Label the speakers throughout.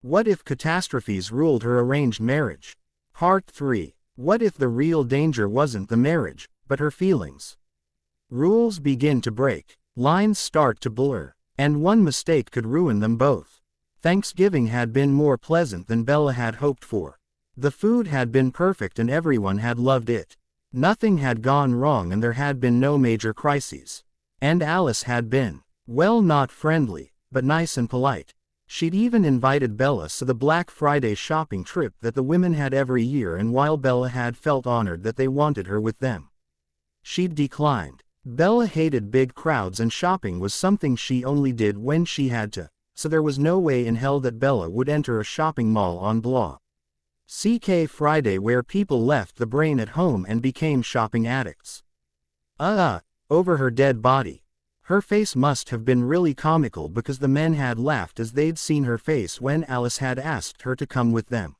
Speaker 1: What if catastrophes ruled her arranged marriage? Part 3. What if the real danger wasn't the marriage, but her feelings? Rules begin to break, lines start to blur, and one mistake could ruin them both. Thanksgiving had been more pleasant than Bella had hoped for. The food had been perfect and everyone had loved it. Nothing had gone wrong and there had been no major crises. And Alice had been, well, not friendly, but nice and polite. She'd even invited Bella to the Black Friday shopping trip that the women had every year, and while Bella had felt honored that they wanted her with them, she'd declined. Bella hated big crowds and shopping was something she only did when she had to, so there was no way in hell that Bella would enter a shopping mall on Black Friday where people left the brain at home and became shopping addicts. Over her dead body. Her face must have been really comical because the men had laughed as they'd seen her face when Alice had asked her to come with them.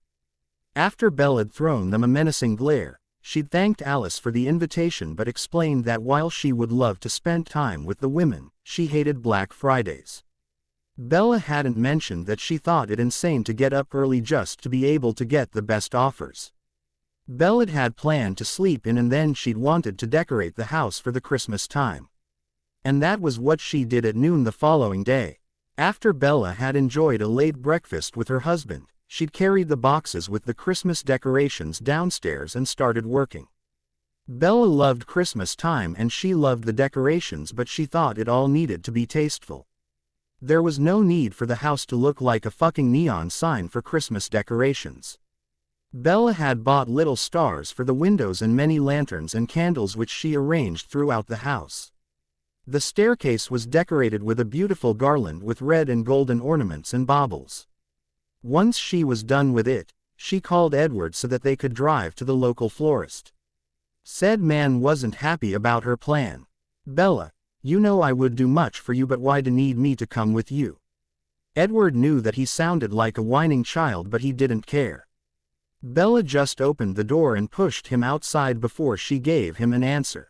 Speaker 1: After Bella'd thrown them a menacing glare, she'd thanked Alice for the invitation but explained that while she would love to spend time with the women, she hated Black Fridays. Bella hadn't mentioned that she thought it insane to get up early just to be able to get the best offers. Bella had planned to sleep in and then she'd wanted to decorate the house for the Christmas time. And that was what she did at noon the following day. After Bella had enjoyed a late breakfast with her husband, she'd carried the boxes with the Christmas decorations downstairs and started working. Bella loved Christmas time and she loved the decorations, but she thought it all needed to be tasteful. There was no need for the house to look like a fucking neon sign for Christmas decorations. Bella had bought little stars for the windows and many lanterns and candles which she arranged throughout the house. The staircase was decorated with a beautiful garland with red and golden ornaments and baubles. Once she was done with it, she called Edward so that they could drive to the local florist. Said man wasn't happy about her plan. Bella, you know I would do much for you, but why do need me to come with you? Edward knew that he sounded like a whining child, but he didn't care. Bella just opened the door and pushed him outside before she gave him an answer.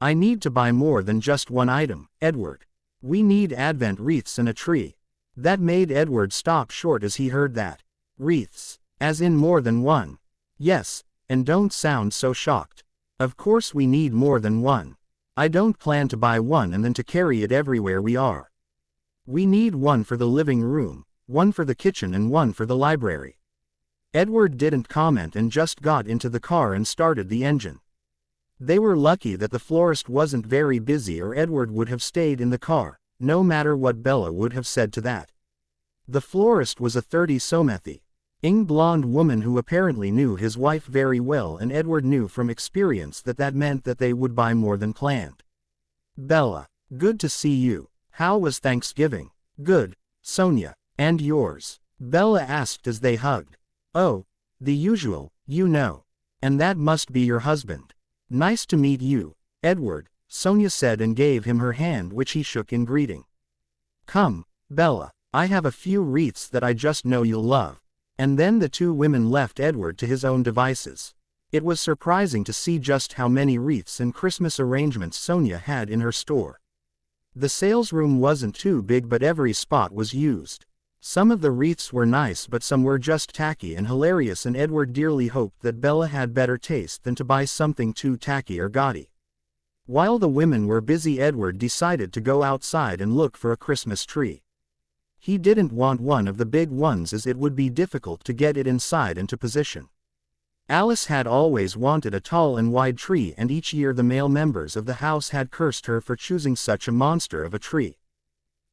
Speaker 1: I need to buy more than just one item, Edward. We need Advent wreaths and a tree. That made Edward stop short as he heard that. Wreaths, as in more than one. Yes, and don't sound so shocked. Of course we need more than one. I don't plan to buy one and then to carry it everywhere we are. We need one for the living room, one for the kitchen and one for the library. Edward didn't comment and just got into the car and started the engine. They were lucky that the florist wasn't very busy or Edward would have stayed in the car, no matter what Bella would have said to that. The florist was a 30-something blonde woman who apparently knew his wife very well, and Edward knew from experience that that meant that they would buy more than planned. Bella, good to see you. How was Thanksgiving? Good, Sonia. And yours? Bella asked as they hugged. Oh, the usual, you know. And that must be your husband. Nice to meet you, Edward, Sonia said and gave him her hand, which he shook in greeting. Come, Bella, I have a few wreaths that I just know you'll love. And then the two women left Edward to his own devices. It was surprising to see just how many wreaths and Christmas arrangements Sonia had in her store. The sales room wasn't too big, but every spot was used. Some of the wreaths were nice, but some were just tacky and hilarious, and Edward dearly hoped that Bella had better taste than to buy something too tacky or gaudy. While the women were busy, Edward decided to go outside and look for a Christmas tree. He didn't want one of the big ones as it would be difficult to get it inside into position. Alice had always wanted a tall and wide tree, and each year the male members of the house had cursed her for choosing such a monster of a tree.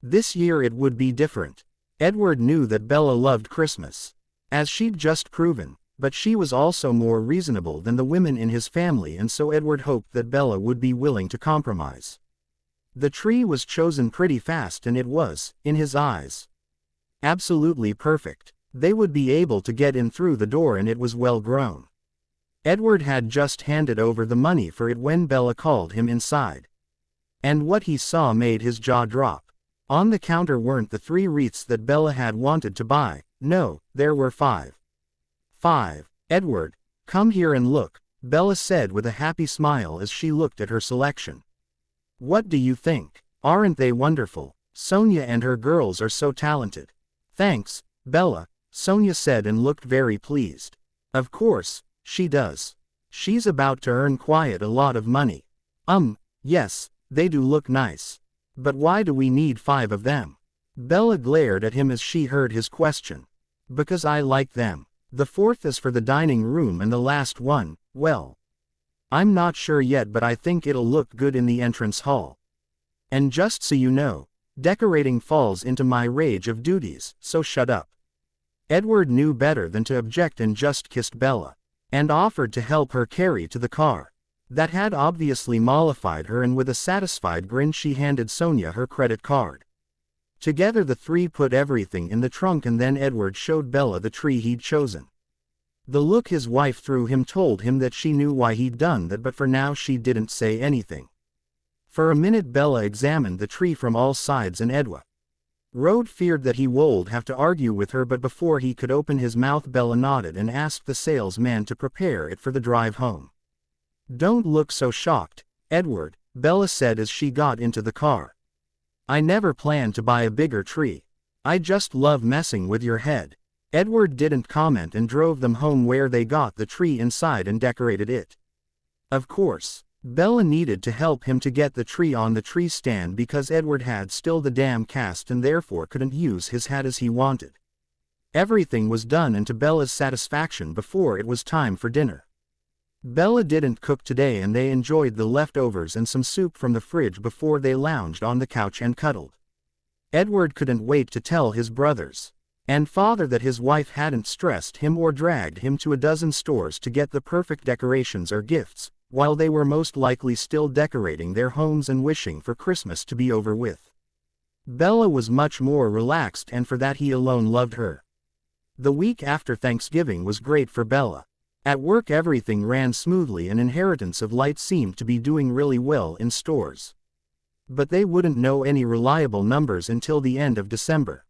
Speaker 1: This year it would be different. Edward knew that Bella loved Christmas, as she'd just proven, but she was also more reasonable than the women in his family, and so Edward hoped that Bella would be willing to compromise. The tree was chosen pretty fast, and it was, in his eyes, absolutely perfect. They would be able to get in through the door, and it was well grown. Edward had just handed over the money for it when Bella called him inside. And what he saw made his jaw drop. On the counter weren't the 3 wreaths that Bella had wanted to buy. No, there were 5. 5. Edward, come here and look, Bella said with a happy smile as she looked at her selection. What do you think? Aren't they wonderful? Sonia and her girls are so talented. Thanks, Bella, Sonia said and looked very pleased. Of course, she does. She's about to earn quite a lot of money. Yes, they do look nice. But why do we need 5 of them? Bella glared at him as she heard his question. Because I like them. The 4th is for the dining room and the last one, well, I'm not sure yet, but I think it'll look good in the entrance hall. And just so you know, decorating falls into my range of duties, so shut up. Edward knew better than to object and just kissed Bella, and offered to help her carry to the car. That had obviously mollified her, and with a satisfied grin she handed Sonia her credit card. Together the 3 put everything in the trunk, and then Edward showed Bella the tree he'd chosen. The look his wife threw him told him that she knew why he'd done that, but for now she didn't say anything. For a minute Bella examined the tree from all sides, and Edward feared that he would have to argue with her, but before he could open his mouth Bella nodded and asked the salesman to prepare it for the drive home. Don't look so shocked, Edward, Bella said as she got into the car. I never planned to buy a bigger tree. I just love messing with your head. Edward didn't comment and drove them home, where they got the tree inside and decorated it. Of course, Bella needed to help him to get the tree on the tree stand because Edward had still the damn cast and therefore couldn't use his hat as he wanted. Everything was done and to Bella's satisfaction before it was time for dinner. Bella didn't cook today, and they enjoyed the leftovers and some soup from the fridge before they lounged on the couch and cuddled. Edward couldn't wait to tell his brothers and father that his wife hadn't stressed him or dragged him to a dozen stores to get the perfect decorations or gifts, while they were most likely still decorating their homes and wishing for Christmas to be over with. Bella was much more relaxed, and for that he alone loved her. The week after Thanksgiving was great for Bella. At work everything ran smoothly, and Inheritance of Light seemed to be doing really well in stores. But they wouldn't know any reliable numbers until the end of December.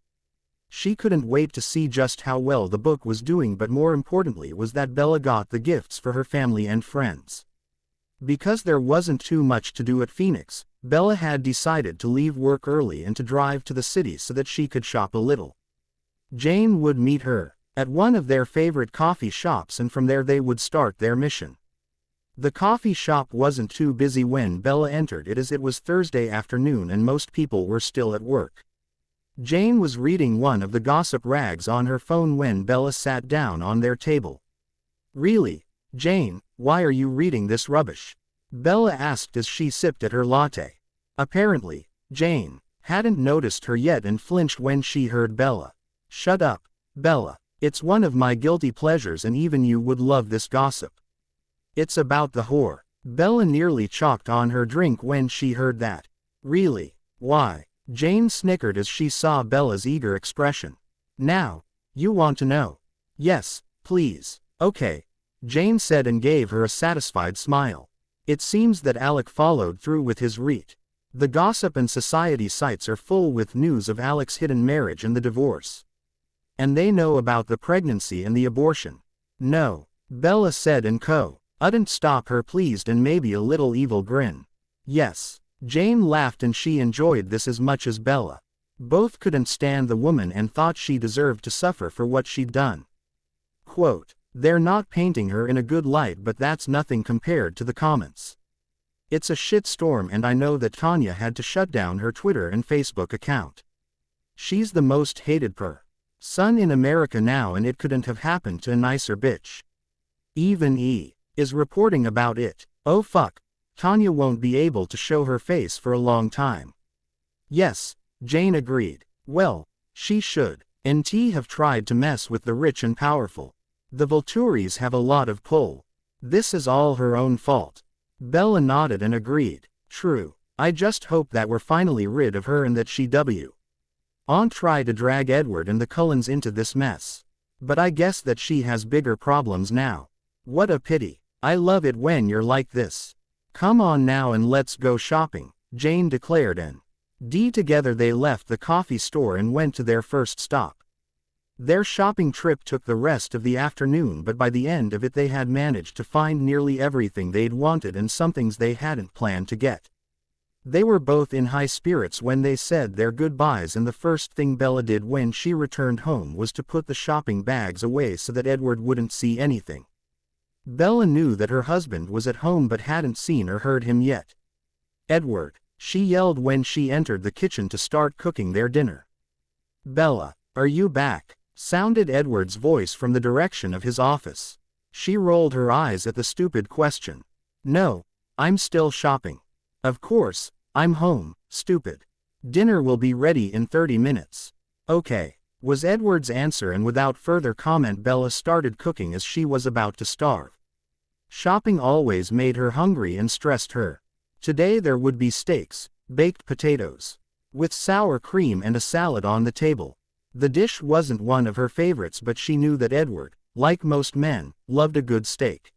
Speaker 1: She couldn't wait to see just how well the book was doing, but more importantly was that Bella got the gifts for her family and friends. Because there wasn't too much to do at Phoenix, Bella had decided to leave work early and to drive to the city so that she could shop a little. Jane would meet her at one of their favorite coffee shops, and from there they would start their mission. The coffee shop wasn't too busy when Bella entered it, as it was Thursday afternoon and most people were still at work. Jane was reading one of the gossip rags on her phone when Bella sat down on their table. Really, Jane, why are you reading this rubbish? Bella asked as she sipped at her latte. Apparently, Jane hadn't noticed her yet and flinched when she heard Bella. Shut up, Bella. It's one of my guilty pleasures, and even you would love this gossip. It's about the whore. Bella nearly choked on her drink when she heard that. Really? Why? Jane snickered as she saw Bella's eager expression. Now, you want to know? Yes, please. Okay, Jane said and gave her a satisfied smile. It seems that Alec followed through with his read. The gossip and society sites are full with news of Alec's hidden marriage and the divorce. And they know about the pregnancy and the abortion. No, Bella said and couldn't stop her pleased and maybe a little evil grin. Yes. Jane laughed, and she enjoyed this as much as Bella. Both couldn't stand the woman and thought she deserved to suffer for what she'd done. Quote, they're not painting her in a good light, but that's nothing compared to the comments. It's a shitstorm, and I know that Tanya had to shut down her Twitter and Facebook account. She's the most hated person in America now, and it couldn't have happened to a nicer bitch. Even E! is reporting about it. Oh fuck. Tanya won't be able to show her face for a long time. Yes, Jane agreed. Well, she should. NT have tried to mess with the rich and powerful. The Volturis have a lot of pull. This is all her own fault. Bella nodded and agreed. True. I just hope that we're finally rid of her and that she won't try to drag Edward and the Cullens into this mess. But I guess that she has bigger problems now. What a pity. I love it when you're like this. Come on now and let's go shopping, Jane declared, and together they left the coffee store and went to their first stop. Their shopping trip took the rest of the afternoon, but by the end of it they had managed to find nearly everything they'd wanted and some things they hadn't planned to get. They were both in high spirits when they said their goodbyes, and the first thing Bella did when she returned home was to put the shopping bags away so that Edward wouldn't see anything. Bella knew that her husband was at home but hadn't seen or heard him yet. "Edward," she yelled when she entered the kitchen to start cooking their dinner. "Bella, are you back?" sounded Edward's voice from the direction of his office. She rolled her eyes at the stupid question. "No, I'm still shopping." "Of course, I'm home, stupid. Dinner will be ready in 30 minutes. Okay," was Edward's answer, and without further comment Bella started cooking as she was about to starve. Shopping always made her hungry and stressed her. Today there would be steaks, baked potatoes, with sour cream and a salad on the table. The dish wasn't one of her favorites, but she knew that Edward, like most men, loved a good steak.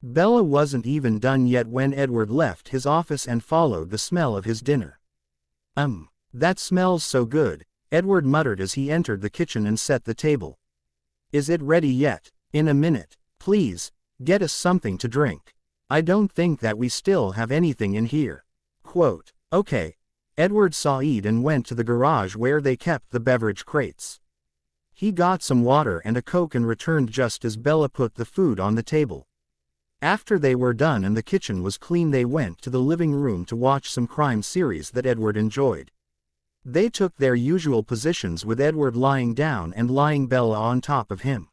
Speaker 1: Bella wasn't even done yet when Edward left his office and followed the smell of his dinner. That smells so good," Edward muttered as he entered the kitchen and set the table. "Is it ready yet?" "In a minute. Please, get us something to drink. I don't think that we still have anything in here." Quote, "Okay." Edward sighed and went to the garage where they kept the beverage crates. He got some water and a Coke and returned just as Bella put the food on the table. After they were done and the kitchen was clean, they went to the living room to watch some crime series that Edward enjoyed. They took their usual positions, with Edward lying down and lying Bella on top of him.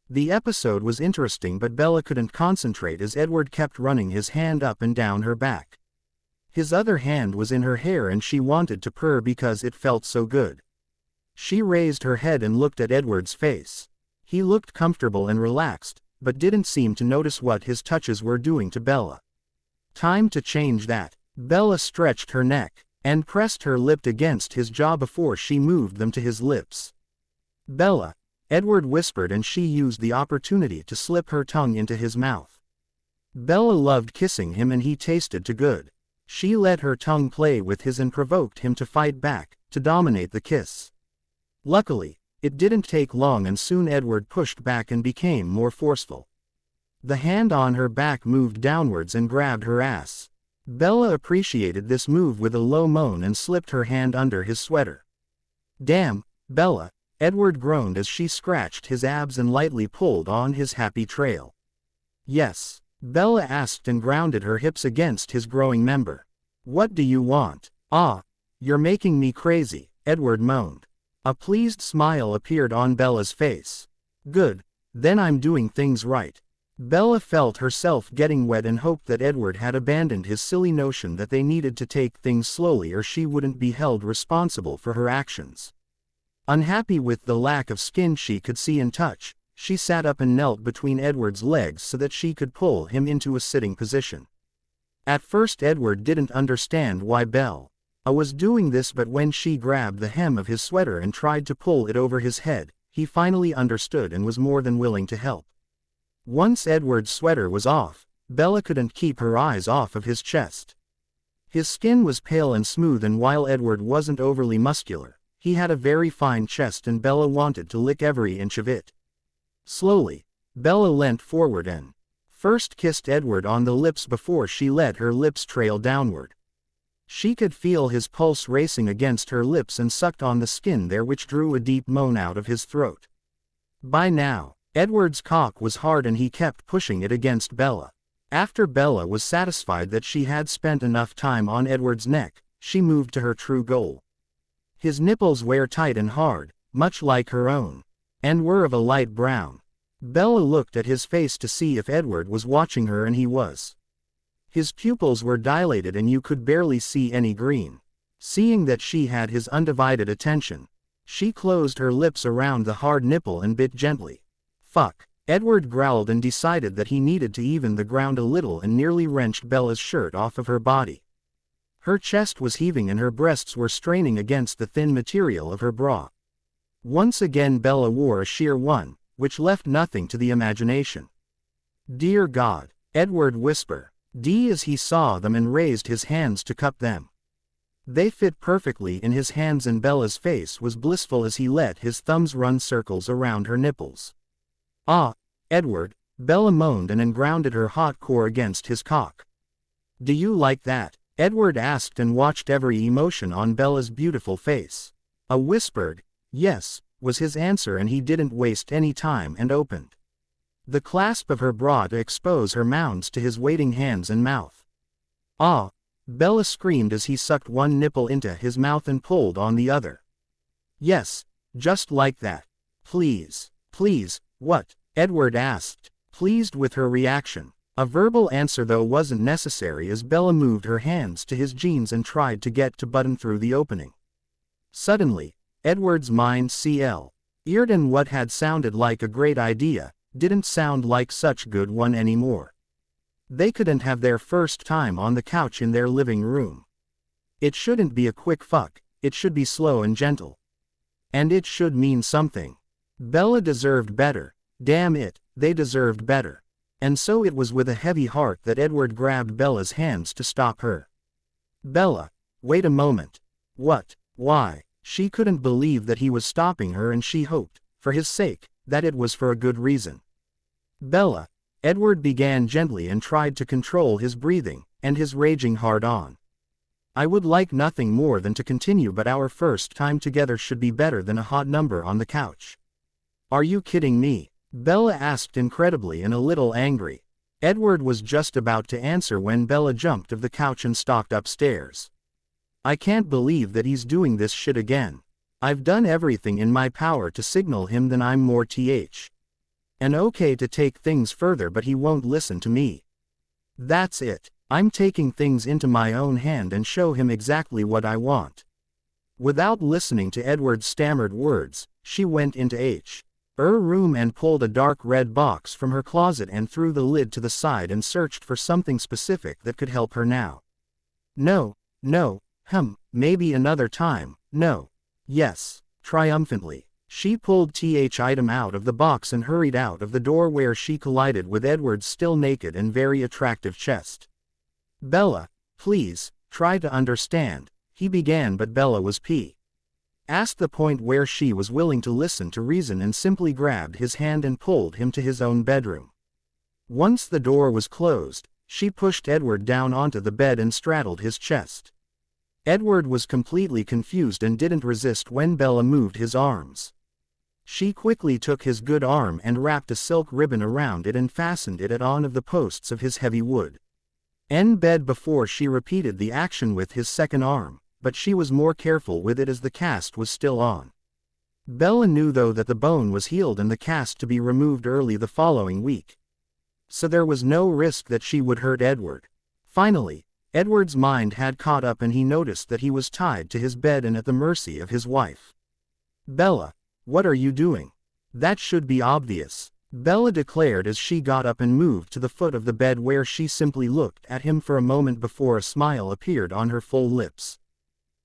Speaker 1: The episode was interesting, but Bella couldn't concentrate as Edward kept running his hand up and down her back. His other hand was in her hair and she wanted to purr because it felt so good. She raised her head and looked at Edward's face. He looked comfortable and relaxed, but didn't seem to notice what his touches were doing to Bella. Time to change that. Bella stretched her neck and pressed her lip against his jaw before she moved them to his lips. "Bella," Edward whispered, and she used the opportunity to slip her tongue into his mouth. Bella loved kissing him and he tasted too good. She let her tongue play with his and provoked him to fight back, to dominate the kiss. Luckily, it didn't take long and soon Edward pushed back and became more forceful. The hand on her back moved downwards and grabbed her ass. Bella appreciated this move with a low moan and slipped her hand under his sweater. "Damn, Bella," Edward groaned as she scratched his abs and lightly pulled on his happy trail. "Yes," Bella asked and grounded her hips against his growing member. "What do you want?" "Ah, you're making me crazy," Edward moaned. A pleased smile appeared on Bella's face. "Good, then I'm doing things right." Bella felt herself getting wet and hoped that Edward had abandoned his silly notion that they needed to take things slowly or she wouldn't be held responsible for her actions. Unhappy with the lack of skin she could see and touch, she sat up and knelt between Edward's legs so that she could pull him into a sitting position. At first Edward didn't understand why Bella was doing this, but when she grabbed the hem of his sweater and tried to pull it over his head, he finally understood and was more than willing to help. Once Edward's sweater was off, Bella couldn't keep her eyes off of his chest. His skin was pale and smooth, and while Edward wasn't overly muscular, he had a very fine chest and Bella wanted to lick every inch of it. Slowly, Bella leant forward and first kissed Edward on the lips before she let her lips trail downward. She could feel his pulse racing against her lips and sucked on the skin there, which drew a deep moan out of his throat. By now, Edward's cock was hard and he kept pushing it against Bella. After Bella was satisfied that she had spent enough time on Edward's neck, she moved to her true goal. His nipples were tight and hard, much like her own, and were of a light brown. Bella looked at his face to see if Edward was watching her, and he was. His pupils were dilated and you could barely see any green. Seeing that she had his undivided attention, she closed her lips around the hard nipple and bit gently. "Fuck," Edward growled and decided that he needed to even the ground a little and nearly wrenched Bella's shirt off of her body. Her chest was heaving and her breasts were straining against the thin material of her bra. Once again Bella wore a sheer one, which left nothing to the imagination. "Dear God," Edward whispered. As he saw them and raised his hands to cup them. They fit perfectly in his hands and Bella's face was blissful as he let his thumbs run circles around her nipples. "Ah, Edward," Bella moaned and grounded her hot core against his cock. "Do you like that?" Edward asked and watched every emotion on Bella's beautiful face. A whispered, "Yes," was his answer, and he didn't waste any time and opened the clasp of her bra to expose her mounds to his waiting hands and mouth. "Ah!" Bella screamed as he sucked one nipple into his mouth and pulled on the other. "Yes, just like that. Please, please." "What?" Edward asked, pleased with her reaction. A verbal answer though wasn't necessary as Bella moved her hands to his jeans and tried to get to button through the opening. Suddenly, Edward's mind cleared, and what had sounded like a great idea didn't sound like such good one anymore. They couldn't have their first time on the couch in their living room. It shouldn't be a quick fuck, it should be slow and gentle. And it should mean something. Bella deserved better. Damn it, they deserved better. And so it was with a heavy heart that Edward grabbed Bella's hands to stop her. "Bella, wait a moment." "What? Why?" She couldn't believe that he was stopping her, and she hoped, for his sake, that it was for a good reason. "Bella," Edward began gently and tried to control his breathing and his raging hard-on. "I would like nothing more than to continue, but our first time together should be better than a hot number on the couch." "Are you kidding me?" Bella asked, incredibly and a little angry. Edward was just about to answer when Bella jumped off the couch and stalked upstairs. "I can't believe that he's doing this shit again. I've done everything in my power to signal him that I'm more and okay to take things further, but he won't listen to me. That's it. I'm taking things into my own hand and show him exactly what I want." Without listening to Edward's stammered words, she went into her room and pulled a dark red box from her closet and threw the lid to the side and searched for something specific that could help her now. "No, no, maybe another time, no. Yes." Triumphantly, she pulled the item out of the box and hurried out of the door, where she collided with Edward's still naked and very attractive chest. "Bella, please, try to understand," he began, but Bella was past the point where she was willing to listen to reason and simply grabbed his hand and pulled him to his own bedroom. Once the door was closed, she pushed Edward down onto the bed and straddled his chest. Edward was completely confused and didn't resist when Bella moved his arms. She quickly took his good arm and wrapped a silk ribbon around it and fastened it at one of the posts of his heavy wood bed before she repeated the action with his second arm, but she was more careful with it as the cast was still on. Bella knew though that the bone was healed and the cast to be removed early the following week. So there was no risk that she would hurt Edward. Finally, Edward's mind had caught up and he noticed that he was tied to his bed and at the mercy of his wife. "Bella, what are you doing? That should be obvious," Bella declared as she got up and moved to the foot of the bed, where she simply looked at him for a moment before a smile appeared on her full lips.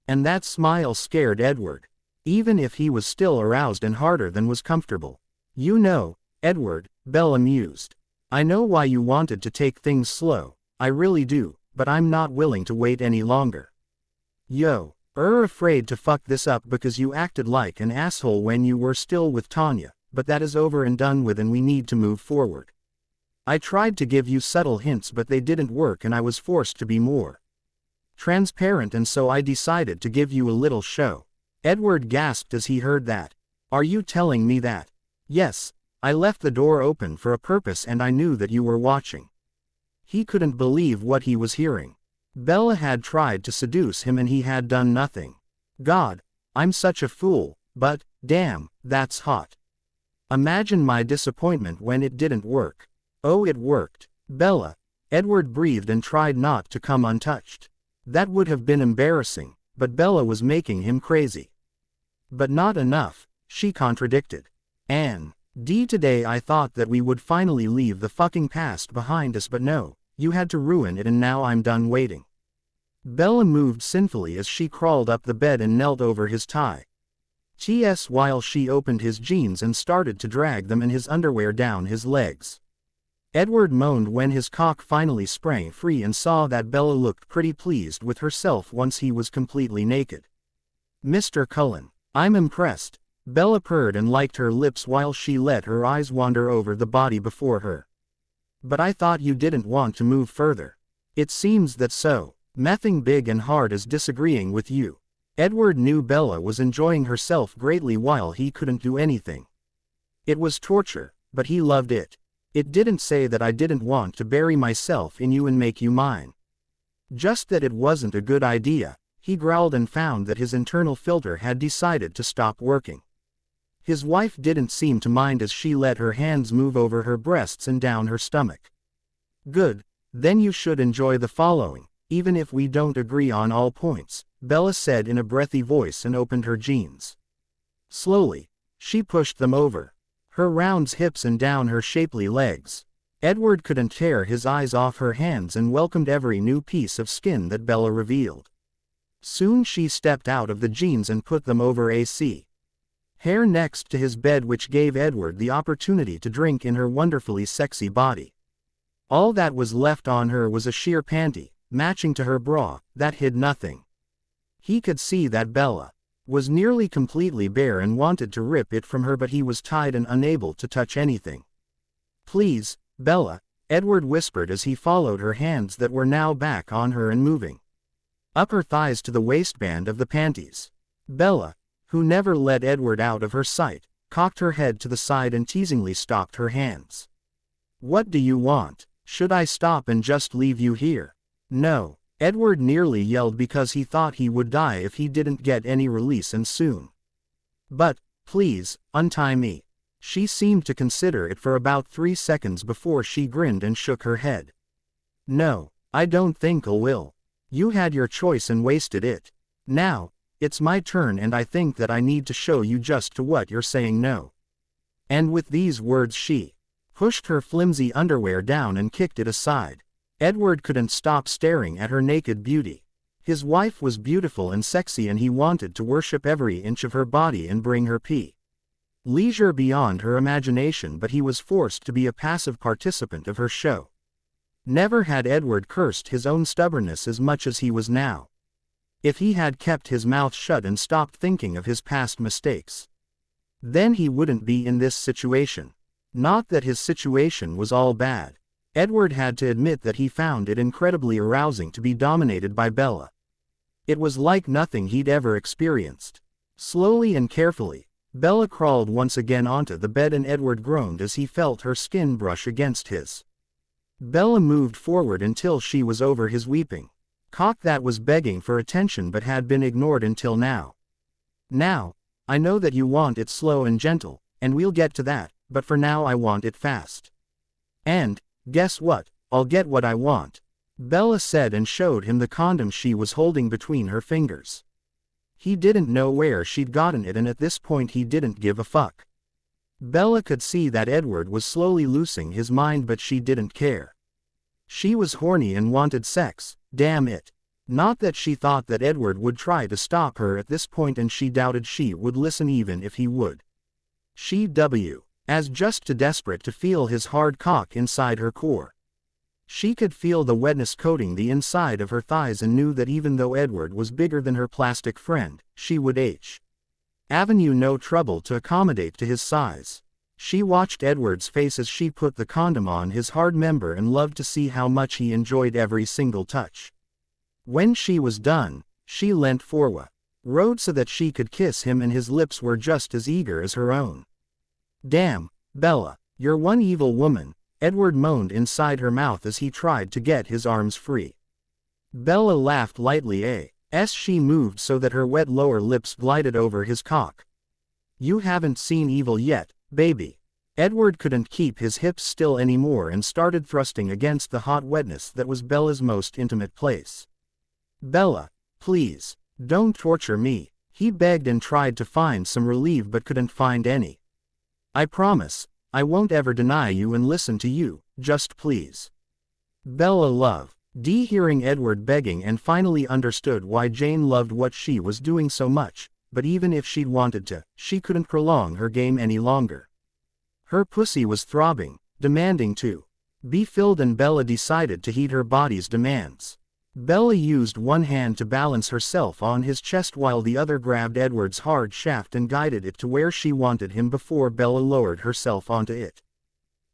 Speaker 1: And that smile scared Edward, even if he was still aroused and harder than was comfortable. "You know, Edward," Bella mused, "I know why you wanted to take things slow, I really do, but I'm not willing to wait any longer. You're afraid to fuck this up because you acted like an asshole when you were still with Tanya, but that is over and done with and we need to move forward. I tried to give you subtle hints but they didn't work and I was forced to be more transparent, and so I decided to give you a little show." Edward gasped as he heard that. "Are you telling me that?" "Yes, I left the door open for a purpose and I knew that you were watching." He couldn't believe what he was hearing. Bella had tried to seduce him and he had done nothing. God, I'm such a fool, but, damn, that's hot. Imagine my disappointment when it didn't work. Oh, it worked. Bella. Edward breathed and tried not to come untouched. That would have been embarrassing, but Bella was making him crazy. "But not enough," she contradicted. Today I thought that we would finally leave the fucking past behind us, but no, you had to ruin it and now I'm done waiting." Bella moved sinfully as she crawled up the bed and knelt over his while she opened his jeans and started to drag them and his underwear down his legs. Edward moaned when his cock finally sprang free and saw that Bella looked pretty pleased with herself once he was completely naked. "Mr. Cullen, I'm impressed," Bella purred and liked her lips while she let her eyes wander over the body before her. "But I thought you didn't want to move further." "It seems that so." Nothing big and hard as disagreeing with you. Edward knew Bella was enjoying herself greatly while he couldn't do anything. It was torture, but he loved it. It didn't say that I didn't want to bury myself in you and make you mine. Just that it wasn't a good idea, he growled and found that his internal filter had decided to stop working. His wife didn't seem to mind as she let her hands move over her breasts and down her stomach. Good, then you should enjoy the following, even if we don't agree on all points, Bella said in a breathy voice and opened her jeans. Slowly, she pushed them over her round hips and down her shapely legs. Edward couldn't tear his eyes off her hands and welcomed every new piece of skin that Bella revealed. Soon she stepped out of the jeans and put them over AC. Hair next to his bed, which gave Edward the opportunity to drink in her wonderfully sexy body. All that was left on her was a sheer panty, matching to her bra, that hid nothing. He could see that Bella was nearly completely bare and wanted to rip it from her, but he was tied and unable to touch anything. Please, Bella, Edward whispered as he followed her hands that were now back on her and moving up her thighs to the waistband of the panties. Bella, who never let Edward out of her sight, cocked her head to the side and teasingly stopped her hands. What do you want? Should I stop and just leave you here? No, Edward nearly yelled because he thought he would die if he didn't get any release, and soon. But, please, untie me. She seemed to consider it for about 3 seconds before she grinned and shook her head. No, I don't think I will. You had your choice and wasted it. Now, it's my turn, and I think that I need to show you just to what you're saying no. And with these words she pushed her flimsy underwear down and kicked it aside. Edward couldn't stop staring at her naked beauty. His wife was beautiful and sexy, and he wanted to worship every inch of her body and bring her leisure beyond her imagination, but he was forced to be a passive participant of her show. Never had Edward cursed his own stubbornness as much as he was now. If he had kept his mouth shut and stopped thinking of his past mistakes, then he wouldn't be in this situation. Not that his situation was all bad. Edward had to admit that he found it incredibly arousing to be dominated by Bella. It was like nothing he'd ever experienced. Slowly and carefully, Bella crawled once again onto the bed, and Edward groaned as he felt her skin brush against his. Bella moved forward until she was over his weeping cock that was begging for attention but had been ignored until now. Now, I know that you want it slow and gentle, and we'll get to that, but for now I want it fast. And, guess what, I'll get what I want, Bella said and showed him the condom she was holding between her fingers. He didn't know where she'd gotten it, and at this point he didn't give a fuck. Bella could see that Edward was slowly losing his mind, but she didn't care. She was horny and wanted sex, damn it. Not that she thought that Edward would try to stop her at this point, and she doubted she would listen even if he would. She was just too desperate to feel his hard cock inside her core. She could feel the wetness coating the inside of her thighs and knew that even though Edward was bigger than her plastic friend, she would avenue no trouble to accommodate to his size. She watched Edward's face as she put the condom on his hard member and loved to see how much he enjoyed every single touch. When she was done, she leant forward so that she could kiss him, and his lips were just as eager as her own. Damn, Bella, you're one evil woman, Edward moaned inside her mouth as he tried to get his arms free. Bella laughed lightly as she moved so that her wet lower lips glided over his cock. You haven't seen evil yet, baby. Edward couldn't keep his hips still anymore and started thrusting against the hot wetness that was Bella's most intimate place. Bella, please, don't torture me, he begged and tried to find some relief but couldn't find any. I promise, I won't ever deny you and listen to you, just please. Bella loved hearing Edward begging and finally understood why Jane loved what she was doing so much, but even if she'd wanted to, she couldn't prolong her game any longer. Her pussy was throbbing, demanding to be filled, and Bella decided to heed her body's demands. Bella used one hand to balance herself on his chest while the other grabbed Edward's hard shaft and guided it to where she wanted him before Bella lowered herself onto it.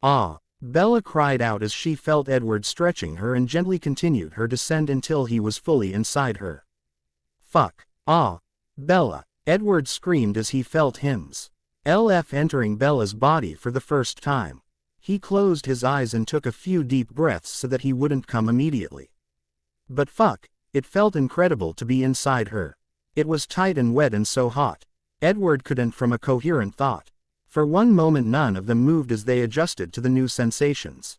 Speaker 1: Ah, Bella cried out as she felt Edward stretching her and gently continued her descent until he was fully inside her. Fuck. Ah. Bella. Edward screamed as he felt him's LF entering Bella's body for the first time. He closed his eyes and took a few deep breaths so that he wouldn't come immediately. But fuck, it felt incredible to be inside her. It was tight and wet and so hot. Edward couldn't form a coherent thought. For one moment none of them moved as they adjusted to the new sensations.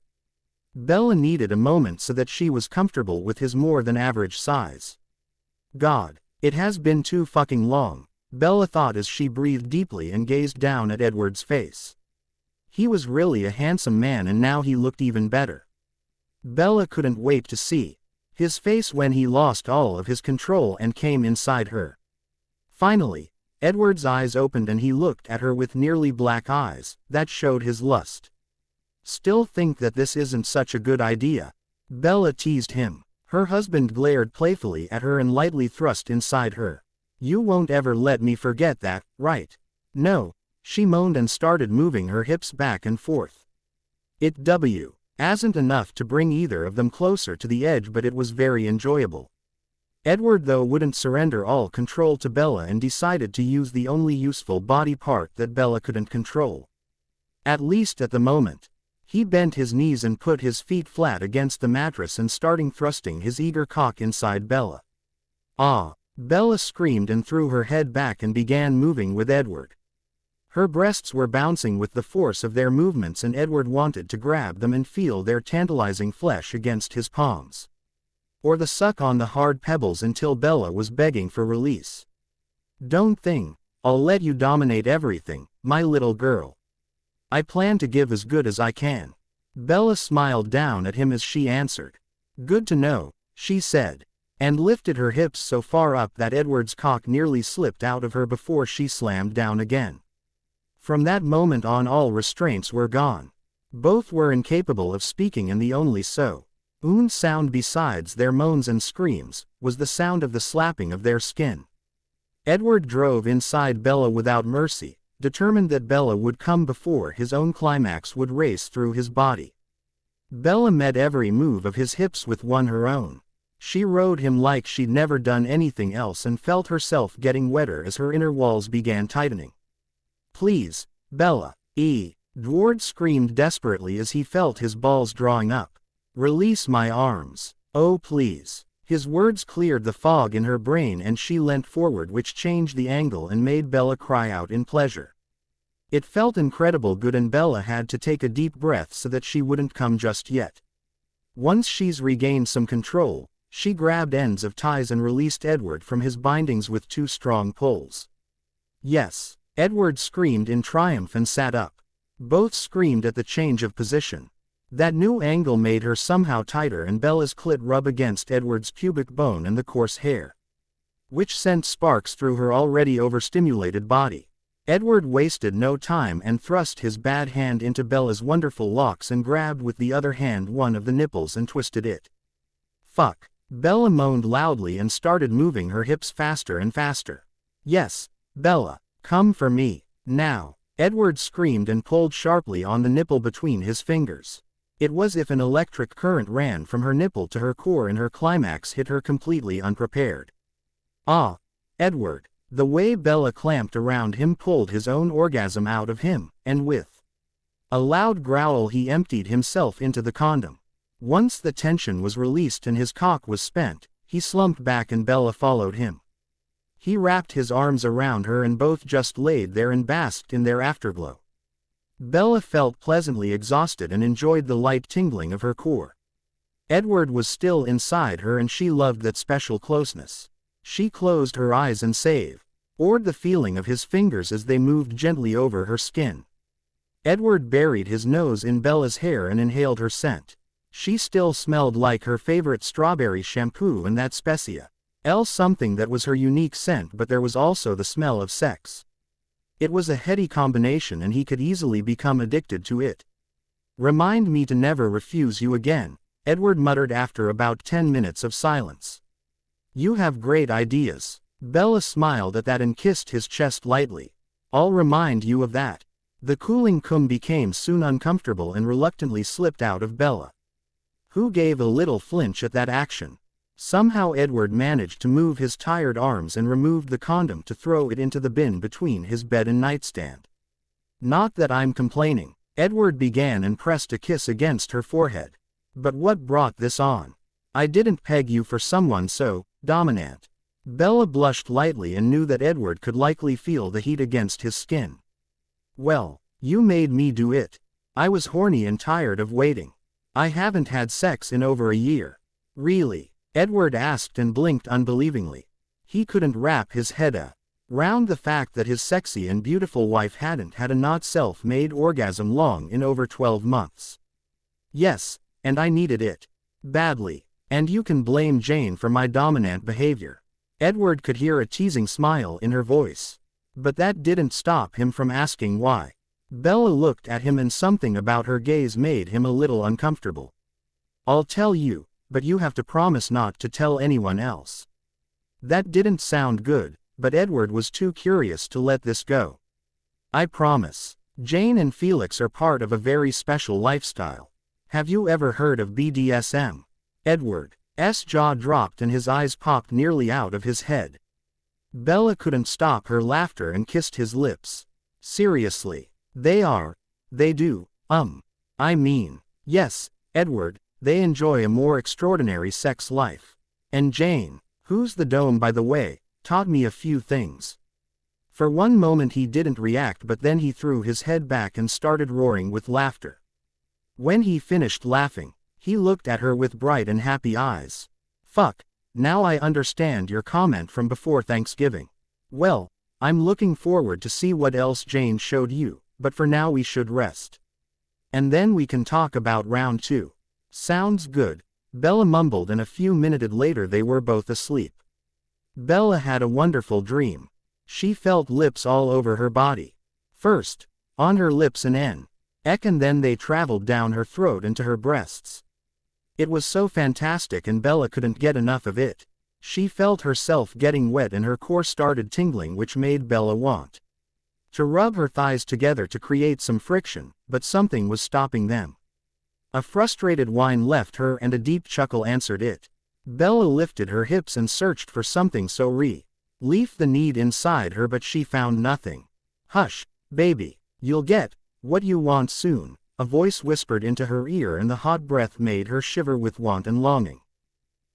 Speaker 1: Bella needed a moment so that she was comfortable with his more than average size. God, it has been too fucking long, Bella thought as she breathed deeply and gazed down at Edward's face. He was really a handsome man and now he looked even better. Bella couldn't wait to see his face when he lost all of his control and came inside her. Finally, Edward's eyes opened and he looked at her with nearly black eyes that showed his lust. Still think that this isn't such a good idea? Bella teased him. Her husband glared playfully at her and lightly thrust inside her. You won't ever let me forget that, right? No, she moaned and started moving her hips back and forth. It wasn't enough to bring either of them closer to the edge, but it was very enjoyable. Edward though wouldn't surrender all control to Bella and decided to use the only useful body part that Bella couldn't control. At least at the moment. He bent his knees and put his feet flat against the mattress and starting thrusting his eager cock inside Bella. Ah! Bella screamed and threw her head back and began moving with Edward. Her breasts were bouncing with the force of their movements and Edward wanted to grab them and feel their tantalizing flesh against his palms. Or the suck on the hard pebbles until Bella was begging for release. Don't think, I'll let you dominate everything, my little girl. I plan to give as good as I can. Bella smiled down at him as she answered. Good to know, she said, and lifted her hips so far up that Edward's cock nearly slipped out of her before she slammed down again. From that moment on all restraints were gone. Both were incapable of speaking and the only sound besides their moans and screams was the sound of the slapping of their skin. Edward drove inside Bella without mercy, determined that Bella would come before his own climax would race through his body. Bella met every move of his hips with one her own. She rode him like she'd never done anything else and felt herself getting wetter as her inner walls began tightening. Please, Bella, Edward screamed desperately as he felt his balls drawing up. Release my arms. Oh please. His words cleared the fog in her brain and she leant forward, which changed the angle and made Bella cry out in pleasure. It felt incredible good and Bella had to take a deep breath so that she wouldn't come just yet. Once she's regained some control, she grabbed ends of ties and released Edward from his bindings with 2 strong pulls. Yes, Edward screamed in triumph and sat up. Both screamed at the change of position. That new angle made her somehow tighter and Bella's clit rub against Edward's pubic bone and the coarse hair, which sent sparks through her already overstimulated body. Edward wasted no time and thrust his bad hand into Bella's wonderful locks and grabbed with the other hand one of the nipples and twisted it. Fuck. Bella moaned loudly and started moving her hips faster and faster. Yes, Bella, come for me, now. Edward screamed and pulled sharply on the nipple between his fingers. It was as if an electric current ran from her nipple to her core and her climax hit her completely unprepared. Ah, Edward. The way Bella clamped around him pulled his own orgasm out of him, and with a loud growl he emptied himself into the condom. Once the tension was released and his cock was spent, he slumped back and Bella followed him. He wrapped his arms around her and both just laid there and basked in their afterglow. Bella felt pleasantly exhausted and enjoyed the light tingling of her core. Edward was still inside her and she loved that special closeness. She closed her eyes and savored the feeling of his fingers as they moved gently over her skin. Edward buried his nose in Bella's hair and inhaled her scent. She still smelled like her favorite strawberry shampoo and that something that was her unique scent, but there was also the smell of sex. It was a heady combination and he could easily become addicted to it. Remind me to never refuse you again, Edward muttered after about 10 minutes of silence. You have great ideas. Bella smiled at that and kissed his chest lightly. I'll remind you of that. The cooling cum became soon uncomfortable and reluctantly slipped out of Bella, who gave a little flinch at that action. Somehow Edward managed to move his tired arms and removed the condom to throw it into the bin between his bed and nightstand. Not that I'm complaining, Edward began and pressed a kiss against her forehead. But what brought this on? I didn't peg you for someone so dominant. Bella blushed lightly and knew that Edward could likely feel the heat against his skin. Well, you made me do it. I was horny and tired of waiting. I haven't had sex in over a year. Really? Edward asked and blinked unbelievingly. He couldn't wrap his head around the fact that his sexy and beautiful wife hadn't had a not self-made orgasm long in over 12 months. Yes, and I needed it badly. And you can blame Jane for my dominant behavior. Edward could hear a teasing smile in her voice. But that didn't stop him from asking why. Bella looked at him and something about her gaze made him a little uncomfortable. I'll tell you, but you have to promise not to tell anyone else. That didn't sound good, but Edward was too curious to let this go. I promise. Jane and Felix are part of a very special lifestyle. Have you ever heard of BDSM? Edward's jaw dropped and his eyes popped nearly out of his head. Bella couldn't stop her laughter and kissed his lips. Seriously. They do, I mean, yes, Edward, they enjoy a more extraordinary sex life. And Jane, who's the dome by the way, taught me a few things. For one moment he didn't react, but then he threw his head back and started roaring with laughter. When he finished laughing, he looked at her with bright and happy eyes. Fuck, now I understand your comment from before Thanksgiving. Well, I'm looking forward to see what else Jane showed you, but for now we should rest. And then we can talk about round 2. Sounds good, Bella mumbled, and a few minutes later they were both asleep. Bella had a wonderful dream. She felt lips all over her body. First, on her lips and and then they traveled down her throat and to her breasts. It was so fantastic and Bella couldn't get enough of it. She felt herself getting wet and her core started tingling, which made Bella want to rub her thighs together to create some friction, but something was stopping them. A frustrated whine left her and a deep chuckle answered it. Bella lifted her hips and searched for something so relief the need inside her, but she found nothing. Hush, baby, you'll get what you want soon, a voice whispered into her ear, and the hot breath made her shiver with want and longing.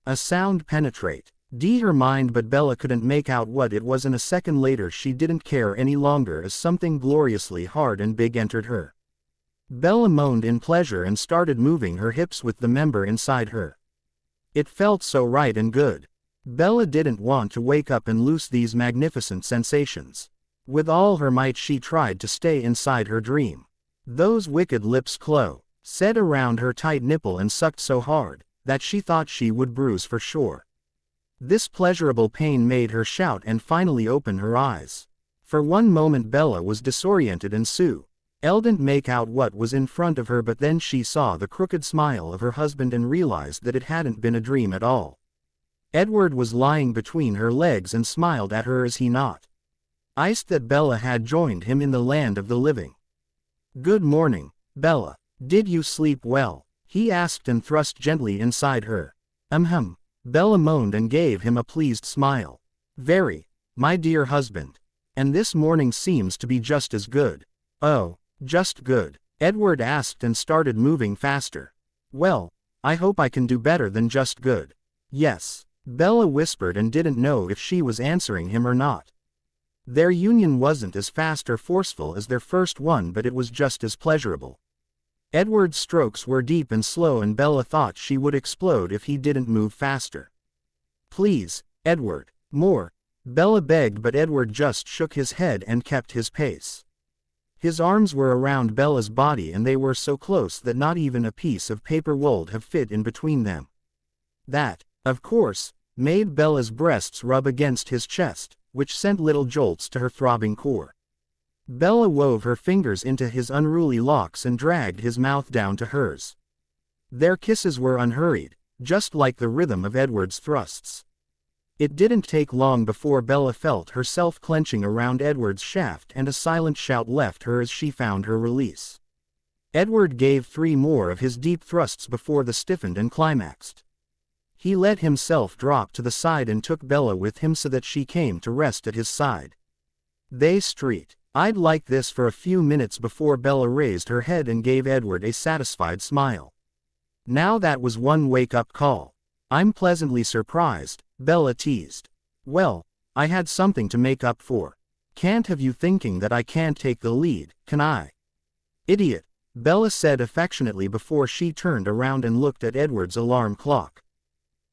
Speaker 1: A sound penetrated her mind, but Bella couldn't make out what it was, and a second later she didn't care any longer as something gloriously hard and big entered her. Bella moaned in pleasure and started moving her hips with the member inside her. It felt so right and good. Bella didn't want to wake up and lose these magnificent sensations. With all her might she tried to stay inside her dream. Those wicked lips set around her tight nipple and sucked so hard that she thought she would bruise for sure. This pleasurable pain made her shout and finally open her eyes. For one moment Bella was disoriented and didn't make out what was in front of her, but then she saw the crooked smile of her husband and realized that it hadn't been a dream at all. Edward was lying between her legs and smiled at her as he noticed that Bella had joined him in the land of the living. Good morning, Bella. Did you sleep well? He asked and thrust gently inside her. Bella moaned and gave him a pleased smile. Very, my dear husband. And this morning seems to be just as good. Oh, just good? Edward asked and started moving faster. Well, I hope I can do better than just good. Yes, Bella whispered and didn't know if she was answering him or not. Their union wasn't as fast or forceful as their first one, but it was just as pleasurable. Edward's strokes were deep and slow, and Bella thought she would explode if he didn't move faster. Please, Edward, more, Bella begged, but Edward just shook his head and kept his pace. His arms were around Bella's body and they were so close that not even a piece of paper would have fit in between them. That, of course, made Bella's breasts rub against his chest, which sent little jolts to her throbbing core. Bella wove her fingers into his unruly locks and dragged his mouth down to hers. Their kisses were unhurried, just like the rhythm of Edward's thrusts. It didn't take long before Bella felt herself clenching around Edward's shaft, and a silent shout left her as she found her release. Edward gave 3 more of his deep thrusts before the stiffened and climaxed. He let himself drop to the side and took Bella with him so that she came to rest at his side. They I'd like this for a few minutes before Bella raised her head and gave Edward a satisfied smile. Now that was one wake-up call. I'm pleasantly surprised, Bella teased. Well, I had something to make up for. Can't have you thinking that I can't take the lead, can I? Idiot, Bella said affectionately before she turned around and looked at Edward's alarm clock.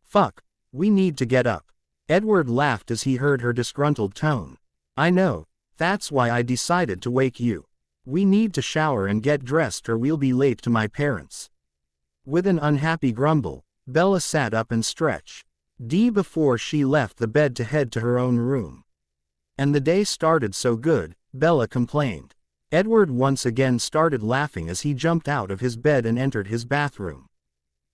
Speaker 1: Fuck, we need to get up. Edward laughed as he heard her disgruntled tone. I know, that's why I decided to wake you. We need to shower and get dressed or we'll be late to my parents. With an unhappy grumble, Bella sat up and stretched. Before she left the bed to head to her own room. And the day started so good, Bella complained. Edward once again started laughing as he jumped out of his bed and entered his bathroom.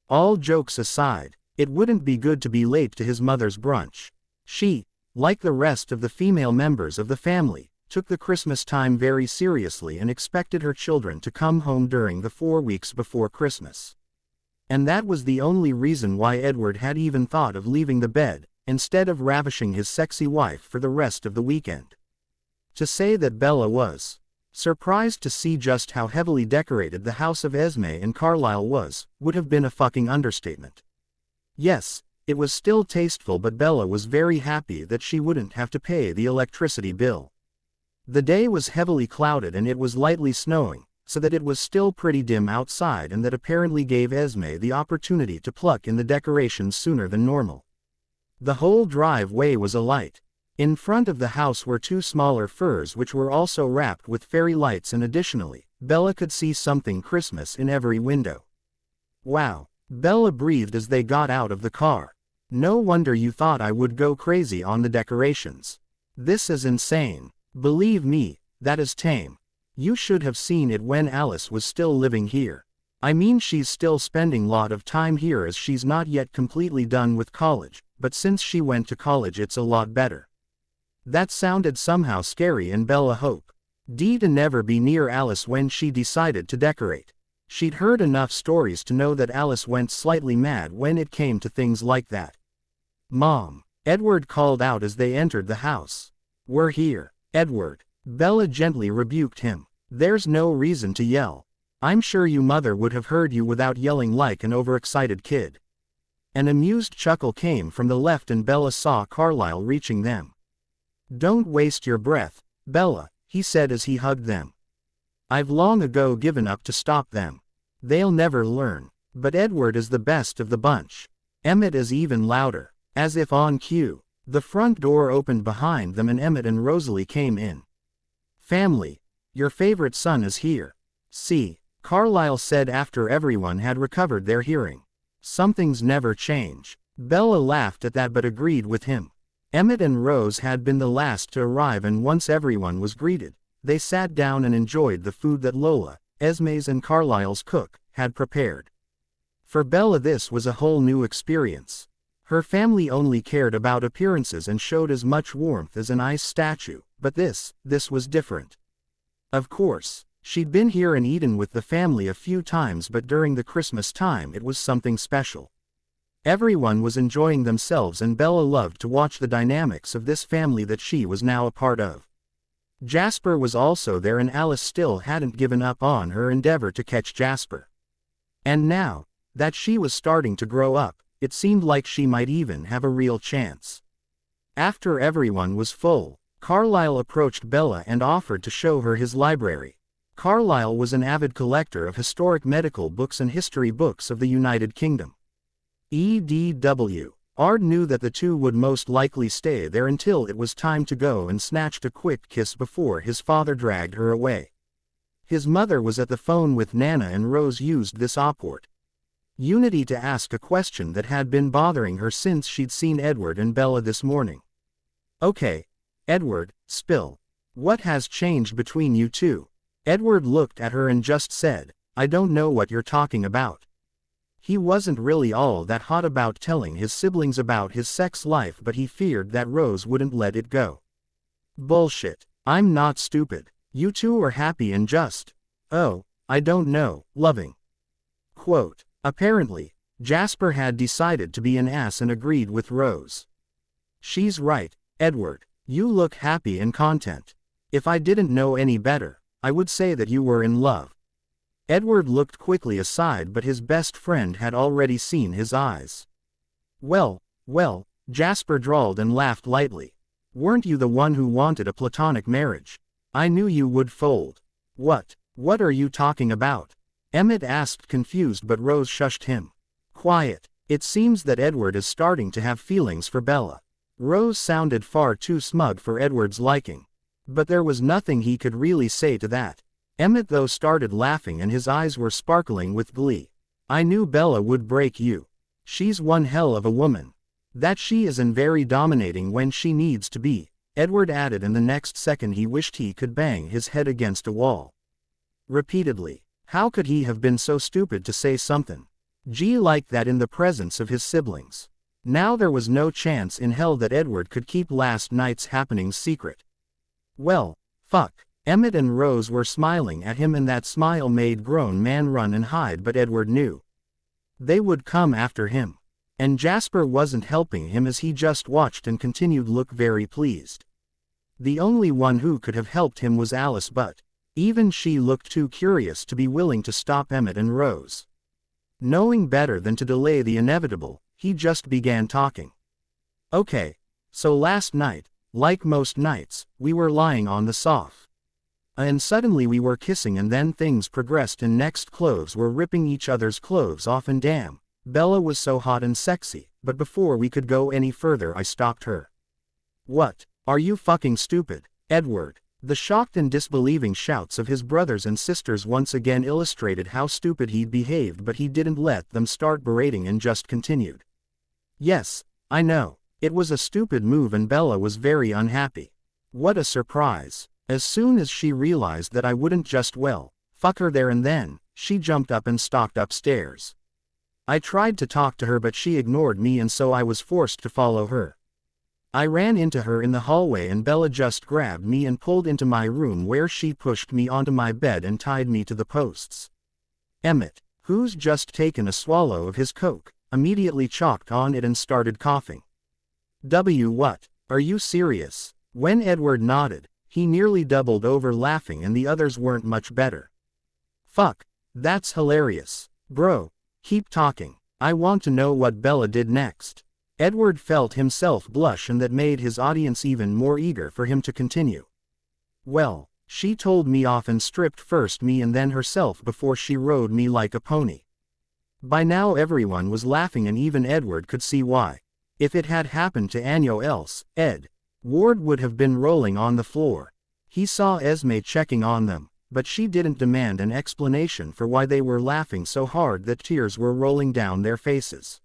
Speaker 1: All jokes aside, it wouldn't be good to be late to his mother's brunch. She, like the rest of the female members of the family, took the Christmas time very seriously and expected her children to come home during the 4 weeks before Christmas. And that was the only reason why Edward had even thought of leaving the bed, instead of ravishing his sexy wife for the rest of the weekend. To say that Bella was surprised to see just how heavily decorated the house of Renesmee and Carlisle was, would have been a fucking understatement. Yes, it was still tasteful, but Bella was very happy that she wouldn't have to pay the electricity bill. The day was heavily clouded and it was lightly snowing, so that it was still pretty dim outside, and that apparently gave Renesmee the opportunity to pluck in the decorations sooner than normal. The whole driveway was alight. In front of the house were 2 smaller firs which were also wrapped with fairy lights, and additionally, Bella could see something Christmas in every window. Wow, Bella breathed as they got out of the car. No wonder you thought I would go crazy on the decorations. This is insane. Believe me, that is tame. You should have seen it when Alice was still living here. I mean, she's still spending a lot of time here as she's not yet completely done with college, but since she went to college it's a lot better. That sounded somehow scary, and Bella hoped to never be near Alice when she decided to decorate. She'd heard enough stories to know that Alice went slightly mad when it came to things like that. Mom, Edward called out as they entered the house. We're here, Edward. Bella gently rebuked him. There's no reason to yell. I'm sure your mother would have heard you without yelling like an overexcited kid. An amused chuckle came from the left and Bella saw Carlisle reaching them. Don't waste your breath, Bella, he said as he hugged them. I've long ago given up to stop them. They'll never learn. But Edward is the best of the bunch. Emmett is even louder. As if on cue, the front door opened behind them and Emmett and Rosalie came in. Family, your favorite son is here. See, Carlisle said after everyone had recovered their hearing. Something's never changed. Bella laughed at that but agreed with him. Emmett and Rose had been the last to arrive, and once everyone was greeted, they sat down and enjoyed the food that Lola, Renesmee's and Carlisle's cook, had prepared. For Bella this was a whole new experience. Her family only cared about appearances and showed as much warmth as an ice statue, but this was different. Of course, she'd been here in Eden with the family a few times, but during the Christmas time it was something special. Everyone was enjoying themselves and Bella loved to watch the dynamics of this family that she was now a part of. Jasper was also there, and Alice still hadn't given up on her endeavor to catch Jasper. And now that she was starting to grow up, it seemed like she might even have a real chance. After everyone was full, Carlisle approached Bella and offered to show her his library. Carlisle was an avid collector of historic medical books and history books of the United Kingdom. Ard knew that the two would most likely stay there until it was time to go and snatched a quick kiss before his father dragged her away. His mother was at the phone with Nana and Rose used this opportunity to ask a question that had been bothering her since she'd seen Edward and Bella this morning. Okay, Edward, spill. What has changed between you two? Edward looked at her and just said, I don't know what you're talking about. He wasn't really all that hot about telling his siblings about his sex life, but he feared that Rose wouldn't let it go. Bullshit. I'm not stupid. You two are happy and just, oh, I don't know, loving. Quote. Apparently, Jasper had decided to be an ass and agreed with Rose. She's right, Edward. You look happy and content. If I didn't know any better, I would say that you were in love. Edward looked quickly aside, but his best friend had already seen his eyes. Well, Jasper drawled and laughed lightly. Weren't you the one who wanted a platonic marriage? I knew you would fold. What are you talking about? Emmett asked, confused, but Rose shushed him. Quiet. It seems that Edward is starting to have feelings for Bella. Rose sounded far too smug for Edward's liking. But there was nothing he could really say to that. Emmett though started laughing and his eyes were sparkling with glee. I knew Bella would break you. She's one hell of a woman. That she isn't very dominating when she needs to be, Edward added, and the next second he wished he could bang his head against a wall. Repeatedly. How could he have been so stupid to say something like that in the presence of his siblings? Now there was no chance in hell that Edward could keep last night's happenings secret. Well, fuck. Emmett and Rose were smiling at him, and that smile made grown man run and hide, but Edward knew they would come after him. And Jasper wasn't helping him as he just watched and continued to look very pleased. The only one who could have helped him was Alice, but even she looked too curious to be willing to stop Emmett and Rose. Knowing better than to delay the inevitable, he just began talking. Okay, so last night, like most nights, we were lying on the sofa. And suddenly we were kissing, and then things progressed, and next clothes were ripping each other's clothes off, and damn, Bella was so hot and sexy, but before we could go any further I stopped her. What? Are you fucking stupid, Edward? The shocked and disbelieving shouts of his brothers and sisters once again illustrated how stupid he'd behaved, but he didn't let them start berating and just continued. Yes, I know. It was a stupid move and Bella was very unhappy. What a surprise. As soon as she realized that I wouldn't just, well, fuck her there and then, she jumped up and stalked upstairs. I tried to talk to her but she ignored me, and so I was forced to follow her. I ran into her in the hallway and Bella just grabbed me and pulled into my room, where she pushed me onto my bed and tied me to the posts. Emmett, who's just taken a swallow of his Coke, immediately choked on it and started coughing. What? Are you serious? When Edward nodded, he nearly doubled over laughing, and the others weren't much better. Fuck, that's hilarious. Bro, keep talking. I want to know what Bella did next. Edward felt himself blush, and that made his audience even more eager for him to continue. Well, she told me off and stripped first me and then herself before she rode me like a pony. By now everyone was laughing, and even Edward could see why. If it had happened to anyone else, Ward would have been rolling on the floor. He saw Esme checking on them, but she didn't demand an explanation for why they were laughing so hard that tears were rolling down their faces.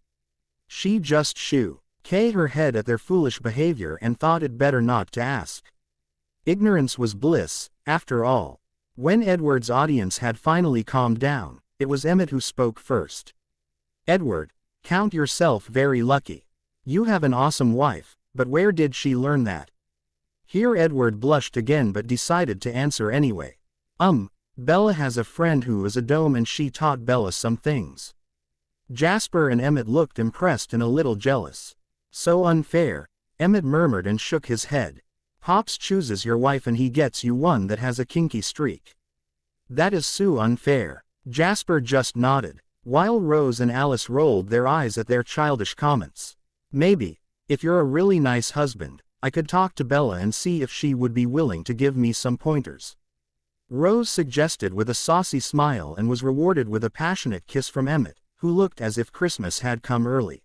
Speaker 1: She just shook her head at their foolish behavior and thought it better not to ask. Ignorance was bliss, after all. When Edward's audience had finally calmed down, it was Emmett who spoke first. Edward, count yourself very lucky. You have an awesome wife. But where did she learn that? Here Edward blushed again but decided to answer anyway. Bella has a friend who is a dome and she taught Bella some things. Jasper and Emmett looked impressed and a little jealous. So unfair, Emmett murmured and shook his head. Pops chooses your wife and he gets you one that has a kinky streak. That is so unfair. Jasper just nodded, while Rose and Alice rolled their eyes at their childish comments. Maybe, if you're a really nice husband, I could talk to Bella and see if she would be willing to give me some pointers. Rose suggested with a saucy smile and was rewarded with a passionate kiss from Emmett, who looked as if Christmas had come early.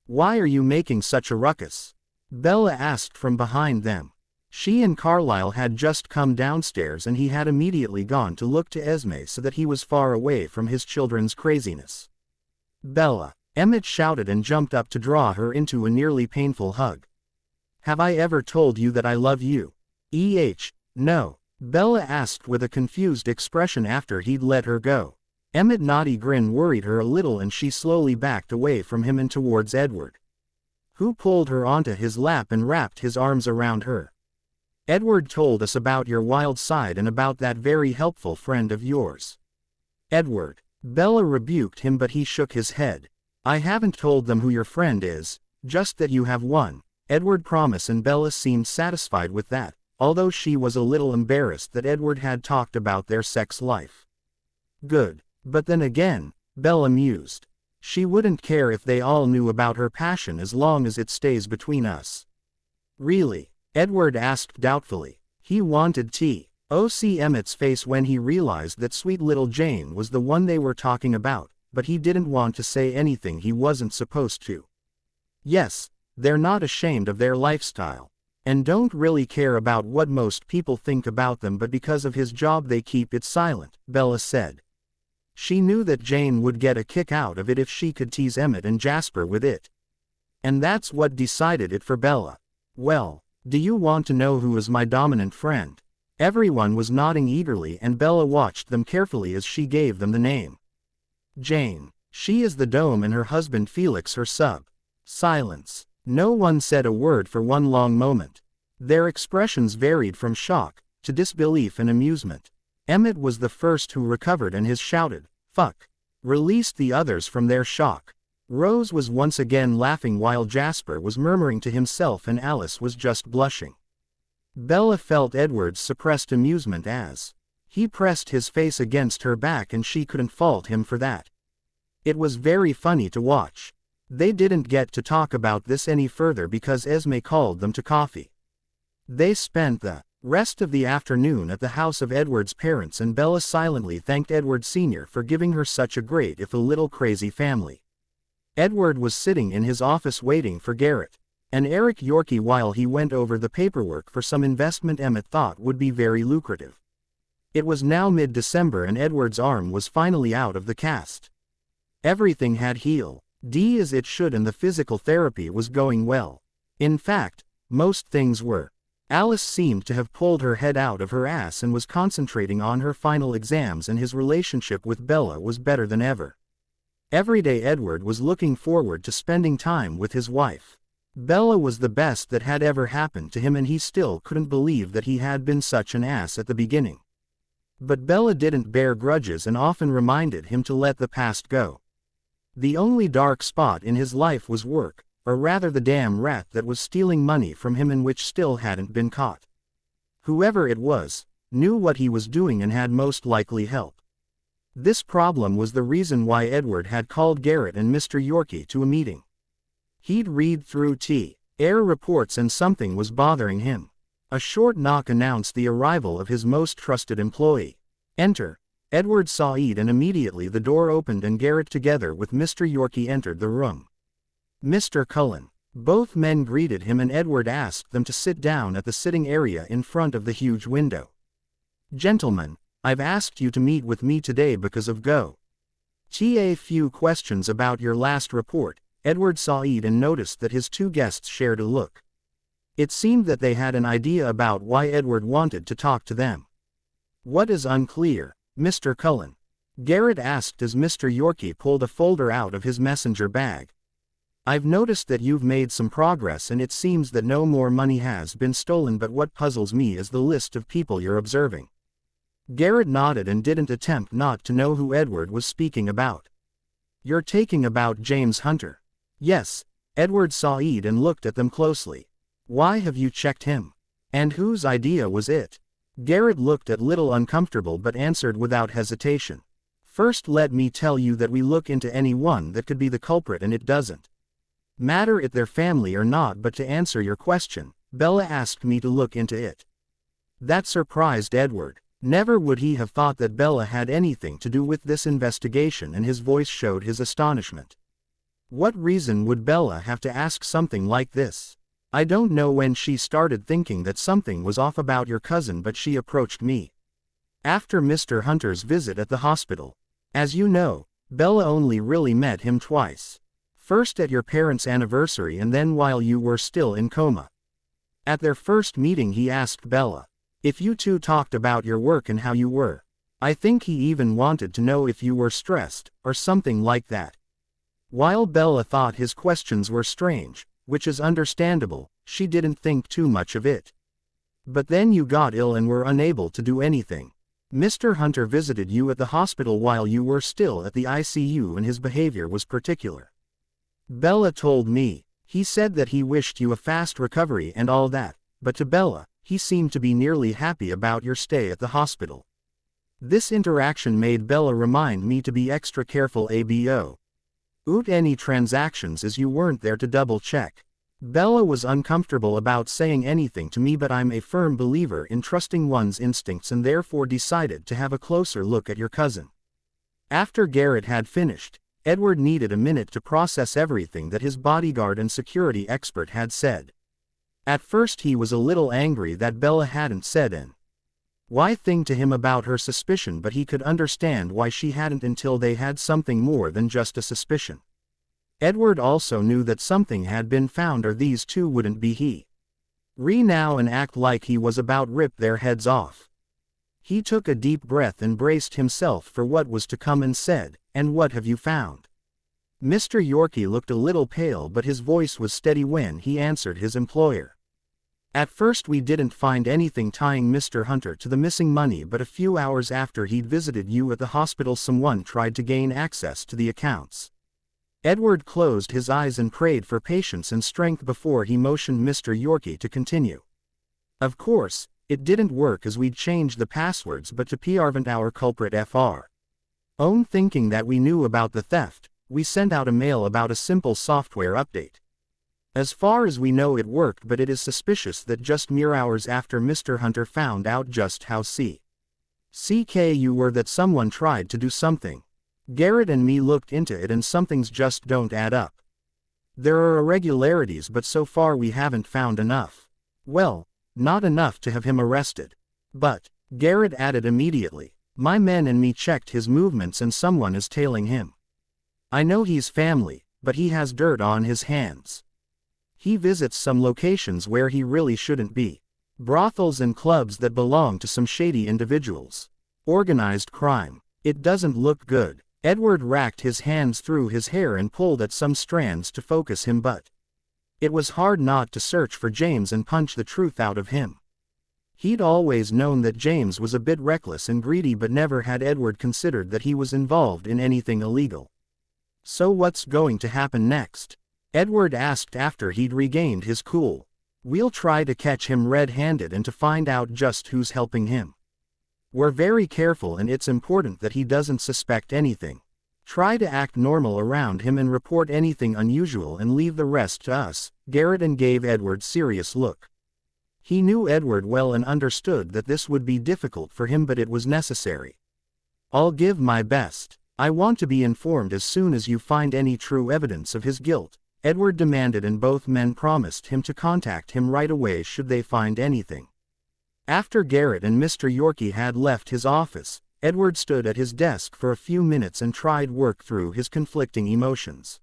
Speaker 1: Why are you making such a ruckus? Bella asked from behind them. She and Carlisle had just come downstairs and he had immediately gone to look to Esme so that he was far away from his children's craziness. Bella, Emmett shouted and jumped up to draw her into a nearly painful hug. Have I ever told you that I love you? No, Bella asked with a confused expression after he'd let her go. Emmett's naughty grin worried her a little and she slowly backed away from him and towards Edward, who pulled her onto his lap and wrapped his arms around her. Edward told us about your wild side and about that very helpful friend of yours. Edward. Bella rebuked him but he shook his head. I haven't told them who your friend is, just that you have one, Edward promised, and Bella seemed satisfied with that, although she was a little embarrassed that Edward had talked about their sex life. Good. But then again, Bella mused, she wouldn't care if they all knew about her passion as long as it stays between us. Really? Edward asked doubtfully. He wanted tea. O.C. Emmett's face when he realized that sweet little Jane was the one they were talking about, but he didn't want to say anything he wasn't supposed to. Yes, they're not ashamed of their lifestyle, and don't really care about what most people think about them, but because of his job they keep it silent, Bella said. She knew that Jane would get a kick out of it if she could tease Emmett and Jasper with it. And that's what decided it for Bella. Well, do you want to know who is my dominant friend? Everyone was nodding eagerly and Bella watched them carefully as she gave them the name. Jane. She is the dome and her husband Felix her sub. Silence. No one said a word for one long moment. Their expressions varied from shock to disbelief and amusement. Emmett was the first who recovered and his shouted, "Fuck!" released the others from their shock. Rose was once again laughing while Jasper was murmuring to himself and Alice was just blushing. Bella felt Edward's suppressed amusement as he pressed his face against her back and she couldn't fault him for that. It was very funny to watch. They didn't get to talk about this any further because Esme called them to coffee. They spent the rest of the afternoon at the house of Edward's parents and Bella silently thanked Edward Sr. for giving her such a great if a little crazy family. Edward was sitting in his office waiting for Garrett and Eric Yorkie while he went over the paperwork for some investment Emmett thought would be very lucrative. It was now mid-December and Edward's arm was finally out of the cast. Everything had healed as it should and the physical therapy was going well. In fact, most things were. Alice seemed to have pulled her head out of her ass and was concentrating on her final exams, and his relationship with Bella was better than ever. Every day Edward was looking forward to spending time with his wife. Bella was the best that had ever happened to him and he still couldn't believe that he had been such an ass at the beginning. But Bella didn't bear grudges and often reminded him to let the past go. The only dark spot in his life was work, or rather the damn rat that was stealing money from him and which still hadn't been caught. Whoever it was, knew what he was doing and had most likely help. This problem was the reason why Edward had called Garrett and Mr. Yorkie to a meeting. He'd read through T.R. reports and something was bothering him. A short knock announced the arrival of his most trusted employee. Enter. Edward Said, and immediately the door opened and Garrett together with Mr. Yorkie entered the room. Mr. Cullen. Both men greeted him and Edward asked them to sit down at the sitting area in front of the huge window. Gentlemen, I've asked you to meet with me today because of a few questions about your last report, Edward Said, and noticed that his two guests shared a look. It seemed that they had an idea about why Edward wanted to talk to them. What is unclear, Mr. Cullen? Garrett asked as Mr. Yorkie pulled a folder out of his messenger bag. I've noticed that you've made some progress and it seems that no more money has been stolen, but what puzzles me is the list of people you're observing. Garrett nodded and didn't attempt not to know who Edward was speaking about. You're talking about James Hunter? Yes, Edward Said, and looked at them closely. Why have you checked him? And whose idea was it? Garrett looked a little uncomfortable but answered without hesitation. First, let me tell you that we look into anyone that could be the culprit, and it doesn't matter if they're family or not, but to answer your question, Bella asked me to look into it. That surprised Edward. Never would he have thought that Bella had anything to do with this investigation, and his voice showed his astonishment. What reason would Bella have to ask something like this? I don't know when she started thinking that something was off about your cousin, but she approached me after Mr. Hunter's visit at the hospital. As you know, Bella only really met him twice. First at your parents' anniversary and then while you were still in coma. At their first meeting he asked Bella if you two talked about your work and how you were I think he even wanted to know if you were stressed, or something like that. While Bella thought his questions were strange, which is understandable, she didn't think too much of it. But then you got ill and were unable to do anything. Mr. Hunter visited you at the hospital while you were still at the ICU and his behavior was particular. Bella told me. He said that he wished you a fast recovery and all that, but to Bella, he seemed to be nearly happy about your stay at the hospital. This interaction made Bella remind me to be extra careful abo. Oot any transactions as you weren't there to double check. Bella was uncomfortable about saying anything to me, but I'm a firm believer in trusting one's instincts and therefore decided to have a closer look at your cousin. After Garrett had finished, Edward needed a minute to process everything that his bodyguard and security expert had said. At first he was a little angry that Bella hadn't said why thing to him about her suspicion, but he could understand why she hadn't until they had something more than just a suspicion. Edward also knew that something had been found or these two wouldn't be he. Now and act like he was about rip their heads off. He took a deep breath and braced himself for what was to come and said, "And what have you found?" Mr. Yorkie looked a little pale, but his voice was steady when he answered his employer. At first we didn't find anything tying Mr. Hunter to the missing money, but a few hours after he'd visited you at the hospital someone tried to gain access to the accounts. Edward closed his eyes and prayed for patience and strength before he motioned Mr. Yorkie to continue. Of course, it didn't work as we'd changed the passwords, but to prevent our culprit Fr. own thinking that we knew about the theft, we sent out a mail about a simple software update. As far as we know it worked, but it is suspicious that just mere hours after Mr. Hunter found out just how CK you were that someone tried to do something. Garrett and me looked into it and something's just don't add up. There are irregularities, but so far we haven't found enough. Well, not enough to have him arrested. But, Garrett added immediately, my men and me checked his movements and someone is tailing him. I know he's family, but he has dirt on his hands. He visits some locations where he really shouldn't be. Brothels and clubs that belong to some shady individuals. Organized crime. It doesn't look good. Edward racked his hands through his hair and pulled at some strands to focus him, but it was hard not to search for James and punch the truth out of him. He'd always known that James was a bit reckless and greedy, but never had Edward considered that he was involved in anything illegal. So what's going to happen next? Edward asked after he'd regained his cool. We'll try to catch him red-handed and to find out just who's helping him. We're very careful and it's important that he doesn't suspect anything. Try to act normal around him and report anything unusual and leave the rest to us, Garrett and gave Edward serious look. He knew Edward well and understood that this would be difficult for him, but it was necessary. I'll give my best. I want to be informed as soon as you find any true evidence of his guilt, Edward demanded, and both men promised him to contact him right away should they find anything. After Garrett and Mr. Yorkie had left his office, Edward stood at his desk for a few minutes and tried work through his conflicting emotions.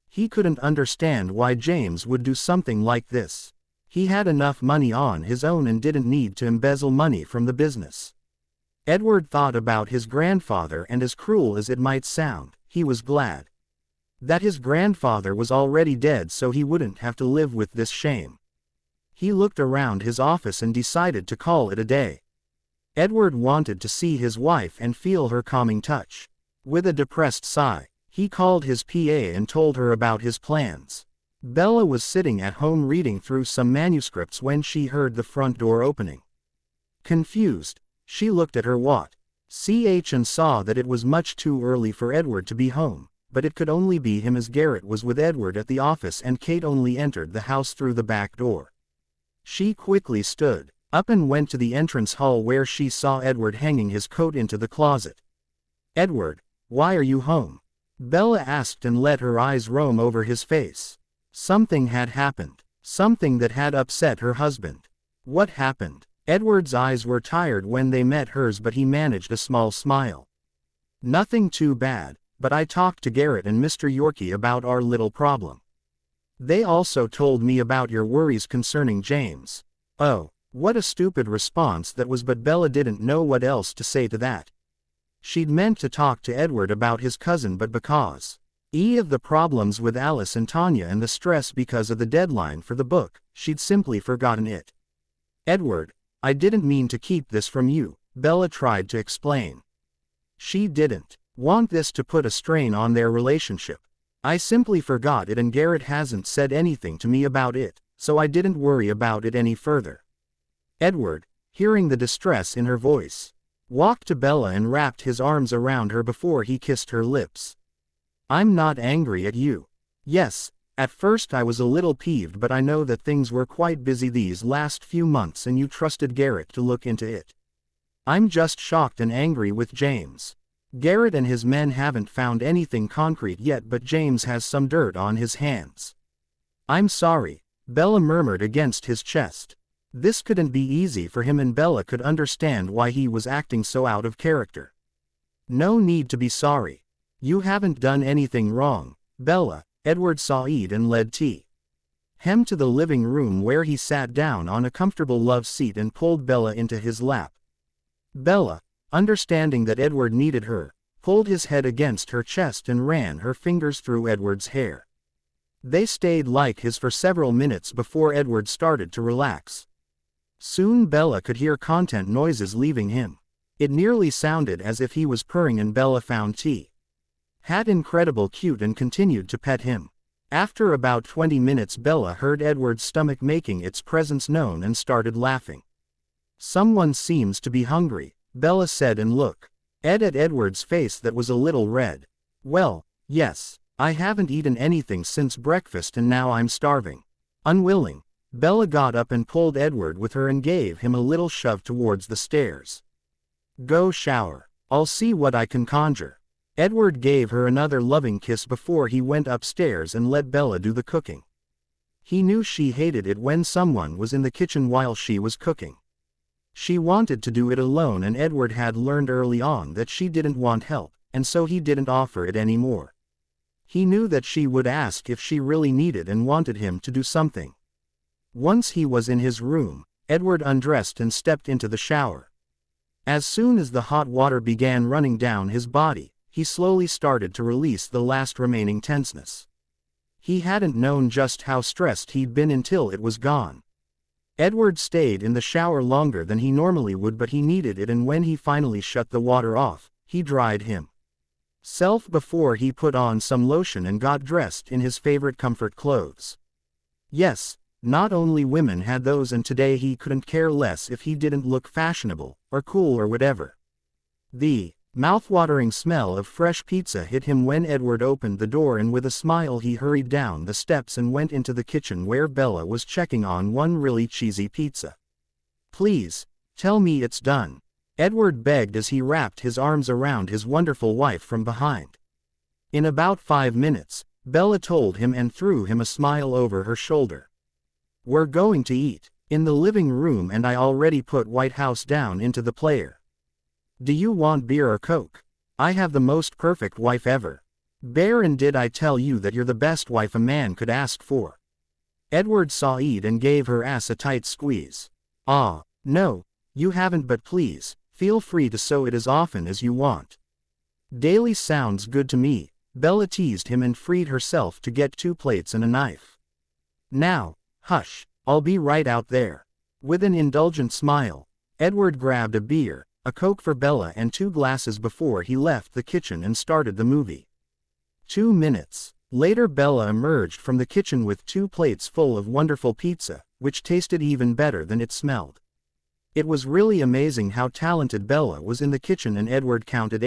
Speaker 1: He couldn't understand why James would do something like this. He had enough money on his own and didn't need to embezzle money from the business. Edward thought about his grandfather, and as cruel as it might sound, he was glad that his grandfather was already dead so he wouldn't have to live with this shame. He looked around his office and decided to call it a day. Edward wanted to see his wife and feel her calming touch. With a depressed sigh, he called his PA and told her about his plans. Bella was sitting at home reading through some manuscripts when she heard the front door opening. Confused, she looked at her watch and saw that it was much too early for Edward to be home, but it could only be him as Garrett was with Edward at the office and Kate only entered the house through the back door. She quickly stood up and went to the entrance hall where she saw Edward hanging his coat into the closet. Edward, why are you home? Bella asked and let her eyes roam over his face. Something had happened. Something that had upset her husband. What happened? Edward's eyes were tired when they met hers, but he managed a small smile. Nothing too bad, but I talked to Garrett and Mr. Yorkie about our little problem. They also told me about your worries concerning James. Oh, what a stupid response that was, but Bella didn't know what else to say to that. She'd meant to talk to Edward about his cousin, but because of the problems with Alice and Tanya and the stress because of the deadline for the book, she'd simply forgotten it. "Edward, I didn't mean to keep this from you," Bella tried to explain. She didn't want this to put a strain on their relationship. "I simply forgot it, and Garrett hasn't said anything to me about it, so I didn't worry about it any further." Edward, hearing the distress in her voice, walked to Bella and wrapped his arms around her before he kissed her lips. "I'm not angry at you. Yes, at first I was a little peeved, but I know that things were quite busy these last few months and you trusted Garrett to look into it. I'm just shocked and angry with James. Garrett and his men haven't found anything concrete yet, but James has some dirt on his hands." "I'm sorry," Bella murmured against his chest. This couldn't be easy for him, and Bella could understand why he was acting so out of character. "No need to be sorry. You haven't done anything wrong, Bella." Edward sighed and led him to the living room, where he sat down on a comfortable love seat and pulled Bella into his lap. Bella, understanding that Edward needed her, pulled his head against her chest and ran her fingers through Edward's hair. They stayed like his for several minutes before Edward started to relax. Soon Bella could hear content noises leaving him. It nearly sounded as if he was purring, and Bella found had incredible cute and continued to pet him. After about 20 minutes, Bella heard Edward's stomach making its presence known and started laughing. "Someone seems to be hungry," Bella said, and looked at Edward's face that was a little red. "Well, yes, I haven't eaten anything since breakfast and now I'm starving." Unwilling, Bella got up and pulled Edward with her and gave him a little shove towards the stairs. "Go shower. I'll see what I can conjure." Edward gave her another loving kiss before he went upstairs and let Bella do the cooking. He knew she hated it when someone was in the kitchen while she was cooking. She wanted to do it alone, and Edward had learned early on that she didn't want help, and so he didn't offer it anymore. He knew that she would ask if she really needed and wanted him to do something. Once he was in his room, Edward undressed and stepped into the shower. As soon as the hot water began running down his body, he slowly started to release the last remaining tenseness. He hadn't known just how stressed he'd been until it was gone. Edward stayed in the shower longer than he normally would, but he needed it, and when he finally shut the water off, he dried himself before he put on some lotion and got dressed in his favorite comfort clothes. Yes, not only women had those, and today he couldn't care less if he didn't look fashionable, or cool, or whatever. The mouth-watering smell of fresh pizza hit him when Edward opened the door, and with a smile he hurried down the steps and went into the kitchen where Bella was checking on one really cheesy pizza. "Please, tell me it's done," Edward begged as he wrapped his arms around his wonderful wife from behind. In about 5 minutes, Bella told him and threw him a smile over her shoulder. "We're going to eat in the living room, and I already put White House down into the player. Do you want beer or Coke? I have the most perfect wife ever. Bear, and did I tell you that you're the best wife a man could ask for?" Edward sighed and gave her ass a tight squeeze. "Ah, no, you haven't, but please, feel free to sew it as often as you want." "Daily sounds good to me," Bella teased him and freed herself to get 2 plates and a knife. "Now, hush, I'll be right out there." With an indulgent smile, Edward grabbed a beer, a Coke for Bella, and 2 glasses before he left the kitchen and started the movie. 2 minutes later, Bella emerged from the kitchen with 2 plates full of wonderful pizza, which tasted even better than it smelled. It was really amazing how talented Bella was in the kitchen, and Edward counted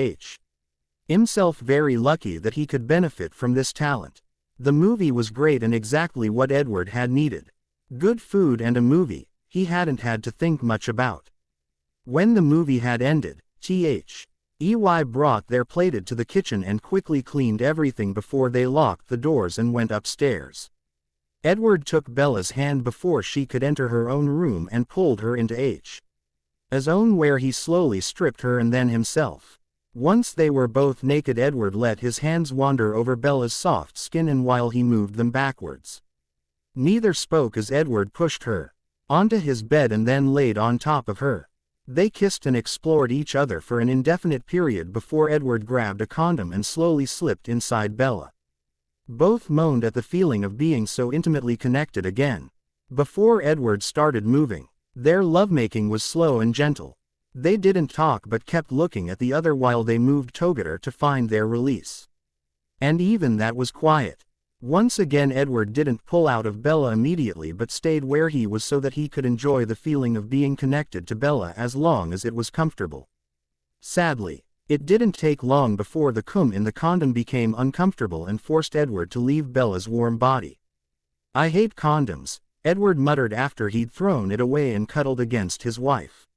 Speaker 1: himself very lucky that he could benefit from this talent. The movie was great and exactly what Edward had needed. Good food and a movie he hadn't had to think much about. When the movie had ended, Ey brought their plated to the kitchen and quickly cleaned everything before they locked the doors and went upstairs. Edward took Bella's hand before she could enter her own room and pulled her into his own, where he slowly stripped her and then himself. Once they were both naked, Edward let his hands wander over Bella's soft skin, and while he moved them backwards, neither spoke as Edward pushed her onto his bed and then laid on top of her. They kissed and explored each other for an indefinite period before Edward grabbed a condom and slowly slipped inside Bella. Both moaned at the feeling of being so intimately connected again. Before Edward started moving, their lovemaking was slow and gentle. They didn't talk but kept looking at the other while they moved together to find their release. And even that was quiet. Once again Edward didn't pull out of Bella immediately but stayed where he was so that he could enjoy the feeling of being connected to Bella as long as it was comfortable. Sadly, it didn't take long before the cum in the condom became uncomfortable and forced Edward to leave Bella's warm body. "I hate condoms," Edward muttered after he'd thrown it away and cuddled against his wife.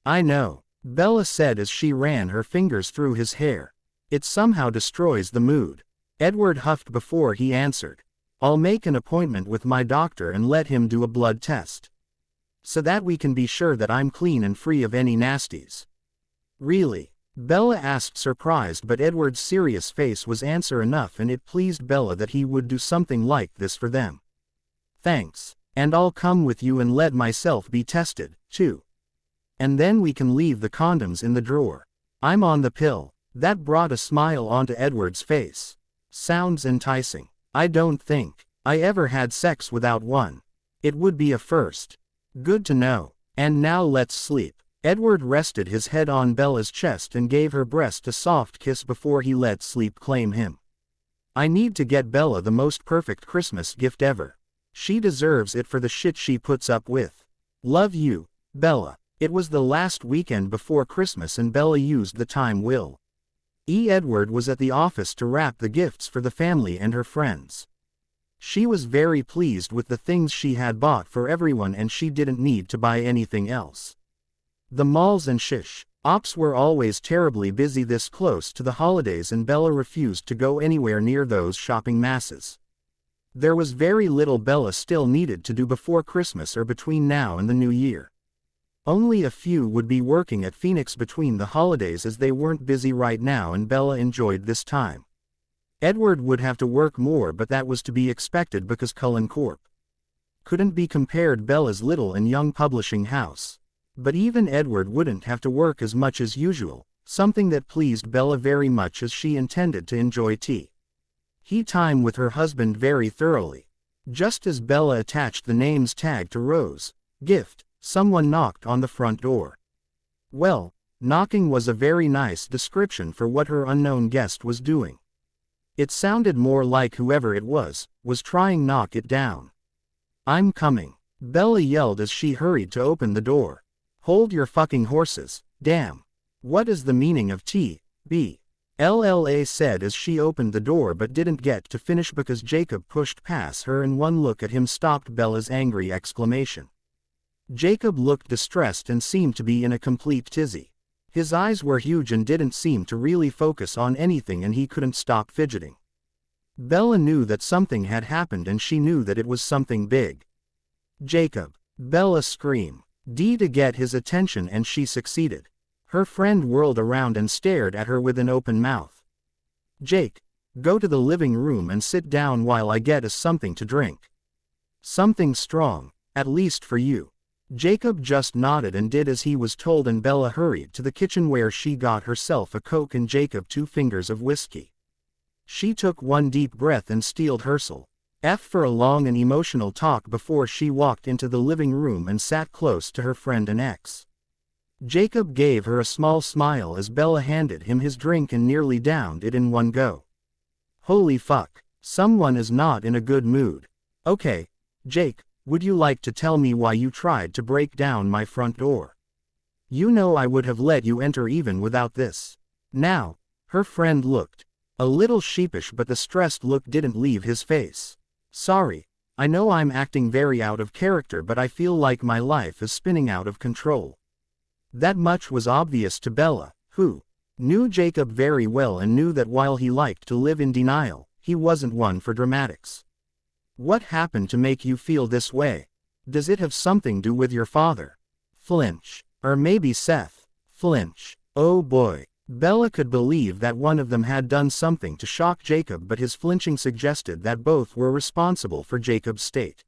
Speaker 1: "I know," Bella said as she ran her fingers through his hair. "It somehow destroys the mood." Edward huffed before he answered. "I'll make an appointment with my doctor and let him do a blood test. So that we can be sure that I'm clean and free of any nasties." "Really?" Bella asked, surprised, but Edward's serious face was answer enough, and it pleased Bella that he would do something like this for them. "Thanks. And I'll come with you and let myself be tested, too. And then we can leave the condoms in the drawer. I'm on the pill." That brought a smile onto Edward's face. "Sounds enticing. I don't think I ever had sex without one. It would be a first." "Good to know. And now let's sleep." Edward rested his head on Bella's chest and gave her breast a soft kiss before he let sleep claim him. "I need to get Bella the most perfect Christmas gift ever. She deserves it for the shit she puts up with. Love you, Bella." It was the last weekend before Christmas and Bella used the time well. Edward was at the office to wrap the gifts for the family and her friends. She was very pleased with the things she had bought for everyone and she didn't need to buy anything else. The malls and shops were always terribly busy this close to the holidays and Bella refused to go anywhere near those shopping masses. There was very little Bella still needed to do before Christmas or between now and the new year. Only a few would be working at Phoenix between the holidays as they weren't busy right now and Bella enjoyed this time. Edward would have to work more but that was to be expected because Cullen Corp. couldn't be compared Bella's little and young publishing house. But even Edward wouldn't have to work as much as usual, something that pleased Bella very much as she intended to enjoy tea time with her husband very thoroughly. Just as Bella attached the name's tag to Rose gift, someone knocked on the front door. Well, knocking was a very nice description for what her unknown guest was doing. It sounded more like whoever it was trying knock it down. "I'm coming," Bella yelled as she hurried to open the door. "Hold your fucking horses, damn. What is the meaning of Bella said as she opened the door but didn't get to finish because Jacob pushed past her and one look at him stopped Bella's angry exclamation. Jacob looked distressed and seemed to be in a complete tizzy. His eyes were huge and didn't seem to really focus on anything and he couldn't stop fidgeting. Bella knew that something had happened and she knew that it was something big. "Jacob!" Bella screamed. To get his attention and she succeeded. Her friend whirled around and stared at her with an open mouth. "Jake, go to the living room and sit down while I get us something to drink. Something strong, at least for you." Jacob just nodded and did as he was told and Bella hurried to the kitchen where she got herself a Coke and Jacob 2 fingers of whiskey. She took one deep breath and steeled herself for a long and emotional talk before she walked into the living room and sat close to her friend and ex. Jacob gave her a small smile as Bella handed him his drink and nearly downed it in one go. "Holy fuck, someone is not in a good mood. Okay, Jake, would you like to tell me why you tried to break down my front door? You know I would have let you enter even without this." Now, her friend looked a little sheepish but the stressed look didn't leave his face. "Sorry, I know I'm acting very out of character but I feel like my life is spinning out of control." That much was obvious to Bella, who knew Jacob very well and knew that while he liked to live in denial, he wasn't one for dramatics. "What happened to make you feel this way? Does it have something to do with your father? Flinch. Or maybe Seth? Flinch. Oh boy." Bella could believe that one of them had done something to shock Jacob but his flinching suggested that both were responsible for Jacob's state.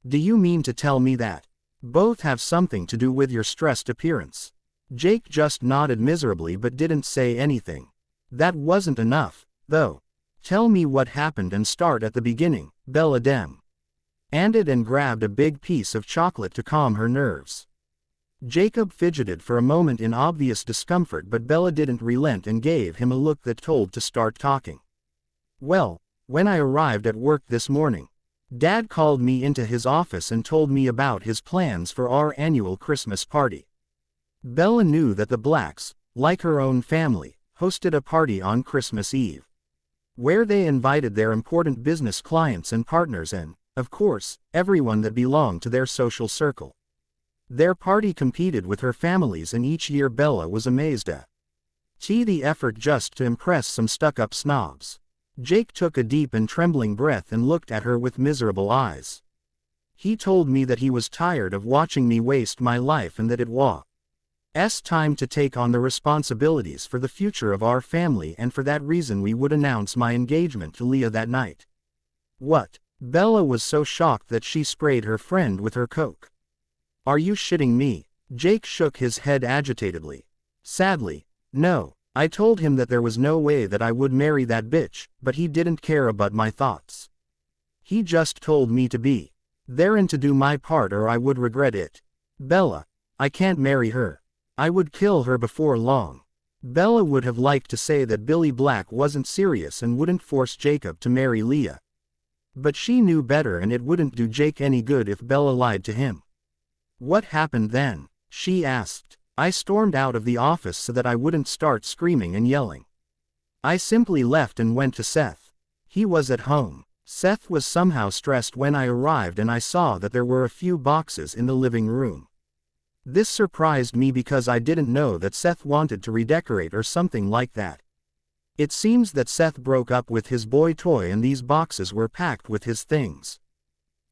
Speaker 1: "Do you mean to tell me that Both have something to do with your stressed appearance. Jake just nodded miserably but didn't say anything. That wasn't enough, though. Tell me what happened and start at the beginning, Bella demanded and grabbed a big piece of chocolate to calm her nerves. Jacob fidgeted for a moment in obvious discomfort, but Bella didn't relent and gave him a look that told to start talking. Well, when I arrived at work this morning, Dad called me into his office and told me about his plans for our annual Christmas party. Bella knew that the Blacks, like her own family, hosted a party on Christmas Eve, where they invited their important business clients and partners and, of course, everyone that belonged to their social circle. Their party competed with her family's, and each year Bella was amazed at the effort just to impress some stuck-up snobs. Jake took a deep and trembling breath and looked at her with miserable eyes. He told me that he was tired of watching me waste my life and that it was time to take on the responsibilities for the future of our family, and for that reason we would announce my engagement to Leah that night. What? Bella was so shocked that she sprayed her friend with her Coke. Are you shitting me? Jake shook his head agitatedly. Sadly, no. I told him that there was no way that I would marry that bitch, but he didn't care about my thoughts. He just told me to be there and to do my part or I would regret it. Bella, I can't marry her. I would kill her before long. Bella would have liked to say that Billy Black wasn't serious and wouldn't force Jacob to marry Leah. But she knew better, and it wouldn't do Jake any good if Bella lied to him. What happened then? She asked. I stormed out of the office so that I wouldn't start screaming and yelling. I simply left and went to Seth. He was at home. Seth was somehow stressed when I arrived, and I saw that there were a few boxes in the living room. This surprised me because I didn't know that Seth wanted to redecorate or something like that. It seems that Seth broke up with his boy toy and these boxes were packed with his things.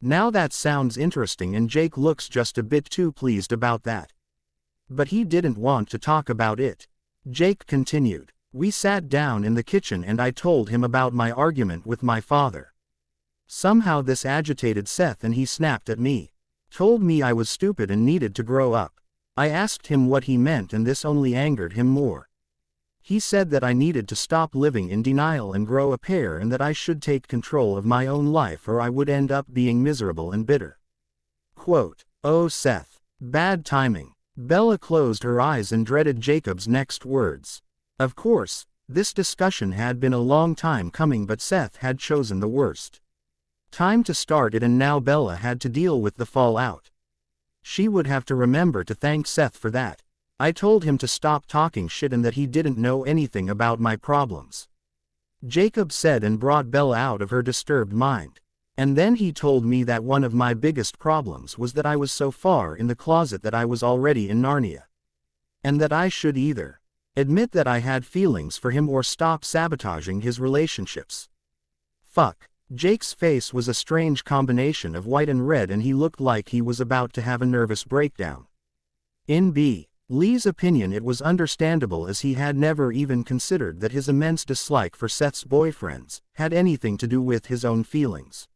Speaker 1: Now that sounds interesting, and Jake looks just a bit too pleased about that. But he didn't want to talk about it. Jake continued. We sat down in the kitchen and I told him about my argument with my father. Somehow this agitated Seth and he snapped at me. Told me I was stupid and needed to grow up. I asked him what he meant and this only angered him more. He said that I needed to stop living in denial and grow a pair, and that I should take control of my own life or I would end up being miserable and bitter. Quote, oh Seth. Bad timing. Bella closed her eyes and dreaded Jacob's next words. Of course, this discussion had been a long time coming, but Seth had chosen the worst time to start it, and now Bella had to deal with the fallout. She would have to remember to thank Seth for that. I told him to stop talking shit and that he didn't know anything about my problems, Jacob said, and brought Bella out of her disturbed mind. And then he told me that one of my biggest problems was that I was so far in the closet that I was already in Narnia. And that I should either admit that I had feelings for him or stop sabotaging his relationships. Fuck. Jake's face was a strange combination of white and red, and he looked like he was about to have a nervous breakdown. In B. Lee's opinion, it was understandable, as he had never even considered that his immense dislike for Seth's boyfriends had anything to do with his own feelings.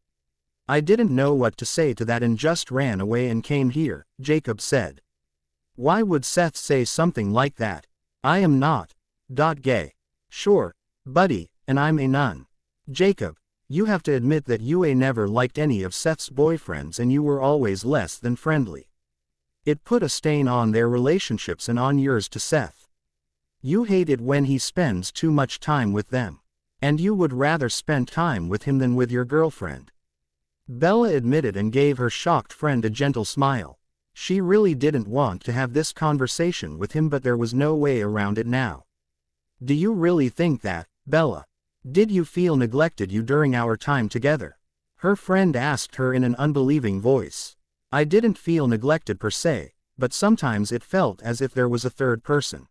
Speaker 1: I didn't know what to say to that and just ran away and came here, Jacob said. Why would Seth say something like that? I am not gay. Sure, buddy, and I'm a nun. Jacob, you have to admit that you never liked any of Seth's boyfriends and you were always less than friendly. It put a stain on their relationships and on yours to Seth. You hate it when he spends too much time with them. And you would rather spend time with him than with your girlfriend. Bella admitted and gave her shocked friend a gentle smile. She really didn't want to have this conversation with him, but there was no way around it now. Do you really think that, Bella? Did you feel neglected during our time together? Her friend asked her in an unbelieving voice. I didn't feel neglected per se, but sometimes it felt as if there was a third person.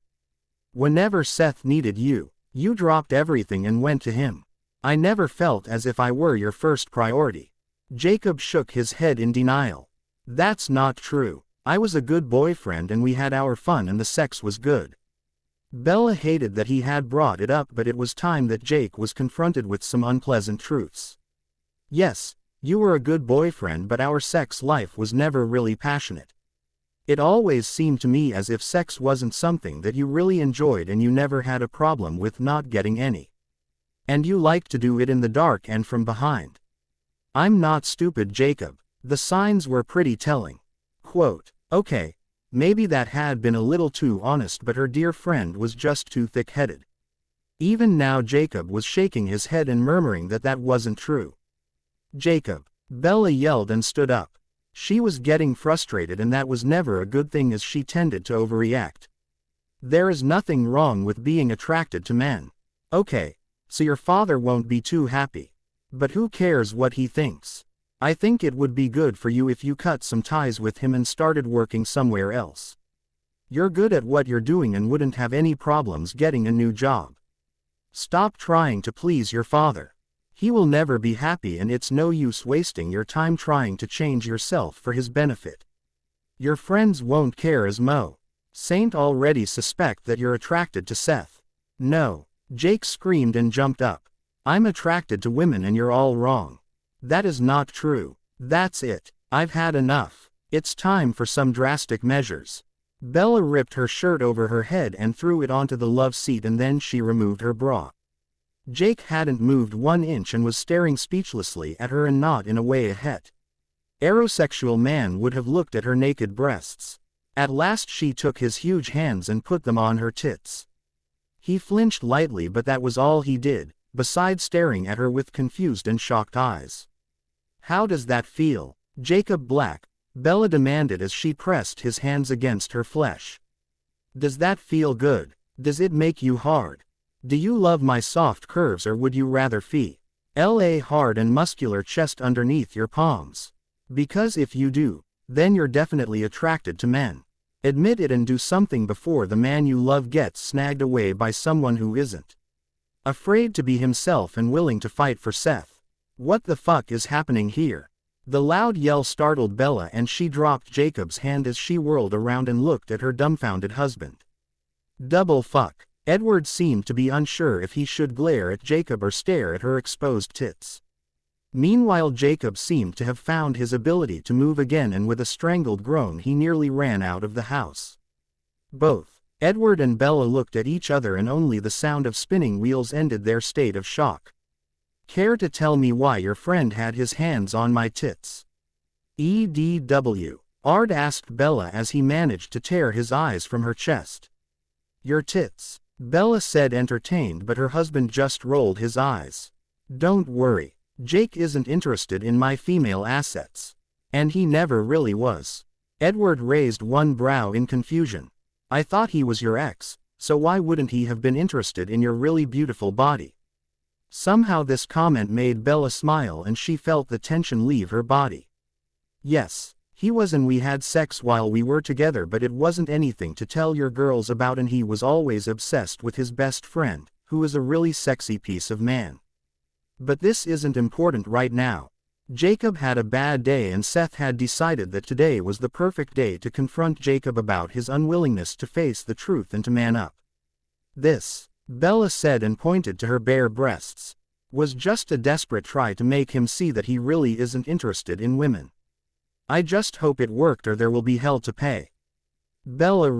Speaker 1: Whenever Seth needed you, you dropped everything and went to him. I never felt as if I were your first priority. Jacob shook his head in denial. That's not true. I was a good boyfriend and we had our fun and the sex was good. Bella hated that he had brought it up, but it was time that Jake was confronted with some unpleasant truths. Yes, You were a good boyfriend, but our sex life was never really passionate. It always seemed to me as if sex wasn't something that you really enjoyed and you never had a problem with not getting any. And you liked to do it in the dark and from behind. I'm not stupid, Jacob. The signs were pretty telling. Quote, okay, maybe that had been a little too honest, but her dear friend was just too thick-headed. Even now Jacob was shaking his head and murmuring that that wasn't true. Jacob, Bella yelled and stood up. She was getting frustrated, and that was never a good thing as she tended to overreact. There is nothing wrong with being attracted to men. Okay, so your father won't be too happy. But who cares what he thinks? I think it would be good for you if you cut some ties with him and started working somewhere else. You're good at what you're doing and wouldn't have any problems getting a new job. Stop trying to please your father. He will never be happy, and it's no use wasting your time trying to change yourself for his benefit. Your friends won't care as Mo. Saint already suspect that you're attracted to Seth. No, Jake screamed and jumped up. I'm attracted to women and you're all wrong. That is not true. That's it. I've had enough. It's time for some drastic measures. Bella ripped her shirt over her head and threw it onto the love seat, and then she removed her bra. Jake hadn't moved 1 inch and was staring speechlessly at her, and not in a way a heterosexual man would have looked at her naked breasts. At last she took his huge hands and put them on her tits. He flinched lightly, but that was all he did, besides staring at her with confused and shocked eyes. How does that feel, Jacob Black? Bella demanded as she pressed his hands against her flesh. Does that feel good? Does it make you hard? Do you love my soft curves, or would you rather feel a hard and muscular chest underneath your palms? Because if you do, then you're definitely attracted to men. Admit it and do something before the man you love gets snagged away by someone who isn't afraid to be himself and willing to fight for Seth. What the fuck is happening here? The loud yell startled Bella, and she dropped Jacob's hand as she whirled around and looked at her dumbfounded husband. Double fuck. Edward seemed to be unsure if he should glare at Jacob or stare at her exposed tits. Meanwhile Jacob seemed to have found his ability to move again, and with a strangled groan he nearly ran out of the house. Both Edward and Bella looked at each other, and only the sound of spinning wheels ended their state of shock. Care to tell me why your friend had his hands on my tits? EDW. Ard asked Bella as he managed to tear his eyes from her chest. Your tits, Bella said, entertained, but her husband just rolled his eyes. Don't worry, Jake isn't interested in my female assets. And he never really was. Edward raised one brow in confusion. I thought he was your ex, so why wouldn't he have been interested in your really beautiful body? Somehow this comment made Bella smile, and she felt the tension leave her body. Yes, he was, and we had sex while we were together, but it wasn't anything to tell your girls about, and he was always obsessed with his best friend, who is a really sexy piece of man. But this isn't important right now. Jacob had a bad day, and Seth had decided that today was the perfect day to confront Jacob about his unwillingness to face the truth and to man up. This, Bella said and pointed to her bare breasts, was just a desperate try to make him see that he really isn't interested in women. I just hope it worked, or there will be hell to pay. Bella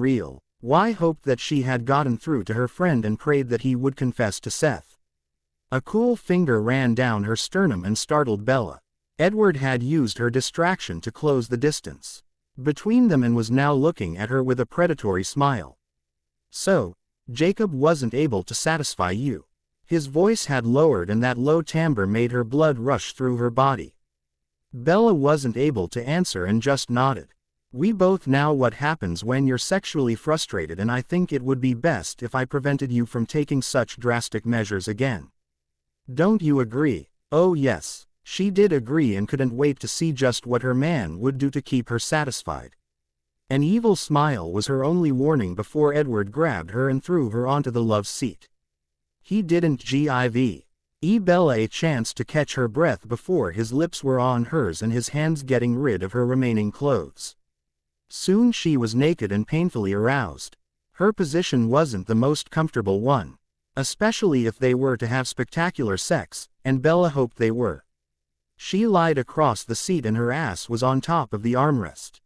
Speaker 1: Why hoped that she had gotten through to her friend and prayed that he would confess to Seth. A cool finger ran down her sternum and startled Bella. Edward had used her distraction to close the distance between them and was now looking at her with a predatory smile. So, Jacob wasn't able to satisfy you? His voice had lowered, and that low timbre made her blood rush through her body. Bella wasn't able to answer and just nodded. We both know what happens when you're sexually frustrated, and I think it would be best if I prevented you from taking such drastic measures again. Don't you agree? Oh yes, she did agree and couldn't wait to see just what her man would do to keep her satisfied. An evil smile was her only warning before Edward grabbed her and threw her onto the love seat. He didn't give Bella a chance to catch her breath before his lips were on hers and his hands getting rid of her remaining clothes. Soon she was naked and painfully aroused. Her position wasn't the most comfortable one, especially if they were to have spectacular sex, and Bella hoped they were. She lied across the seat and her ass was on top of the armrest.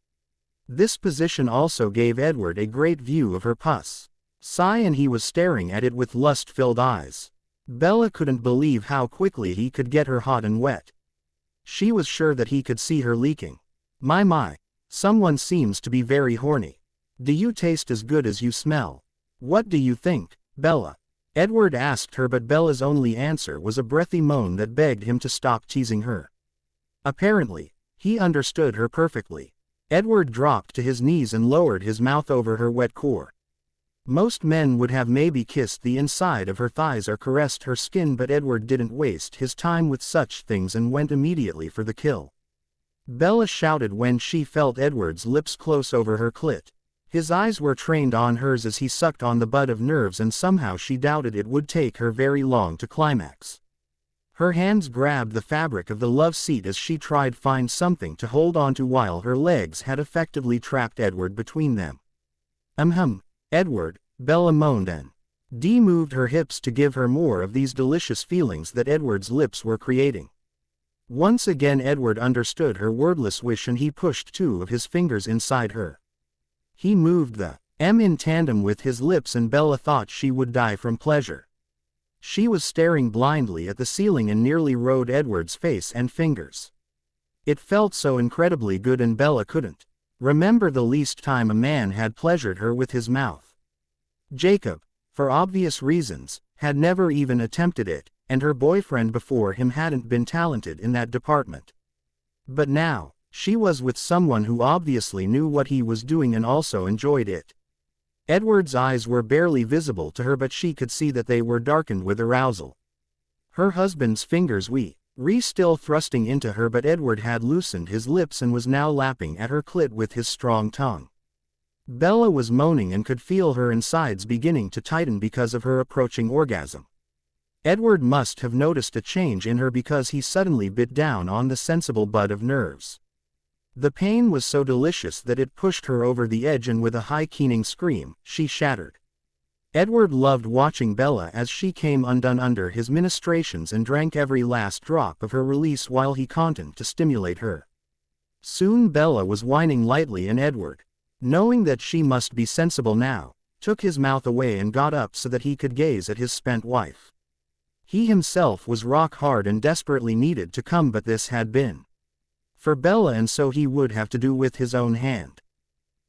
Speaker 1: This position also gave Edward a great view of her puss. Sigh, and he was staring at it with lust-filled eyes. Bella couldn't believe how quickly he could get her hot and wet. She was sure that he could see her leaking. My, someone seems to be very horny. Do you taste as good as you smell? What do you think, Bella? Edward asked her, but Bella's only answer was a breathy moan that begged him to stop teasing her. Apparently, he understood her perfectly. Edward dropped to his knees and lowered his mouth over her wet core. Most men would have maybe kissed the inside of her thighs or caressed her skin, but Edward didn't waste his time with such things and went immediately for the kill. Bella shouted when she felt Edward's lips close over her clit. His eyes were trained on hers as he sucked on the bud of nerves, and somehow she doubted it would take her very long to climax. Her hands grabbed the fabric of the love seat as she tried to find something to hold onto while her legs had effectively trapped Edward between them. Edward, Bella moaned and moved her hips to give her more of these delicious feelings that Edward's lips were creating. Once again Edward understood her wordless wish and he pushed two of his fingers inside her. He moved the M in tandem with his lips and Bella thought she would die from pleasure. She was staring blindly at the ceiling and nearly rode Edward's face and fingers. It felt so incredibly good and Bella couldn't remember the least time a man had pleasured her with his mouth. Jacob, for obvious reasons, had never even attempted it, and her boyfriend before him hadn't been talented in that department. But now, she was with someone who obviously knew what he was doing and also enjoyed it. Edward's eyes were barely visible to her, but she could see that they were darkened with arousal. Her husband's fingers were still thrusting into her, but Edward had loosened his lips and was now lapping at her clit with his strong tongue. Bella was moaning and could feel her insides beginning to tighten because of her approaching orgasm. Edward must have noticed a change in her because he suddenly bit down on the sensible bud of nerves. The pain was so delicious that it pushed her over the edge, and with a high keening scream, she shattered. Edward loved watching Bella as she came undone under his ministrations and drank every last drop of her release while he continued to stimulate her. Soon Bella was whining lightly and Edward, knowing that she must be sensible now, took his mouth away and got up so that he could gaze at his spent wife. He himself was rock hard and desperately needed to come, but this had been for Bella, and so he would have to do with his own hand.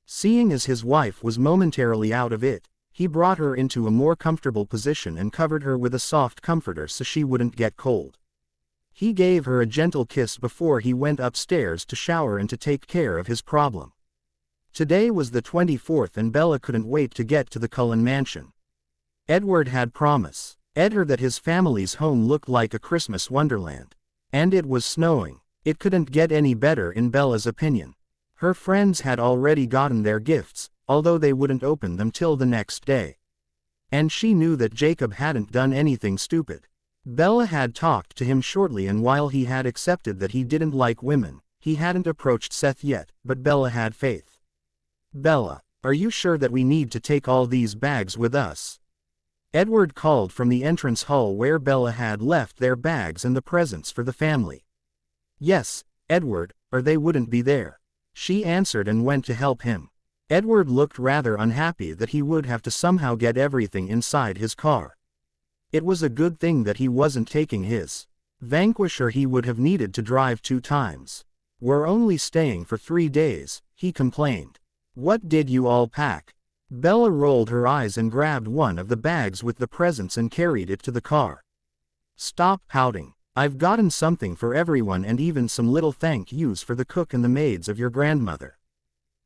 Speaker 1: Seeing as his wife was momentarily out of it, he brought her into a more comfortable position and covered her with a soft comforter so she wouldn't get cold. He gave her a gentle kiss before he went upstairs to shower and to take care of his problem. Today was the 24th and Bella couldn't wait to get to the Cullen mansion. Edward had promised her that his family's home looked like a Christmas wonderland. And it was snowing. It couldn't get any better in Bella's opinion. Her friends had already gotten their gifts, although they wouldn't open them till the next day. And she knew that Jacob hadn't done anything stupid. Bella had talked to him shortly, and while he had accepted that he didn't like women, he hadn't approached Seth yet, but Bella had faith. Bella, are you sure that we need to take all these bags with us? Edward called from the entrance hall where Bella had left their bags and the presents for the family. Yes, Edward, or they wouldn't be there. She answered and went to help him. Edward looked rather unhappy that he would have to somehow get everything inside his car. It was a good thing that he wasn't taking his Vanquisher. He would have needed to drive 2 times. We're only staying for 3 days, he complained. What did you all pack? Bella rolled her eyes and grabbed one of the bags with the presents and carried it to the car. Stop pouting. I've gotten something for everyone, and even some little thank yous for the cook and the maids of your grandmother.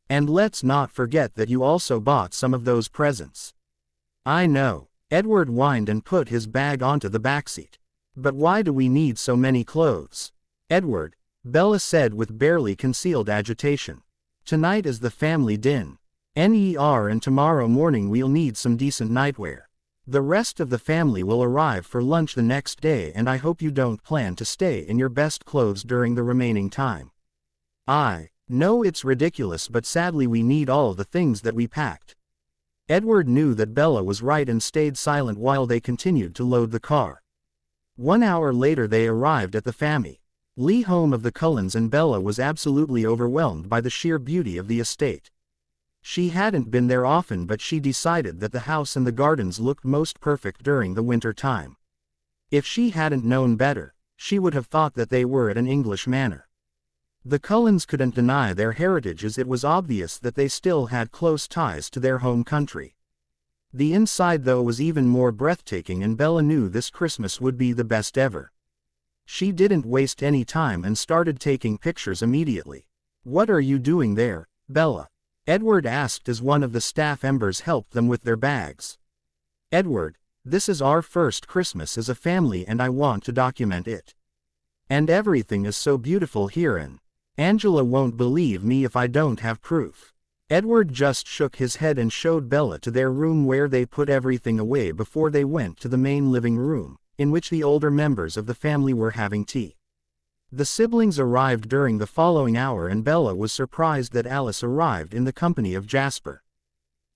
Speaker 1: And let's not forget that you also bought some of those presents. I know, Edward whined and put his bag onto the backseat. But why do we need so many clothes? Edward, Bella said with barely concealed agitation. Tonight is the family din. And tomorrow morning we'll need some decent nightwear. The rest of the family will arrive for lunch the next day, and I hope you don't plan to stay in your best clothes during the remaining time. I know it's ridiculous, but sadly we need all the things that we packed. Edward knew that Bella was right and stayed silent while they continued to load the car. 1 hour later they arrived at the family Lee home of the Cullens, and Bella was absolutely overwhelmed by the sheer beauty of the estate. She hadn't been there often, but she decided that the house and the gardens looked most perfect during the winter time. If she hadn't known better, she would have thought that they were at an English manor. The Cullens couldn't deny their heritage, as it was obvious that they still had close ties to their home country. The inside, though, was even more breathtaking, and Bella knew this Christmas would be the best ever. She didn't waste any time and started taking pictures immediately. "What are you doing there, Bella?" Edward asked as one of the staff members helped them with their bags. "Edward, this is our first Christmas as a family and I want to document it. And everything is so beautiful here, and Angela won't believe me if I don't have proof." Edward just shook his head and showed Bella to their room, where they put everything away before they went to the main living room, in which the older members of the family were having tea. The siblings arrived during the following hour, and Bella was surprised that Alice arrived in the company of Jasper.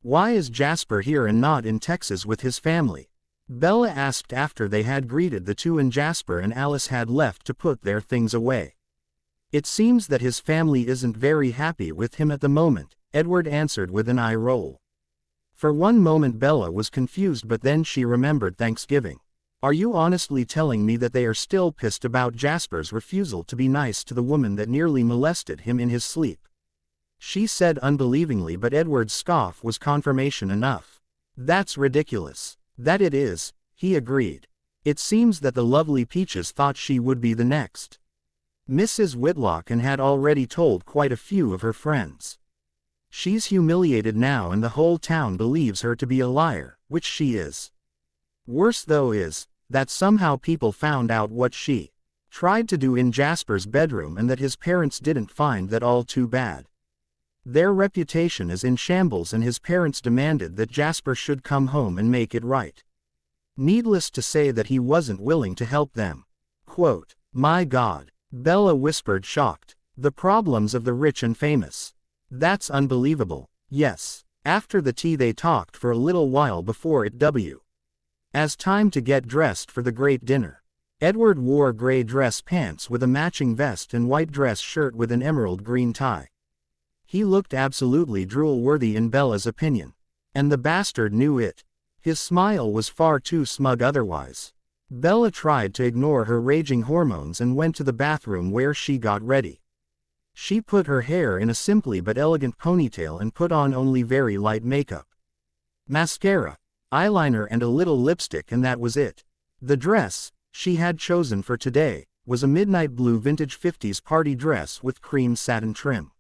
Speaker 1: "Why is Jasper here and not in Texas with his family?" Bella asked after they had greeted the two and Jasper and Alice had left to put their things away. "It seems that his family isn't very happy with him at the moment," Edward answered with an eye roll. For one moment Bella was confused, but then she remembered Thanksgiving. "Are you honestly telling me that they are still pissed about Jasper's refusal to be nice to the woman that nearly molested him in his sleep?" she said unbelievingly, but Edward's scoff was confirmation enough. "That's ridiculous." "That it is," he agreed. "It seems that the lovely Peaches thought she would be the next Mrs. Whitlock and had already told quite a few of her friends. She's humiliated now and the whole town believes her to be a liar, which she is. Worse though is, that somehow people found out what she tried to do in Jasper's bedroom and that his parents didn't find that all too bad. Their reputation is in shambles and his parents demanded that Jasper should come home and make it right. Needless to say that he wasn't willing to help them." Quote, "My God," Bella whispered, shocked. "The problems of the rich and famous. That's unbelievable." Yes. After the tea they talked for a little while before it as time to get dressed for the great dinner. Edward wore gray dress pants with a matching vest and white dress shirt with an emerald green tie. He looked absolutely drool-worthy in Bella's opinion. And the bastard knew it. His smile was far too smug otherwise. Bella tried to ignore her raging hormones and went to the bathroom, where she got ready. She put her hair in a simply but elegant ponytail and put on only very light makeup. Mascara, eyeliner and a little lipstick, and that was it. The dress she had chosen for today was a midnight blue vintage 50s party dress with cream satin trim.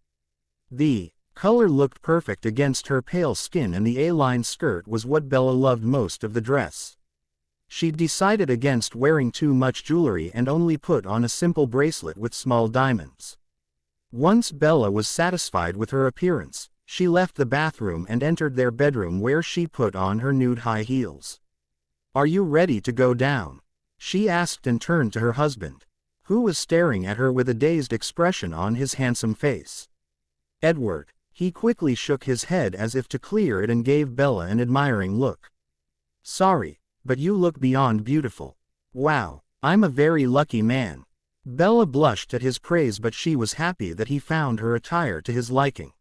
Speaker 1: The color looked perfect against her pale skin, and the A-line skirt was what Bella loved most of the dress. She decided against wearing too much jewelry and only put on a simple bracelet with small diamonds. Once Bella was satisfied with her appearance, she left the bathroom and entered their bedroom, where she put on her nude high heels. "Are you ready to go down?" she asked, and turned to her husband, who was staring at her with a dazed expression on his handsome face. "Edward." He quickly shook his head as if to clear it and gave Bella an admiring look. "Sorry, but you look beyond beautiful." "Wow, I'm a very lucky man." Bella blushed at his praise, but she was happy that he found her attire to his liking.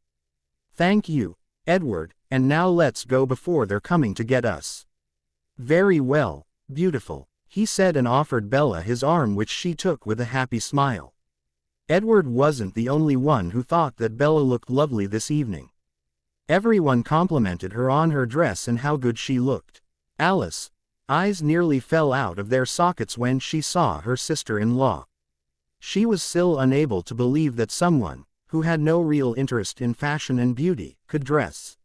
Speaker 1: "Thank you, Edward, and now let's go before they're coming to get us." "Very well, beautiful," he said, and offered Bella his arm, which she took with a happy smile. Edward wasn't the only one who thought that Bella looked lovely this evening. Everyone complimented her on her dress and how good she looked. Alice's eyes nearly fell out of their sockets when she saw her sister-in-law. She was still unable to believe that someone, who had no real interest in fashion and beauty, could dress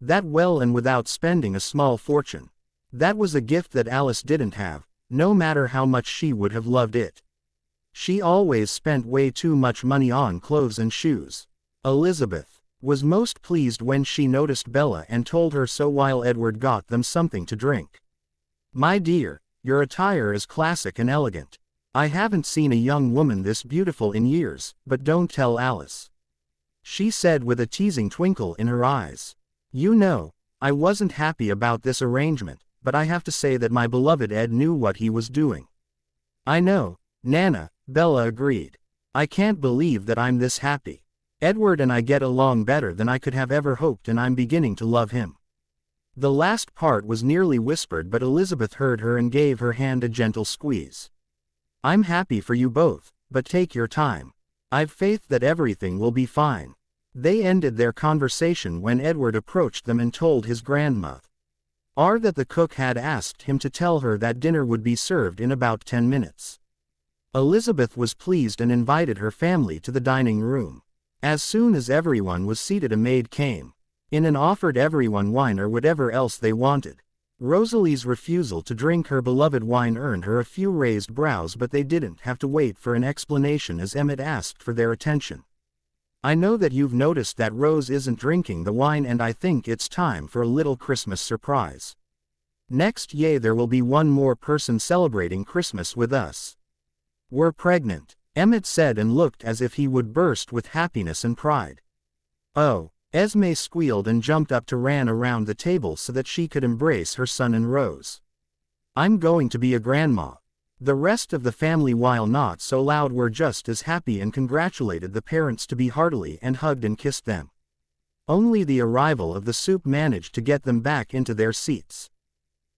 Speaker 1: that well and without spending a small fortune. That was a gift that Alice didn't have, no matter how much she would have loved it. She always spent way too much money on clothes and shoes. Elizabeth was most pleased when she noticed Bella and told her so while Edward got them something to drink. "My dear, your attire is classic and elegant. I haven't seen a young woman this beautiful in years, but don't tell Alice," she said with a teasing twinkle in her eyes. "You know, I wasn't happy about this arrangement, but I have to say that my beloved Ed knew what he was doing." "I know, Nana," Bella agreed. I can't believe that I'm this happy. Edward and I get along better than I could have ever hoped, and I'm beginning to love him. The last part was nearly whispered, but Elizabeth heard her and gave her hand a gentle squeeze. I'm happy for you both, but take your time. I've faith that everything will be fine. They ended their conversation when Edward approached them and told his grandma that the cook had asked him to tell her that dinner would be served in about 10 minutes. Elizabeth was pleased and invited her family to the dining room. As soon as everyone was seated, a maid came in and offered everyone wine or whatever else they wanted. Rosalie's refusal to drink her beloved wine earned her a few raised brows, but they didn't have to wait for an explanation as Emmett asked for their attention. I know that you've noticed that Rose isn't drinking the wine, and I think it's time for a little Christmas surprise. Next year there will be one more person celebrating Christmas with us. We're pregnant, Emmett said, and looked as if he would burst with happiness and pride. Oh, Esme squealed and jumped up to ran around the table so that she could embrace her son and Rose. I'm going to be a grandma. The rest of the family, while not so loud, were just as happy and congratulated the parents to be heartily and hugged and kissed them. Only the arrival of the soup managed to get them back into their seats.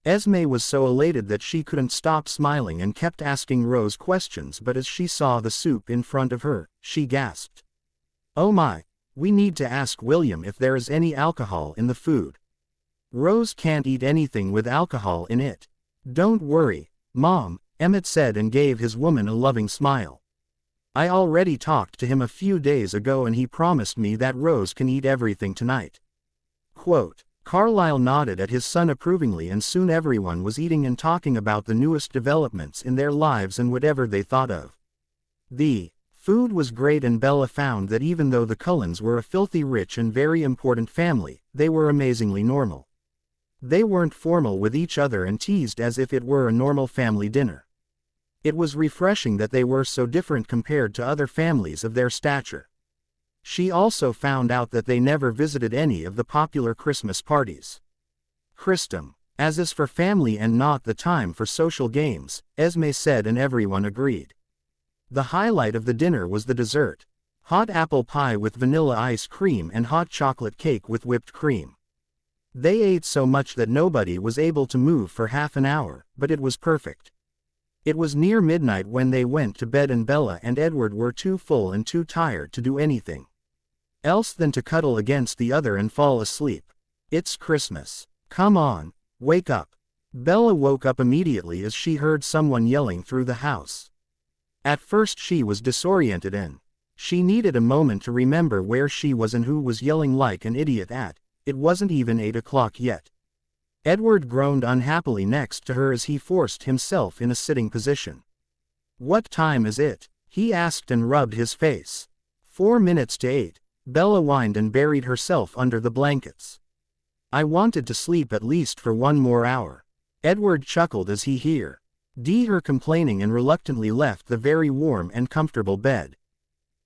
Speaker 1: Esme was so elated that she couldn't stop smiling and kept asking Rose questions, but as she saw the soup in front of her, she gasped. Oh my, we need to ask William if there is any alcohol in the food. Rose can't eat anything with alcohol in it. Don't worry, Mom, Emmett said and gave his woman a loving smile. I already talked to him a few days ago and he promised me that Rose can eat everything tonight. Quote. Carlyle nodded at his son approvingly, and soon everyone was eating and talking about the newest developments in their lives and whatever they thought of. The food was great, and Bella found that even though the Cullens were a filthy rich and very important family, they were amazingly normal. They weren't formal with each other and teased as if it were a normal family dinner. It was refreshing that they were so different compared to other families of their stature. She also found out that they never visited any of the popular Christmas parties. Christmas, as is for family and not the time for social games, Esme said, and everyone agreed. The highlight of the dinner was the dessert. Hot apple pie with vanilla ice cream and hot chocolate cake with whipped cream. They ate so much that nobody was able to move for half an hour, but it was perfect. It was near midnight when they went to bed, and Bella and Edward were too full and too tired to do anything else than to cuddle against the other and fall asleep. It's Christmas. Come on, wake up. Bella woke up immediately as she heard someone yelling through the house. At first she was disoriented and she needed a moment to remember where she was and who was yelling like an idiot at. It wasn't even 8 o'clock yet. Edward groaned unhappily next to her as he forced himself in a sitting position. What time is it? He asked and rubbed his face. 4 minutes to 8. Bella whined and buried herself under the blankets. I wanted to sleep at least for 1 more hour. Edward chuckled as he heard her complaining and reluctantly left the very warm and comfortable bed.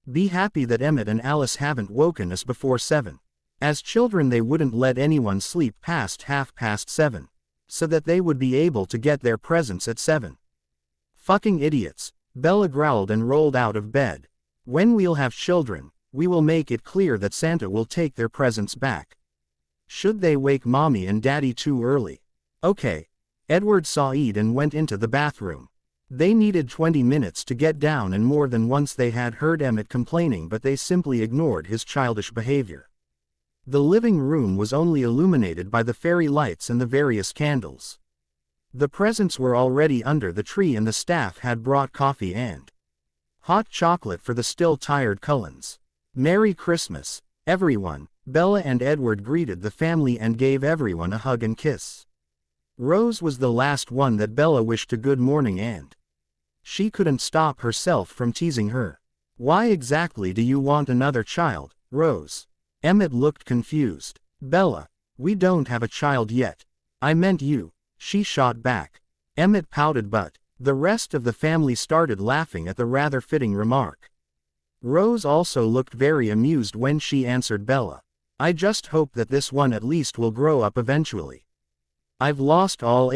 Speaker 1: Be happy that Emmett and Alice haven't woken us before 7. As children they wouldn't let anyone sleep past 7:30, so that they would be able to get their presents at 7. Fucking idiots, Bella growled and rolled out of bed. When we'll have children, we will make it clear that Santa will take their presents back. Should they wake Mommy and Daddy too early? Okay. Edward saw Ed and went into the bathroom. They needed 20 minutes to get down, and more than once they had heard Emmett complaining, but they simply ignored his childish behavior. The living room was only illuminated by the fairy lights and the various candles. The presents were already under the tree, and the staff had brought coffee and hot chocolate for the still tired Cullens. Merry Christmas, everyone. Bella and Edward greeted the family and gave everyone a hug and kiss. Rose was the last one that Bella wished a good morning, and she couldn't stop herself from teasing her. Why exactly do you want another child, Rose? Emmett looked confused. Bella, we don't have a child yet. I meant you, she shot back. Emmett pouted, but the rest of the family started laughing at the rather fitting remark. Rose also looked very amused when she answered Bella. I just hope that this one at least will grow up eventually. I've lost all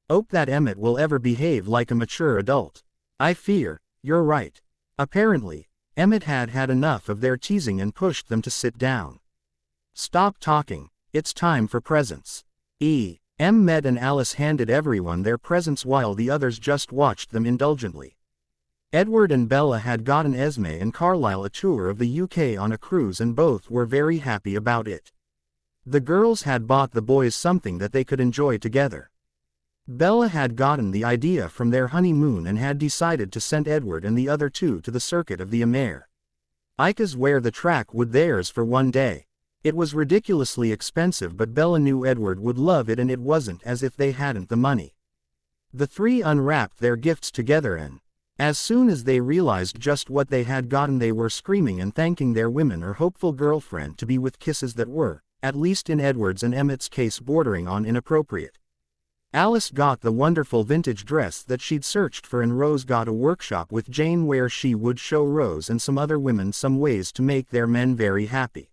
Speaker 1: hope that Emmett will ever behave like a mature adult. I fear You're right. Apparently, Emmett had had enough of their teasing and pushed them to sit down. Stop talking, it's time for presents. Emmett and Alice handed everyone their presents while the others just watched them indulgently. Edward and Bella had gotten Esme and Carlisle a tour of the UK on a cruise and both were very happy about it. The girls had bought the boys something that they could enjoy together. Bella had gotten the idea from their honeymoon and had decided to send Edward and the other two to the circuit of the Americas where the track would theirs for one day. It was ridiculously expensive but Bella knew Edward would love it and it wasn't as if they hadn't the money. The three unwrapped their gifts together and, as soon as they realized just what they had gotten they were screaming and thanking their women or hopeful girlfriend to be with kisses that were, at least in Edward's and Emmett's case, bordering on inappropriate. Alice got the wonderful vintage dress that she'd searched for and Rose got a workshop with Jane where she would show Rose and some other women some ways to make their men very happy.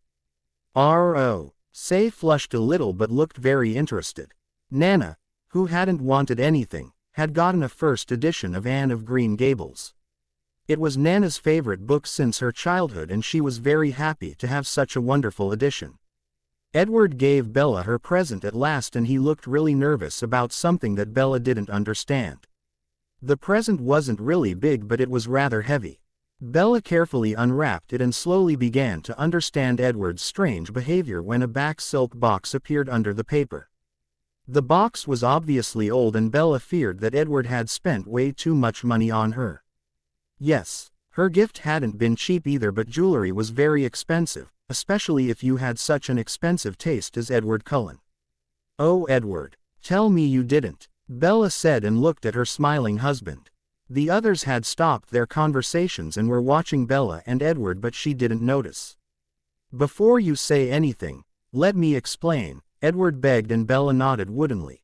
Speaker 1: Say flushed a little but looked very interested. Nana, who hadn't wanted anything, had gotten a first edition of Anne of Green Gables. It was Nana's favorite book since her childhood and she was very happy to have such a wonderful edition. Edward gave Bella her present at last and he looked really nervous about something that Bella didn't understand. The present wasn't really big but it was rather heavy. Bella carefully unwrapped it and slowly began to understand Edward's strange behavior when a back silk box appeared under the paper. The box was obviously old and Bella feared that Edward had spent way too much money on her. Yes, her gift hadn't been cheap either but jewelry was very expensive, especially if you had such an expensive taste as Edward Cullen. Oh Edward, tell me you didn't, Bella said and looked at her smiling husband. The others had stopped their conversations and were watching Bella and Edward but she didn't notice. Before you say anything, let me explain, Edward begged and Bella nodded woodenly.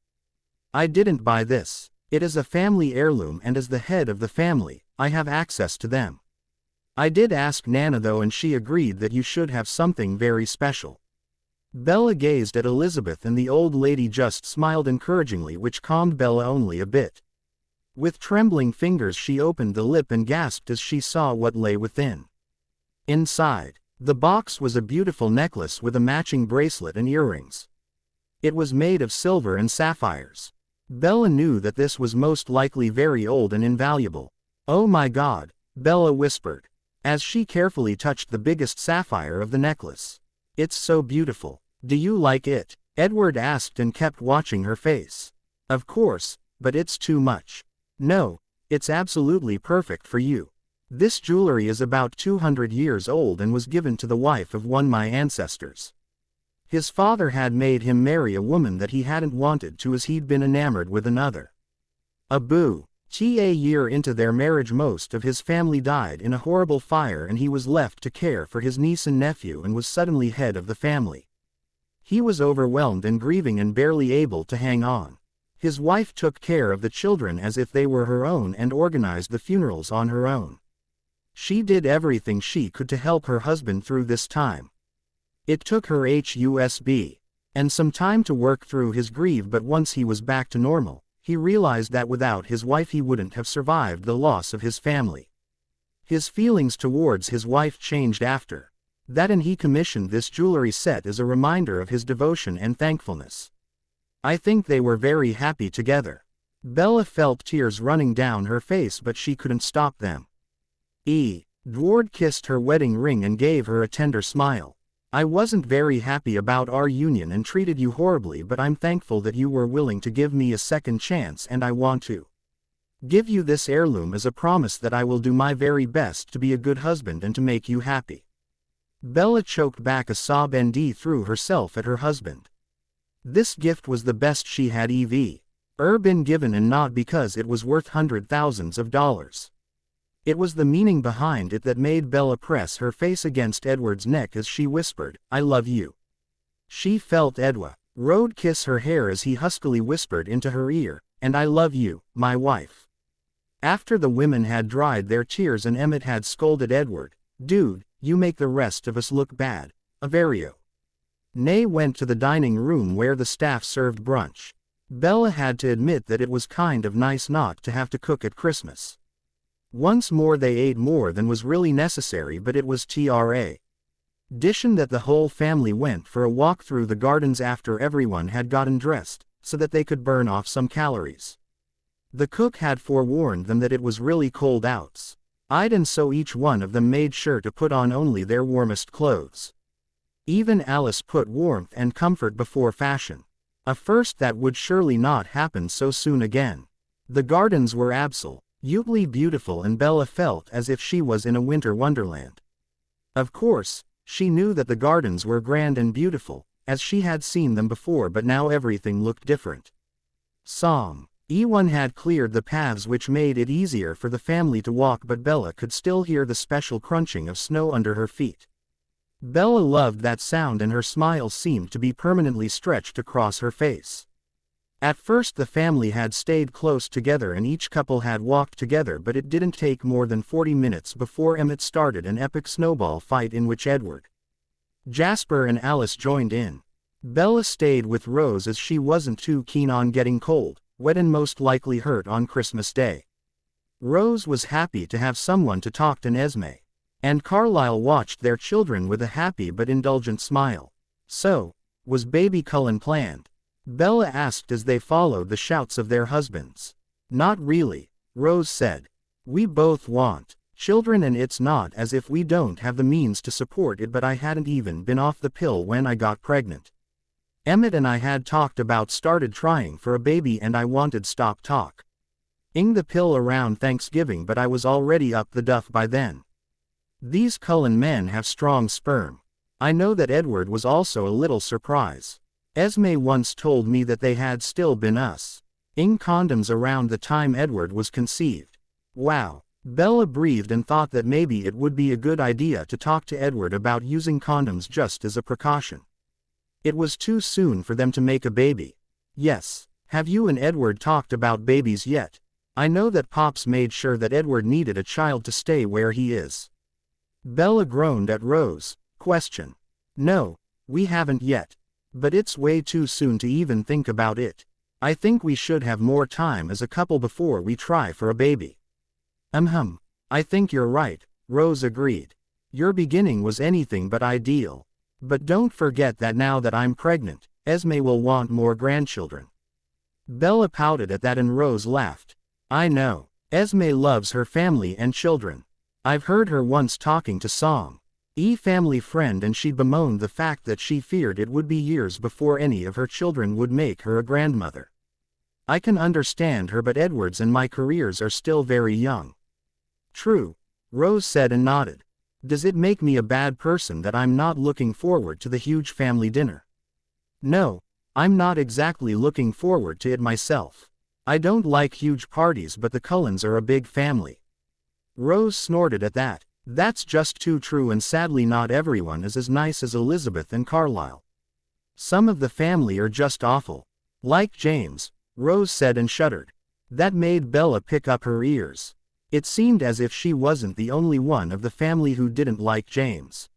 Speaker 1: I didn't buy this. It is a family heirloom and as the head of the family, I have access to them. I did ask Nana though and she agreed that you should have something very special. Bella gazed at Elizabeth and the old lady just smiled encouragingly which calmed Bella only a bit. With trembling fingers she opened the lip and gasped as she saw what lay within. Inside, the box was a beautiful necklace with a matching bracelet and earrings. It was made of silver and sapphires. Bella knew that this was most likely very old and invaluable. Oh my God, Bella whispered, as she carefully touched the biggest sapphire of the necklace. It's so beautiful. Do you like it? Edward asked and kept watching her face. Of course, but it's too much. No, it's absolutely perfect for you. This jewelry is about 200 years old and was given to the wife of one of my ancestors. His father had made him marry a woman that he hadn't wanted to as he'd been enamored with another. A year into their marriage most of his family died in a horrible fire and he was left to care for his niece and nephew and was suddenly head of the family. He was overwhelmed and grieving and barely able to hang on. His wife took care of the children as if they were her own and organized the funerals on her own. She did everything she could to help her husband through this time. It took her and some time to work through his grief but once he was back to normal, he realized that without his wife he wouldn't have survived the loss of his family. His feelings towards his wife changed after that and he commissioned this jewelry set as a reminder of his devotion and thankfulness. I think they were very happy together. Bella felt tears running down her face but she couldn't stop them. Edward kissed her wedding ring and gave her a tender smile. I wasn't very happy about our union and treated you horribly but I'm thankful that you were willing to give me a second chance and I want to give you this heirloom as a promise that I will do my very best to be a good husband and to make you happy. Bella choked back a sob and threw herself at her husband. This gift was the best she had ever been given and not because it was worth thousands of dollars. It was the meaning behind it that made Bella press her face against Edward's neck as she whispered, I love you. She felt Edward kiss her hair as he huskily whispered into her ear, and I love you, my wife. After the women had dried their tears and Emmett had scolded Edward, dude, you make the rest of us look bad, Averio. Nay went to the dining room where the staff served brunch. Bella had to admit that it was kind of nice not to have to cook at Christmas. Once more they ate more than was really necessary, but it was tradition that the whole family went for a walk through the gardens after everyone had gotten dressed, so that they could burn off some calories. The cook had forewarned them that it was really cold outside, and so each one of them made sure to put on only their warmest clothes. Even Alice put warmth and comfort before fashion. A first that would surely not happen so soon again. The gardens were absolutely beautiful, and Bella felt as if she was in a winter wonderland. Of course, she knew that the gardens were grand and beautiful, as she had seen them before, but now everything looked different. Psalm E1 had cleared the paths, which made it easier for the family to walk, but Bella could still hear the special crunching of snow under her feet. Bella loved that sound, and her smile seemed to be permanently stretched across her face. At first the family had stayed close together and each couple had walked together, but it didn't take more than 40 minutes before Emmett started an epic snowball fight in which Edward, Jasper and Alice joined in. Bella stayed with Rose as she wasn't too keen on getting cold, wet and most likely hurt on Christmas Day. Rose was happy to have someone to talk to. Renesmee and Carlisle watched their children with a happy but indulgent smile. So, was baby Cullen planned? Bella asked as they followed the shouts of their husbands. Not really, Rose said. We both want children, and it's not as if we don't have the means to support it, but I hadn't even been off the pill when I got pregnant. Emmett and I had talked about started trying for a baby, and I wanted stop talking the pill around Thanksgiving, but I was already up the duff by then. These Cullen men have strong sperm. I know that Edward was also a little surprised. Esme once told me that they had still been using condoms around the time Edward was conceived. Wow. Bella breathed and thought that maybe it would be a good idea to talk to Edward about using condoms just as a precaution. It was too soon for them to make a baby. Yes. Have you and Edward talked about babies yet? I know that Pops made sure that Edward needed a child to stay where he is. Bella groaned at Rose's question. No, we haven't yet. But it's way too soon to even think about it. I think we should have more time as a couple before we try for a baby. I think you're right, Rose agreed. Your beginning was anything but ideal. But don't forget that now that I'm pregnant, Esme will want more grandchildren. Bella pouted at that and Rose laughed. I know. Esme loves her family and children. I've heard her once talking to family friend, and she bemoaned the fact that she feared it would be years before any of her children would make her a grandmother. I can understand her, but Edward's and my careers are still very young. True, Rose said and nodded. Does it make me a bad person that I'm not looking forward to the huge family dinner? No, I'm not exactly looking forward to it myself. I don't like huge parties, but the Cullens are a big family. Rose snorted at that. That's just too true, and sadly not everyone is as nice as Elizabeth and Carlisle. Some of the family are just awful. Like James, Rose said and shuddered. That made Bella pick up her ears. It seemed as if she wasn't the only one of the family who didn't like James.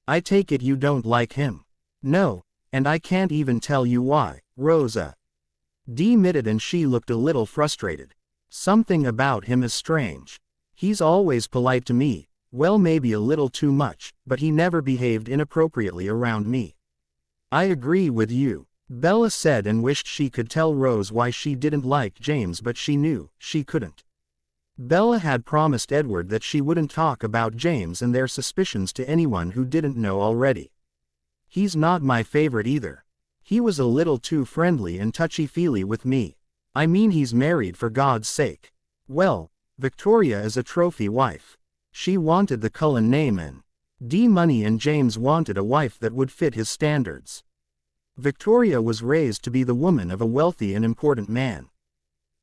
Speaker 1: I take it you don't like him? No, and I can't even tell you why, Rose admitted, and she looked a little frustrated. Something about him is strange. He's always polite to me. Well, maybe a little too much, but he never behaved inappropriately around me. I agree with you, Bella said, and wished she could tell Rose why she didn't like James, but she knew she couldn't. Bella had promised Edward that she wouldn't talk about James and their suspicions to anyone who didn't know already. He's not my favorite either. He was a little too friendly and touchy-feely with me. I mean, he's married, for God's sake. Well, Victoria is a trophy wife. She wanted the Cullen name and money, and James wanted a wife that would fit his standards. Victoria was raised to be the woman of a wealthy and important man.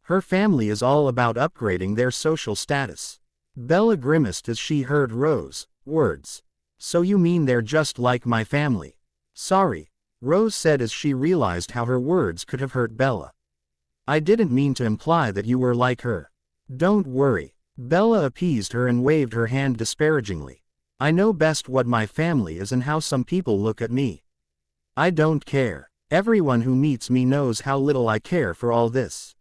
Speaker 1: Her family is all about upgrading their social status. Bella grimaced as she heard Rose's words. So you mean they're just like my family? Sorry, Rose said as she realized how her words could have hurt Bella. I didn't mean to imply that you were like her. Don't worry. Bella appeased her and waved her hand disparagingly. I know best what my family is and how some people look at me. I don't care. Everyone who meets me knows how little I care for all this.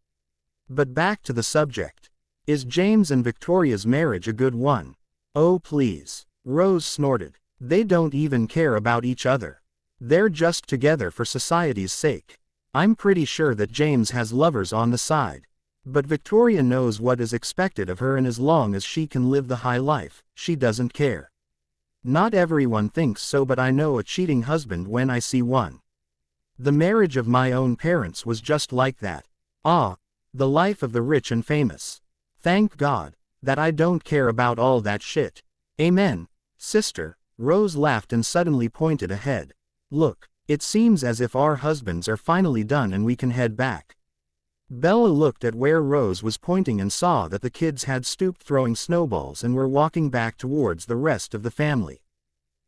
Speaker 1: But back to the subject. Is James and Victoria's marriage a good one? Oh please. Rose snorted. They don't even care about each other. They're just together for society's sake. I'm pretty sure that James has lovers on the side. But Victoria knows what is expected of her, and as long as she can live the high life, she doesn't care. Not everyone thinks so, but I know a cheating husband when I see one. The marriage of my own parents was just like that. Ah, the life of the rich and famous. Thank God that I don't care about all that shit. Amen, sister. Rose laughed and suddenly pointed ahead. Look, it seems as if our husbands are finally done and we can head back. Bella looked at where Rose was pointing and saw that the kids had stooped throwing snowballs and were walking back towards the rest of the family.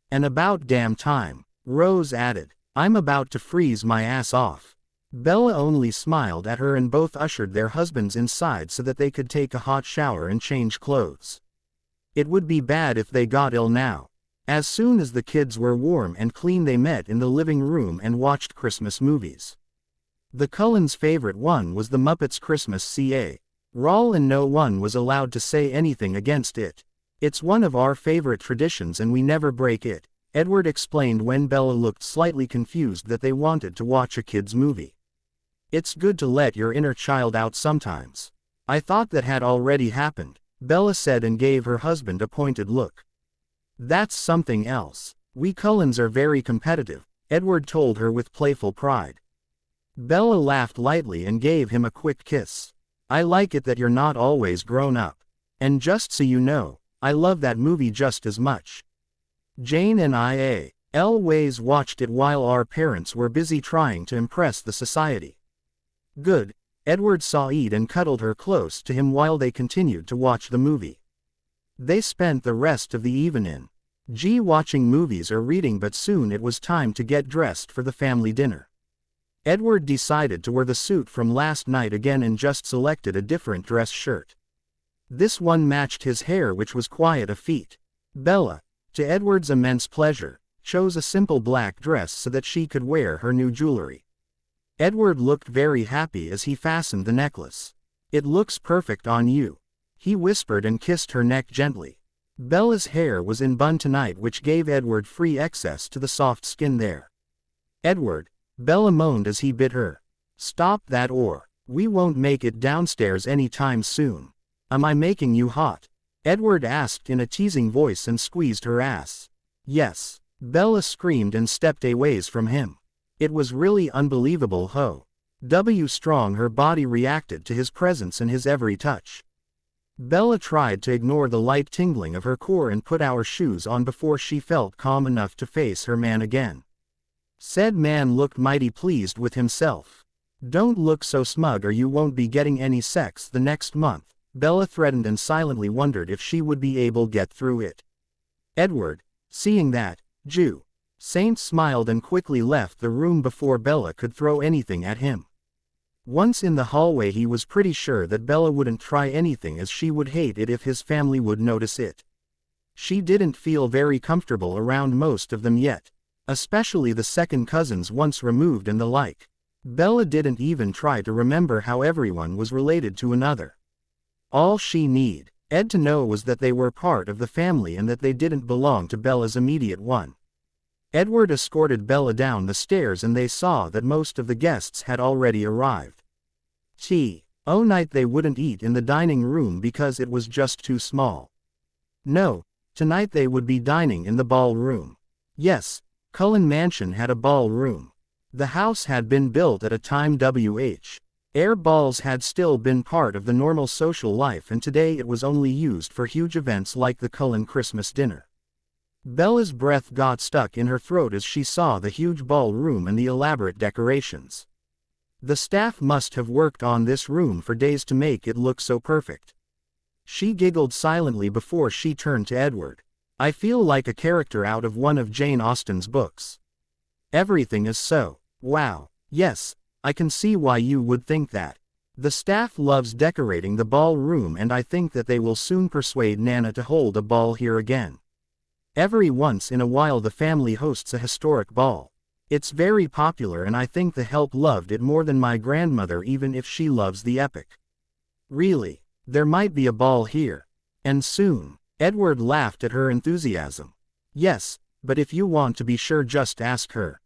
Speaker 1: And about damn time, Rose added. I'm about to freeze my ass off. Bella only smiled at her, and both ushered their husbands inside so that they could take a hot shower and change clothes. It would be bad if they got ill now. As soon as the kids were warm and clean, they met in the living room and watched Christmas movies. The Cullens' favorite one was the Muppets Christmas CA. Rawl, and no one was allowed to say anything against it. It's one of our favorite traditions and we never break it, Edward explained when Bella looked slightly confused that they wanted to watch a kids' movie. It's good to let your inner child out sometimes. I thought that had already happened, Bella said and gave her husband a pointed look. That's something else. We Cullens are very competitive, Edward told her with playful pride. Bella laughed lightly and gave him a quick kiss. I like it that you're not always grown up. And just so you know, I love that movie just as much. Jane and I always watched it while our parents were busy trying to impress the society. Good. Edward sighed and cuddled her close to him while they continued to watch the movie. They spent the rest of the evening watching movies or reading, but soon it was time to get dressed for the family dinner. Edward decided to wear the suit from last night again and just selected a different dress shirt. This one matched his hair, which was quite a feat. Bella, to Edward's immense pleasure, chose a simple black dress so that she could wear her new jewelry. Edward looked very happy as he fastened the necklace. It looks perfect on you, he whispered and kissed her neck gently. Bella's hair was in bun tonight, which gave Edward free access to the soft skin there. Edward, Bella moaned as he bit her. Stop that or we won't make it downstairs anytime soon. Am I making you hot? Edward asked in a teasing voice and squeezed her ass. Yes, Bella screamed and stepped away from him. It was really unbelievable how strong her body reacted to his presence and his every touch. Bella tried to ignore the light tingling of her core and put our shoes on before she felt calm enough to face her man again. Said man looked mighty pleased with himself. Don't look so smug or you won't be getting any sex the next month, Bella threatened and silently wondered if she would be able to get through it. Edward, seeing that, Saint smiled and quickly left the room before Bella could throw anything at him. Once in the hallway, he was pretty sure that Bella wouldn't try anything, as she would hate it if his family would notice it. She didn't feel very comfortable around most of them yet, especially the second cousins once removed and the like. Bella didn't even try to remember how everyone was related to another. All she needed to know was that they were part of the family and that they didn't belong to Bella's immediate one. Edward escorted Bella down the stairs and they saw that most of the guests had already arrived. Night they wouldn't eat in the dining room because it was just too small. No, tonight they would be dining in the ballroom. Yes, Cullen Mansion had a ballroom. The house had been built at a time air balls had still been part of the normal social life, and today it was only used for huge events like the Cullen Christmas dinner. Bella's breath got stuck in her throat as she saw the huge ballroom and the elaborate decorations. The staff must have worked on this room for days to make it look so perfect. She giggled silently before she turned to Edward. I feel like a character out of one of Jane Austen's books. Everything is so wow. Yes, I can see why you would think that. The staff loves decorating the ballroom, and I think that they will soon persuade Nana to hold a ball here again. Every once in a while the family hosts a historic ball. It's very popular and I think the help loved it more than my grandmother, even if she loves the epic. Really? There might be a ball here. And soon. Edward laughed at her enthusiasm. Yes, but if you want to be sure, just ask her.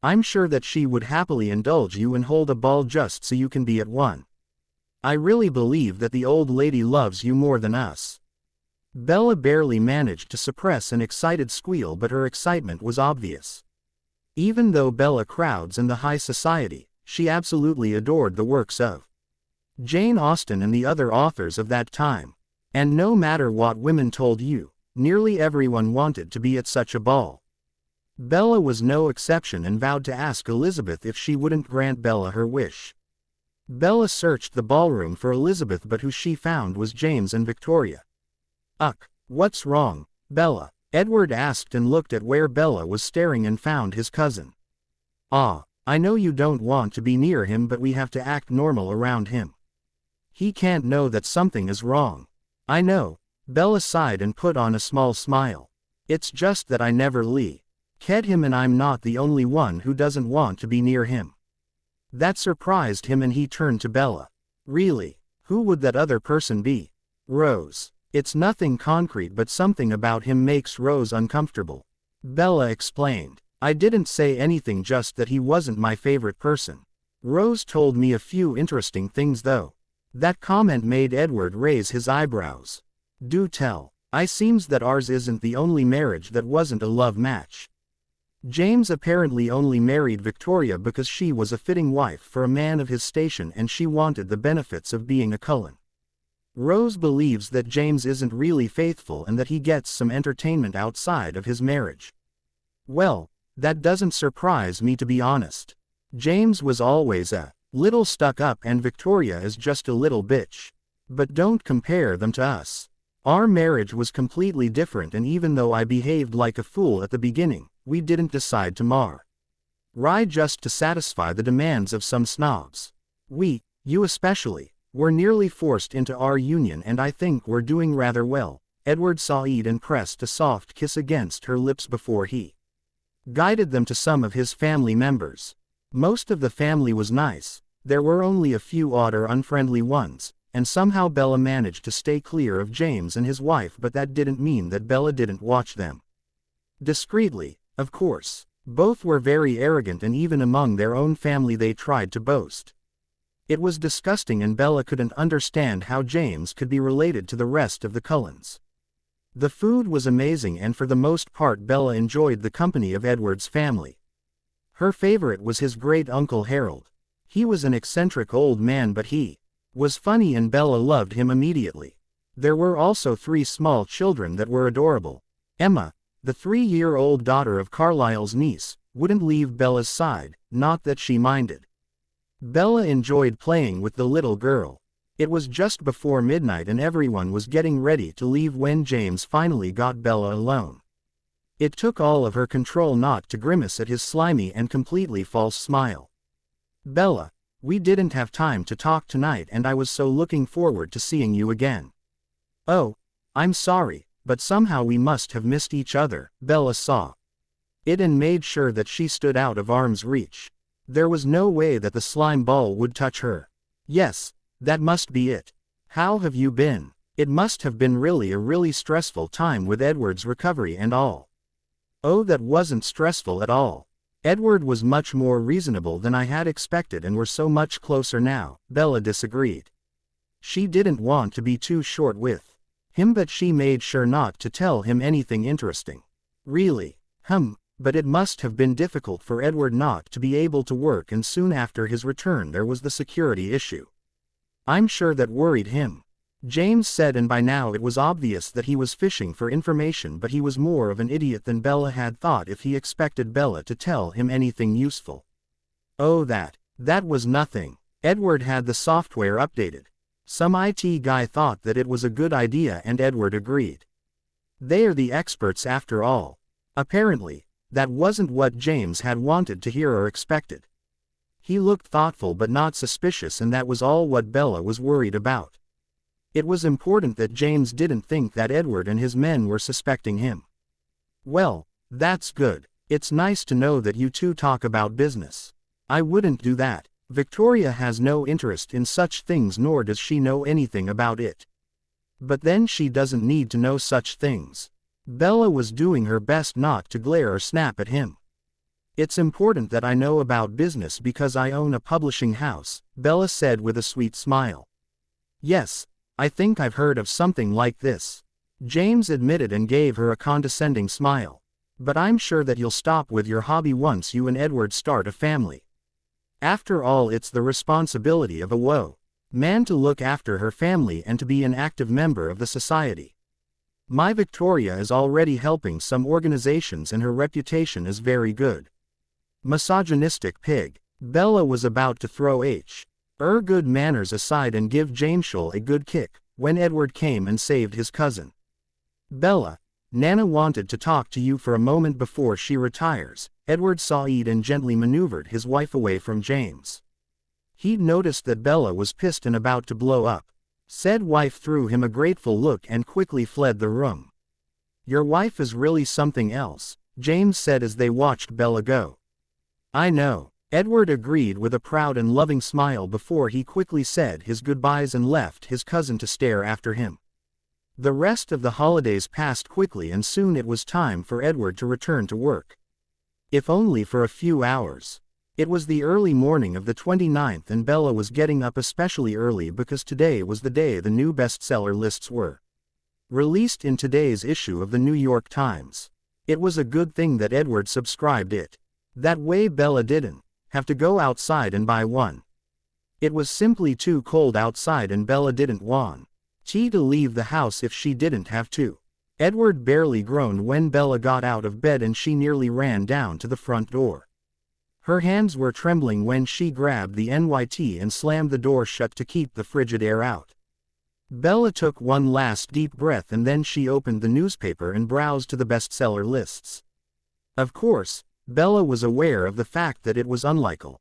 Speaker 1: I'm sure that she would happily indulge you and hold a ball just so you can be at one. I really believe that the old lady loves you more than us. Bella barely managed to suppress an excited squeal, but her excitement was obvious. Even though Bella crowds in the high society, she absolutely adored the works of Jane Austen and the other authors of that time. And no matter what women told you, nearly everyone wanted to be at such a ball. Bella was no exception and vowed to ask Elizabeth if she wouldn't grant Bella her wish. Bella searched the ballroom for Elizabeth, but who she found was James and Victoria. "Ugh, what's wrong, Bella?" Edward asked, and looked at where Bella was staring and found his cousin. "Ah, I know you don't want to be near him, but we have to act normal around him. He can't know that something is wrong." "I know." Bella sighed and put on a small smile. "It's just that I never ked him, and I'm not the only one who doesn't want to be near him." That surprised him, and he turned to Bella. "Really? Who would that other person be?" "Rose. It's nothing concrete, but something about him makes Rose uncomfortable," Bella explained. "I didn't say anything, just that he wasn't my favorite person. Rose told me a few interesting things though." That comment made Edward raise his eyebrows. "Do tell. I seems that ours isn't the only marriage that wasn't a love match. James apparently only married Victoria because she was a fitting wife for a man of his station, and she wanted the benefits of being a Cullen. Rose believes that James isn't really faithful and that he gets some entertainment outside of his marriage." "Well, that doesn't surprise me, to be honest. James was always a little stuck up, and Victoria is just a little bitch. But don't compare them to us. Our marriage was completely different, and even though I behaved like a fool at the beginning, we didn't decide to marry just to satisfy the demands of some snobs. You especially, were nearly forced into our union, and I think we're doing rather well." Edward sighed and pressed a soft kiss against her lips before he guided them to some of his family members. Most of the family was nice. There were only a few odd or unfriendly ones, and somehow Bella managed to stay clear of James and his wife, but that didn't mean that Bella didn't watch them discreetly. Of course, both were very arrogant, and even among their own family they tried to boast. It was disgusting, and Bella couldn't understand how James could be related to the rest of the Cullens. The food was amazing, and for the most part Bella enjoyed the company of Edward's family. Her favorite was his great-uncle Harold. He was an eccentric old man, but he was funny, and Bella loved him immediately. There were also 3 small children that were adorable. Emma, the 3-year-old daughter of Carlisle's niece, wouldn't leave Bella's side, not that she minded. Bella enjoyed playing with the little girl. It was just before midnight, and everyone was getting ready to leave when James finally got Bella alone. It took all of her control not to grimace at his slimy and completely false smile. "Bella, we didn't have time to talk tonight, and I was so looking forward to seeing you again." "Oh, I'm sorry, but somehow we must have missed each other." Bella saw it and made sure that she stood out of arm's reach. There was no way that the slime ball would touch her. "Yes, that must be it. How have you been?" "It must have been a really stressful time with Edward's recovery and all." "Oh, that wasn't stressful at all. Edward was much more reasonable than I had expected, and we're so much closer now." Bella disagreed. She didn't want to be too short with him, but she made sure not to tell him anything interesting. "Really? But it must have been difficult for Edward not to be able to work, and soon after his return there was the security issue. I'm sure that worried him," James said, and by now it was obvious that he was fishing for information, but he was more of an idiot than Bella had thought if he expected Bella to tell him anything useful. "Oh, that was nothing. Edward had the software updated. Some IT guy thought that it was a good idea, and Edward agreed. They are the experts after all." Apparently, that wasn't what James had wanted to hear or expected. He looked thoughtful but not suspicious, and that was all what Bella was worried about. It was important that James didn't think that Edward and his men were suspecting him. "Well, that's good. It's nice to know that you two talk about business. I wouldn't do that," Victoria has no interest in such things, nor does she know anything about it. But then she doesn't need to know such things. Bella was doing her best not to glare or snap at him. It's important that I know about business because I own a publishing house, Bella said with a sweet smile. Yes, I think I've heard of something like this. James admitted and gave her a condescending smile. But I'm sure that you'll stop with your hobby once you and Edward start a family. After all, it's the responsibility of a man to look after her family and to be an active member of the society. My Victoria is already helping some organizations and her reputation is very good. Misogynistic pig. Bella was about to throw her good manners aside and give Jameshel a good kick, when Edward came and saved his cousin. Bella, Nana wanted to talk to you for a moment before she retires. Edward sighed and gently maneuvered his wife away from James. He'd noticed that Bella was pissed and about to blow up. Said wife threw him a grateful look and quickly fled the room. Your wife is really something else, James said as they watched Bella go. I know, Edward agreed with a proud and loving smile before he quickly said his goodbyes and left his cousin to stare after him. The rest of the holidays passed quickly and soon it was time for Edward to return to work. If only for a few hours. It was the early morning of the 29th and Bella was getting up especially early because today was the day the new bestseller lists were released in today's issue of the New York Times. It was a good thing that Edward subscribed it. That way Bella didn't have to go outside and buy one. It was simply too cold outside and Bella didn't want to leave the house if she didn't have to. Edward barely groaned when Bella got out of bed and she nearly ran down to the front door. Her hands were trembling when she grabbed the NYT and slammed the door shut to keep the frigid air out. Bella took one last deep breath and then she opened the newspaper and browsed to the bestseller lists. Of course, Bella was aware of the fact that it was unlikely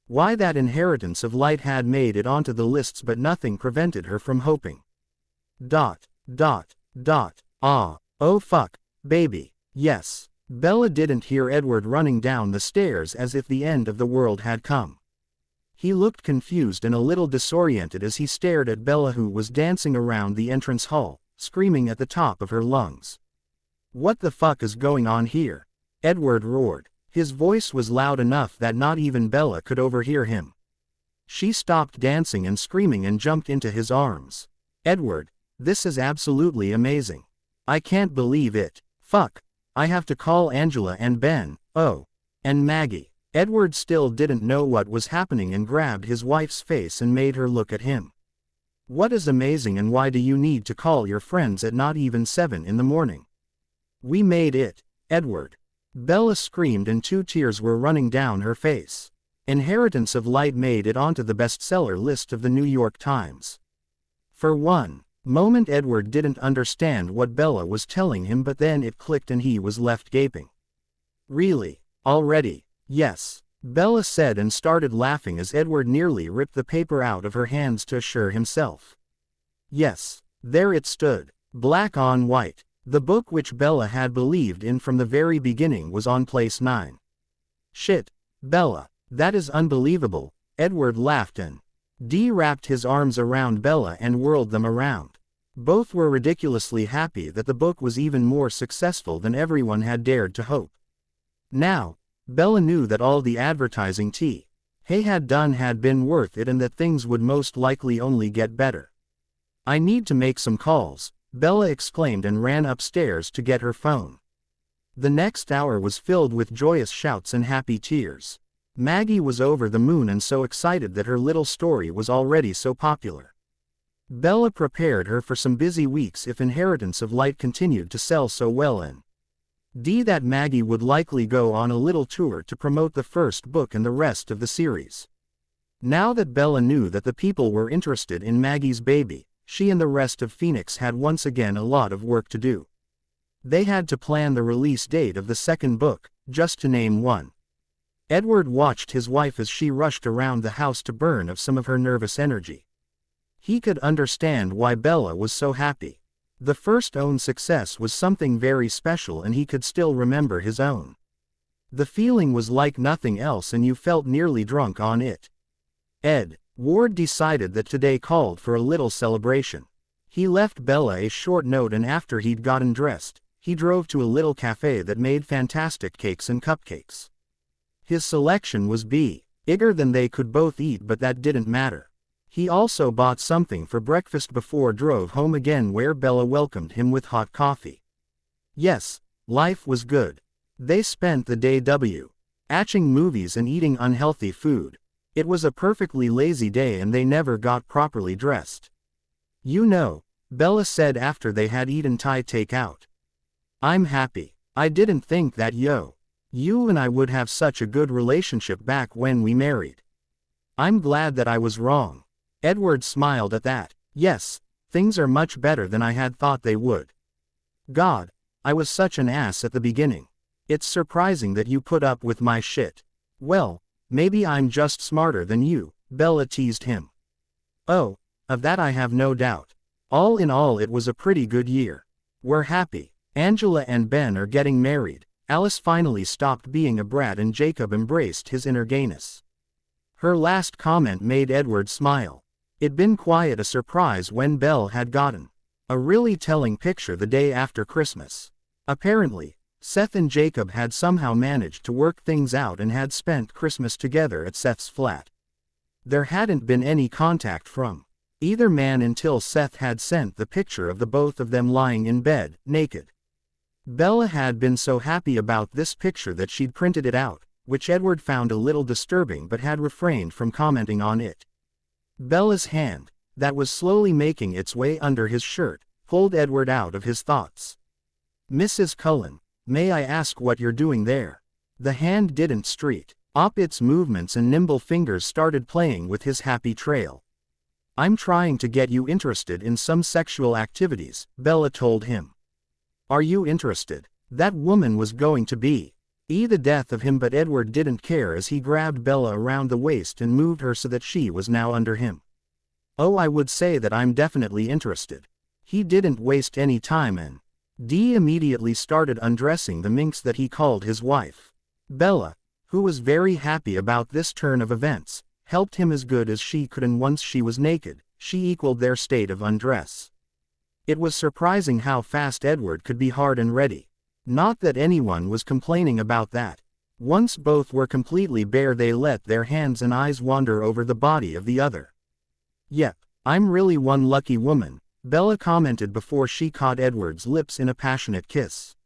Speaker 1: why that Inheritance of Light had made it onto the lists, but nothing prevented her from hoping. Ah, oh fuck, baby, yes. Bella didn't hear Edward running down the stairs as if the end of the world had come. He looked confused and a little disoriented as he stared at Bella, who was dancing around the entrance hall, screaming at the top of her lungs. What the fuck is going on here? Edward roared. His voice was loud enough that not even Bella could overhear him. She stopped dancing and screaming and jumped into his arms. Edward, this is absolutely amazing. I can't believe it. Fuck. I have to call Angela and Ben, and Maggie. Edward still didn't know what was happening and grabbed his wife's face and made her look at him. What is amazing and why do you need to call your friends at not even 7 in the morning? We made it, Edward. Bella screamed and 2 tears were running down her face. Inheritance of Light made it onto the bestseller list of the New York Times. For one moment Edward didn't understand what Bella was telling him, but then it clicked and he was left gaping. Really? Already? Yes, Bella said and started laughing as Edward nearly ripped the paper out of her hands to assure himself. Yes, there it stood, black on white. The book which Bella had believed in from the very beginning was on place 9. Shit, Bella, that is unbelievable, Edward laughed and wrapped his arms around Bella and whirled them around. Both were ridiculously happy that the book was even more successful than everyone had dared to hope. Now, Bella knew that all the advertising he had done had been worth it and that things would most likely only get better. I need to make some calls, Bella exclaimed and ran upstairs to get her phone. The next hour was filled with joyous shouts and happy tears. Maggie was over the moon and so excited that her little story was already so popular. Bella prepared her for some busy weeks if Inheritance of Light continued to sell so well, and that Maggie would likely go on a little tour to promote the first book and the rest of the series. Now that Bella knew that the people were interested in Maggie's baby, she and the rest of Phoenix had once again a lot of work to do. They had to plan the release date of the second book, just to name one. Edward watched his wife as she rushed around the house to burn off some of her nervous energy. He could understand why Bella was so happy. The first own success was something very special and he could still remember his own. The feeling was like nothing else and you felt nearly drunk on it. Ed Ward decided that today called for a little celebration. He left Bella a short note, and after he'd gotten dressed, he drove to a little cafe that made fantastic cakes and cupcakes. His selection was bigger than they could both eat, but that didn't matter. He also bought something for breakfast before drove home again, where Bella welcomed him with hot coffee. Yes, life was good. They spent the day watching movies and eating unhealthy food. It was a perfectly lazy day and they never got properly dressed. You know, Bella said after they had eaten Thai takeout. I'm happy. I didn't think that you and I would have such a good relationship back when we married. I'm glad that I was wrong. Edward smiled at that. Yes, things are much better than I had thought they would. God, I was such an ass at the beginning. It's surprising that you put up with my shit. Well, maybe I'm just smarter than you, Bella teased him. Oh, of that I have no doubt. All in all, it was a pretty good year. We're happy. Angela and Ben are getting married. Alice finally stopped being a brat and Jacob embraced his inner gayness. Her last comment made Edward smile. It'd been quite a surprise when Belle had gotten a really telling picture the day after Christmas. Apparently, Seth and Jacob had somehow managed to work things out and had spent Christmas together at Seth's flat. There hadn't been any contact from either man until Seth had sent the picture of the both of them lying in bed, naked. Bella had been so happy about this picture that she'd printed it out, which Edward found a little disturbing but had refrained from commenting on it. Bella's hand, that was slowly making its way under his shirt, pulled Edward out of his thoughts. Mrs. Cullen, may I ask what you're doing there? The hand didn't straight up its movements and nimble fingers started playing with his happy trail. I'm trying to get you interested in some sexual activities, Bella told him. Are you interested? That woman was going to be the death of him, but Edward didn't care as he grabbed Bella around the waist and moved her so that she was now under him. Oh, I would say that I'm definitely interested. He didn't waste any time and immediately started undressing the minx that he called his wife. Bella, who was very happy about this turn of events, helped him as good as she could, and once she was naked, she equaled their state of undress. It was surprising how fast Edward could be hard and ready. Not that anyone was complaining about that. Once both were completely bare, they let their hands and eyes wander over the body of the other. Yep, I'm really one lucky woman, Bella commented before she caught Edward's lips in a passionate kiss.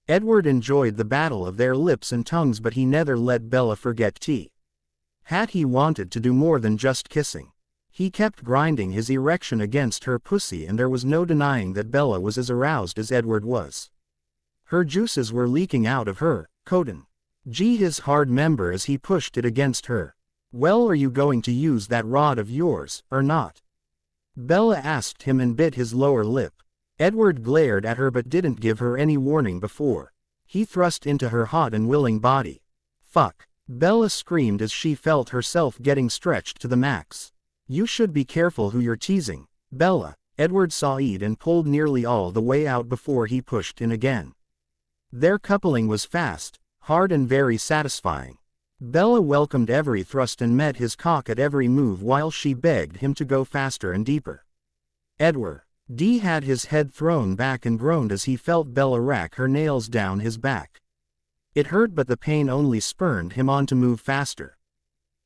Speaker 1: Edward enjoyed the battle of their lips and tongues, but he never let Bella forget had he wanted to do more than just kissing. He kept grinding his erection against her pussy, and there was no denying that Bella was as aroused as Edward was. Her juices were leaking out of her coton. His hard member as he pushed it against her. Well, are you going to use that rod of yours, or not? Bella asked him and bit his lower lip. Edward glared at her but didn't give her any warning before he thrust into her hot and willing body. Fuck. Bella screamed as she felt herself getting stretched to the max. You should be careful who you're teasing, Bella, Edward saw it and pulled nearly all the way out before he pushed in again. Their coupling was fast, hard and very satisfying. Bella welcomed every thrust and met his cock at every move while she begged him to go faster and deeper. Edward had his head thrown back and groaned as he felt Bella rack her nails down his back. It hurt, but the pain only spurred him on to move faster.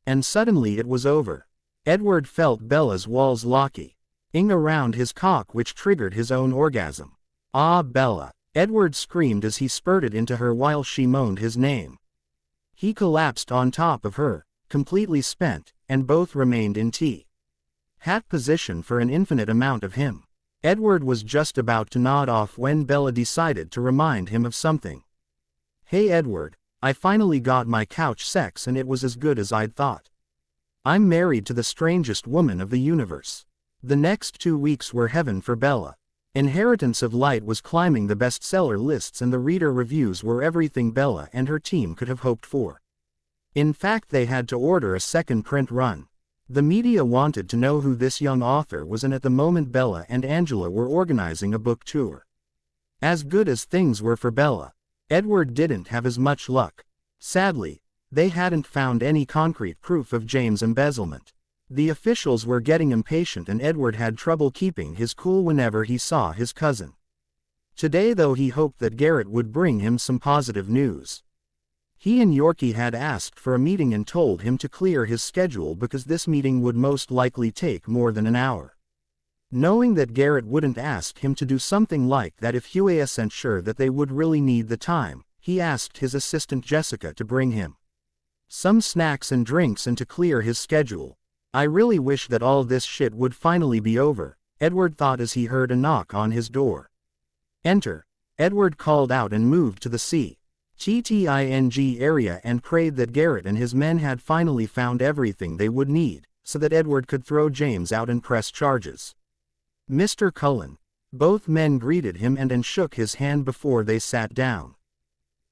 Speaker 1: And suddenly it was over. Edward felt Bella's walls locking around his cock, which triggered his own orgasm. Ah, Bella! Edward screamed as he spurted into her while she moaned his name. He collapsed on top of her, completely spent, and both remained in hat position for an infinite amount of him. Edward was just about to nod off when Bella decided to remind him of something. Hey Edward, I finally got my couch sex and it was as good as I'd thought. I'm married to the strangest woman of the universe. The next 2 weeks were heaven for Bella. Inheritance of Light was climbing the bestseller lists and the reader reviews were everything Bella and her team could have hoped for. In fact, they had to order a second print run. The media wanted to know who this young author was, and at the moment Bella and Angela were organizing a book tour. As good as things were for Bella, Edward didn't have as much luck. Sadly, they hadn't found any concrete proof of James' embezzlement. The officials were getting impatient and Edward had trouble keeping his cool whenever he saw his cousin. Today though he hoped that Garrett would bring him some positive news. He and Yorkie had asked for a meeting and told him to clear his schedule because this meeting would most likely take more than an hour. Knowing that Garrett wouldn't ask him to do something like that if he wasn't sure that they would really need the time, he asked his assistant Jessica to bring him some snacks and drinks and to clear his schedule. I really wish that all this shit would finally be over, Edward thought as he heard a knock on his door. Enter, Edward called out and moved to the CTING area and prayed that Garrett and his men had finally found everything they would need, so that Edward could throw James out and press charges. Mr. Cullen. Both men greeted him and shook his hand before they sat down.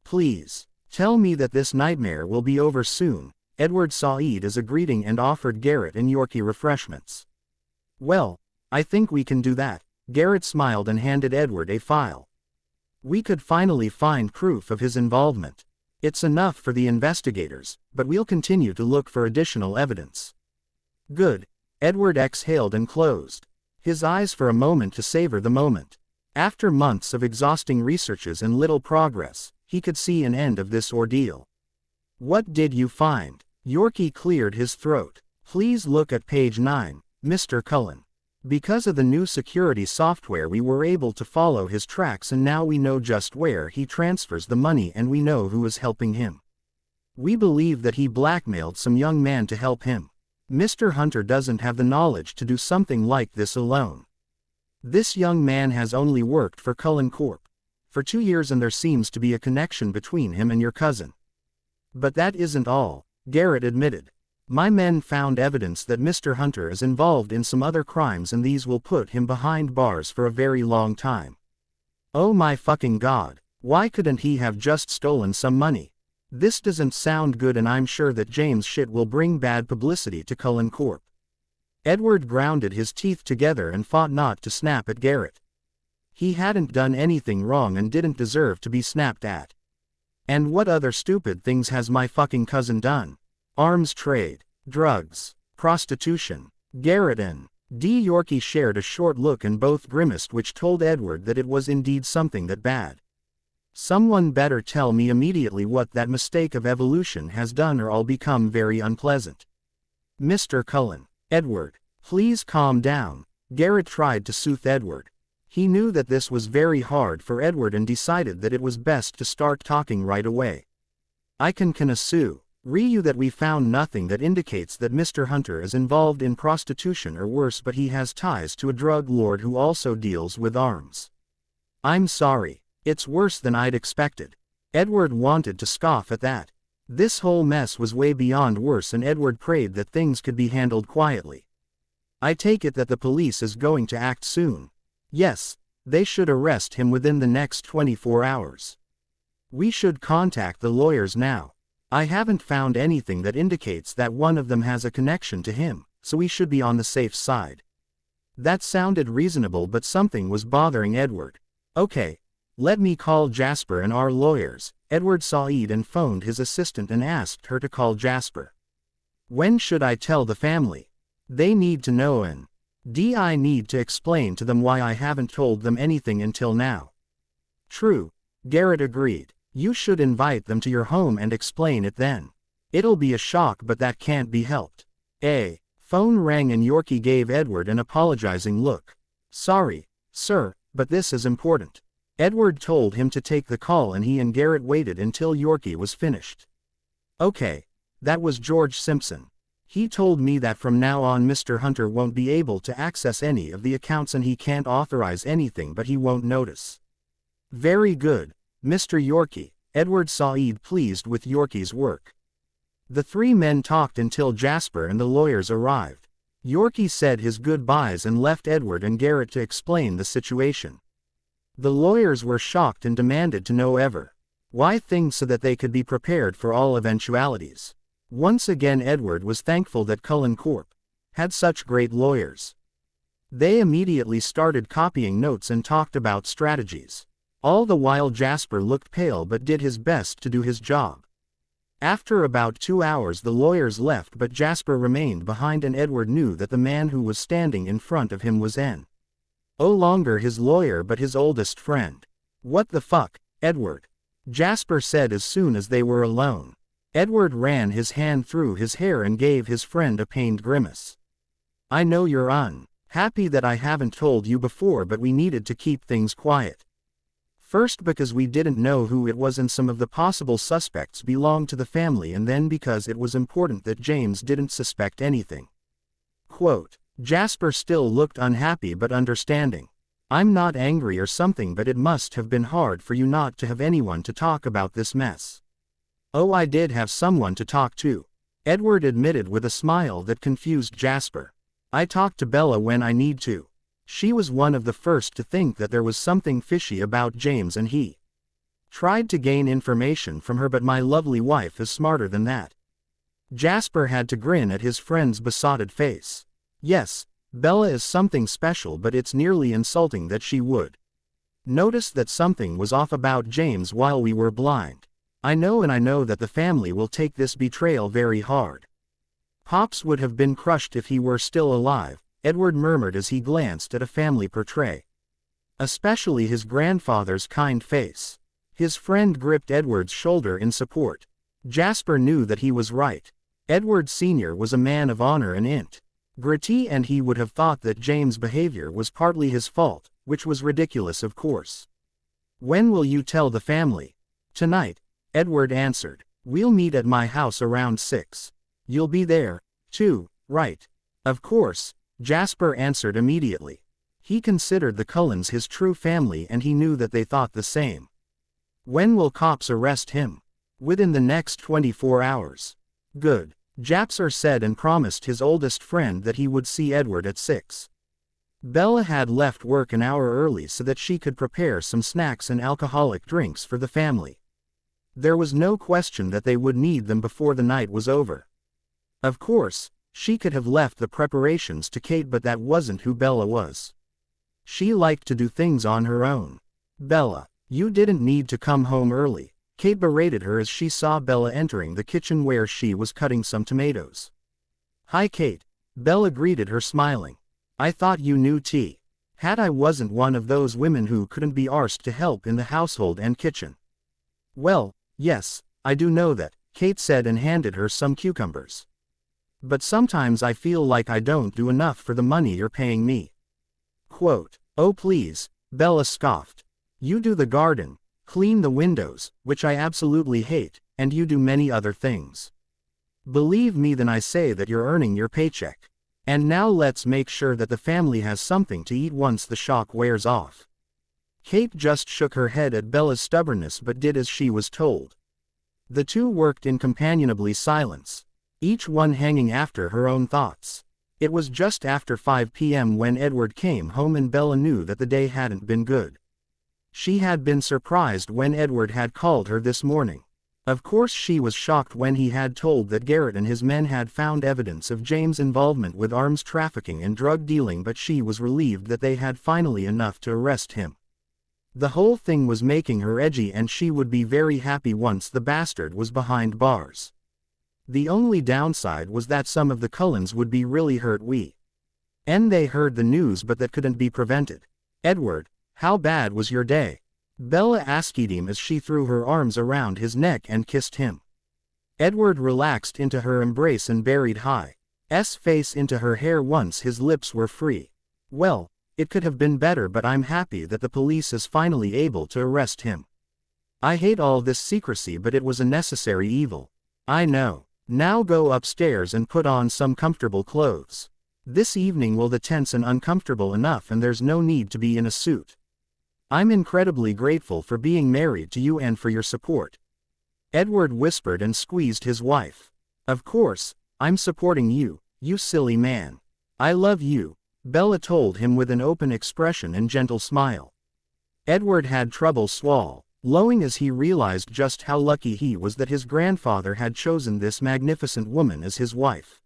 Speaker 1: Please, tell me that this nightmare will be over soon, Edward Said as a greeting and offered Garrett and Yorkie refreshments. Well, I think we can do that, Garrett smiled and handed Edward a file. We could finally find proof of his involvement. It's enough for the investigators, but we'll continue to look for additional evidence. Good, Edward exhaled and closed his eyes for a moment to savor the moment. After months of exhausting researches and little progress, he could see an end of this ordeal. What did you find? Yorkie cleared his throat. Please look at page 9, Mr. Cullen. Because of the new security software we were able to follow his tracks and now we know just where he transfers the money and we know who is helping him. We believe that he blackmailed some young man to help him. Mr. Hunter doesn't have the knowledge to do something like this alone. This young man has only worked for Cullen Corp. for 2 years and there seems to be a connection between him and your cousin. But that isn't all, Garrett admitted. My men found evidence that Mr. Hunter is involved in some other crimes and these will put him behind bars for a very long time. Oh my fucking god, why couldn't he have just stolen some money? This doesn't sound good and I'm sure that James' shit will bring bad publicity to Cullen Corp. Edward grounded his teeth together and fought not to snap at Garrett. He hadn't done anything wrong and didn't deserve to be snapped at. And what other stupid things has my fucking cousin done? Arms trade, drugs, prostitution. Garrett and Yorkie shared a short look and both grimaced, which told Edward that it was indeed something that bad. Someone better tell me immediately what that mistake of evolution has done or I'll become very unpleasant. Mr. Cullen. Edward, please calm down. Garrett tried to soothe Edward. He knew that this was very hard for Edward and decided that it was best to start talking right away. I can assure you that we found nothing that indicates that Mr. Hunter is involved in prostitution or worse, but he has ties to a drug lord who also deals with arms. I'm sorry, it's worse than I'd expected. Edward wanted to scoff at that. This whole mess was way beyond worse and Edward prayed that things could be handled quietly. I take it that the police is going to act soon. Yes, they should arrest him within the next 24 hours. We should contact the lawyers now. I haven't found anything that indicates that one of them has a connection to him, so we should be on the safe side. That sounded reasonable, but something was bothering Edward. Okay, let me call Jasper and our lawyers. Edward Said and phoned his assistant and asked her to call Jasper. When should I tell the family? They need to know and I need to explain to them why I haven't told them anything until now. True, Garrett agreed. You should invite them to your home and explain it then. It'll be a shock, but that can't be helped. Phone rang and Yorkie gave Edward an apologizing look. Sorry, sir, but this is important. Edward told him to take the call and he and Garrett waited until Yorkie was finished. Okay, that was George Simpson. He told me that from now on Mr. Hunter won't be able to access any of the accounts and he can't authorize anything, but he won't notice. Very good, Mr. Yorkie, Edward Said pleased with Yorkie's work. The three men talked until Jasper and the lawyers arrived. Yorkie said his goodbyes and left Edward and Garrett to explain the situation. The lawyers were shocked and demanded to know why things so that they could be prepared for all eventualities. Once again Edward was thankful that Cullen Corp. had such great lawyers. They immediately started copying notes and talked about strategies. All the while Jasper looked pale but did his best to do his job. After about 2 hours the lawyers left, but Jasper remained behind, and Edward knew that the man who was standing in front of him was no longer his lawyer but his oldest friend. "What the fuck, Edward?" Jasper said as soon as they were alone. Edward ran his hand through his hair and gave his friend a pained grimace. "I know you're unhappy that I haven't told you before, but we needed to keep things quiet. First because we didn't know who it was and some of the possible suspects belonged to the family, and then because it was important that James didn't suspect anything." Quote. Jasper still looked unhappy but understanding. "I'm not angry or something, but it must have been hard for you not to have anyone to talk about this mess." "Oh, I did have someone to talk to," Edward admitted with a smile that confused Jasper. "I talk to Bella when I need to. She was one of the first to think that there was something fishy about James, and he tried to gain information from her, but my lovely wife is smarter than that." Jasper had to grin at his friend's besotted face. "Yes, Bella is something special, but it's nearly insulting that she would notice that something was off about James while we were blind. I know, and I know that the family will take this betrayal very hard. Pops would have been crushed if he were still alive," Edward murmured as he glanced at a family portrait. "Especially his grandfather's kind face." His friend gripped Edward's shoulder in support. Jasper knew that he was right. Edward Sr. was a man of honor and integrity, and he would have thought that James' behavior was partly his fault, which was ridiculous, of course. "When will you tell the family?" "Tonight," Edward answered. "We'll meet at my house around 6. You'll be there, too, right?" "Of course," Jasper answered immediately. He considered the Cullens his true family, and he knew that they thought the same. "When will cops arrest him?" "Within the next 24 hours. "Good," Jasper said, and promised his oldest friend that he would see Edward at 6. Bella had left work an hour early so that she could prepare some snacks and alcoholic drinks for the family. There was no question that they would need them before the night was over. Of course, she could have left the preparations to Kate, but that wasn't who Bella was. She liked to do things on her own. "Bella, you didn't need to come home early," Kate berated her as she saw Bella entering the kitchen where she was cutting some tomatoes. "Hi Kate," Bella greeted her, smiling. "I thought you knew T. Had I wasn't one of those women who couldn't be arsed to help in the household and kitchen." "Well, yes, I do know that," Kate said and handed her some cucumbers. "But sometimes I feel like I don't do enough for the money you're paying me." Quote. "Oh please," Bella scoffed. "You do the garden, clean the windows, which I absolutely hate, and you do many other things. Believe me when I say that you're earning your paycheck. And now let's make sure that the family has something to eat once the shock wears off." Kate just shook her head at Bella's stubbornness but did as she was told. The two worked in companionably silence, each one hanging after her own thoughts. It was just after 5 p.m. when Edward came home, and Bella knew that the day hadn't been good. She had been surprised when Edward had called her this morning. Of course she was shocked when he had told that Garrett and his men had found evidence of James' involvement with arms trafficking and drug dealing, but she was relieved that they had finally enough to arrest him. The whole thing was making her edgy, and she would be very happy once the bastard was behind bars. The only downside was that some of the Cullens would be really hurt when they heard the news, but that couldn't be prevented. "Edward, how bad was your day?" Bella asked him as she threw her arms around his neck and kissed him. Edward relaxed into her embrace and buried his face into her hair once his lips were free. "Well, it could have been better, but I'm happy that the police is finally able to arrest him. I hate all this secrecy, but it was a necessary evil." "I know. Now go upstairs and put on some comfortable clothes. This evening will be tense and uncomfortable enough, and there's no need to be in a suit. I'm incredibly grateful for being married to you and for your support." Edward whispered and squeezed his wife. "Of course, I'm supporting you, you silly man. I love you," Bella told him with an open expression and gentle smile. Edward had trouble swallowing as he realized just how lucky he was that his grandfather had chosen this magnificent woman as his wife.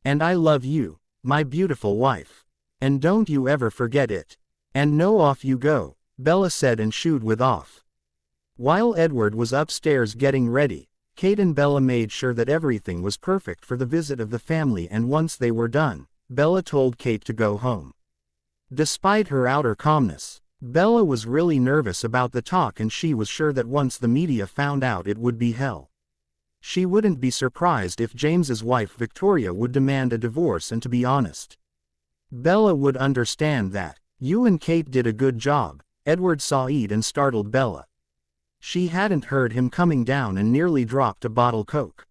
Speaker 1: "And I love you, my beautiful wife. And don't you ever forget it." "And no, off you go," Bella said and shooed with off. While Edward was upstairs getting ready, Kate and Bella made sure that everything was perfect for the visit of the family, and once they were done, Bella told Kate to go home. Despite her outer calmness, Bella was really nervous about the talk, and she was sure that once the media found out it would be hell. She wouldn't be surprised if James's wife Victoria would demand a divorce, and to be honest, Bella would understand that. "You and Kate did a good job," Edward said, and startled Bella. She hadn't heard him coming down and nearly dropped a bottle Coke.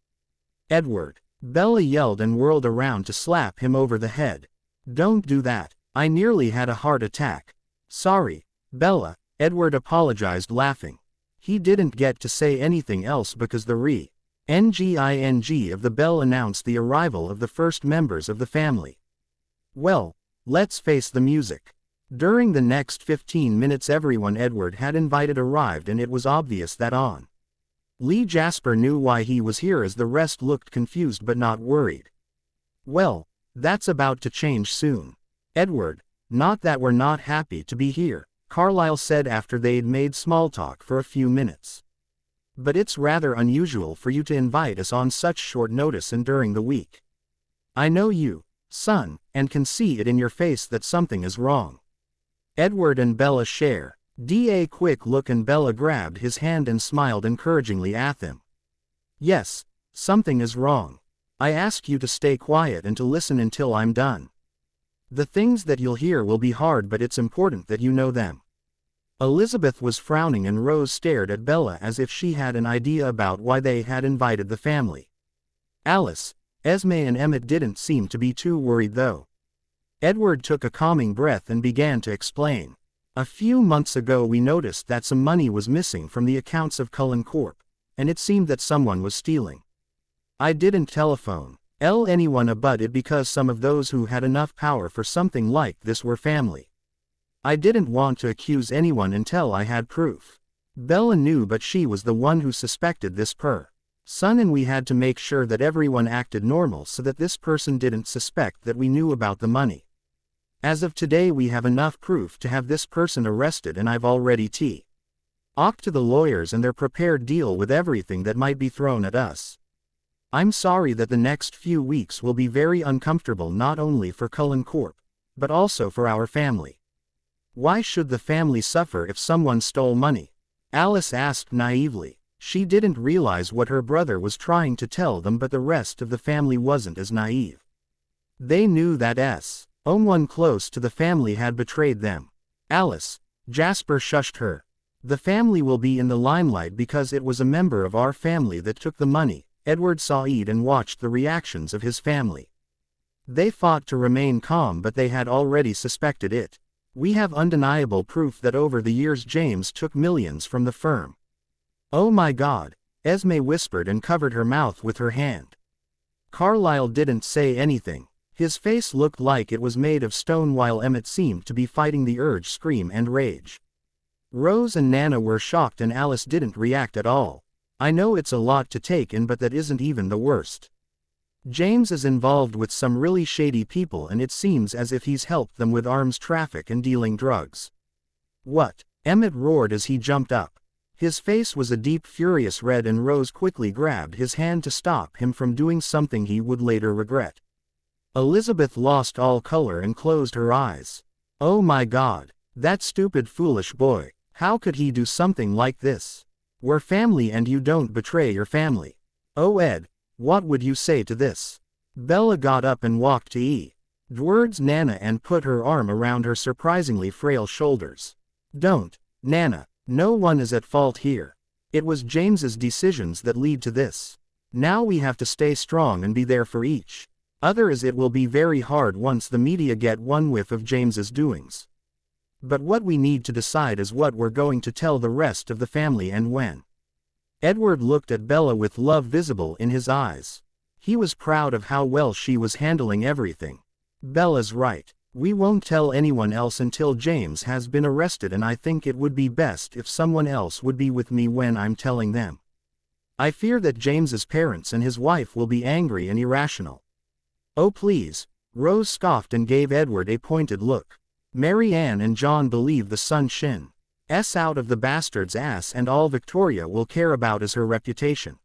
Speaker 1: "Edward," Bella yelled and whirled around to slap him over the head. "Don't do that. I nearly had a heart attack." "Sorry, Bella," Edward apologized, laughing. He didn't get to say anything else because the ring of the bell announced the arrival of the first members of the family. Well, let's face the music. During the next 15 minutes everyone Edward had invited arrived, and it was obvious that Lee Jasper knew why he was here, as the rest looked confused but not worried. "Well, that's about to change soon. Edward, not that we're not happy to be here," Carlyle said after they'd made small talk for a few minutes. "But it's rather unusual for you to invite us on such short notice and during the week. I know you, son, and can see it in your face that something is wrong." Edward and Bella share a quick look, and Bella grabbed his hand and smiled encouragingly at him. "Yes, something is wrong. I ask you to stay quiet and to listen until I'm done. The things that you'll hear will be hard, but it's important that you know them." Elizabeth was frowning, and Rose stared at Bella as if she had an idea about why they had invited the family. Alice, Esme and Emmett didn't seem to be too worried though. Edward took a calming breath and began to explain. "A few months ago we noticed that some money was missing from the accounts of Cullen Corp, and it seemed that someone was stealing. I didn't telephone anyone about it because some of those who had enough power for something like this were family. I didn't want to accuse anyone until I had proof. Bella knew, but she was the one who suspected this son, and we had to make sure that everyone acted normal so that this person didn't suspect that we knew about the money. As of today we have enough proof to have this person arrested, and I've already talked to the lawyers and they're prepared to deal with everything that might be thrown at us. I'm sorry that the next few weeks will be very uncomfortable, not only for Cullen Corp, but also for our family." "Why should the family suffer if someone stole money?" Alice asked naively. She didn't realize what her brother was trying to tell them, but the rest of the family wasn't as naive. They knew that someone close to the family had betrayed them. "Alice," Jasper shushed her. "The family will be in the limelight because it was a member of our family that took the money." Edward said and watched the reactions of his family. They fought to remain calm, but they had already suspected it. "We have undeniable proof that over the years James took millions from the firm." "Oh my God," Esme whispered and covered her mouth with her hand. Carlyle didn't say anything. His face looked like it was made of stone, while Emmett seemed to be fighting the urge to scream and rage. Rose and Nana were shocked, and Alice didn't react at all. "I know it's a lot to take in, but that isn't even the worst. James is involved with some really shady people, and it seems as if he's helped them with arms traffic and dealing drugs." "What?" Emmett roared as he jumped up. His face was a deep furious red, and Rose quickly grabbed his hand to stop him from doing something he would later regret. Elizabeth lost all color and closed her eyes. "Oh my God, that stupid foolish boy, how could he do something like this? We're family and you don't betray your family. Oh Ed, what would you say to this?" Bella got up and walked towards Nana and put her arm around her surprisingly frail shoulders. "Don't, Nana, no one is at fault here. It was James's decisions that lead to this. Now we have to stay strong and be there for each other, as it will be very hard once the media get one whiff of James's doings. But what we need to decide is what we're going to tell the rest of the family and when." Edward looked at Bella with love visible in his eyes. He was proud of how well she was handling everything. "Bella's right. We won't tell anyone else until James has been arrested, and I think it would be best if someone else would be with me when I'm telling them. I fear that James's parents and his wife will be angry and irrational." "Oh please," Rose scoffed and gave Edward a pointed look. "Mary Ann and John believe the sun shines out of the bastard's ass, and all Victoria will care about is her reputation.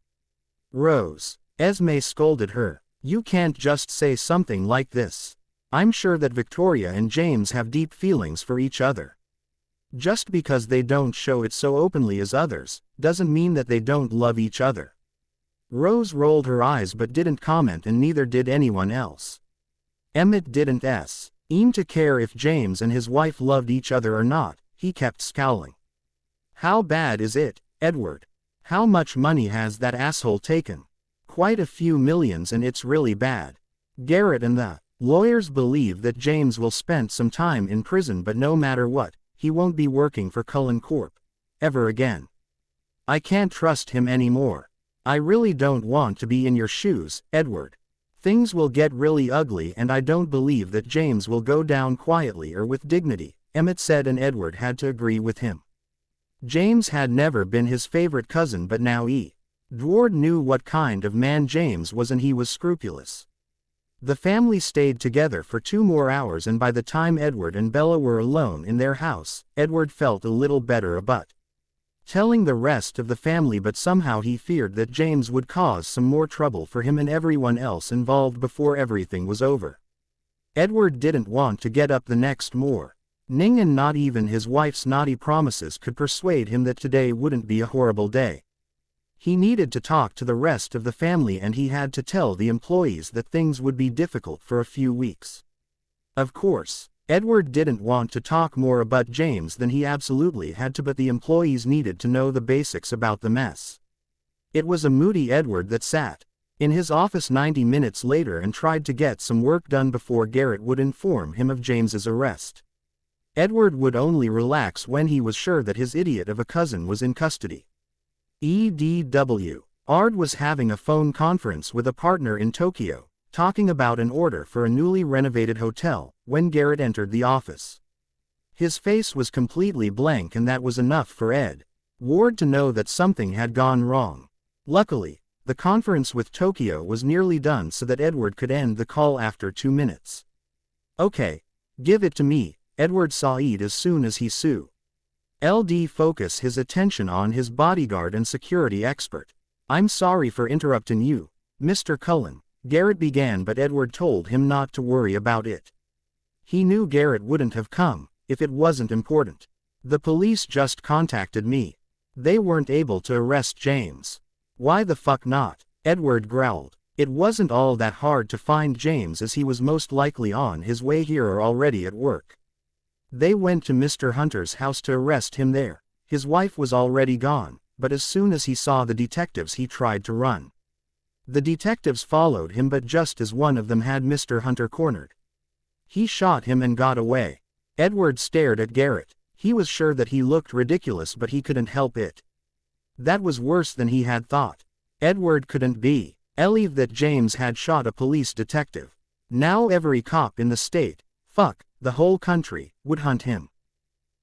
Speaker 1: Rose. Esme scolded her. You can't just say something like this. I'm sure that Victoria and James have deep feelings for each other. Just because they don't show it so openly as others, doesn't mean that they don't love each other. Rose rolled her eyes but didn't comment, and neither did anyone else. Emmett didn't seem to care if James and his wife loved each other or not. He kept scowling. How bad is it, Edward? How much money has that asshole taken? Quite a few millions, and it's really bad. Garrett and the lawyers believe that James will spend some time in prison, but no matter what, he won't be working for Cullen Corp. Ever again. I can't trust him anymore. I really don't want to be in your shoes, Edward. Things will get really ugly, and I don't believe that James will go down quietly or with dignity, Emmett said, and Edward had to agree with him. James had never been his favorite cousin, but now Edward knew what kind of man James was, and he was scrupulous. The family stayed together for 2 more hours, and by the time Edward and Bella were alone in their house, Edward felt a little better about telling the rest of the family, but somehow he feared that James would cause some more trouble for him and everyone else involved before everything was over. Edward didn't want to get up the next morning, and not even his wife's naughty promises could persuade him that today wouldn't be a horrible day. He needed to talk to the rest of the family, and he had to tell the employees that things would be difficult for a few weeks. Of course, Edward didn't want to talk more about James than he absolutely had to, but the employees needed to know the basics about the mess. It was a moody Edward that sat in his office 90 minutes later and tried to get some work done before Garrett would inform him of James's arrest. Edward would only relax when he was sure that his idiot of a cousin was in custody. Ard was having a phone conference with a partner in Tokyo, talking about an order for a newly renovated hotel, when Garrett entered the office. His face was completely blank, and that was enough for Edward to know that something had gone wrong. Luckily, the conference with Tokyo was nearly done so that Edward could end the call after 2 minutes. Okay, give it to me, Edward saw Ed as soon as he focus his attention on his bodyguard and security expert. I'm sorry for interrupting you, Mr. Cullen, Garrett began, but Edward told him not to worry about it. He knew Garrett wouldn't have come if it wasn't important. The police just contacted me. They weren't able to arrest James. Why the fuck not? Edward growled. It wasn't all that hard to find James, as he was most likely on his way here or already at work. They went to Mr. Hunter's house to arrest him there. His wife was already gone, but as soon as he saw the detectives he tried to run. The detectives followed him, but just as one of them had Mr. Hunter cornered, he shot him and got away. Edward stared at Garrett. He was sure that he looked ridiculous, but he couldn't help it. That was worse than he had thought. Edward couldn't believe that James had shot a police detective. Now every cop in the state, the whole country, would hunt him.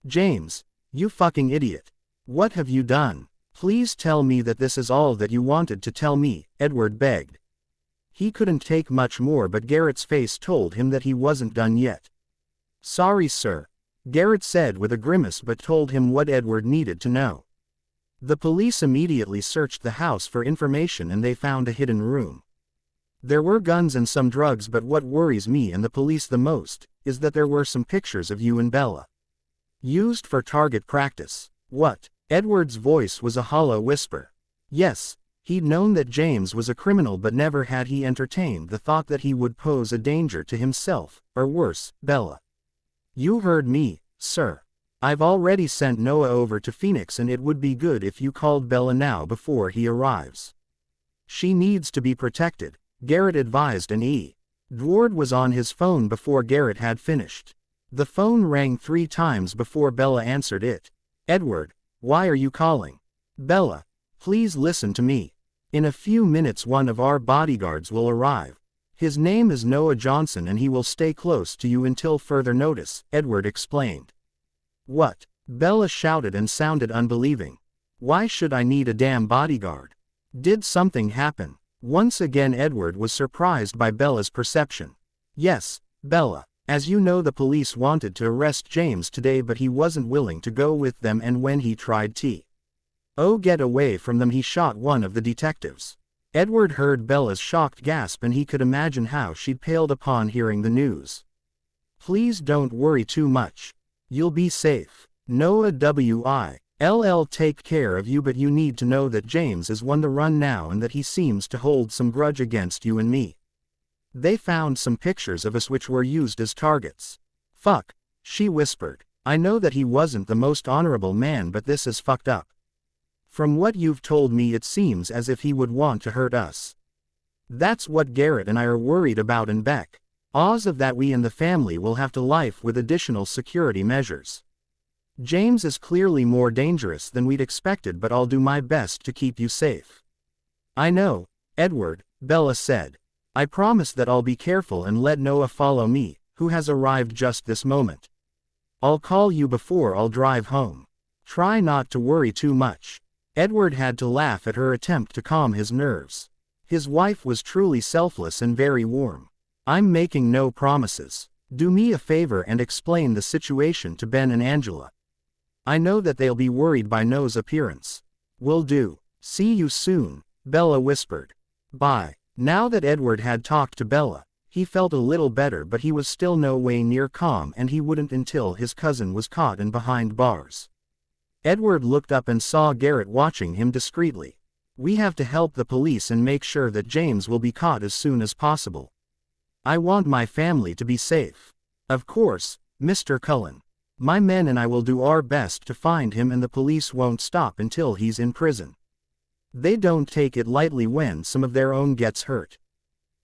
Speaker 1: James, you fucking idiot. What have you done? Please tell me that this is all that you wanted to tell me, Edward begged. He couldn't take much more, but Garrett's face told him that he wasn't done yet. Sorry, sir, Garrett said with a grimace, but told him what Edward needed to know. The police immediately searched the house for information, and they found a hidden room. There were guns and some drugs, but what worries me and the police the most is that there were some pictures of you and Bella. Used for target practice. What? Edward's voice was a hollow whisper. Yes, he'd known that James was a criminal, but never had he entertained the thought that he would pose a danger to himself, or worse, Bella. You heard me, sir. I've already sent Noah over to Phoenix, and it would be good if you called Bella now before he arrives. She needs to be protected, Garrett advised, and Edward was on his phone before Garrett had finished. The phone rang 3 times before Bella answered it. Edward, why are you calling? Bella, please listen to me. In a few minutes one of our bodyguards will arrive. His name is Noah Johnson, and he will stay close to you until further notice, Edward explained. What? Bella shouted and sounded unbelieving. Why should I need a damn bodyguard? Did something happen? Once again Edward was surprised by Bella's perception. Yes, Bella. As you know, the police wanted to arrest James today, but he wasn't willing to go with them, and when he tried to get away from them, he shot one of the detectives. Edward heard Bella's shocked gasp and he could imagine how she'd paled upon hearing the news. Please don't worry too much. You'll be safe. Noah will take care of you, but you need to know that James is on the run now and that he seems to hold some grudge against you and me. They found some pictures of us which were used as targets. Fuck, she whispered. I know that he wasn't the most honorable man, but this is fucked up. From what you've told me it seems as if he would want to hurt us. That's what Garrett and I are worried about, and Beck. Odds of that we and the family will have to life with additional security measures. James is clearly more dangerous than we'd expected, but I'll do my best to keep you safe. I know, Edward, Bella said. I promise that I'll be careful and let Noah follow me, who has arrived just this moment. I'll call you before I'll drive home. Try not to worry too much. Edward had to laugh at her attempt to calm his nerves. His wife was truly selfless and very warm. I'm making no promises. Do me a favor and explain the situation to Ben and Angela. I know that they'll be worried by Noah's appearance. Will do. See you soon, Bella whispered. Bye. Now that Edward had talked to Bella, he felt a little better, but he was still no way near calm, and he wouldn't until his cousin was caught and behind bars. Edward looked up and saw Garrett watching him discreetly. We have to help the police and make sure that James will be caught as soon as possible. I want my family to be safe. Of course, Mr. Cullen. My men and I will do our best to find him, and the police won't stop until he's in prison. They don't take it lightly when some of their own gets hurt.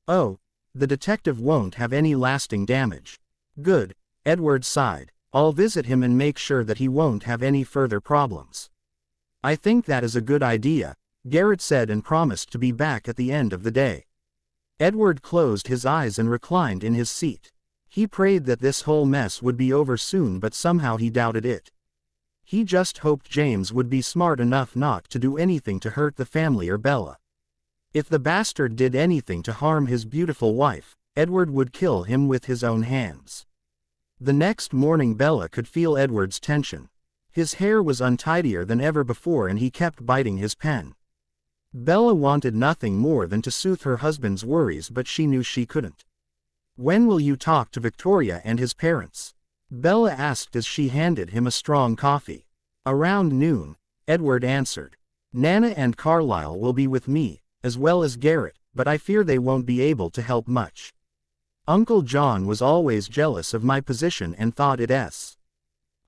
Speaker 1: Oh, the detective won't have any lasting damage. Good, Edward sighed. I'll visit him and make sure that he won't have any further problems. I think that is a good idea, Garrett said, and promised to be back at the end of the day. Edward closed his eyes and reclined in his seat. He prayed that this whole mess would be over soon, but somehow he doubted it. He just hoped James would be smart enough not to do anything to hurt the family or Bella. If the bastard did anything to harm his beautiful wife, Edward would kill him with his own hands. The next morning Bella could feel Edward's tension. His hair was untidier than ever before and he kept biting his pen. Bella wanted nothing more than to soothe her husband's worries, but she knew she couldn't. When will you talk to Victoria and his parents? Bella asked as she handed him a strong coffee. Around noon, Edward answered. Nana and Carlisle will be with me, as well as Garrett, but I fear they won't be able to help much. Uncle John was always jealous of my position and thought it'd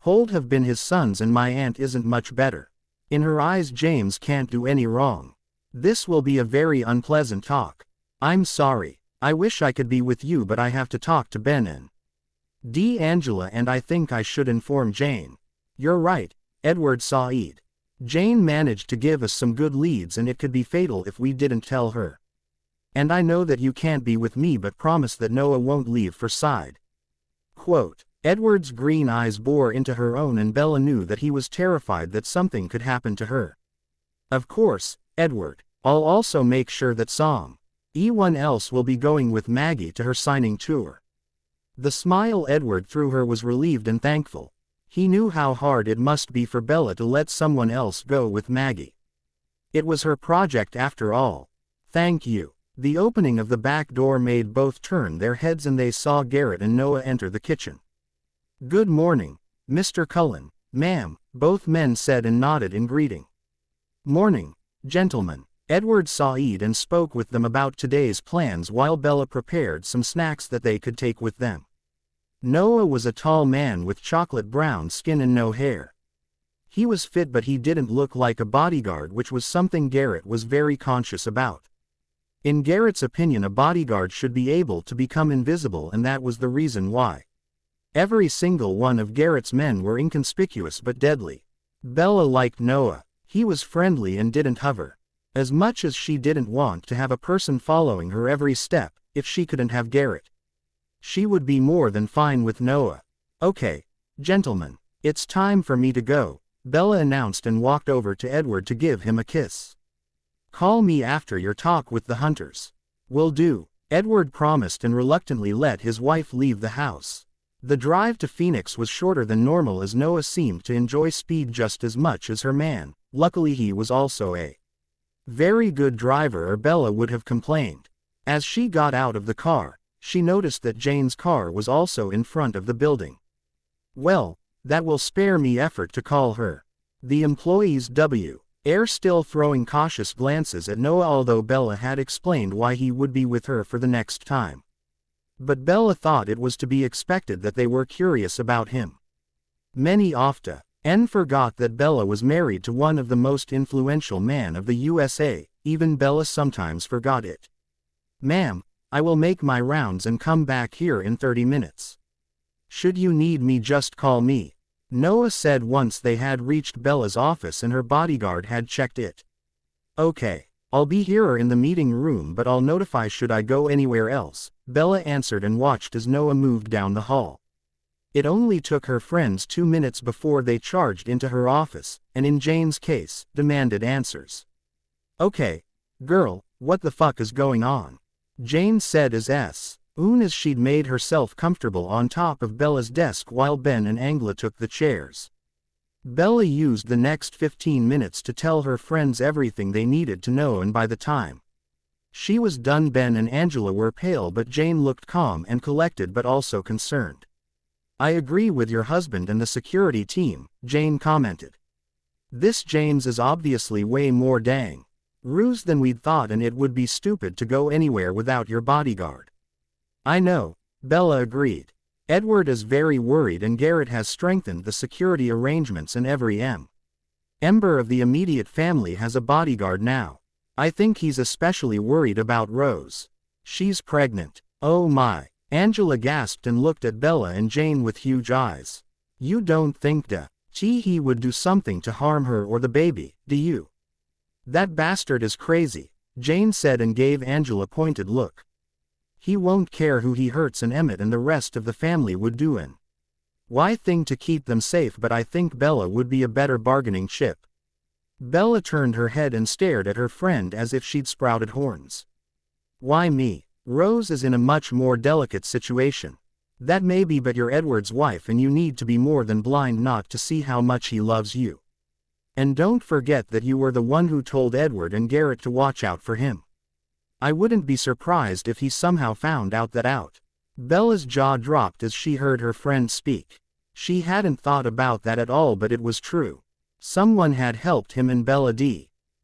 Speaker 1: hold have been his sons, and my aunt isn't much better. In her eyes James can't do any wrong. This will be a very unpleasant talk. I'm sorry. I wish I could be with you, but I have to talk to Ben and Angela, and I think I should inform Jane. You're right, Edward sighed. Jane managed to give us some good leads, and it could be fatal if we didn't tell her. And I know that you can't be with me, but promise that Noah won't leave for side. Quote. Edward's green eyes bore into her own, and Bella knew that he was terrified that something could happen to her. Of course, Edward. I'll also make sure that someone else will be going with Maggie to her signing tour. The smile Edward threw her was relieved and thankful. He knew how hard it must be for Bella to let someone else go with Maggie. It was her project after all. Thank you. The opening of the back door made both turn their heads, and they saw Garrett and Noah enter the kitchen. Good morning, Mr. Cullen, ma'am, both men said and nodded in greeting. Morning, gentlemen. Edward sighed and spoke with them about today's plans while Bella prepared some snacks that they could take with them. Noah was a tall man with chocolate brown skin and no hair. He was fit, but he didn't look like a bodyguard, which was something Garrett was very conscious about. In Garrett's opinion, a bodyguard should be able to become invisible, and that was the reason why. Every single one of Garrett's men were inconspicuous but deadly. Bella liked Noah. He was friendly and didn't hover. As much as she didn't want to have a person following her every step, if she couldn't have Garrett, she would be more than fine with Noah. Okay, gentlemen, it's time for me to go, Bella announced and walked over to Edward to give him a kiss. Call me after your talk with the hunters. Will do, Edward promised and reluctantly let his wife leave the house. The drive to Phoenix was shorter than normal, as Noah seemed to enjoy speed just as much as her man. Luckily he was also a Very good driver, or Bella would have complained. As she got out of the car, she noticed that Jane's car was also in front of the building. Well, that will spare me effort to call her. The employees were still throwing cautious glances at Noah, although Bella had explained why he would be with her for the next time. But Bella thought it was to be expected that they were curious about him. Many often forgot that Bella was married to one of the most influential men of the USA, even Bella sometimes forgot it. Ma'am, I will make my rounds and come back here in 30 minutes. Should you need me, just call me, Noah said once they had reached Bella's office and her bodyguard had checked it. Okay, I'll be here in the meeting room, but I'll notify should I go anywhere else, Bella answered and watched as Noah moved down the hall. It only took her friends 2 minutes before they charged into her office, and in Jane's case, demanded answers. Okay, girl, what the fuck is going on? Jane said as soon as she'd made herself comfortable on top of Bella's desk while Ben and Angela took the chairs. Bella used the next 15 minutes to tell her friends everything they needed to know, and by the time she was done, Ben and Angela were pale, but Jane looked calm and collected, but also concerned. I agree with your husband and the security team, Jane commented. This James is obviously way more dang ruse than we'd thought, and it would be stupid to go anywhere without your bodyguard. I know, Bella agreed. Edward is very worried, and Garrett has strengthened the security arrangements, and every member of the immediate family has a bodyguard now. I think he's especially worried about Rose. She's pregnant. Oh my. Angela gasped and looked at Bella and Jane with huge eyes. You don't think he would do something to harm her or the baby, do you? That bastard is crazy, Jane said and gave Angela a pointed look. He won't care who he hurts, and Emmett and the rest of the family would do an why thing to keep them safe, but I think Bella would be a better bargaining chip. Bella turned her head and stared at her friend as if she'd sprouted horns. Why me? Rose is in a much more delicate situation. That may be, but you're Edward's wife and you need to be more than blind not to see how much he loves you. And don't forget that you were the one who told Edward and Garrett to watch out for him. I wouldn't be surprised if he somehow found out that out. Bella's jaw dropped as she heard her friend speak. She hadn't thought about that at all, but it was true. Someone had helped him, and Bella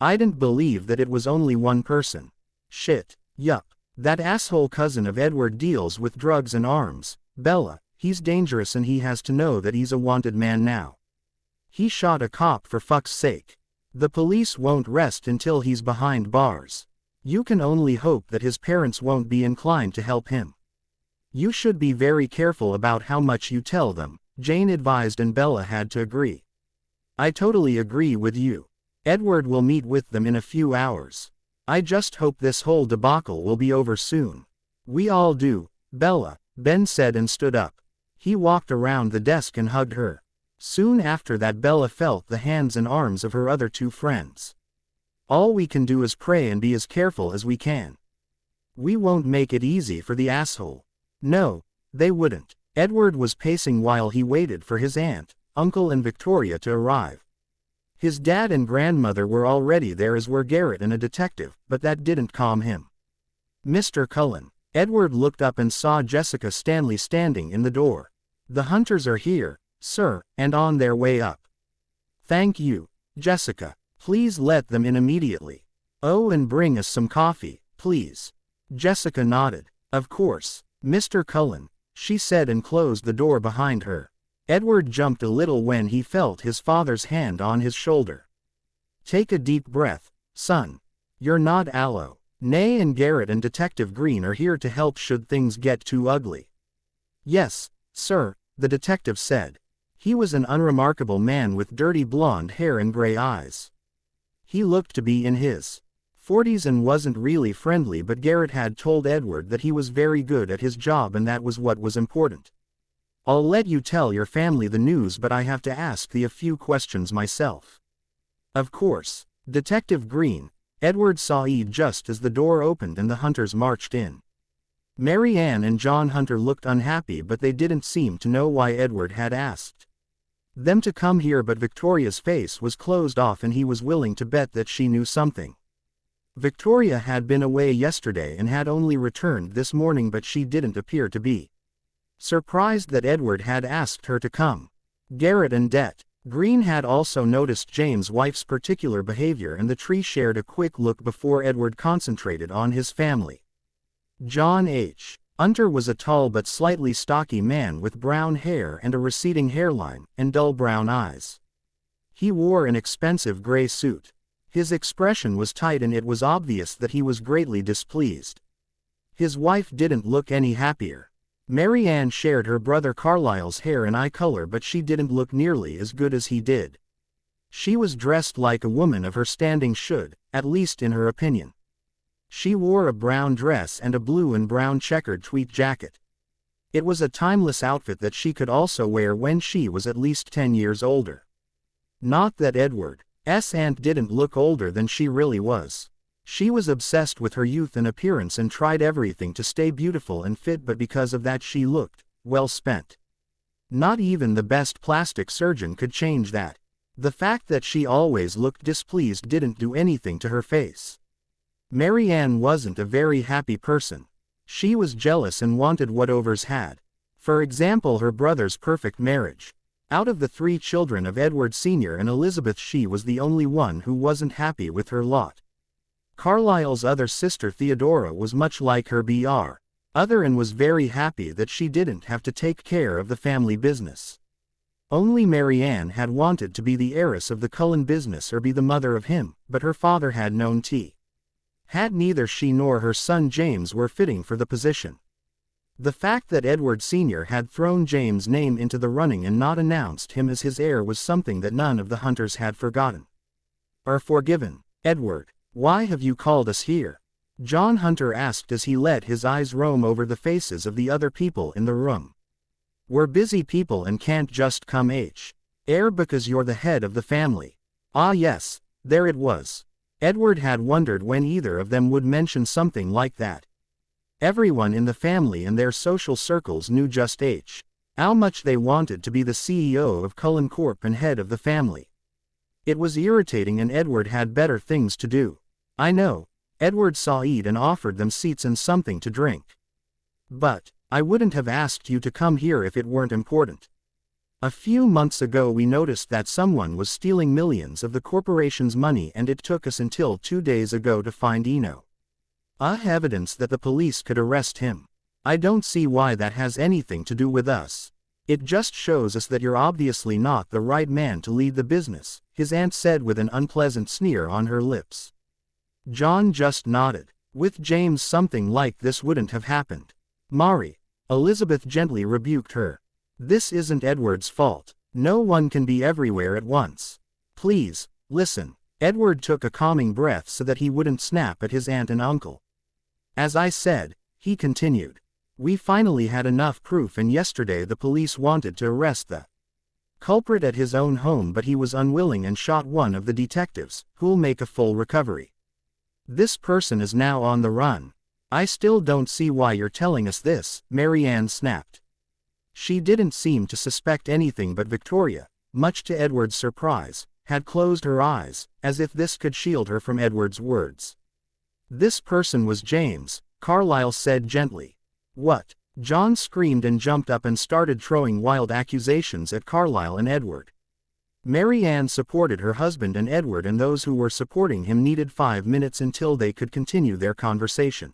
Speaker 1: I didn't believe that it was only one person. Shit, yup. That asshole cousin of Edward deals with drugs and arms. Bella, he's dangerous, and he has to know that he's a wanted man now. He shot a cop, for fuck's sake. The police won't rest until he's behind bars. You can only hope that his parents won't be inclined to help him. You should be very careful about how much you tell them, Jane advised, and Bella had to agree. I totally agree with you. Edward will meet with them in a few hours. I just hope this whole debacle will be over soon. We all do, Bella, Ben said and stood up. He walked around the desk and hugged her. Soon after that, Bella felt the hands and arms of her other 2 friends. All we can do is pray and be as careful as we can. We won't make it easy for the asshole. No, they wouldn't. Edward was pacing while he waited for his aunt, uncle and Victoria to arrive. His dad and grandmother were already there, as were Garrett and a detective, but that didn't calm him. Mr. Cullen. Edward looked up and saw Jessica Stanley standing in the door. The hunters are here, sir, and on their way up. Thank you, Jessica. Please let them in immediately. Oh, and bring us some coffee, please. Jessica nodded. Of course, Mr. Cullen, she said and closed the door behind her. Edward jumped a little when he felt his father's hand on his shoulder. Take a deep breath, son. You're not aloe. Nay, and Garrett and Detective Green are here to help should things get too ugly. Yes, sir, the detective said. He was an unremarkable man with dirty blonde hair and gray eyes. He looked to be in his 40s and wasn't really friendly, but Garrett had told Edward that he was very good at his job, and that was what was important. I'll let you tell your family the news, but I have to ask a few questions myself. Of course, Detective Green. Edward saw just as the door opened and the hunters marched in. Mary Ann and John Hunter looked unhappy, but they didn't seem to know why Edward had asked them to come here, but Victoria's face was closed off and he was willing to bet that she knew something. Victoria had been away yesterday and had only returned this morning, but she didn't appear to be surprised that Edward had asked her to come. Garrett and Det. Green had also noticed James' wife's particular behavior, and the three shared a quick look before Edward concentrated on his family. John H. Hunter was a tall but slightly stocky man with brown hair and a receding hairline, and dull brown eyes. He wore an expensive gray suit. His expression was tight, and it was obvious that he was greatly displeased. His wife didn't look any happier. Mary Ann shared her brother Carlyle's hair and eye color, but she didn't look nearly as good as he did. She was dressed like a woman of her standing should, at least in her opinion. She wore a brown dress and a blue and brown checkered tweed jacket. It was a timeless outfit that she could also wear when she was at least 10 years older. Not that Edward's aunt didn't look older than she really was. She was obsessed with her youth and appearance and tried everything to stay beautiful and fit, but because of that she looked well spent. Not even the best plastic surgeon could change that. The fact that she always looked displeased didn't do anything to her face. Mary Ann wasn't a very happy person. She was jealous and wanted what others had. For example, her brother's perfect marriage. Out of the 3 children of Edward Sr. and Elizabeth, she was the only one who wasn't happy with her lot. Carlyle's other sister Theodora was much like her brother and was very happy that she didn't have to take care of the family business. Only Mary Ann had wanted to be the heiress of the Cullen business or be the mother of him, but her father had known had neither she nor her son James were fitting for the position. The fact that Edward Sr. had thrown James' name into the running and not announced him as his heir was something that none of the Hunters had forgotten or forgiven. "Edward, why have you called us here?" John Hunter asked as he let his eyes roam over the faces of the other people in the room. "We're busy people and can't just come heir because you're the head of the family." Ah yes, there it was. Edward had wondered when either of them would mention something like that. Everyone in the family and their social circles knew just how much they wanted to be the CEO of Cullen Corp and head of the family. It was irritating, and Edward had better things to do. "I know." Edward sighed and offered them seats and something to drink. "But I wouldn't have asked you to come here if it weren't important. A few months ago we noticed that someone was stealing millions of the corporation's money, and it took us until 2 days ago to find evidence that the police could arrest him. I don't see why that has anything to do with us. It just shows us that you're obviously not the right man to lead the business," his aunt said with an unpleasant sneer on her lips. John just nodded. With James, something like this wouldn't have happened. "Mari," Elizabeth gently rebuked her. "This isn't Edward's fault. No one can be everywhere at once. Please, listen." Edward took a calming breath so that he wouldn't snap at his aunt and uncle. "As I said," he continued, "we finally had enough proof, and yesterday the police wanted to arrest the culprit at his own home, but he was unwilling and shot one of the detectives, who'll make a full recovery. This person is now on the run." "I still don't see why you're telling us this," Mary Ann snapped. She didn't seem to suspect anything, but Victoria, much to Edward's surprise, had closed her eyes, as if this could shield her from Edward's words. "This person was James," Carlyle said gently. "What?" John screamed and jumped up and started throwing wild accusations at Carlyle and Edward. Mary Ann supported her husband, and Edward and those who were supporting him needed 5 minutes until they could continue their conversation.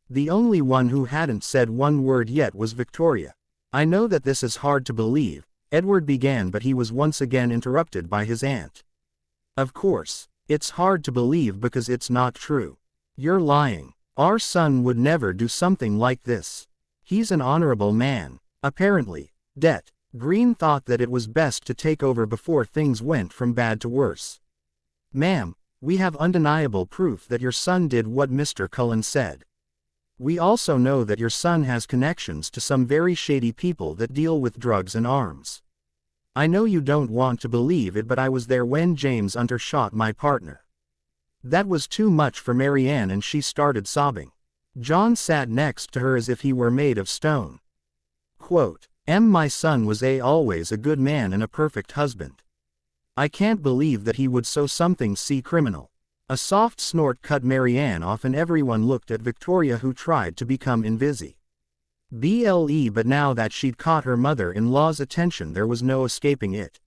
Speaker 1: The only one who hadn't said one word yet was Victoria. "I know that this is hard to believe," Edward began, but he was once again interrupted by his aunt. "Of course, it's hard to believe because it's not true. You're lying. Our son would never do something like this. He's an honorable man." Apparently, Det. Green thought that it was best to take over before things went from bad to worse. "Ma'am, we have undeniable proof that your son did what Mr. Cullen said. We also know that your son has connections to some very shady people that deal with drugs and arms. I know you don't want to believe it, but I was there when James Hunter shot my partner." That was too much for Mary Ann, and she started sobbing. John sat next to her as if he were made of stone. Quote, "My son was always a good man and a perfect husband. I can't believe that he would so something criminal. A soft snort cut Marianne off and everyone looked at Victoria, who tried to become invisible. But now that she'd caught her mother-in-law's attention, there was no escaping it.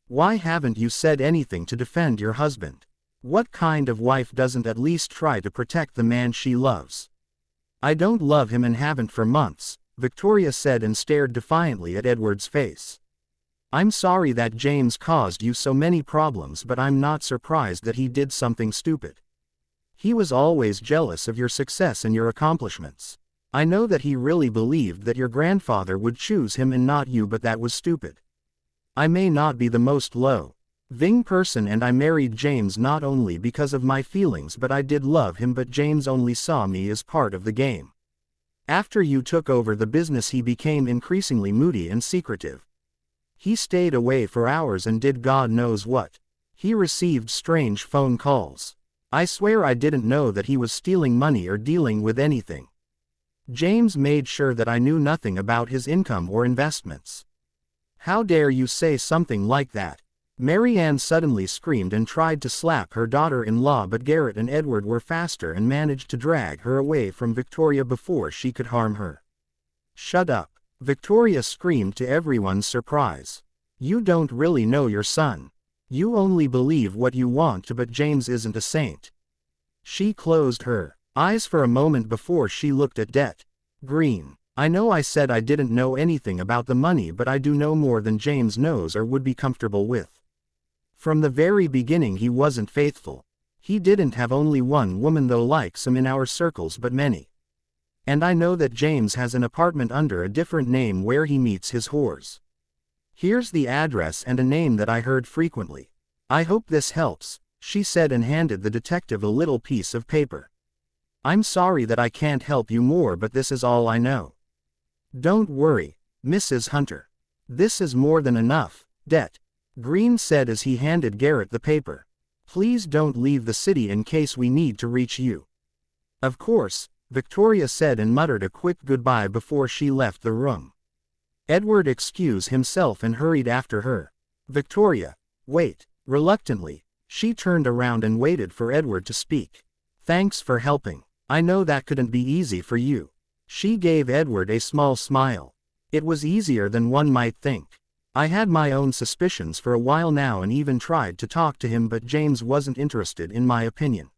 Speaker 1: Why haven't you said anything to defend your husband? What kind of wife doesn't at least try to protect the man she loves? I don't love him and haven't for months, Victoria said and stared defiantly at Edward's face. I'm sorry that James caused you so many problems, but I'm not surprised that he did something stupid. He was always jealous of your success and your accomplishments. I know that he really believed that your grandfather would choose him and not you, but that was stupid. I may not be the most loving person, and I married James not only because of my feelings, but I did love him, but James only saw me as part of the game. After you took over the business, he became increasingly moody and secretive. He stayed away for hours and did God knows what. He received strange phone calls. I swear I didn't know that he was stealing money or dealing with anything. James made sure that I knew nothing about his income or investments. How dare you say something like that? Marianne suddenly screamed and tried to slap her daughter-in-law, but Garrett and Edward were faster and managed to drag her away from Victoria before she could harm her. Shut up, Victoria screamed to everyone's surprise. You don't really know your son. You only believe what you want to, but James isn't a saint. She closed her eyes for a moment before she looked at Det Green. I know I said I didn't know anything about the money, but I do know more than James knows or would be comfortable with. From the very beginning he wasn't faithful. He didn't have only one woman, though, like some in our circles, but many. And I know that James has an apartment under a different name where he meets his whores. Here's the address and a name that I heard frequently. I hope this helps, she said and handed the detective a little piece of paper. I'm sorry that I can't help you more, but this is all I know. Don't worry, Mrs. Hunter. This is more than enough, Det Green said as he handed Garrett the paper. Please don't leave the city in case we need to reach you. Of course, Victoria said and muttered a quick goodbye before she left the room. Edward excused himself and hurried after her. Victoria, wait. Reluctantly, she turned around and waited for Edward to speak. Thanks for helping. I know that couldn't be easy for you. She gave Edward a small smile. It was easier than one might think. I had my own suspicions for a while now and even tried to talk to him, but James wasn't interested in my opinion.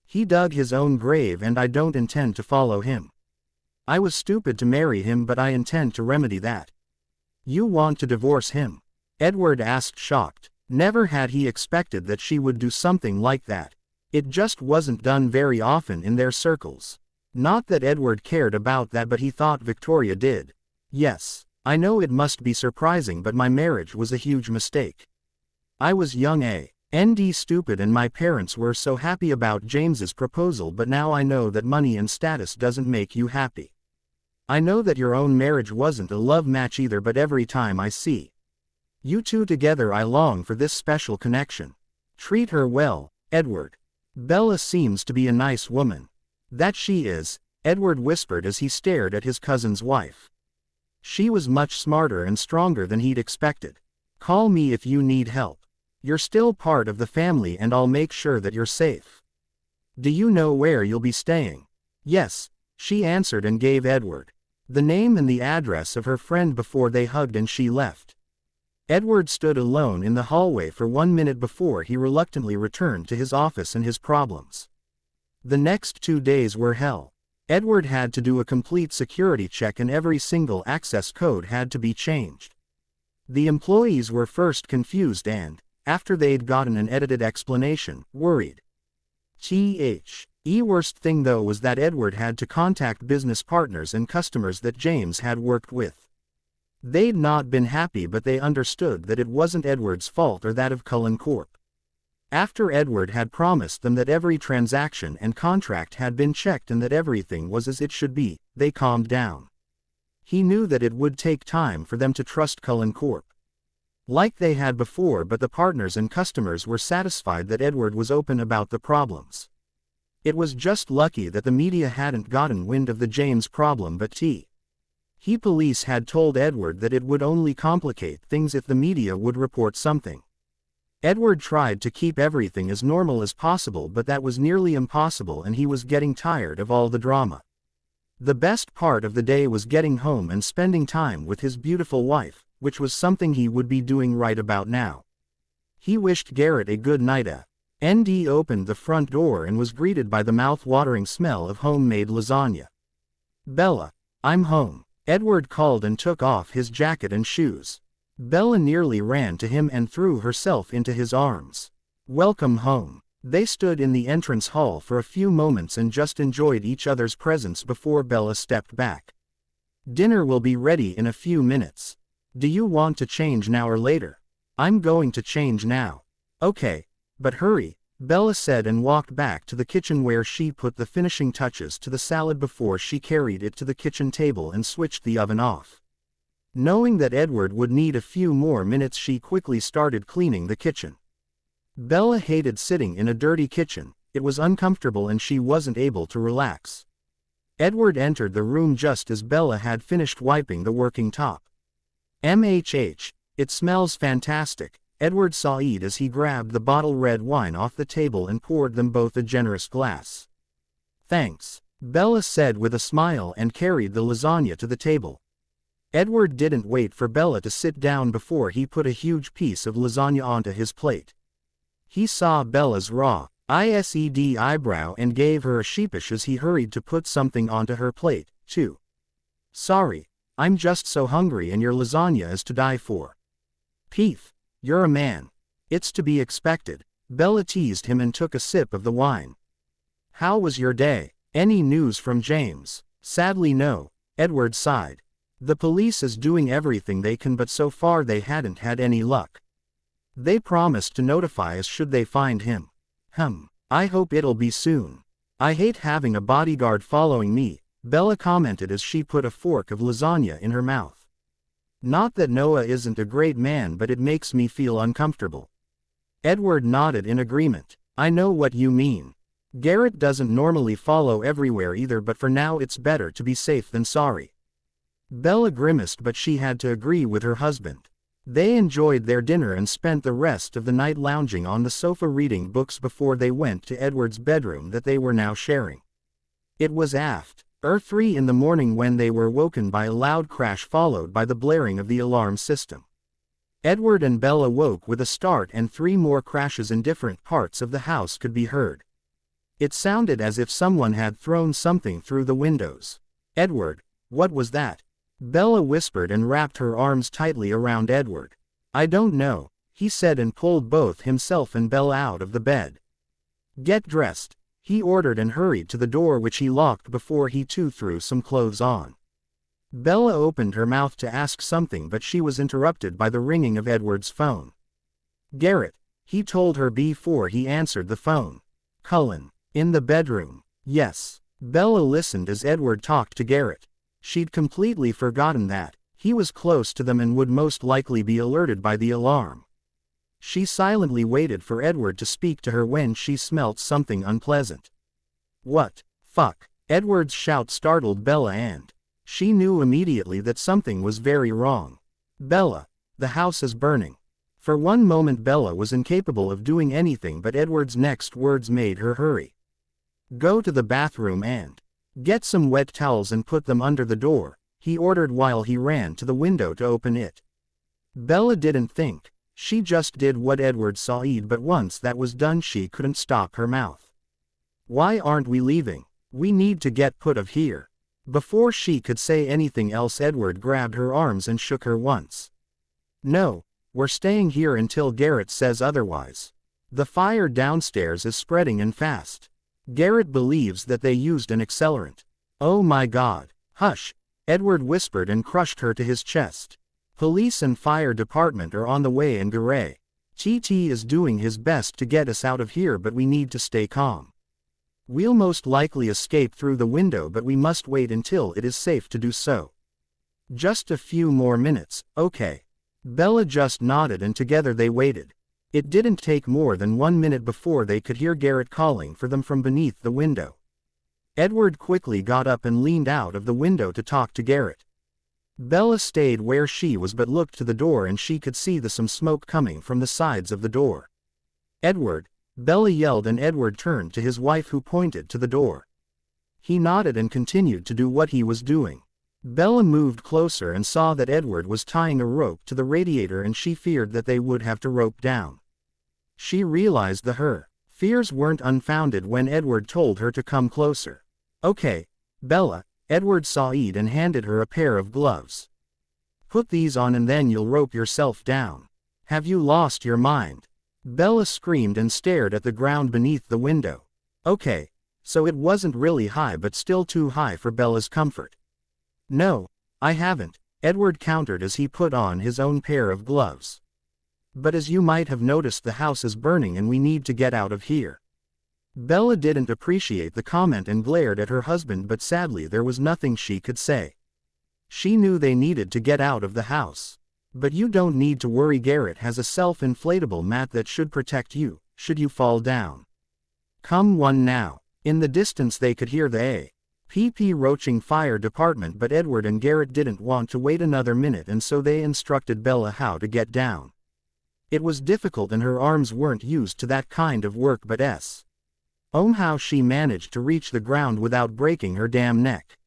Speaker 1: He dug his own grave and I don't intend to follow him. I was stupid to marry him, but I intend to remedy that. You want to divorce him? Edward asked, shocked. Never had he expected that she would do something like that. It just wasn't done very often in their circles. Not that Edward cared about that, but he thought Victoria did. Yes, I know it must be surprising, but my marriage was a huge mistake. I was young and stupid, and my parents were so happy about James's proposal, but now I know that money and status doesn't make you happy. I know that your own marriage wasn't a love match either, but every time I see you two together I long for this special connection. Treat her well, Edward. Bella seems to be a nice woman. That she is, Edward whispered as he stared at his cousin's wife. She was much smarter and stronger than he'd expected. Call me if you need help. You're still part of the family and I'll make sure that you're safe. Do you know where you'll be staying? Yes, she answered and gave Edward the name and the address of her friend before they hugged and she left. Edward stood alone in the hallway for 1 minute before he reluctantly returned to his office and his problems. The next 2 days were hell. Edward had to do a complete security check and every single access code had to be changed. The employees were first confused and, after they'd gotten an edited explanation, worried. Worst thing though was that Edward had to contact business partners and customers that James had worked with. They'd not been happy, but they understood that it wasn't Edward's fault or that of Cullen Corp. After Edward had promised them that every transaction and contract had been checked and that everything was as it should be, they calmed down. He knew that it would take time for them to trust Cullen Corp like they had before, but the partners and customers were satisfied that Edward was open about the problems. It was just lucky that the media hadn't gotten wind of the James problem, but police had told Edward that it would only complicate things if the media would report something. Edward tried to keep everything as normal as possible, but that was nearly impossible, and he was getting tired of all the drama. The best part of the day was getting home and spending time with his beautiful wife, which was something he would be doing right about now. He wished Garrett a good night. Nd opened the front door and was greeted by the mouth-watering smell of homemade lasagna. "Bella, I'm home," Edward called and took off his jacket and shoes. Bella nearly ran to him and threw herself into his arms. "Welcome home." They stood in the entrance hall for a few moments and just enjoyed each other's presence before Bella stepped back. "Dinner will be ready in a few minutes. Do you want to change now or later?" "I'm going to change now." "Okay, but hurry," Bella said and walked back to the kitchen where she put the finishing touches to the salad before she carried it to the kitchen table and switched the oven off. Knowing that Edward would need a few more minutes, she quickly started cleaning the kitchen. Bella hated sitting in a dirty kitchen. It was uncomfortable and she wasn't able to relax. Edward entered the room just as Bella had finished wiping the working top. "MHH, it smells fantastic," Edward sighed as he grabbed the bottle red wine off the table and poured them both a generous glass. "Thanks," Bella said with a smile and carried the lasagna to the table. Edward didn't wait for Bella to sit down before he put a huge piece of lasagna onto his plate. He saw Bella's raw, eyebrow and gave her a sheepish as he hurried to put something onto her plate, too. "Sorry, I'm just so hungry and your lasagna is to die for." "Peeth, you're a man. It's to be expected," Bella teased him and took a sip of the wine. "How was your day? Any news from James?" "Sadly no," Edward sighed. "The police is doing everything they can, but so far they hadn't had any luck. They promised to notify us should they find him." I hope it'll be soon. I hate having a bodyguard following me," Bella commented as she put a fork of lasagna in her mouth. "Not that Noah isn't a great man, but it makes me feel uncomfortable." Edward nodded in agreement. "I know what you mean. Garrett doesn't normally follow everywhere either, but for now it's better to be safe than sorry." Bella grimaced, but she had to agree with her husband. They enjoyed their dinner and spent the rest of the night lounging on the sofa reading books before they went to Edward's bedroom that they were now sharing. It was after 3 in the morning when they were woken by a loud crash followed by the blaring of the alarm system. Edward and Bella woke with a start, and 3 more crashes in different parts of the house could be heard. It sounded as if someone had thrown something through the windows. "Edward, what was that?" Bella whispered and wrapped her arms tightly around Edward. "I don't know," he said and pulled both himself and Bella out of the bed. "Get dressed," he ordered and hurried to the door, which he locked before he too threw some clothes on. Bella opened her mouth to ask something, but she was interrupted by the ringing of Edward's phone. "Garrett," he told her before he answered the phone. "Cullen, in the bedroom?" "Yes." Bella listened as Edward talked to Garrett. She'd completely forgotten that he was close to them and would most likely be alerted by the alarm. She silently waited for Edward to speak to her when she smelt something unpleasant. "What, fuck?" Edward's shout startled Bella, and she knew immediately that something was very wrong. "Bella, the house is burning." For one moment Bella was incapable of doing anything, but Edward's next words made her hurry. "Go to the bathroom and get some wet towels and put them under the door," he ordered while he ran to the window to open it. Bella didn't think. She just did what Edward said, but once that was done she couldn't stop her mouth. "Why aren't we leaving? We need to get put of here." Before she could say anything else, Edward grabbed her arms and shook her once. "No, we're staying here until Garrett says otherwise. The fire downstairs is spreading and fast. Garrett believes that they used an accelerant." "Oh my God." "Hush," Edward whispered and crushed her to his chest. "Police and fire department are on the way and Garrett TT is doing his best to get us out of here, but we need to stay calm. We'll most likely escape through the window, but we must wait until it is safe to do so." "Just a few more minutes, okay?" Bella just nodded and together they waited. It didn't take more than 1 minute before they could hear Garrett calling for them from beneath the window. Edward quickly got up and leaned out of the window to talk to Garrett. Bella stayed where she was but looked to the door, and she could see some smoke coming from the sides of the door. Edward, Bella yelled, and Edward turned to his wife, who pointed to the door. He nodded and continued to do what he was doing. Bella moved closer and saw that Edward was tying a rope to the radiator, and she feared that they would have to rope down. She realized that her fears weren't unfounded when Edward told her to come closer. "Okay, Bella," Edward sighed and handed her a pair of gloves. "Put these on and then you'll rope yourself down. Have you lost your mind?" Bella screamed and stared at the ground beneath the window. Okay, so it wasn't really high, but still too high for Bella's comfort. "No, I haven't," Edward countered as he put on his own pair of gloves. "But as you might have noticed, the house is burning and we need to get out of here." Bella didn't appreciate the comment and glared at her husband, but sadly there was nothing she could say. She knew they needed to get out of the house. "But you don't need to worry, Garrett has a self-inflatable mat that should protect you, should you fall down. Come on now." In the distance they could hear the A.P.P. Roaching fire department, but Edward and Garrett didn't want to wait another minute, and so they instructed Bella how to get down. It was difficult and her arms weren't used to that kind of work, but how she managed to reach the ground without breaking her damn neck.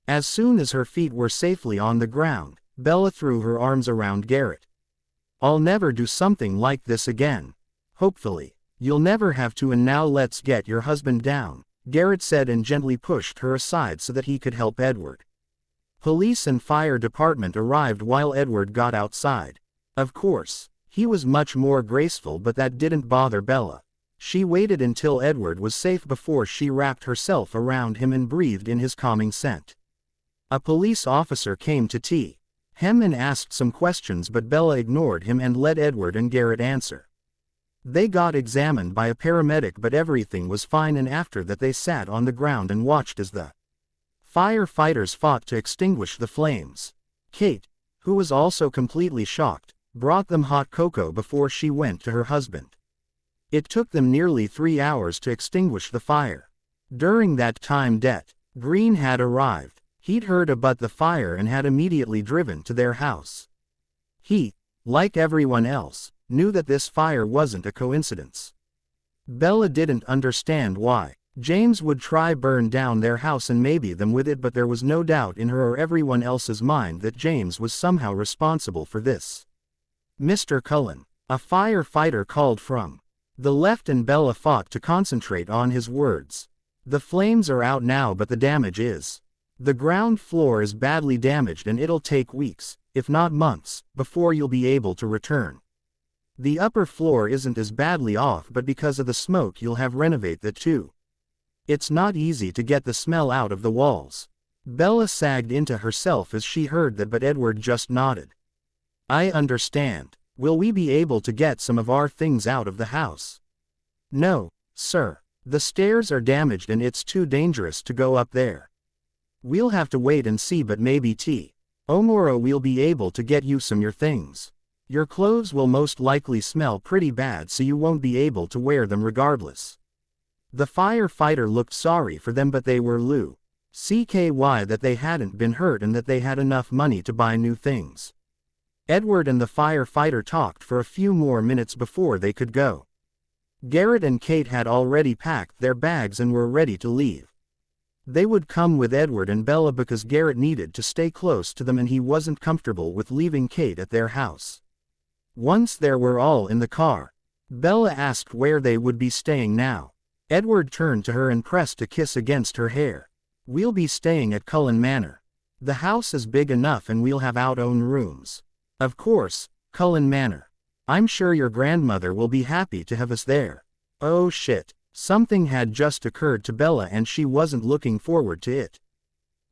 Speaker 1: As soon as her feet were safely on the ground, Bella threw her arms around Garrett. "I'll never do something like this again. Hopefully, you'll never have to, and now let's get your husband down," Garrett said, and gently pushed her aside so that he could help Edward. Police and fire department arrived while Edward got outside. Of course, he was much more graceful, but that didn't bother Bella. She waited until Edward was safe before she wrapped herself around him and breathed in his calming scent. A police officer came to him and asked some questions, but Bella ignored him and let Edward and Garrett answer. They got examined by a paramedic, but everything was fine, and after that they sat on the ground and watched as the firefighters fought to extinguish the flames. Kate, who was also completely shocked, brought them hot cocoa before she went to her husband. It took them nearly 3 hours to extinguish the fire. During that time Green had arrived. He'd heard about the fire and had immediately driven to their house. He, like everyone else, knew that this fire wasn't a coincidence. Bella didn't understand why James would try burn down their house and maybe them with it, but there was no doubt in her or everyone else's mind that James was somehow responsible for this. "Mr. Cullen," a firefighter called from the left, and Bella fought to concentrate on his words. "The flames are out now, but the damage is. The ground floor is badly damaged and it'll take weeks, if not months, before you'll be able to return. The upper floor isn't as badly off, but because of the smoke you'll have renovate that too. It's not easy to get the smell out of the walls." Bella sagged into herself as she heard that, but Edward just nodded. "I understand. Will we be able to get some of our things out of the house?" "No, sir. The stairs are damaged and it's too dangerous to go up there. We'll have to wait and see, but maybe tomorrow we'll be able to get you some your things. Your clothes will most likely smell pretty bad, so you won't be able to wear them regardless." The firefighter looked sorry for them, but they were lucky that they hadn't been hurt and that they had enough money to buy new things. Edward and the firefighter talked for a few more minutes before they could go. Garrett and Kate had already packed their bags and were ready to leave. They would come with Edward and Bella because Garrett needed to stay close to them and he wasn't comfortable with leaving Kate at their house. Once they were all in the car, Bella asked where they would be staying now. Edward turned to her and pressed a kiss against her hair. "We'll be staying at Cullen Manor. The house is big enough and we'll have our own rooms." "Of course, Cullen Manor. I'm sure your grandmother will be happy to have us there." Oh shit. Something had just occurred to Bella and she wasn't looking forward to it.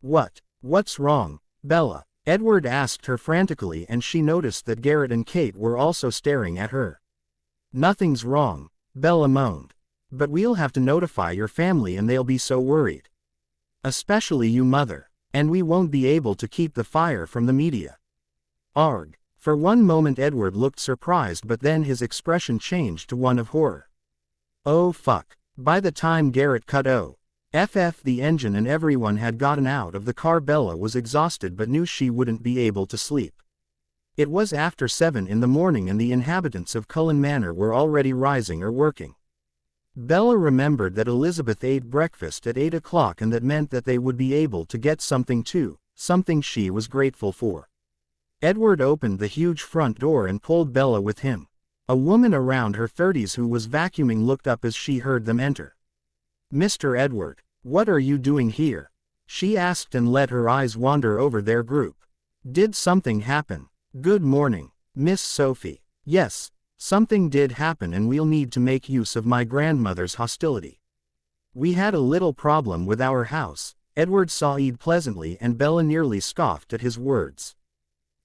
Speaker 1: What's wrong, Bella?" Edward asked her frantically, and she noticed that Garrett and Kate were also staring at her. "Nothing's wrong," Bella moaned. "But we'll have to notify your family and they'll be so worried. Especially you, mother. And we won't be able to keep the fire from the media." Arg. For one moment Edward looked surprised, but then his expression changed to one of horror. Oh fuck. By the time Garrett cut the engine and everyone had gotten out of the car, Bella was exhausted but knew she wouldn't be able to sleep. It was after 7 in the morning and the inhabitants of Cullen Manor were already rising or working. Bella remembered that Elizabeth ate breakfast at 8 o'clock, and that meant that they would be able to get something too, something she was grateful for. Edward opened the huge front door and pulled Bella with him. A woman around her 30s who was vacuuming looked up as she heard them enter. "Mr. Edward, what are you doing here?" she asked and let her eyes wander over their group. "Did something happen?" "Good morning, Miss Sophie. Yes, something did happen and we'll need to make use of my grandmother's hostility. We had a little problem with our house." Edward sighed pleasantly and Bella nearly scoffed at his words.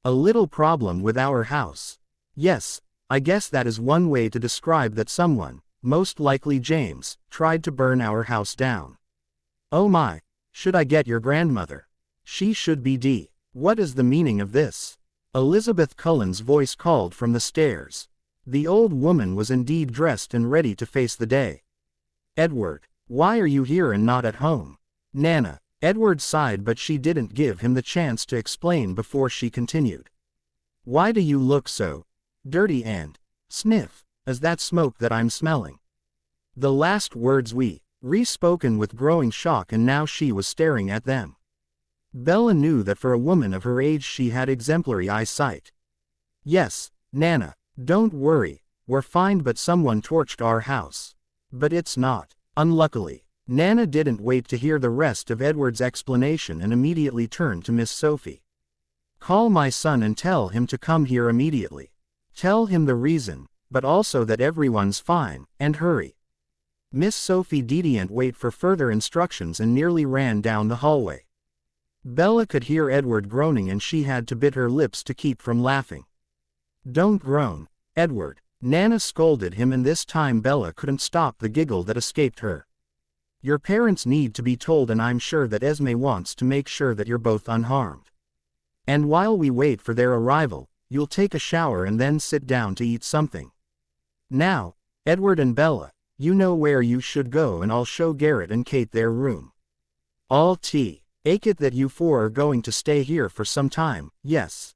Speaker 1: "A little problem with our house. Yes, I guess that is one way to describe that someone, most likely James, tried to burn our house down." "Oh my, should I get your grandmother? She should be d. What is the meaning of this?" Elizabeth Cullen's voice called from the stairs. The old woman was indeed dressed and ready to face the day. "Edward, why are you here and not at home?" "Nana." Edward sighed, but she didn't give him the chance to explain before she continued. "Why do you look so dirty and sniff? Is that smoke that I'm smelling?" The last words re-spoken with growing shock, and now she was staring at them. Bella knew that for a woman of her age she had exemplary eyesight. "Yes, Nana, don't worry, we're fine, but someone torched our house. But it's not, unluckily." Nana didn't wait to hear the rest of Edward's explanation and immediately turned to Miss Sophie. "Call my son and tell him to come here immediately. Tell him the reason, but also that everyone's fine, and hurry." Miss Sophie didn't wait for further instructions and nearly ran down the hallway. Bella could hear Edward groaning and she had to bit her lips to keep from laughing. "Don't groan, Edward," Nana scolded him, and this time Bella couldn't stop the giggle that escaped her. "Your parents need to be told, and I'm sure that Esme wants to make sure that you're both unharmed. And while we wait for their arrival, you'll take a shower and then sit down to eat something. Now, Edward and Bella, you know where you should go, and I'll show Garrett and Kate their room. I'll take it that you four are going to stay here for some time, yes?"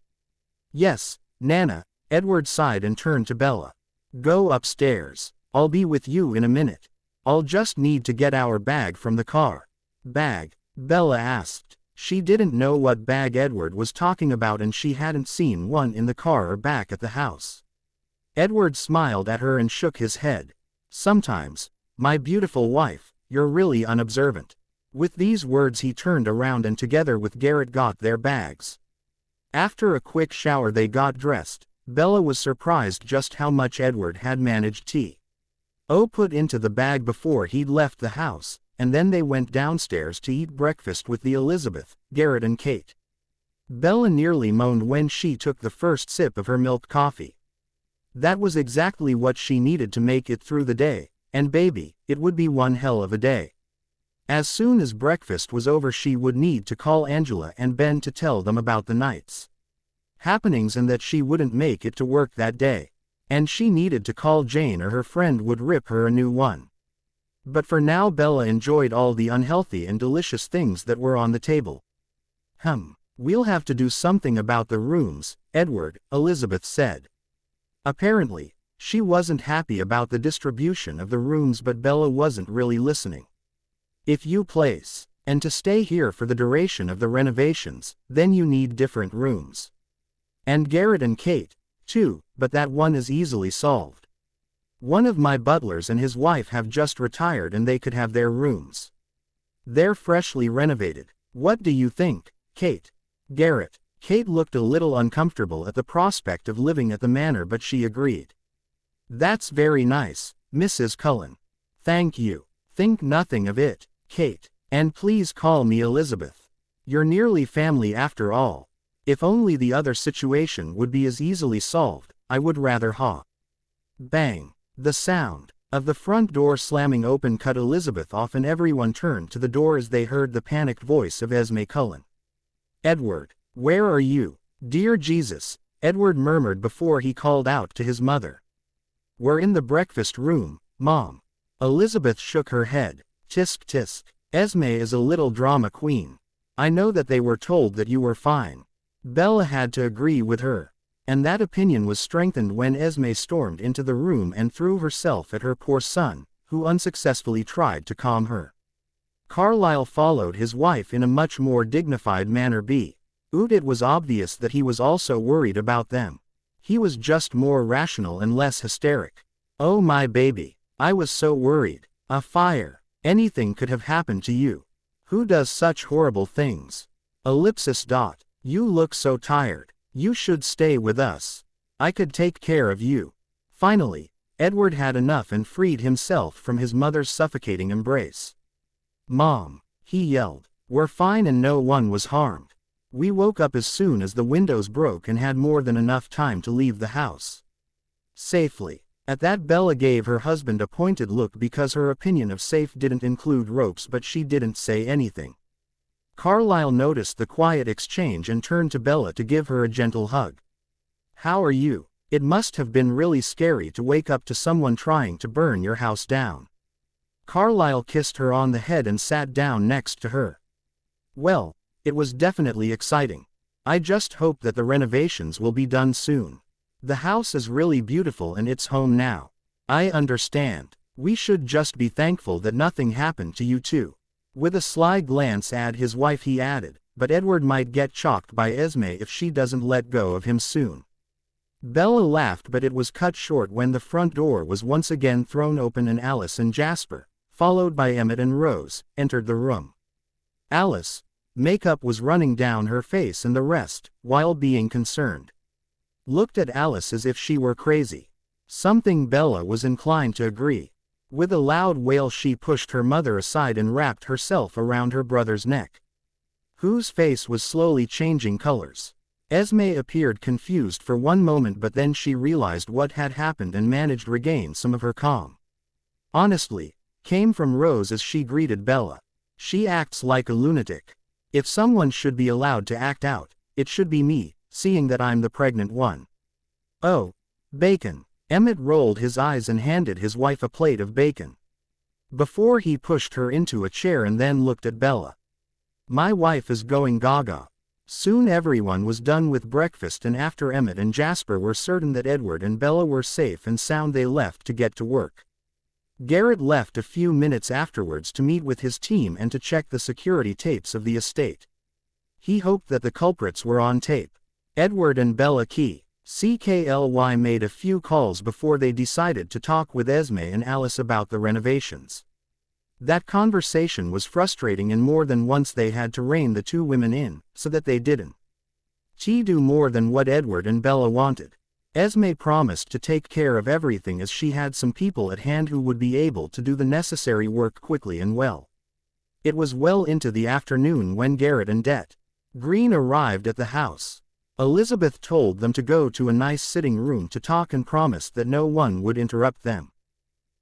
Speaker 1: "Yes, Nana," Edward sighed and turned to Bella. "Go upstairs. I'll be with you in a minute. I'll just need to get our bag from the car." "Bag?" Bella asked. She didn't know what bag Edward was talking about, and she hadn't seen one in the car or back at the house. Edward smiled at her and shook his head. "Sometimes, my beautiful wife, you're really unobservant." With these words he turned around and together with Garrett got their bags. After a quick shower they got dressed. Bella was surprised just how much Edward had managed to put into the bag before he'd left the house, and then they went downstairs to eat breakfast with the Elizabeth, Garrett and Kate. Bella nearly moaned when she took the first sip of her milk coffee. That was exactly what she needed to make it through the day, and baby, it would be one hell of a day. As soon as breakfast was over she would need to call Angela and Ben to tell them about the night's happenings and that she wouldn't make it to work that day. And she needed to call Jane or her friend would rip her a new one. But for now Bella enjoyed all the unhealthy and delicious things that were on the table. We'll have to do something about the rooms, Edward," Elizabeth said. Apparently, she wasn't happy about the distribution of the rooms, but Bella wasn't really listening. "If you place, and to stay here for the duration of the renovations, then you need different rooms. And Garrett and Kate, too, but that one is easily solved. One of my butlers and his wife have just retired and they could have their rooms. They're freshly renovated. What do you think, Kate?" "Garrett." Kate looked a little uncomfortable at the prospect of living at the manor, but she agreed. "That's very nice, Mrs. Cullen. Thank you. Think nothing of it, Kate. And please call me Elizabeth. You're nearly family after all. If only the other situation would be as easily solved, I would rather Bang. The sound of the front door slamming open cut Elizabeth off, and everyone turned to the door as they heard the panicked voice of Esme Cullen. "Edward, where are you?" "Dear Jesus," Edward murmured before he called out to his mother. "We're in the breakfast room, Mom." Elizabeth shook her head. "Tisk tisk. Esme is a little drama queen. I know that they were told that you were fine." Bella had to agree with her. And that opinion was strengthened when Esme stormed into the room and threw herself at her poor son, who unsuccessfully tried to calm her. Carlyle followed his wife in a much more dignified manner. It was obvious that he was also worried about them. He was just more rational and less hysteric. "Oh my baby, I was so worried. A fire. Anything could have happened to you. Who does such horrible things? Ellipsis. You look so tired. You should stay with us. I could take care of you." Finally, Edward had enough and freed himself from his mother's suffocating embrace. "Mom," he yelled, "we're fine and no one was harmed. We woke up as soon as the windows broke and had more than enough time to leave the house safely." At that, Bella gave her husband a pointed look because her opinion of safe didn't include ropes, but she didn't say anything. Carlyle noticed the quiet exchange and turned to Bella to give her a gentle hug. "How are you? It must have been really scary to wake up to someone trying to burn your house down." Carlyle kissed her on the head and sat down next to her. "Well, it was definitely exciting. I just hope that the renovations will be done soon. The house is really beautiful and it's home now." "I understand. We should just be thankful that nothing happened to you too." With a sly glance at his wife he added, "But Edward might get chalked by Esme if she doesn't let go of him soon." Bella laughed, but it was cut short when the front door was once again thrown open and Alice and Jasper, followed by Emmett and Rose, entered the room. Alice, makeup was running down her face, and the rest, while being concerned, looked at Alice as if she were crazy. Something Bella was inclined to agree. With a loud wail she pushed her mother aside and wrapped herself around her brother's neck, whose face was slowly changing colors. Esme appeared confused for one moment, but then she realized what had happened and managed to regain some of her calm. "Honestly," came from Rose as she greeted Bella. "She acts like a lunatic. If someone should be allowed to act out, it should be me, seeing that I'm the pregnant one." "Oh, bacon." Emmett rolled his eyes and handed his wife a plate of bacon, before he pushed her into a chair and then looked at Bella. "My wife is going gaga." Soon everyone was done with breakfast, and after Emmett and Jasper were certain that Edward and Bella were safe and sound, they left to get to work. Garrett left a few minutes afterwards to meet with his team and to check the security tapes of the estate. He hoped that the culprits were on tape. Edward and Bella CKLY made a few calls before they decided to talk with Esme and Alice about the renovations. That conversation was frustrating, and more than once they had to rein the two women in, so that they didn't do more than what Edward and Bella wanted. Esme promised to take care of everything, as she had some people at hand who would be able to do the necessary work quickly and well. It was well into the afternoon when Garrett and Det Green arrived at the house. Elizabeth told them to go to a nice sitting room to talk and promised that no one would interrupt them.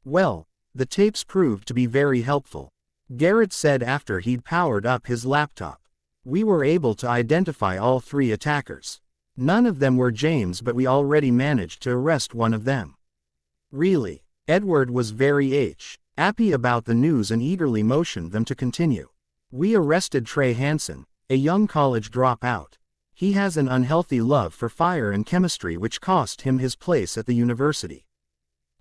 Speaker 1: "Well, the tapes proved to be very helpful," Garrett said after he'd powered up his laptop. "We were able to identify all three attackers. None of them were James, but we already managed to arrest one of them." "Really?" Edward was very happy about the news and eagerly motioned them to continue. "We arrested Trey Hansen, a young college dropout. He has an unhealthy love for fire and chemistry which cost him his place at the university.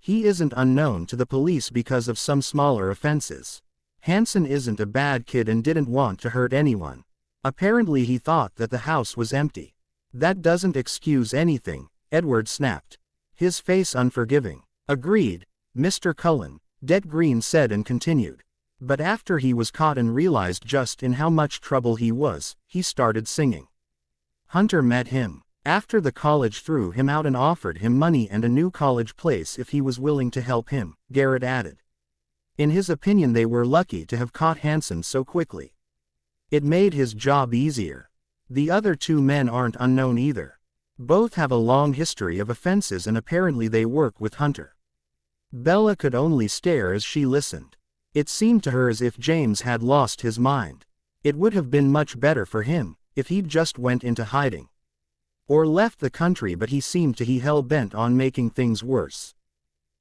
Speaker 1: He isn't unknown to the police because of some smaller offenses. Hansen isn't a bad kid and didn't want to hurt anyone. Apparently he thought that the house was empty." "That doesn't excuse anything," Edward snapped, his face unforgiving. "Agreed, Mr. Cullen," Det Green said and continued. "But after he was caught and realized just in how much trouble he was, he started singing. Hunter met him after the college threw him out and offered him money and a new college place if he was willing to help him," Garrett added. In his opinion, they were lucky to have caught Hansen so quickly. It made his job easier. The other two men aren't unknown either. Both have a long history of offenses and apparently they work with Hunter. Bella could only stare as she listened. It seemed to her as if James had lost his mind. It would have been much better for him if he'd just went into hiding or left the country, but he seemed to be hell-bent on making things worse.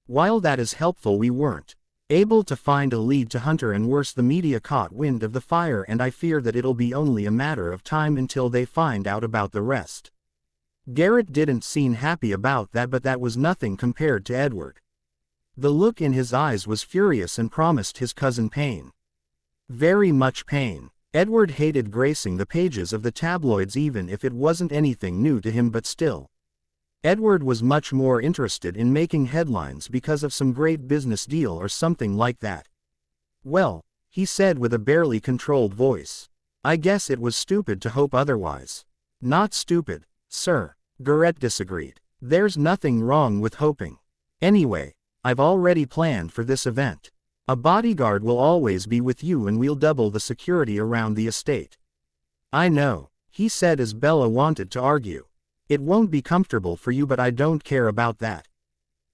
Speaker 1: While that is helpful, we weren't able to find a lead to Hunter, and worse, the media caught wind of the fire, and I fear that it'll be only a matter of time until they find out about the rest." Garrett didn't seem happy about that, but that was nothing compared to Edward. The look in his eyes was furious and promised his cousin pain. Very much pain. Edward hated gracing the pages of the tabloids even if it wasn't anything new to him, but still. Edward was much more interested in making headlines because of some great business deal or something like that. Well, he said with a barely controlled voice. I guess it was stupid to hope otherwise. Not stupid, sir, Garrett disagreed. There's nothing wrong with hoping. Anyway, I've already planned for this event. A bodyguard will always be with you and we'll double the security around the estate. I know, he said as Bella wanted to argue. It won't be comfortable for you, but I don't care about that.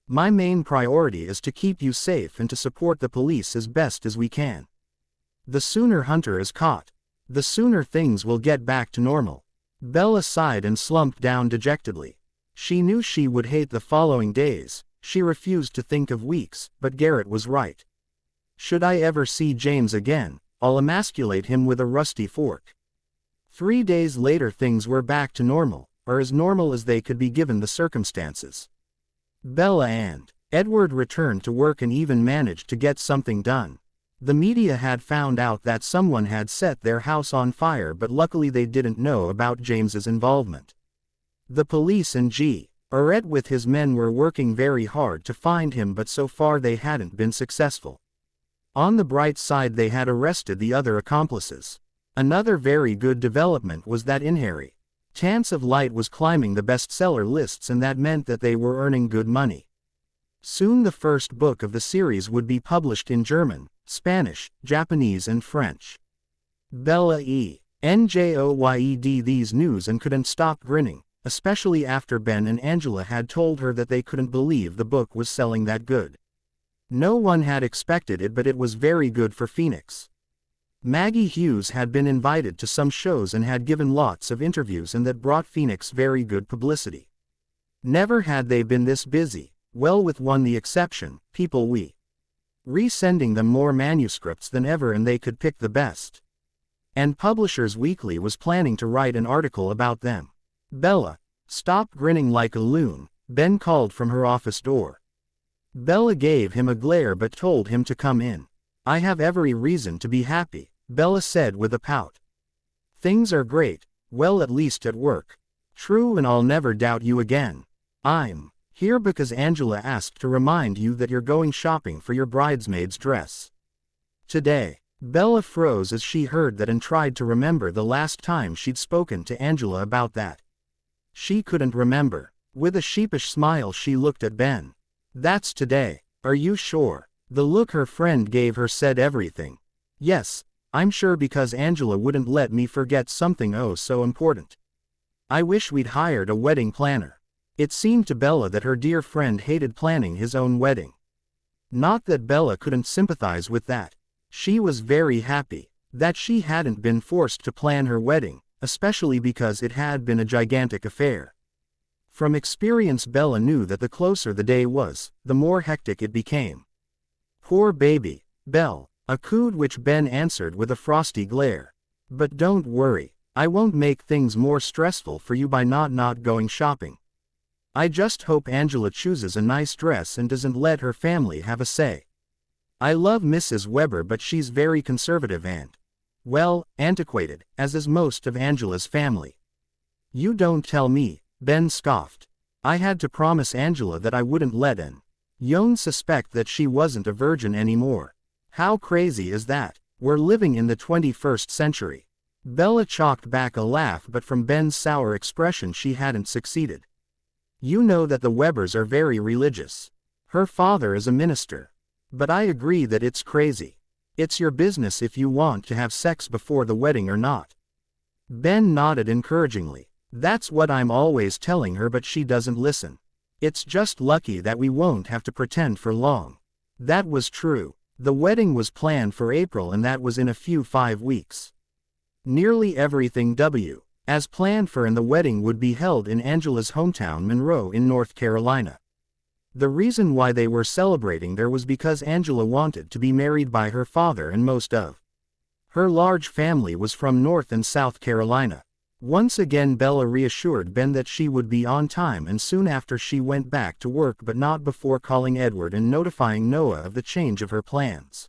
Speaker 1: My main priority is to keep you safe and to support the police as best as we can. The sooner Hunter is caught, the sooner things will get back to normal. Bella sighed and slumped down dejectedly. She knew she would hate the following days. She refused to think of weeks, but Garrett was right. Should I ever see James again, I'll emasculate him with a rusty fork. 3 days later things were back to normal, or as normal as they could be given the circumstances. Bella and Edward returned to work and even managed to get something done. The media had found out that someone had set their house on fire, but luckily they didn't know about James's involvement. The police and Garrett with his men were working very hard to find him, but so far they hadn't been successful. On the bright side, they had arrested the other accomplices. Another very good development was that Inherry Chance of Light was climbing the bestseller lists, and that meant that they were earning good money. Soon the first book of the series would be published in German, Spanish, Japanese and French. Bella enjoyed these news and couldn't stop grinning, especially after Ben and Angela had told her that they couldn't believe the book was selling that good. No one had expected it, but it was very good for Phoenix. Maggie Hughes had been invited to some shows and had given lots of interviews, and that brought Phoenix very good publicity. Never had they been this busy, well, with the exception, people resending them more manuscripts than ever, and they could pick the best. And Publishers Weekly was planning to write an article about them. Bella, stop grinning like a loon, Ben called from her office door. Bella gave him a glare but told him to come in. I have every reason to be happy, Bella said with a pout. Things are great, well, at least at work. True, and I'll never doubt you again. I'm here because Angela asked to remind you that you're going shopping for your bridesmaid's dress today. Bella froze as she heard that and tried to remember the last time she'd spoken to Angela about that. She couldn't remember. With a sheepish smile she looked at Ben. That's today. Are you sure? The look her friend gave her said everything. Yes, I'm sure, because Angela wouldn't let me forget something oh so important. I wish we'd hired a wedding planner. It seemed to Bella that her dear friend hated planning his own wedding. Not that Bella couldn't sympathize with that. She was very happy that she hadn't been forced to plan her wedding, especially because it had been a gigantic affair. From experience, Bella knew that the closer the day was, the more hectic it became. Poor baby, Belle, a cooed which Ben answered with a frosty glare. But don't worry, I won't make things more stressful for you by not going shopping. I just hope Angela chooses a nice dress and doesn't let her family have a say. I love Mrs. Weber, but she's very conservative and, well, antiquated, as is most of Angela's family. You don't tell me, Ben scoffed. I had to promise Angela that I wouldn't let anyone suspect that she wasn't a virgin anymore. How crazy is that? We're living in the 21st century. Bella chalked back a laugh, but from Ben's sour expression she hadn't succeeded. You know that the Webers are very religious. Her father is a minister. But I agree that it's crazy. It's your business if you want to have sex before the wedding or not. Ben nodded encouragingly. That's what I'm always telling her, but she doesn't listen. It's just lucky that we won't have to pretend for long. That was true. The wedding was planned for April, and that was in a few 5 weeks. Nearly everything as planned for, and the wedding would be held in Angela's hometown Monroe in North Carolina. The reason why they were celebrating there was because Angela wanted to be married by her father, and most of her large family was from North and South Carolina. Once again Bella reassured Ben that she would be on time, and soon after she went back to work, but not before calling Edward and notifying Noah of the change of her plans.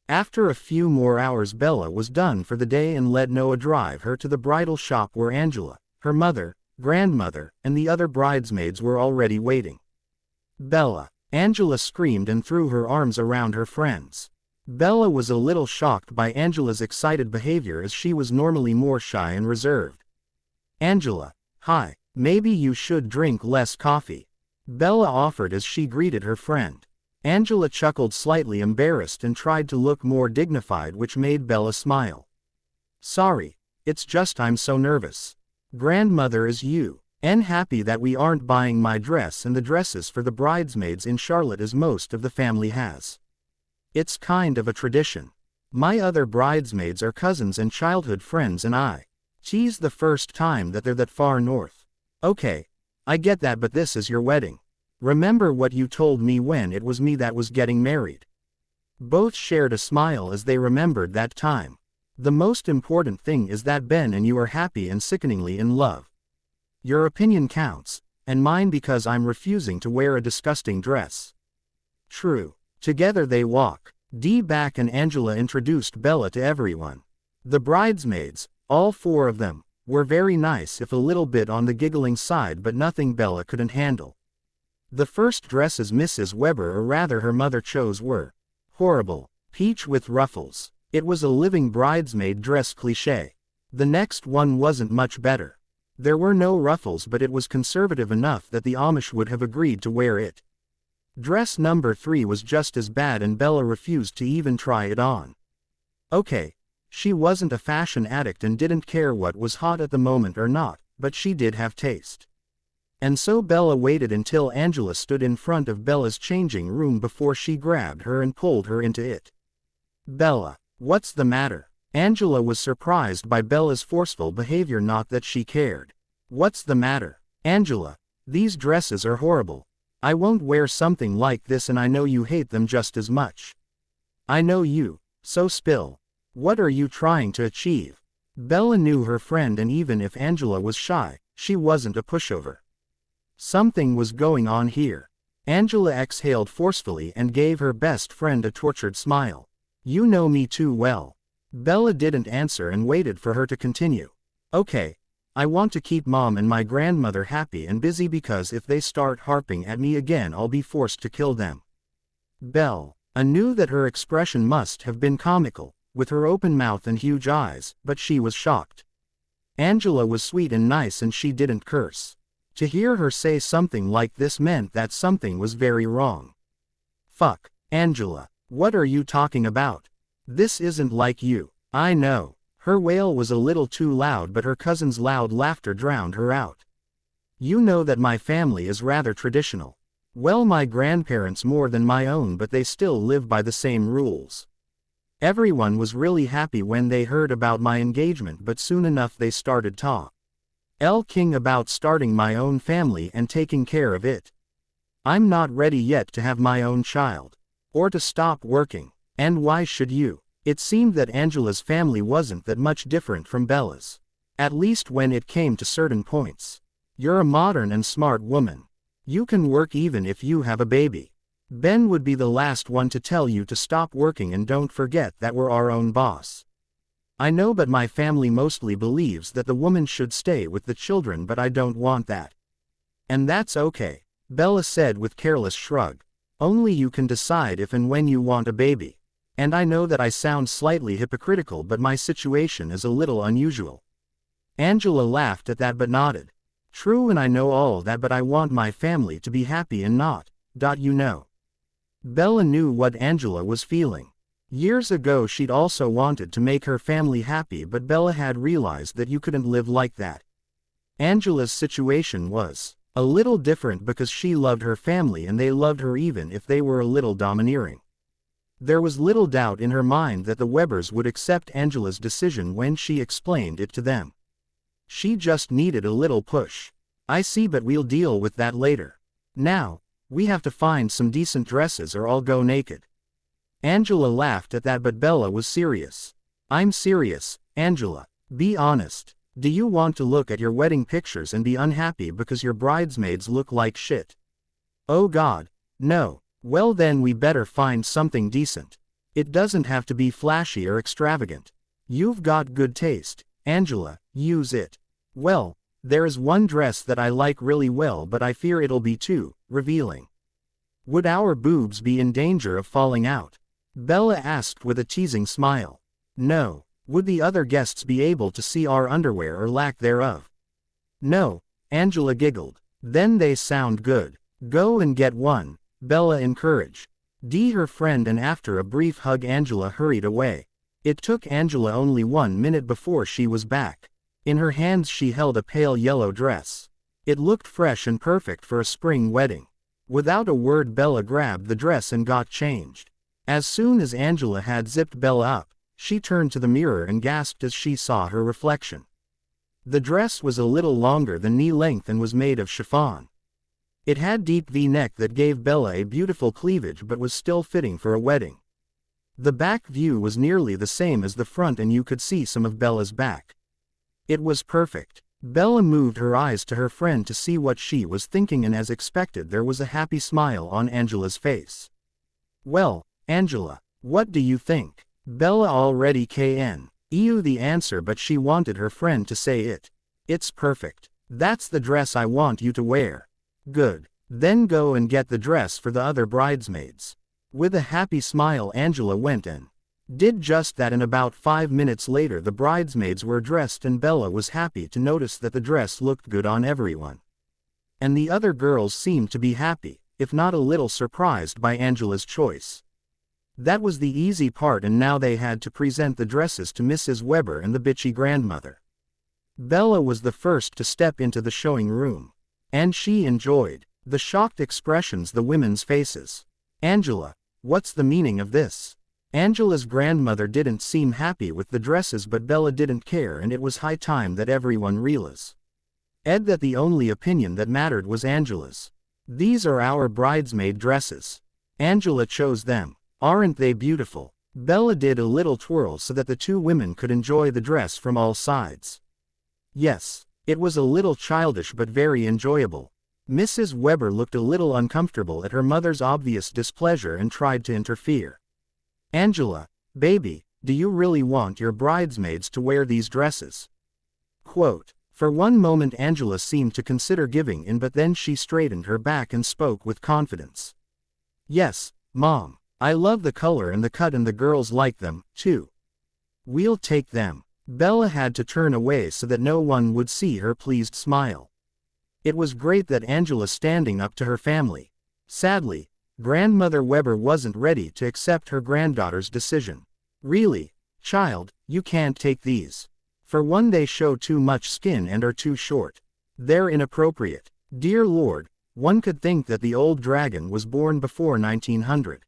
Speaker 1: After a few more hours Bella was done for the day and let Noah drive her to the bridal shop where Angela, her mother, grandmother, and the other bridesmaids were already waiting. "Bella!" Angela screamed and threw her arms around her friends. Bella was a little shocked by Angela's excited behavior, as she was normally more shy and reserved. "Angela, hi, maybe you should drink less coffee," Bella offered as she greeted her friend. Angela chuckled, slightly embarrassed, and tried to look more dignified, which made Bella smile. "Sorry, it's just I'm so nervous. Grandmother, is you happy that we aren't buying my dress and the dresses for the bridesmaids in Charlotte as most of the family has? It's kind of a tradition. My other bridesmaids are cousins and childhood friends, and she's the first time that they're that far north." "Okay, I get that, but this is your wedding. Remember what you told me when it was me that was getting married?" Both shared a smile as they remembered that time. "The most important thing is that Ben and you are happy and sickeningly in love. Your opinion counts, and mine, because I'm refusing to wear a disgusting dress." "True." Together they walk back, and Angela introduced Bella to everyone. The bridesmaids, all four of them, were very nice, if a little bit on the giggling side, but nothing Bella couldn't handle. The first dresses Mrs. Weber, or rather her mother, chose were horrible. Peach with ruffles. It was a living bridesmaid dress cliché. The next one wasn't much better. There were no ruffles, but it was conservative enough that the Amish would have agreed to wear it. Dress number 3 was just as bad, and Bella refused to even try it on. Okay, she wasn't a fashion addict and didn't care what was hot at the moment or not, but she did have taste. And so Bella waited until Angela stood in front of Bella's changing room before she grabbed her and pulled her into it. "Bella, what's the matter?" Angela was surprised by Bella's forceful behavior, not that she cared. "What's the matter, Angela? These dresses are horrible. I won't wear something like this, and I know you hate them just as much." "I know you, so spill. What are you trying to achieve?" Bella knew her friend, and even if Angela was shy, she wasn't a pushover. Something was going on here. Angela exhaled forcefully and gave her best friend a tortured smile. "You know me too well." Bella didn't answer and waited for her to continue. "Okay, I want to keep Mom and my grandmother happy and busy, because if they start harping at me again, I'll be forced to kill them." Bella knew that her expression must have been comical, with her open mouth and huge eyes, but she was shocked. Angela was sweet and nice, and she didn't curse. To hear her say something like this meant that something was very wrong. "Fuck, Angela, what are you talking about? This isn't like you." "I know." Her wail was a little too loud, but her cousin's loud laughter drowned her out. "You know that my family is rather traditional. Well, my grandparents more than my own, but they still live by the same rules. Everyone was really happy when they heard about my engagement, but soon enough they started talking about starting my own family and taking care of it. I'm not ready yet to have my own child, or to stop working, and why should you?" It seemed that Angela's family wasn't that much different from Bella's. At least when it came to certain points. "You're a modern and smart woman. You can work even if you have a baby. Ben would be the last one to tell you to stop working, and don't forget that we're our own boss. I know, but my family mostly believes that the woman should stay with the children, but I don't want that. And that's okay," Bella said with careless shrug. "Only you can decide if and when you want a baby. And I know that I sound slightly hypocritical, but my situation is a little unusual." Angela laughed at that but nodded. "True, and I know all that, but I want my family to be happy and not, you know." Bella knew what Angela was feeling. Years ago she'd also wanted to make her family happy, but Bella had realized that you couldn't live like that. Angela's situation was a little different because she loved her family and they loved her even if they were a little domineering. There was little doubt in her mind that the Webers would accept Angela's decision when she explained it to them. She just needed a little push. "I see, but we'll deal with that later. Now, we have to find some decent dresses or I'll go naked." Angela laughed at that, but Bella was serious. "I'm serious, Angela. Be honest. Do you want to look at your wedding pictures and be unhappy because your bridesmaids look like shit? Oh God, no. Well then we better find something decent. It doesn't have to be flashy or extravagant. You've got good taste, Angela, use it. Well, there is one dress that I like really well but I fear it'll be too revealing. Would our boobs be in danger of falling out? Bella asked with a teasing smile. No. Would the other guests be able to see our underwear or lack thereof? No, Angela giggled. Then they sound good. Go and get one, Bella encouraged. Her friend, and after a brief hug Angela hurried away. It took Angela only 1 minute before she was back. In her hands she held a pale yellow dress. It looked fresh and perfect for a spring wedding. Without a word Bella grabbed the dress and got changed. As soon as Angela had zipped Bella up, she turned to the mirror and gasped as she saw her reflection. The dress was a little longer than knee length and was made of chiffon. It had deep V-neck that gave Bella a beautiful cleavage but was still fitting for a wedding. The back view was nearly the same as the front and you could see some of Bella's back. It was perfect. Bella moved her eyes to her friend to see what she was thinking, and as expected there was a happy smile on Angela's face. Well, Angela, what do you think? Bella already knew the answer but she wanted her friend to say it. It's perfect. That's the dress I want you to wear. Good. Then go and get the dress for the other bridesmaids. With a happy smile Angela went and did just that, and about 5 minutes later the bridesmaids were dressed and Bella was happy to notice that the dress looked good on everyone. And the other girls seemed to be happy, if not a little surprised by Angela's choice. That was the easy part, and now they had to present the dresses to Mrs. Weber and the bitchy grandmother. Bella was the first to step into the showing room. And she enjoyed the shocked expressions the women's faces. Angela, what's the meaning of this? Angela's grandmother didn't seem happy with the dresses but Bella didn't care, and it was high time that everyone realized that the only opinion that mattered was Angela's. These are our bridesmaid dresses. Angela chose them. Aren't they beautiful? Bella did a little twirl so that the two women could enjoy the dress from all sides. Yes, it was a little childish but very enjoyable. Mrs. Weber looked a little uncomfortable at her mother's obvious displeasure and tried to interfere. Angela, baby, do you really want your bridesmaids to wear these dresses? Quote. For one moment Angela seemed to consider giving in, but then she straightened her back and spoke with confidence. Yes, Mom. I love the color and the cut, and the girls like them, too. We'll take them. Bella had to turn away so that no one would see her pleased smile. It was great that Angela standing up to her family. Sadly, Grandmother Weber wasn't ready to accept her granddaughter's decision. Really, child, you can't take these. For one, they show too much skin and are too short. They're inappropriate. Dear Lord, one could think that the old dragon was born before 1900.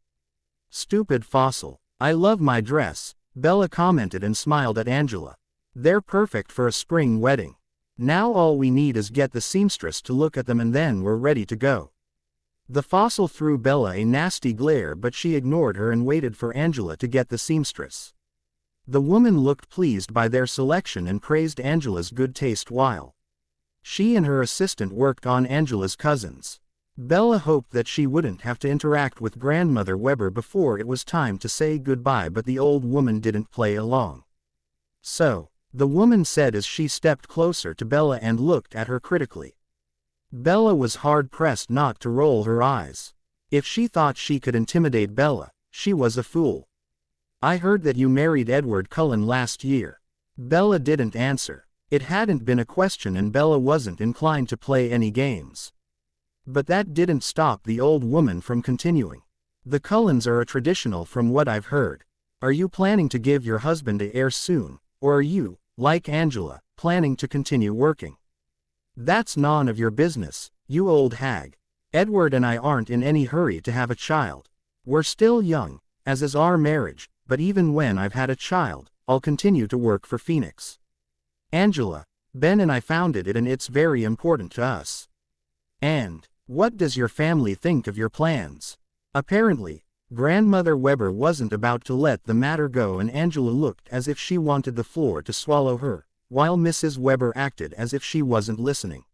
Speaker 1: Stupid fossil. I love my dress, Bella commented and smiled at Angela. They're perfect for a spring wedding. Now all we need is get the seamstress to look at them and then we're ready to go. The fossil threw Bella a nasty glare, but she ignored her and waited for Angela to get the seamstress. The woman looked pleased by their selection and praised Angela's good taste while she and her assistant worked on Angela's cousins. Bella hoped that she wouldn't have to interact with Grandmother Weber before it was time to say goodbye, but the old woman didn't play along. So, the woman said as she stepped closer to Bella and looked at her critically. Bella was hard-pressed not to roll her eyes. If she thought she could intimidate Bella, she was a fool. I heard that you married Edward Cullen last year. Bella didn't answer. It hadn't been a question and Bella wasn't inclined to play any games. But that didn't stop the old woman from continuing. The Cullens are a traditional from what I've heard. Are you planning to give your husband an heir soon, or are you, like Angela, planning to continue working? That's none of your business, you old hag. Edward and I aren't in any hurry to have a child. We're still young, as is our marriage, but even when I've had a child, I'll continue to work for Phoenix. Angela, Ben and I founded it and it's very important to us. And what does your family think of your plans? Apparently, Grandmother Weber wasn't about to let the matter go and Angela looked as if she wanted the floor to swallow her. while Mrs. Weber acted as if she wasn't listening.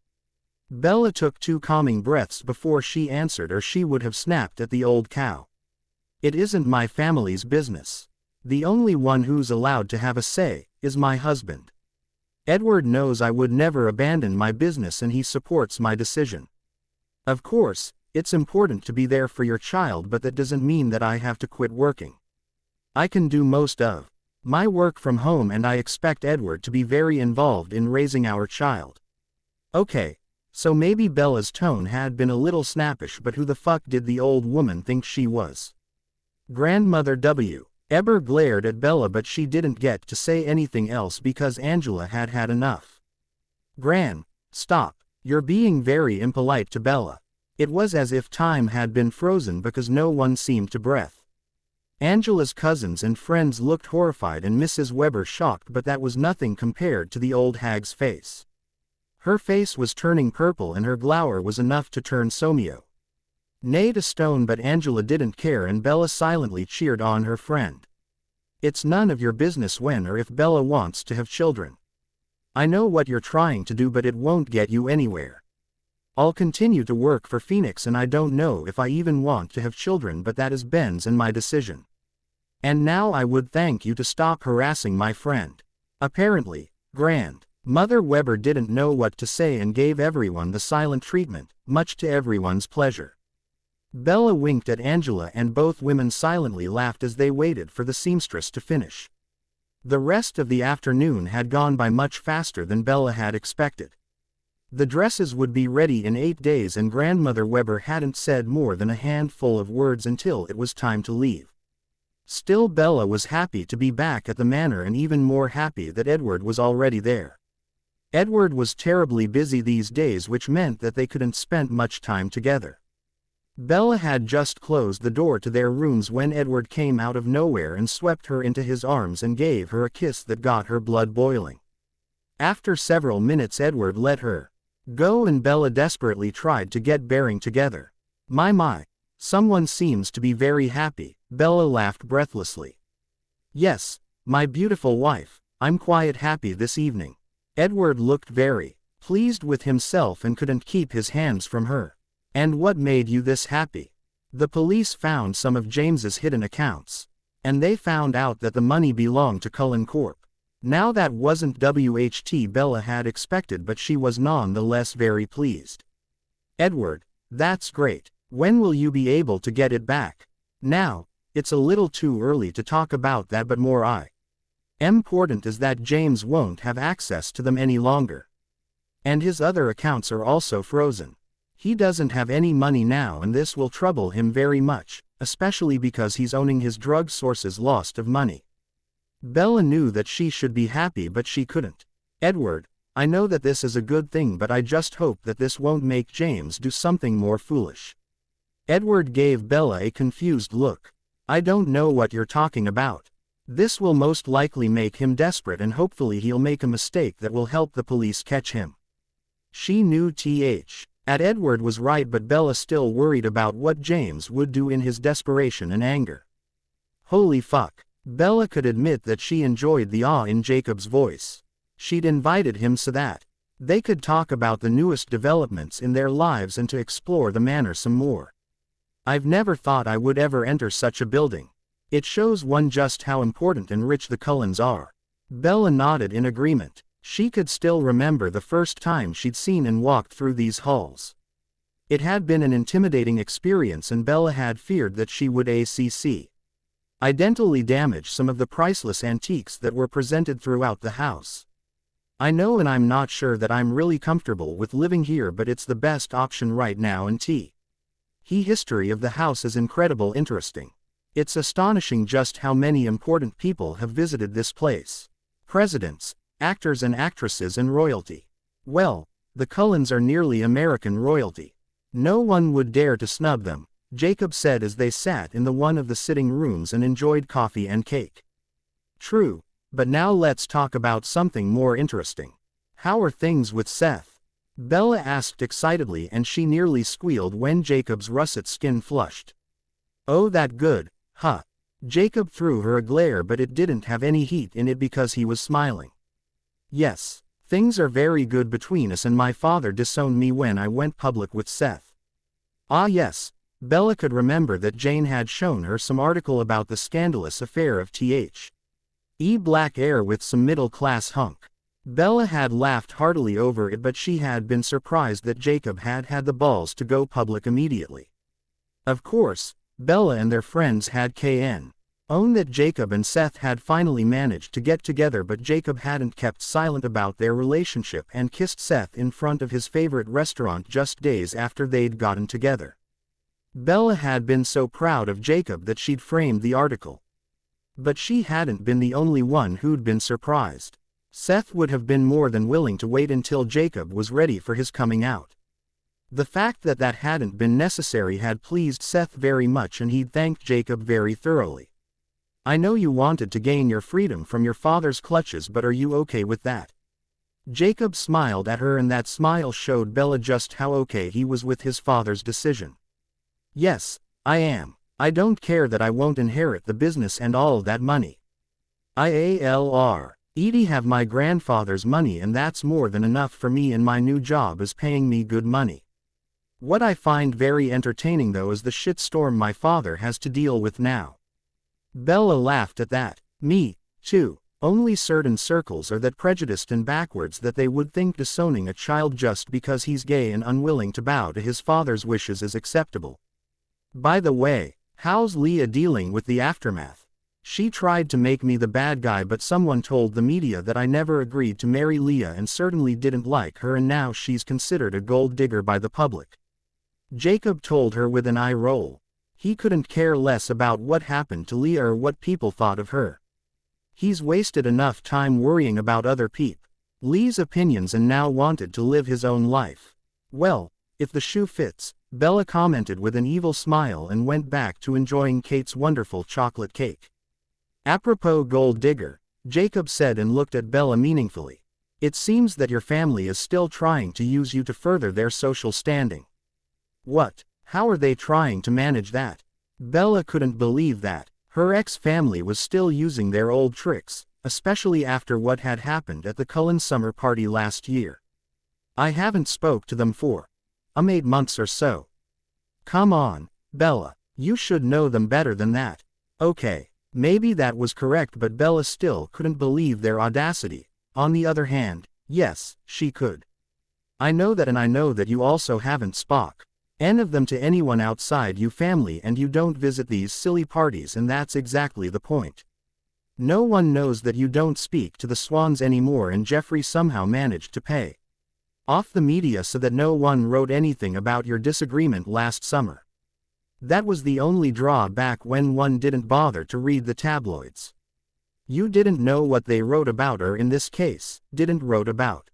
Speaker 1: Bella took 2 calming breaths before she answered, or she would have snapped at the old cow. It isn't my family's business. The only one who's allowed to have a say is my husband. Edward knows I would never abandon my business and he supports my decision. Of course, it's important to be there for your child, but that doesn't mean that I have to quit working. I can do most of my work from home and I expect Edward to be very involved in raising our child. Okay. So maybe Bella's tone had been a little snappish, but who the fuck did the old woman think she was? Grandmother W. Eber glared at Bella, but she didn't get to say anything else because Angela had had enough. Gran, stop. You're being very impolite to Bella. It was as if time had been frozen because no one seemed to breath. Angela's cousins and friends looked horrified and Mrs. Weber shocked, but that was nothing compared to the old hag's face. Her face was turning purple and her glower was enough to turn Somio. Nay to stone, but Angela didn't care and Bella silently cheered on her friend. It's none of your business when or if Bella wants to have children. I know what you're trying to do, but it won't get you anywhere. I'll continue to work for Phoenix and I don't know if I even want to have children, but that is Ben's and my decision. And now I would thank you to stop harassing my friend. Apparently, Grandmother Weber didn't know what to say and gave everyone the silent treatment, much to everyone's pleasure. Bella winked at Angela and both women silently laughed as they waited for the seamstress to finish. The rest of the afternoon had gone by much faster than Bella had expected. The dresses would be ready in 8 days and Grandmother Weber hadn't said more than a handful of words until it was time to leave. Still, Bella was happy to be back at the manor and even more happy that Edward was already there. Edward was terribly busy these days, which meant that they couldn't spend much time together. Bella had just closed the door to their rooms when Edward came out of nowhere and swept her into his arms and gave her a kiss that got her blood boiling. After several minutes Edward let her go and Bella desperately tried to get bearing together. My, someone seems to be very happy, Bella laughed breathlessly. Yes, my beautiful wife, I'm quite happy this evening. Edward looked very pleased with himself and couldn't keep his hands from her. And what made you this happy? The police found some of James's hidden accounts. And they found out that the money belonged to Cullen Corp. Now that wasn't what Bella had expected, but she was nonetheless very pleased. Edward, that's great. When will you be able to get it back? Now, it's a little too early to talk about that, but more important is that James won't have access to them any longer. And his other accounts are also frozen. He doesn't have any money now and this will trouble him very much, especially because he's owning his drug sources lost of money. Bella knew that she should be happy, but she couldn't. Edward, I know that this is a good thing, but I just hope that this won't make James do something more foolish. Edward gave Bella a confused look. I don't know what you're talking about. This will most likely make him desperate and hopefully he'll make a mistake that will help the police catch him. She knew Edward was right, but Bella still worried about what James would do in his desperation and anger. Holy fuck. Bella could admit that she enjoyed the awe in Jacob's voice. She'd invited him so that they could talk about the newest developments in their lives and to explore the manor some more. I've never thought I would ever enter such a building. It shows one just how important and rich the Cullens are. Bella nodded in agreement. She could still remember the first time she'd seen and walked through these halls. It had been an intimidating experience and Bella had feared that she would accidentally damage some of the priceless antiques that were presented throughout the house. I know, and I'm not sure that I'm really comfortable with living here, but it's the best option right now, and history of the house is incredible interesting. It's astonishing just how many important people have visited this place. Presidents, actors and actresses, and royalty. Well, the Cullens are nearly American royalty. No one would dare to snub them, Jacob said as they sat in one of the sitting rooms and enjoyed coffee and cake. True, but now let's talk about something more interesting. How are things with Seth? Bella asked excitedly, and she nearly squealed when Jacob's russet skin flushed. Oh, that good, huh? Jacob threw her a glare, but it didn't have any heat in it because he was smiling. Yes. Things are very good between us and my father disowned me when I went public with Seth. Ah yes. Bella could remember that Jane had shown her some article about the scandalous affair of T.H.E. Blackhair with some middle-class hunk. Bella had laughed heartily over it, but she had been surprised that Jacob had had the balls to go public immediately. Of course, Bella and their friends had known that Jacob and Seth had finally managed to get together, but Jacob hadn't kept silent about their relationship and kissed Seth in front of his favorite restaurant just days after they'd gotten together. Bella had been so proud of Jacob that she'd framed the article. But she hadn't been the only one who'd been surprised. Seth would have been more than willing to wait until Jacob was ready for his coming out. The fact that that hadn't been necessary had pleased Seth very much, and he'd thanked Jacob very thoroughly. I know you wanted to gain your freedom from your father's clutches, but are you okay with that? Jacob smiled at her, and that smile showed Bella just how okay he was with his father's decision. Yes, I am. I don't care that I won't inherit the business and all that money. I'd have my grandfather's money, and that's more than enough for me, and my new job is paying me good money. What I find very entertaining though is the shitstorm my father has to deal with now. Bella laughed at that. Me, too. Only certain circles are that prejudiced and backwards that they would think disowning a child just because he's gay and unwilling to bow to his father's wishes is acceptable. By the way, how's Leah dealing with the aftermath? She tried to make me the bad guy, but someone told the media that I never agreed to marry Leah and certainly didn't like her, and now she's considered a gold digger by the public. Jacob told her with an eye roll. He couldn't care less about what happened to Leah or what people thought of her. He's wasted enough time worrying about other Lee's opinions and now wanted to live his own life. Well, if the shoe fits, Bella commented with an evil smile and went back to enjoying Kate's wonderful chocolate cake. Apropos gold digger, Jacob said and looked at Bella meaningfully. It seems that your family is still trying to use you to further their social standing. What? How are they trying to manage that? Bella couldn't believe that. Her ex-family was still using their old tricks, especially after what had happened at the Cullen summer party last year. I haven't spoke to them for 8 months or so. Come on, Bella, you should know them better than that. Okay, maybe that was correct, but Bella still couldn't believe their audacity. On the other hand, yes, she could. I know that, and I know that you also haven't spoken of them to anyone outside you family, and you don't visit these silly parties, and that's exactly the point. No one knows that you don't speak to the Swans anymore, and Jeffrey somehow managed to pay off the media so that no one wrote anything about your disagreement last summer. That was the only drawback when one didn't bother to read the tabloids. You didn't know what they wrote about, or in this case, didn't wrote about.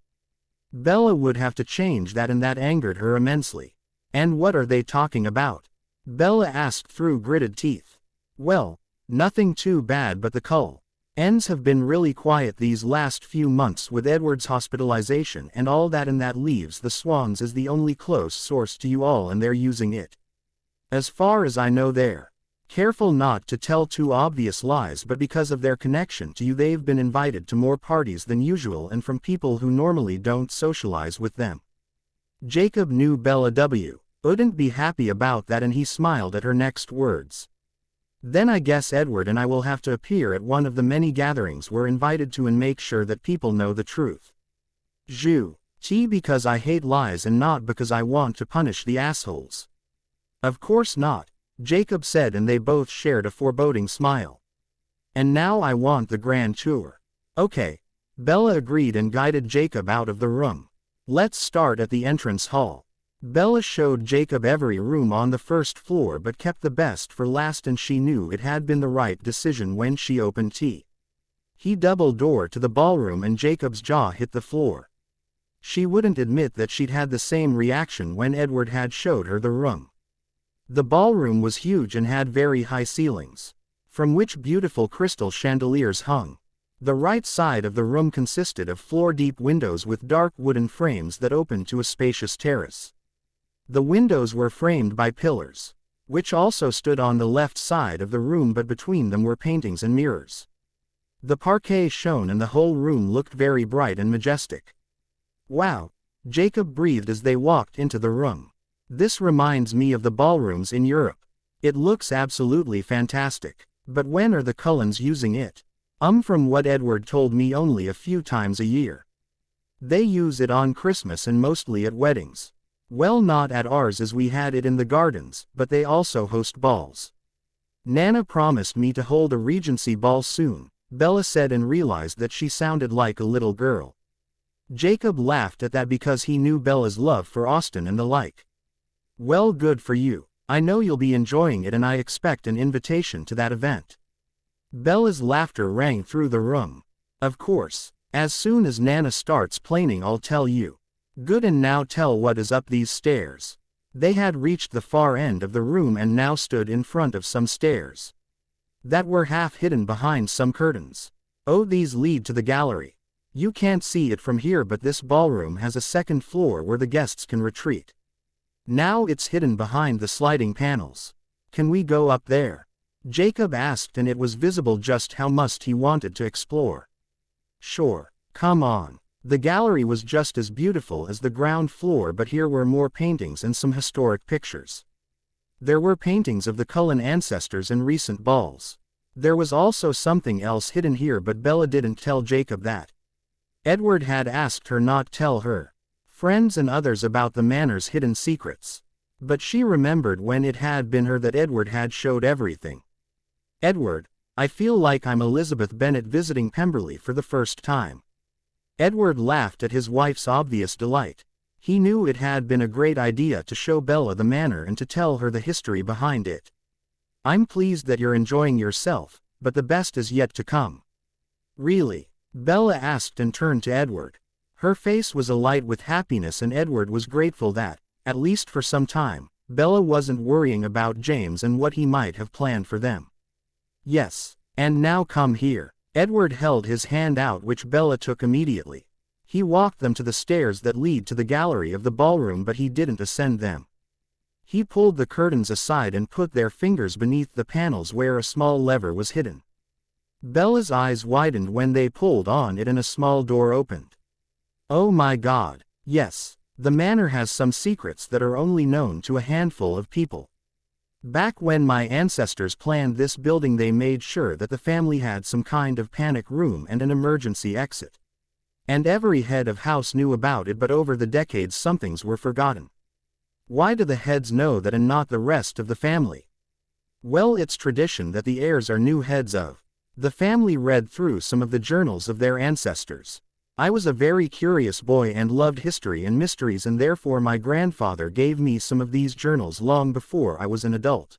Speaker 1: Bella would have to change that, and that angered her immensely. And what are they talking about? Bella asked through gritted teeth. Well, nothing too bad, but the Cullens have been really quiet these last few months with Edward's hospitalization and all that, and that leaves the Swans as the only close source to you all, and they're using it. As far as I know, they're careful not to tell too obvious lies, but because of their connection to you they've been invited to more parties than usual and from people who normally don't socialize with them. Jacob knew Bella wouldn't be happy about that, and he smiled at her next words. Then I guess Edward and I will have to appear at one of the many gatherings we're invited to and make sure that people know the truth. Because I hate lies and not because I want to punish the assholes. Of course not, Jacob said, and they both shared a foreboding smile. And now I want the grand tour. Okay, Bella agreed and guided Jacob out of the room. Let's start at the entrance hall. Bella showed Jacob every room on the first floor but kept the best for last, and she knew it had been the right decision when she opened He doubled door to the ballroom and Jacob's jaw hit the floor. She wouldn't admit that she'd had the same reaction when Edward had showed her the room. The ballroom was huge and had very high ceilings, from which beautiful crystal chandeliers hung. The right side of the room consisted of floor-deep windows with dark wooden frames that opened to a spacious terrace. The windows were framed by pillars, which also stood on the left side of the room, but between them were paintings and mirrors. The parquet shone and the whole room looked very bright and majestic. Wow, Jacob breathed as they walked into the room. This reminds me of the ballrooms in Europe. It looks absolutely fantastic. But when are the Cullens using it? From what Edward told me, only a few times a year. They use it on Christmas and mostly at weddings. Well, not at ours as we had it in the gardens, but they also host balls. Nana promised me to hold a Regency ball soon, Bella said, and realized that she sounded like a little girl. Jacob laughed at that because he knew Bella's love for Austen and the like. Well, good for you. I know you'll be enjoying it and I expect an invitation to that event. Bella's laughter rang through the room. Of course. As soon as Nana starts planning I'll tell you. Good, and now tell what is up these stairs. They had reached the far end of the room and now stood in front of some stairs that were half hidden behind some curtains. Oh, these lead to the gallery. You can't see it from here, but this ballroom has a second floor where the guests can retreat. Now it's hidden behind the sliding panels. Can we go up there? Jacob asked, and it was visible just how much he wanted to explore. Sure, come on. The gallery was just as beautiful as the ground floor, but here were more paintings and some historic pictures. There were paintings of the Cullen ancestors and recent balls. There was also something else hidden here, but Bella didn't tell Jacob that. Edward had asked her not tell her friends and others about the manor's hidden secrets. But she remembered when it had been her that Edward had showed everything. Edward, I feel like I'm Elizabeth Bennet visiting Pemberley for the first time. Edward laughed at his wife's obvious delight. He knew it had been a great idea to show Bella the manor and to tell her the history behind it. I'm pleased that you're enjoying yourself, but the best is yet to come. Really? Bella asked and turned to Edward. Her face was alight with happiness, and Edward was grateful that, at least for some time, Bella wasn't worrying about James and what he might have planned for them. Yes, and now come here. Edward held his hand out, which Bella took immediately. He walked them to the stairs that lead to the gallery of the ballroom, but he didn't ascend them. He pulled the curtains aside and put their fingers beneath the panels where a small lever was hidden. Bella's eyes widened when they pulled on it and a small door opened. Oh my God, yes, the manor has some secrets that are only known to a handful of people. Back when my ancestors planned this building, they made sure that the family had some kind of panic room and an emergency exit. And every head of house knew about it, but over the decades some things were forgotten. Why do the heads know that and not the rest of the family? Well, it's tradition that the heirs are new heads of. The family read through some of the journals of their ancestors. I was a very curious boy and loved history and mysteries, and therefore my grandfather gave me some of these journals long before I was an adult.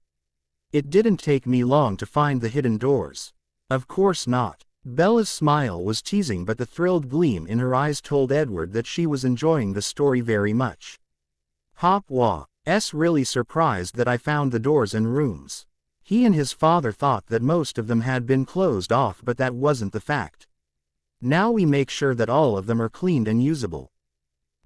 Speaker 1: It didn't take me long to find the hidden doors. Of course not. Bella's smile was teasing, but the thrilled gleam in her eyes told Edward that she was enjoying the story very much. Hop was really surprised that I found the doors and rooms. He and his father thought that most of them had been closed off, but that wasn't the fact. Now we make sure that all of them are cleaned and usable.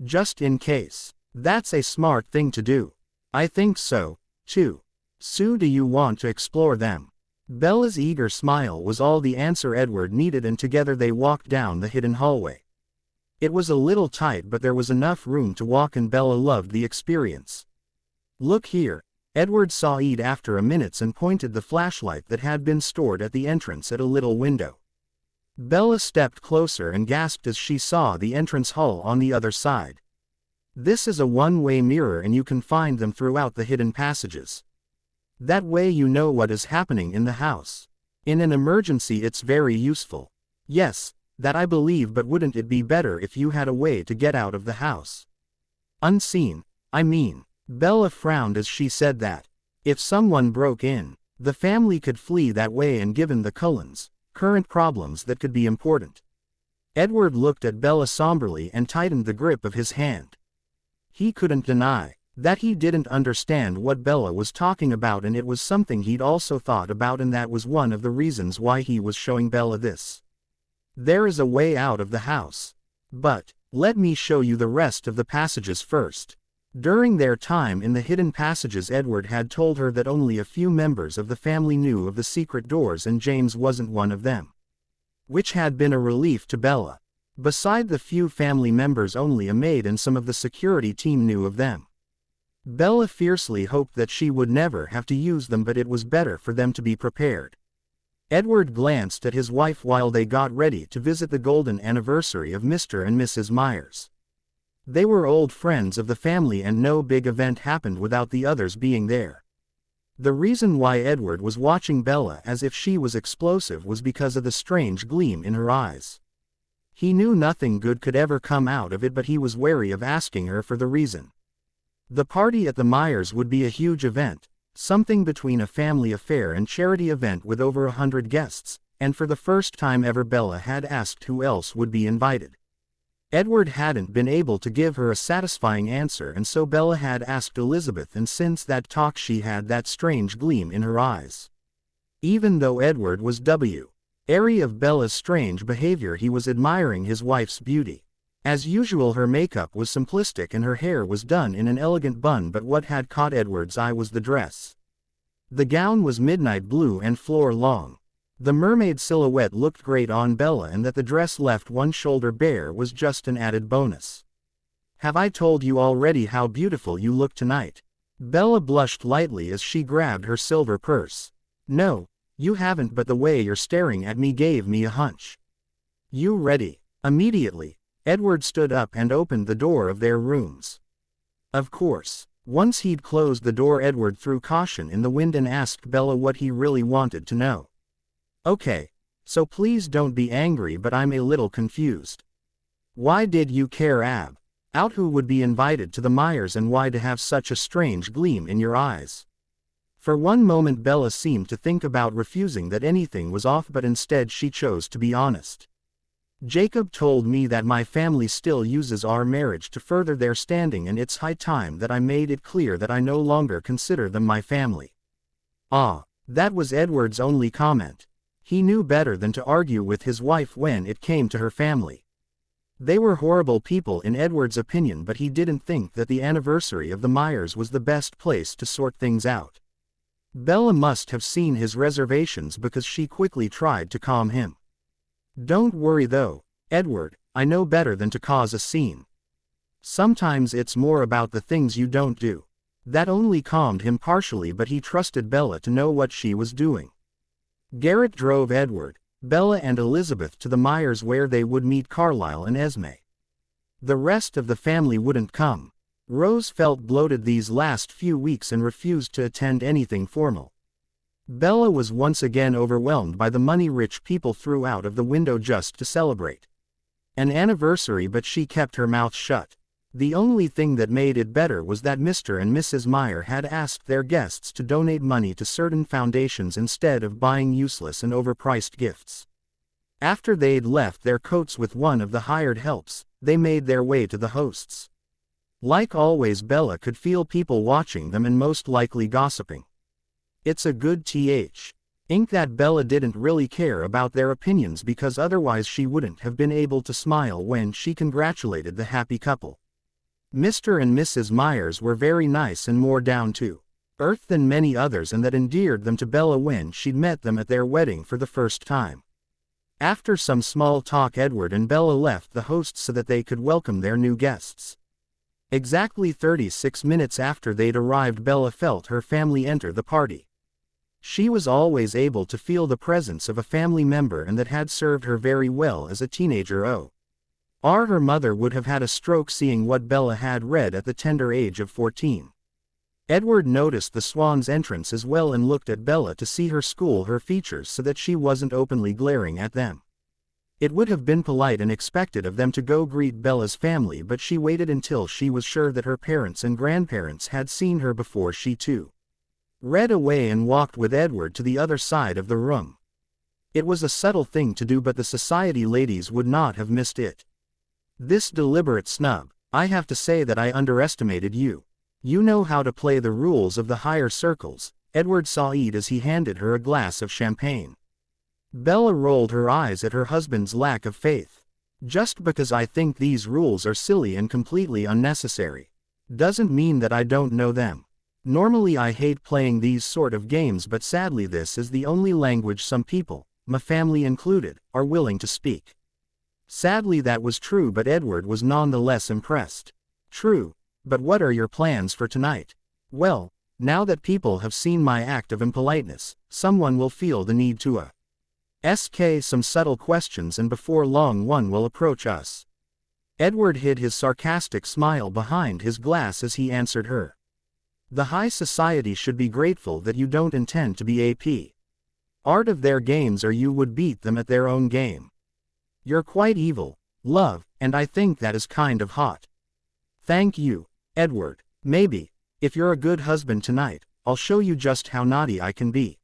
Speaker 1: Just in case. That's a smart thing to do. I think so, too. Sue, do you want to explore them? Bella's eager smile was all the answer Edward needed, and together they walked down the hidden hallway. It was a little tight, but there was enough room to walk, and Bella loved the experience. Look here, Edward saw it after a minute and pointed the flashlight that had been stored at the entrance at a little window. Bella stepped closer and gasped as she saw the entrance hall on the other side. This is a one-way mirror, and you can find them throughout the hidden passages. That way you know what is happening in the house. In an emergency it's very useful. Yes, that I believe, but wouldn't it be better if you had a way to get out of the house? Unseen, I mean. Bella frowned as she said that. If someone broke in, the family could flee that way, and given the Cullens' current problems, that could be important. Edward looked at Bella somberly and tightened the grip of his hand. He couldn't deny that he didn't understand what Bella was talking about, and it was something he'd also thought about, and that was one of the reasons why he was showing Bella this. There is a way out of the house. But, let me show you the rest of the passages first. During their time in the hidden passages, Edward had told her that only a few members of the family knew of the secret doors, and James wasn't one of them. which had been a relief to Bella. Beside the few family members, only a maid and some of the security team knew of them. Bella fiercely hoped that she would never have to use them, but it was better for them to be prepared. Edward glanced at his wife while they got ready to visit the golden anniversary of Mr. and Mrs. Myers. They were old friends of the family and no big event happened without the others being there. The reason why Edward was watching Bella as if she was explosive was because of the strange gleam in her eyes. He knew nothing good could ever come out of it, but he was wary of asking her for the reason. The party at the Myers would be a huge event, something between a family affair and charity event with over 100 guests, and for the first time ever Bella had asked who else would be invited. Edward hadn't been able to give her a satisfying answer, and so Bella had asked Elizabeth, and since that talk she had that strange gleam in her eyes. Even though Edward was wary of Bella's strange behavior, he was admiring his wife's beauty. As usual, her makeup was simplistic and her hair was done in an elegant bun, but what had caught Edward's eye was the dress. The gown was midnight blue and floor-long. The mermaid silhouette looked great on Bella, and that the dress left one shoulder bare was just an added bonus. "Have I told you already how beautiful you look tonight?" Bella blushed lightly as she grabbed her silver purse. "No, you haven't, but the way you're staring at me gave me a hunch." "You ready?" Immediately, Edward stood up and opened the door of their rooms. Of course. Once he'd closed the door, Edward threw caution in the wind and asked Bella what he really wanted to know. "Okay, so please don't be angry, but I'm a little confused. Why did you care out who would be invited to the Myers and why to have such a strange gleam in your eyes?" For one moment Bella seemed to think about refusing that anything was off, but instead she chose to be honest. "Jacob told me that my family still uses our marriage to further their standing, and it's high time that I made it clear that I no longer consider them my family." That was Edward's only comment. He knew better than to argue with his wife when it came to her family. They were horrible people in Edward's opinion, but he didn't think that the anniversary of the Myers was the best place to sort things out. Bella must have seen his reservations because she quickly tried to calm him. "Don't worry though, Edward, I know better than to cause a scene. Sometimes it's more about the things you don't do." That only calmed him partially, but he trusted Bella to know what she was doing. Garrett drove Edward, Bella and Elizabeth to the Myers where they would meet Carlisle and Esme. The rest of the family wouldn't come. Rose felt bloated these last few weeks and refused to attend anything formal. Bella was once again overwhelmed by the money rich people threw out of the window just to celebrate an anniversary, but she kept her mouth shut. The only thing that made it better was that Mr. and Mrs. Meyer had asked their guests to donate money to certain foundations instead of buying useless and overpriced gifts. After they'd left their coats with one of the hired helps, they made their way to the hosts. Like always, Bella could feel people watching them and most likely gossiping. It's a good thing that Bella didn't really care about their opinions, because otherwise she wouldn't have been able to smile when she congratulated the happy couple. Mr. and Mrs. Myers were very nice and more down to earth than many others, and that endeared them to Bella when she'd met them at their wedding for the first time. After some small talk, Edward and Bella left the hosts so that they could welcome their new guests. Exactly 36 minutes after they'd arrived, Bella felt her family enter the party. She was always able to feel the presence of a family member, and that had served her very well as a teenager. Her mother would have had a stroke seeing what Bella had read at the tender age of 14. Edward noticed the Swan's entrance as well and looked at Bella to see her school her features so that she wasn't openly glaring at them. It would have been polite and expected of them to go greet Bella's family, but she waited until she was sure that her parents and grandparents had seen her before she too read away and walked with Edward to the other side of the room. It was a subtle thing to do, but the society ladies would not have missed it. "This deliberate snub. I have to say that I underestimated you. You know how to play the rules of the higher circles," Edward sighed as he handed her a glass of champagne. Bella rolled her eyes at her husband's lack of faith. "Just because I think these rules are silly and completely unnecessary doesn't mean that I don't know them. Normally I hate playing these sort of games, but sadly this is the only language some people, my family included, are willing to speak. Sadly that was true, but Edward was nonetheless impressed. True, but what are your plans for tonight? Well, now that people have seen my act of impoliteness, someone will feel the need to ask some subtle questions, and before long one will approach us. Edward hid his sarcastic smile behind his glass as he answered her. The high society should be grateful that you don't intend to be AP. Art of their games, or you would beat them at their own game. You're quite evil, love, and I think that is kind of hot. Thank you, Edward. Maybe, if you're a good husband tonight, I'll show you just how naughty I can be.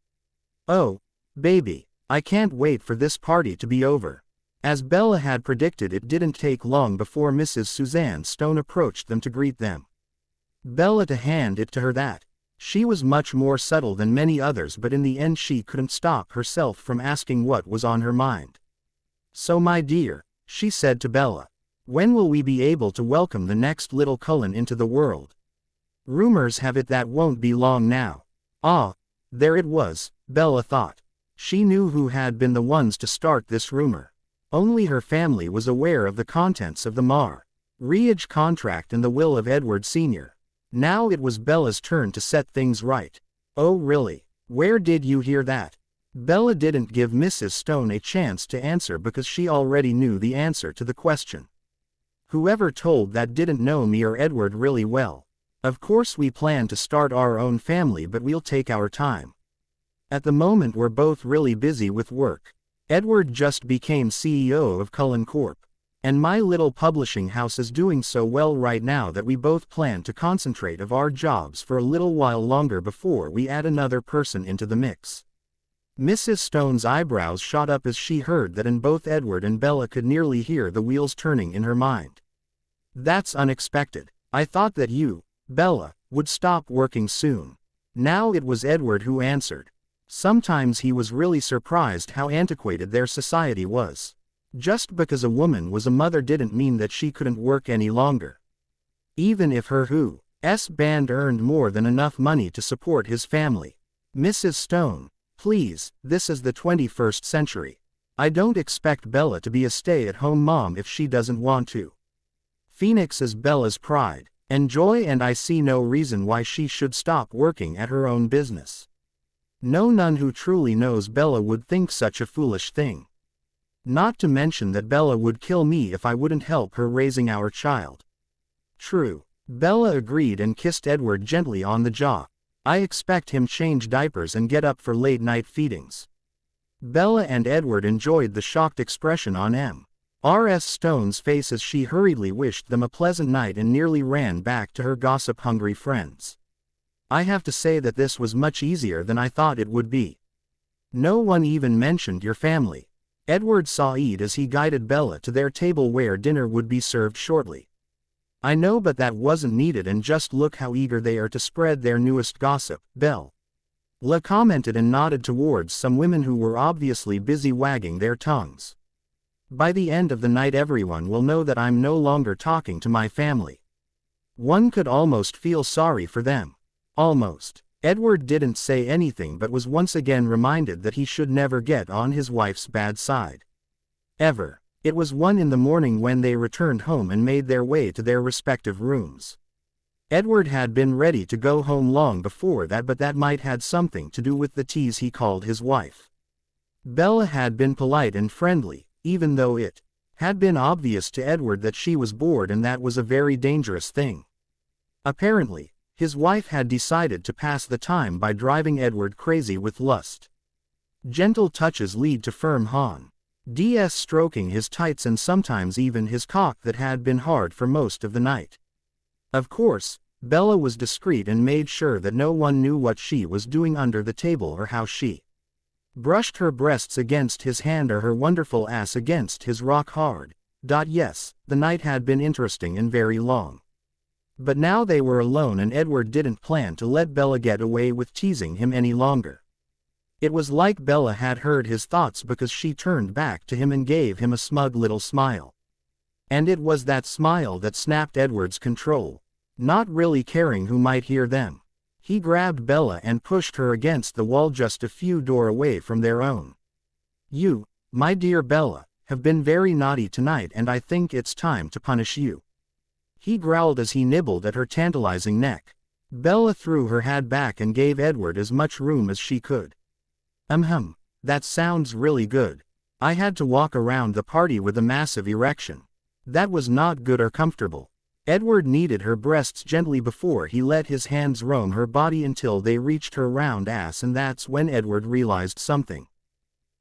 Speaker 1: Oh, baby, I can't wait for this party to be over. As Bella had predicted, it didn't take long before Mrs. Suzanne Stone approached them to greet them. Bella to hand it to her that she was much more subtle than many others, but in the end she couldn't stop herself from asking what was on her mind. So my dear, she said to Bella, when will we be able to welcome the next little Cullen into the world? Rumors have it that won't be long now. Ah, there it was, Bella thought. She knew who had been the ones to start this rumor. Only her family was aware of the contents of the marriage contract and the will of Edward Sr. Now it was Bella's turn to set things right. Oh really? Where did you hear that? Bella didn't give Mrs. Stone a chance to answer because she already knew the answer to the question. Whoever told that didn't know me or Edward really well. Of course we plan to start our own family, but we'll take our time. At the moment we're both really busy with work. Edward just became CEO of Cullen Corp. And my little publishing house is doing so well right now that we both plan to concentrate on our jobs for a little while longer before we add another person into the mix. Mrs. Stone's eyebrows shot up as she heard that, and both Edward and Bella could nearly hear the wheels turning in her mind. That's unexpected. I thought that you, Bella, would stop working soon. Now it was Edward who answered. Sometimes he was really surprised how antiquated their society was. Just because a woman was a mother didn't mean that she couldn't work any longer. Even if her who's band earned more than enough money to support his family. Mrs. Stone, please, this is the 21st century. I don't expect Bella to be a stay-at-home mom if she doesn't want to. Phoenix is Bella's pride and joy, and I see no reason why she should stop working at her own business. No none who truly knows Bella would think such a foolish thing. Not to mention that Bella would kill me if I wouldn't help her raising our child. True. Bella agreed and kissed Edward gently on the jaw. I expect him change diapers and get up for late-night feedings. Bella and Edward enjoyed the shocked expression on Mrs. Stone's face as she hurriedly wished them a pleasant night and nearly ran back to her gossip-hungry friends. I have to say that this was much easier than I thought it would be. No one even mentioned your family. Edward sighed as he guided Bella to their table where dinner would be served shortly. I know, but that wasn't needed, and just look how eager they are to spread their newest gossip, Bella commented and nodded towards some women who were obviously busy wagging their tongues. By the end of the night everyone will know that I'm no longer talking to my family. One could almost feel sorry for them. Almost. Edward didn't say anything but was once again reminded that he should never get on his wife's bad side. Ever. It was 1 a.m. when they returned home and made their way to their respective rooms. Edward had been ready to go home long before that, but that might had something to do with the tease he called his wife. Bella had been polite and friendly, even though it had been obvious to Edward that she was bored, and that was a very dangerous thing. Apparently, his wife had decided to pass the time by driving Edward crazy with lust. Gentle touches lead to firm hands, stroking his tights and sometimes even his cock that had been hard for most of the night. Of course, Bella was discreet and made sure that no one knew what she was doing under the table or how she brushed her breasts against his hand or her wonderful ass against his rock hard. Yes, the night had been interesting and very long. But now they were alone and Edward didn't plan to let Bella get away with teasing him any longer. It was like Bella had heard his thoughts because she turned back to him and gave him a smug little smile. And it was that smile that snapped Edward's control. Not really caring who might hear them, he grabbed Bella and pushed her against the wall just a few doors away from their own. You, my dear Bella, have been very naughty tonight and I think it's time to punish you. He growled as he nibbled at her tantalizing neck. Bella threw her head back and gave Edward as much room as she could. That sounds really good. I had to walk around the party with a massive erection. That was not good or comfortable. Edward kneaded her breasts gently before he let his hands roam her body until they reached her round ass, and that's when Edward realized something.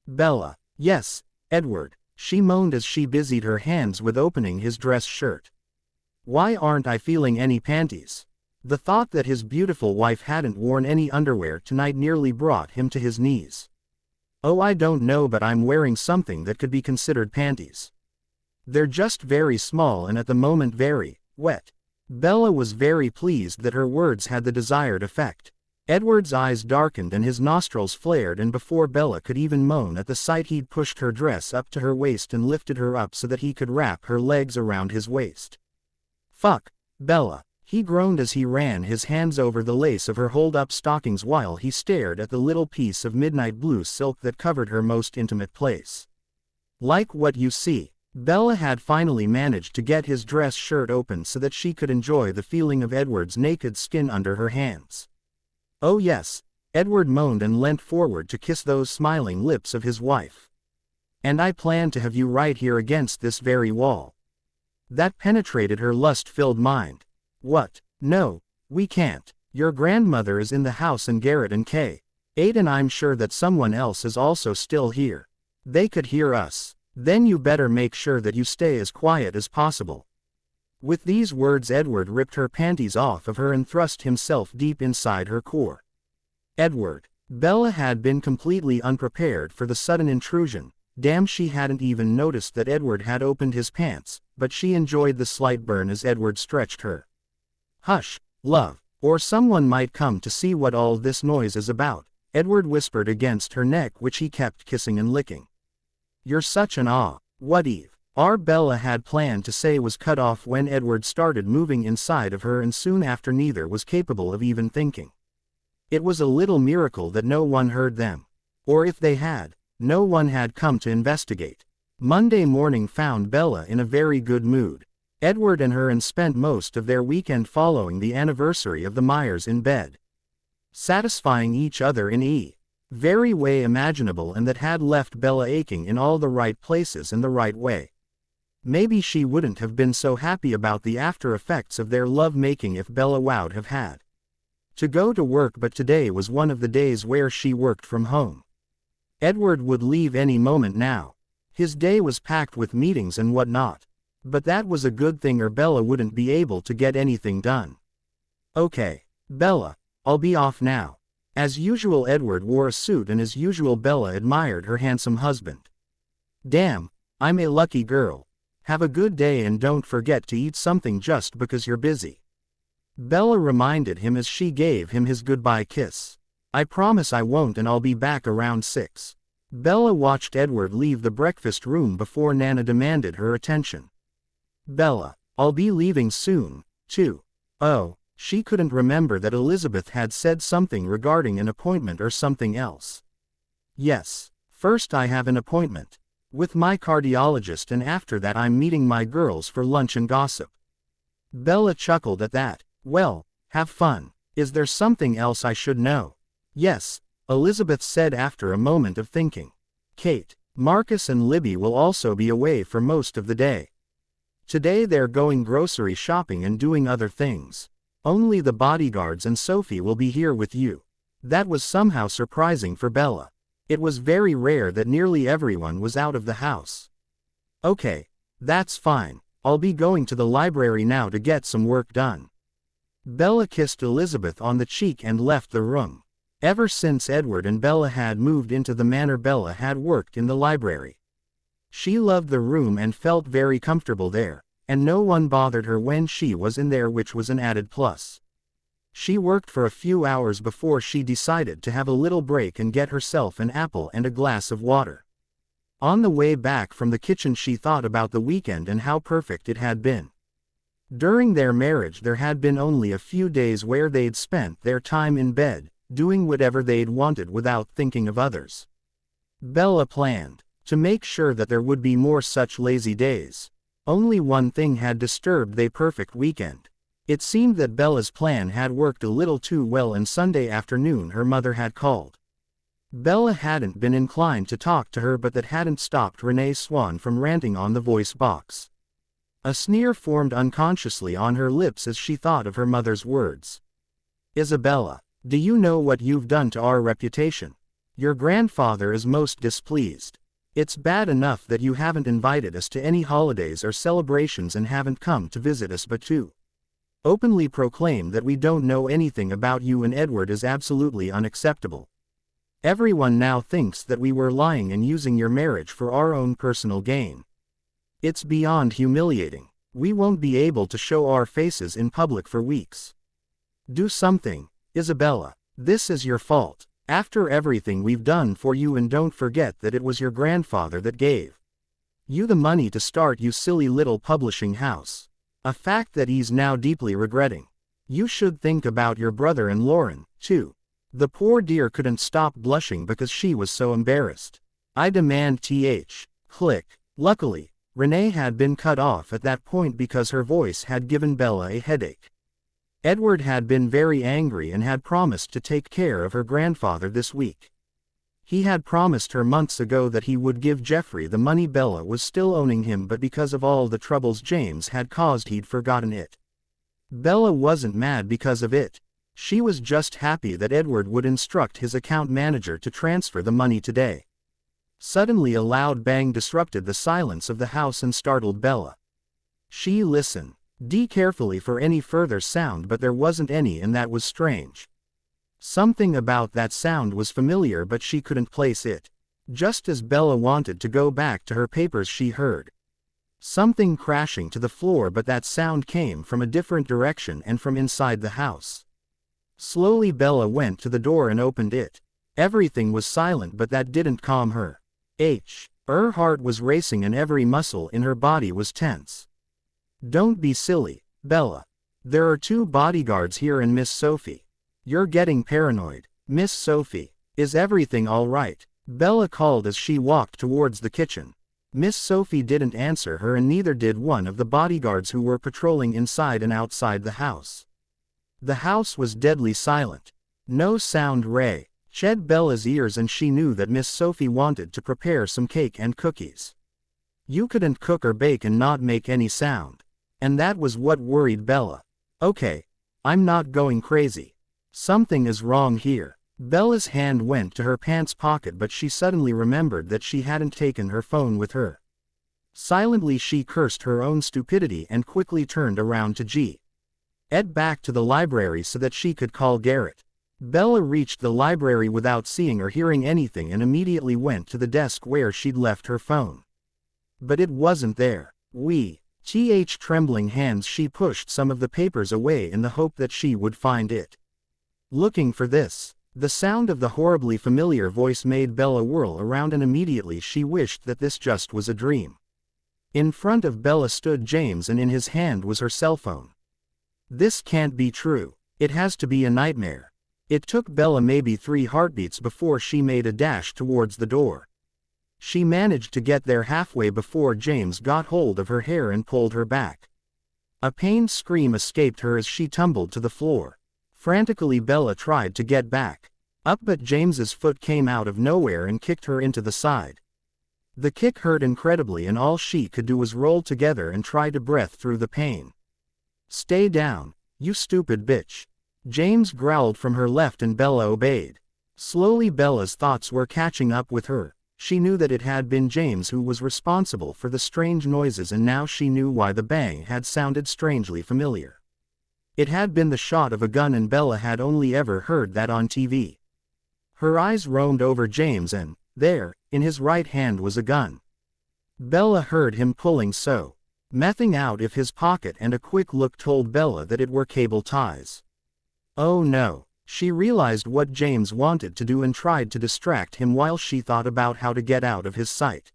Speaker 1: Bella. Yes, Edward, she moaned as she busied her hands with opening his dress shirt. Why aren't I feeling any panties? The thought that his beautiful wife hadn't worn any underwear tonight nearly brought him to his knees. Oh, I don't know, but I'm wearing something that could be considered panties. They're just very small and at the moment very wet. Bella was very pleased that her words had the desired effect. Edward's eyes darkened and his nostrils flared, and before Bella could even moan at the sight, he'd pushed her dress up to her waist and lifted her up so that he could wrap her legs around his waist. Fuck, Bella, he groaned as he ran his hands over the lace of her hold-up stockings while he stared at the little piece of midnight blue silk that covered her most intimate place. Like what you see. Bella had finally managed to get his dress shirt open so that she could enjoy the feeling of Edward's naked skin under her hands. Oh yes, Edward moaned and leant forward to kiss those smiling lips of his wife. And I plan to have you right here against this very wall. That penetrated her lust-filled mind. What? No, we can't. Your grandmother is in the house and Garrett and Kate, and I'm sure that someone else is also still here. They could hear us. Then you better make sure that you stay as quiet as possible. With these words, Edward ripped her panties off of her and thrust himself deep inside her core. Edward. Bella had been completely unprepared for the sudden intrusion. Damn, she hadn't even noticed that Edward had opened his pants, but she enjoyed the slight burn as Edward stretched her. Hush, love, or someone might come to see what all this noise is about, Edward whispered against her neck, which he kept kissing and licking. You're such an what Eve. Our Bella had planned to say was cut off when Edward started moving inside of her, and soon after neither was capable of even thinking. It was a little miracle that no one heard them. Or if they had, no one had come to investigate. Monday morning found Bella in a very good mood. Edward and her spent most of their weekend following the anniversary of the Myers in bed, satisfying each other in very way imaginable, and that had left Bella aching in all the right places and the right way. Maybe she wouldn't have been so happy about the after effects of their love-making if Bella would have had to go to work, but today was one of the days where she worked from home. Edward would leave any moment now. His day was packed with meetings and whatnot. But that was a good thing, or Bella wouldn't be able to get anything done. Okay, Bella, I'll be off now. As usual, Edward wore a suit, and as usual Bella admired her handsome husband. Damn, I'm a lucky girl. Have a good day and don't forget to eat something just because you're busy. Bella reminded him as she gave him his goodbye kiss. I promise I won't, and I'll be back around 6. Bella watched Edward leave the breakfast room before Nana demanded her attention. Bella, I'll be leaving soon, too. Oh. She couldn't remember that Elizabeth had said something regarding an appointment or something else. Yes, first I have an appointment with my cardiologist, and after that I'm meeting my girls for lunch and gossip. Bella chuckled at that. Well, have fun. Is there something else I should know? Yes, Elizabeth said after a moment of thinking. Kate, Marcus and Libby will also be away for most of the day. Today they're going grocery shopping and doing other things. Only the bodyguards and Sophie will be here with you. That was somehow surprising for Bella. It was very rare that nearly everyone was out of the house. Okay, that's fine. I'll be going to the library now to get some work done. Bella kissed Elizabeth on the cheek and left the room. Ever since Edward and Bella had moved into the manor, Bella had worked in the library. She loved the room and felt very comfortable there, and no one bothered her when she was in there, which was an added plus. She worked for a few hours before she decided to have a little break and get herself an apple and a glass of water. On the way back from the kitchen, she thought about the weekend and how perfect it had been. During their marriage there had been only a few days where they'd spent their time in bed, doing whatever they'd wanted without thinking of others. Bella planned to make sure that there would be more such lazy days. Only one thing had disturbed their perfect weekend. It seemed that Bella's plan had worked a little too well, and Sunday afternoon her mother had called. Bella hadn't been inclined to talk to her, but that hadn't stopped Renee Swan from ranting on the voice box. A sneer formed unconsciously on her lips as she thought of her mother's words. "Isabella, do you know what you've done to our reputation? Your grandfather is most displeased. It's bad enough that you haven't invited us to any holidays or celebrations and haven't come to visit us, but to openly proclaim that we don't know anything about you and Edward is absolutely unacceptable. Everyone now thinks that we were lying and using your marriage for our own personal gain. It's beyond humiliating. We won't be able to show our faces in public for weeks. Do something, Isabella. This is your fault. After everything we've done for you, and don't forget that it was your grandfather that gave you the money to start you silly little publishing house. A fact that he's now deeply regretting. You should think about your brother and Lauren, too." The poor dear couldn't stop blushing because she was so embarrassed. "I demand Click. Luckily, Renee had been cut off at that point because her voice had given Bella a headache. Edward had been very angry and had promised to take care of her grandfather this week. He had promised her months ago that he would give Jeffrey the money Bella was still owing him, but because of all the troubles James had caused he'd forgotten it. Bella wasn't mad because of it. She was just happy that Edward would instruct his account manager to transfer the money today. Suddenly a loud bang disrupted the silence of the house and startled Bella. She listened carefully for any further sound, but there wasn't any, and that was strange. Something about that sound was familiar, but she couldn't place it. Just as Bella wanted to go back to her papers, she heard something crashing to the floor, but that sound came from a different direction and from inside the house. Slowly Bella went to the door and opened it. Everything was silent, but that didn't calm her. Her heart was racing and every muscle in her body was tense. "Don't be silly, Bella. There are 2 bodyguards here and Miss Sophie. You're getting paranoid. Miss Sophie, is everything all right?" Bella called as she walked towards the kitchen. Miss Sophie didn't answer her, and neither did one of the bodyguards who were patrolling inside and outside the house. The house was deadly silent. No sound reached Bella's ears, and she knew that Miss Sophie wanted to prepare some cake and cookies. You couldn't cook or bake and not make any sound. And that was what worried Bella. "Okay, I'm not going crazy. Something is wrong here." Bella's hand went to her pants pocket, but she suddenly remembered that she hadn't taken her phone with her. Silently she cursed her own stupidity and quickly turned around to head back to the library so that she could call Garrett. Bella reached the library without seeing or hearing anything and immediately went to the desk where she'd left her phone. But it wasn't there. Trembling hands she pushed some of the papers away in the hope that she would find it. "Looking for this." The sound of the horribly familiar voice made Bella whirl around, and immediately she wished that this just was a dream. In front of Bella stood James, and in his hand was her cell phone. This can't be true. It has to be a nightmare. It took Bella maybe 3 heartbeats before she made a dash towards the door. She managed to get there halfway before James got hold of her hair and pulled her back. A pained scream escaped her as she tumbled to the floor. Frantically Bella tried to get back up, but James's foot came out of nowhere and kicked her into the side. The kick hurt incredibly, and all she could do was roll together and try to breathe through the pain. "Stay down, you stupid bitch," James growled from her left, and Bella obeyed. Slowly Bella's thoughts were catching up with her. She knew that it had been James who was responsible for the strange noises, and now she knew why the bang had sounded strangely familiar. It had been the shot of a gun, and Bella had only ever heard that on TV. Her eyes roamed over James, and there, in his right hand, was a gun. Bella heard him pulling something out of his pocket, and a quick look told Bella that it were cable ties. Oh no. She realized what James wanted to do and tried to distract him while she thought about how to get out of his sight.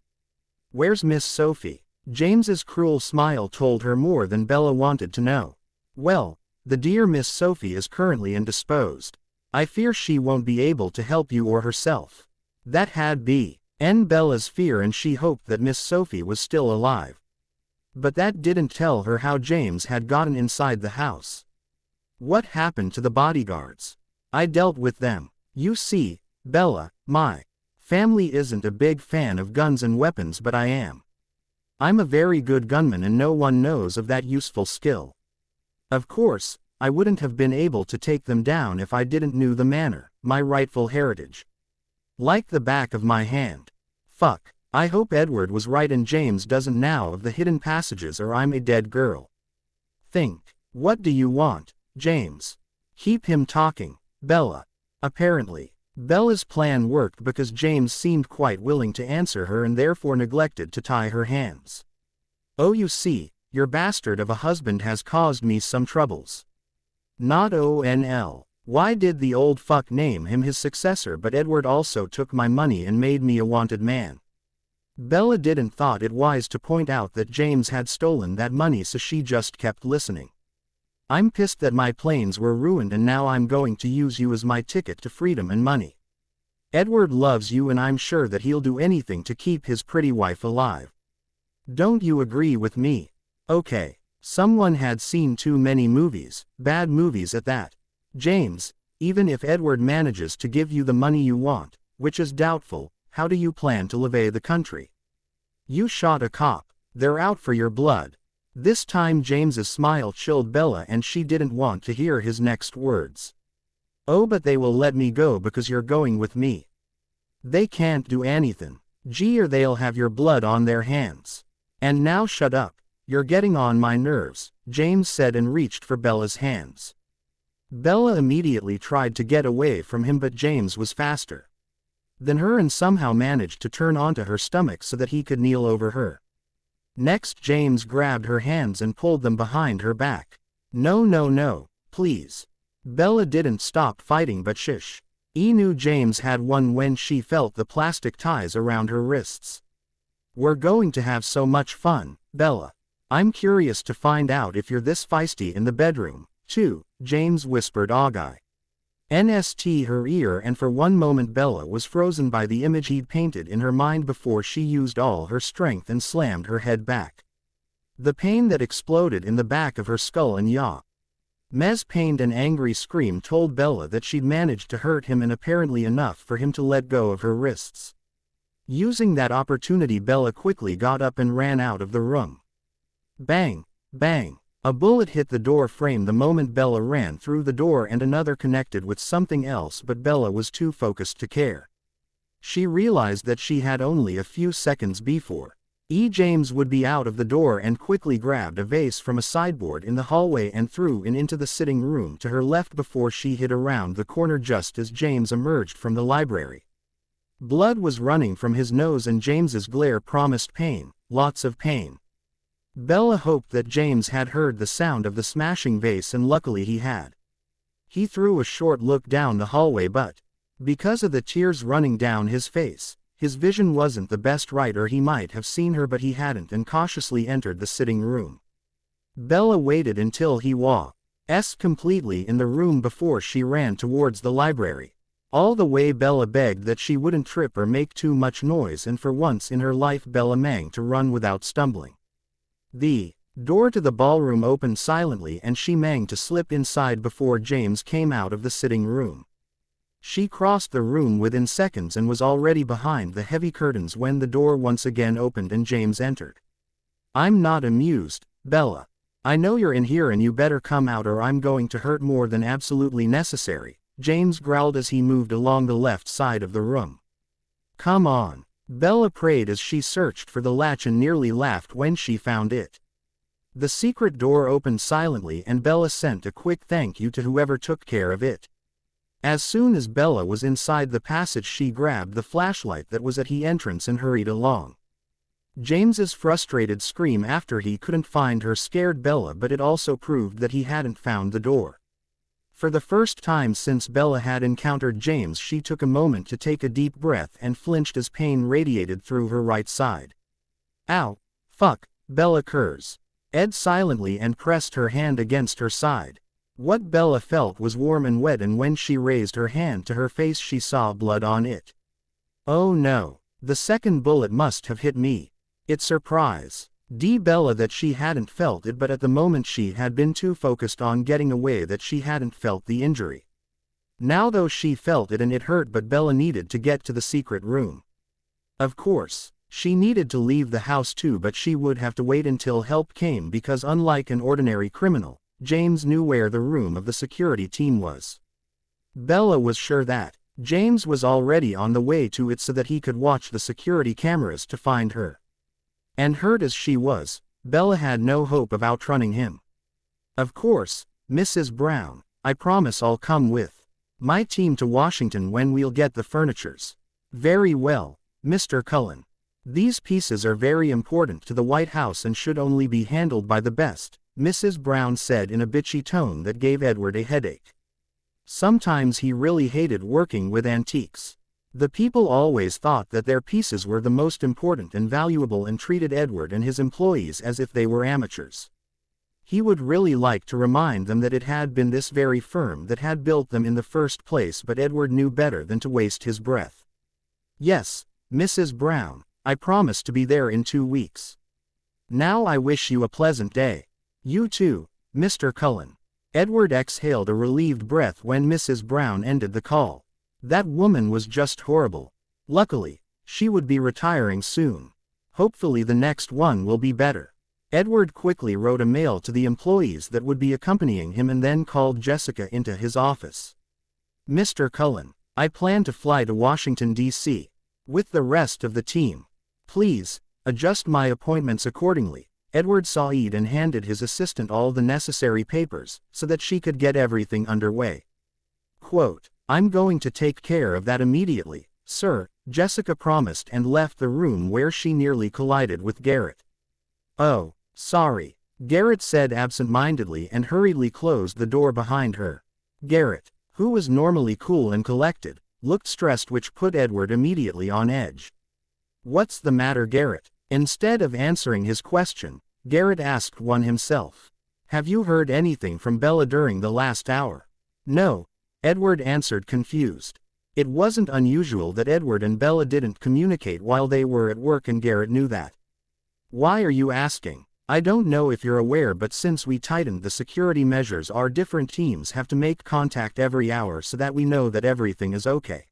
Speaker 1: "Where's Miss Sophie?" James's cruel smile told her more than Bella wanted to know. "Well, the dear Miss Sophie is currently indisposed. I fear she won't be able to help you or herself." That had been Bella's fear, and she hoped that Miss Sophie was still alive. But that didn't tell her how James had gotten inside the house. What happened to the bodyguards? I dealt with them. You see, Bella, my family isn't a big fan of guns and weapons, but I am. I'm a very good gunman and no one knows of that useful skill. Of course, I wouldn't have been able to take them down if I didn't know the manner, my rightful heritage. Like the back of my hand. Fuck, I hope Edward was right and James doesn't know of the hidden passages or I'm a dead girl. Think, what do you want, James? Keep him talking, Bella. Apparently, Bella's plan worked because James seemed quite willing to answer her and therefore neglected to tie her hands. Oh, you see, your bastard of a husband has caused me some troubles. Not ONL. Why did the old fuck name him his successor, but Edward also took my money and made me a wanted man. Bella didn't thought it wise to point out that James had stolen that money, so she just kept listening. I'm pissed that my plans were ruined and now I'm going to use you as my ticket to freedom and money. Edward loves you and I'm sure that he'll do anything to keep his pretty wife alive. Don't you agree with me? Okay. Someone had seen too many movies, bad movies at that. James, even if Edward manages to give you the money you want, which is doubtful, how do you plan to leave the country? You shot a cop. They're out for your blood. This time James's smile chilled Bella and she didn't want to hear his next words. Oh, but they will let me go because you're going with me. They can't do anything. Gee, or they'll have your blood on their hands. And now shut up. You're getting on my nerves, James said and reached for Bella's hands. Bella immediately tried to get away from him, but James was faster than her and somehow managed to turn onto her stomach so that he could kneel over her. Next James grabbed her hands and pulled them behind her back. No, no, no, please. Bella didn't stop fighting, but shush. He knew James had won when she felt the plastic ties around her wrists. We're going to have so much fun, Bella. I'm curious to find out if you're this feisty in the bedroom, too, James whispered Augie. NST her ear, and for one moment Bella was frozen by the image he'd painted in her mind before she used all her strength and slammed her head back. The pain that exploded in the back of her skull and Mez's pained and angry scream told Bella that she'd managed to hurt him, and apparently enough for him to let go of her wrists. Using that opportunity, Bella quickly got up and ran out of the room. Bang! Bang! A bullet hit the door frame the moment Bella ran through the door, and another connected with something else, but Bella was too focused to care. She realized that she had only a few seconds before James would be out of the door, and quickly grabbed a vase from a sideboard in the hallway and threw it into the sitting room to her left before she hid around the corner just as James emerged from the library. Blood was running from his nose and James's glare promised pain, lots of pain. Bella hoped that James had heard the sound of the smashing vase, and luckily he had. He threw a short look down the hallway, but because of the tears running down his face, his vision wasn't the best right, or he might have seen her, but he hadn't, and cautiously entered the sitting room. Bella waited until he was completely in the room before she ran towards the library. All the way Bella begged that she wouldn't trip or make too much noise, and for once in her life Bella managed to run without stumbling. The door to the ballroom opened silently and she managed to slip inside before James came out of the sitting room. She crossed the room within seconds and was already behind the heavy curtains when the door once again opened and James entered. I'm not amused, Bella. I know you're in here and you better come out or I'm going to hurt more than absolutely necessary, James growled as he moved along the left side of the room. Come on. Bella prayed as she searched for the latch and nearly laughed when she found it. The secret door opened silently and Bella sent a quick thank you to whoever took care of it. As soon as Bella was inside the passage, she grabbed the flashlight that was at the entrance and hurried along. James's frustrated scream after he couldn't find her scared Bella, but it also proved that he hadn't found the door. For the first time since Bella had encountered James, she took a moment to take a deep breath and flinched as pain radiated through her right side. Ow! Fuck! Bella curs. Ed silently and pressed her hand against her side. What Bella felt was warm and wet, and when she raised her hand to her face she saw blood on it. Oh no! The second bullet must have hit me. It's surprise. Bella that she hadn't felt it, but at the moment she had been too focused on getting away that she hadn't felt the injury. Now though she felt it and it hurt, but Bella needed to get to the secret room. Of course, she needed to leave the house too, but she would have to wait until help came because unlike an ordinary criminal, James knew where the room of the security team was. Bella was sure that James was already on the way to it so that he could watch the security cameras to find her. And hurt as she was, Bella had no hope of outrunning him. Of course, Mrs. Brown, I promise I'll come with my team to Washington when we'll get the furnitures. Very well, Mr. Cullen. These pieces are very important to the White House and should only be handled by the best, Mrs. Brown said in a bitchy tone that gave Edward a headache. Sometimes he really hated working with antiques. The people always thought that their pieces were the most important and valuable and treated Edward and his employees as if they were amateurs. He would really like to remind them that it had been this very firm that had built them in the first place, but Edward knew better than to waste his breath. Yes, Mrs. Brown, I promise to be there in 2 weeks. Now I wish you a pleasant day. You too, Mr. Cullen. Edward exhaled a relieved breath when Mrs. Brown ended the call. That woman was just horrible. Luckily, she would be retiring soon. Hopefully the next one will be better. Edward quickly wrote a mail to the employees that would be accompanying him and then called Jessica into his office. Mr. Cullen, I plan to fly to Washington, D.C. with the rest of the team. Please, adjust my appointments accordingly. Edward sighed and handed his assistant all the necessary papers so that she could get everything underway. Quote, I'm going to take care of that immediately, sir, Jessica promised and left the room where she nearly collided with Garrett. Oh, sorry, Garrett said absent-mindedly and hurriedly closed the door behind her. Garrett, who was normally cool and collected, looked stressed, which put Edward immediately on edge. What's the matter, Garrett? Instead of answering his question, Garrett asked one himself. Have you heard anything from Bella during the last hour? No, Edward answered, confused. It wasn't unusual that Edward and Bella didn't communicate while they were at work, and Garrett knew that. Why are you asking? I don't know if you're aware, but since we tightened the security measures, our different teams have to make contact every hour so that we know that everything is okay.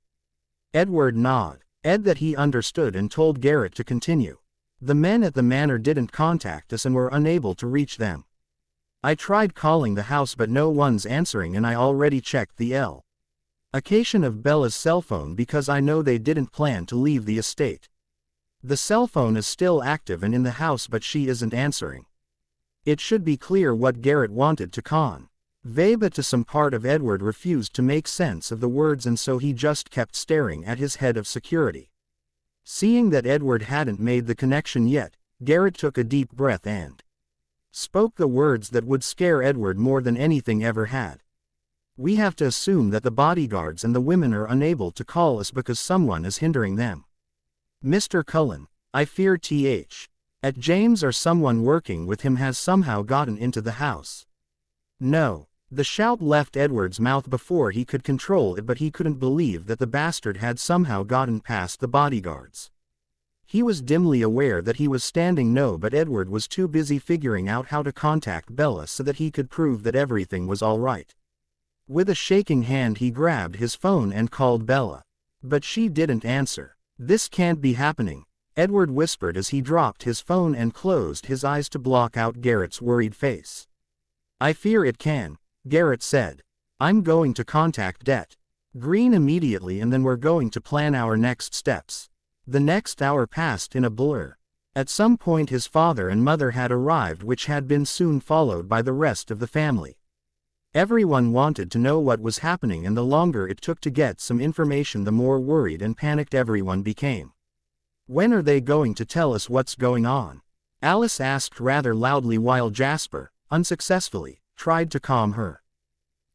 Speaker 1: Edward nodded. That he understood and told Garrett to continue. The men at the manor didn't contact us and were unable to reach them. I tried calling the house but no one's answering, and I already checked the location of Bella's cell phone because I know they didn't plan to leave the estate. The cell phone is still active and in the house, but she isn't answering. It should be clear what Garrett wanted to convey, but to some part of Edward refused to make sense of the words, and so he just kept staring at his head of security. Seeing that Edward hadn't made the connection yet, Garrett took a deep breath and spoke the words that would scare Edward more than anything ever had. We have to assume that the bodyguards and the women are unable to call us because someone is hindering them. Mr. Cullen, I fear at James or someone working with him has somehow gotten into the house. No. The shout left Edward's mouth before he could control it, but he couldn't believe that the bastard had somehow gotten past the bodyguards. He was dimly aware that he was standing no, but Edward was too busy figuring out how to contact Bella so that he could prove that everything was all right. With a shaking hand he grabbed his phone and called Bella. But she didn't answer. This can't be happening, Edward whispered as he dropped his phone and closed his eyes to block out Garrett's worried face. I fear it can, Garrett said. I'm going to contact Det Green immediately and then we're going to plan our next steps. The next hour passed in a blur. At some point his father and mother had arrived, which had been soon followed by the rest of the family. Everyone wanted to know what was happening, and the longer it took to get some information the more worried and panicked everyone became. When are they going to tell us what's going on? Alice asked rather loudly while Jasper, unsuccessfully, tried to calm her.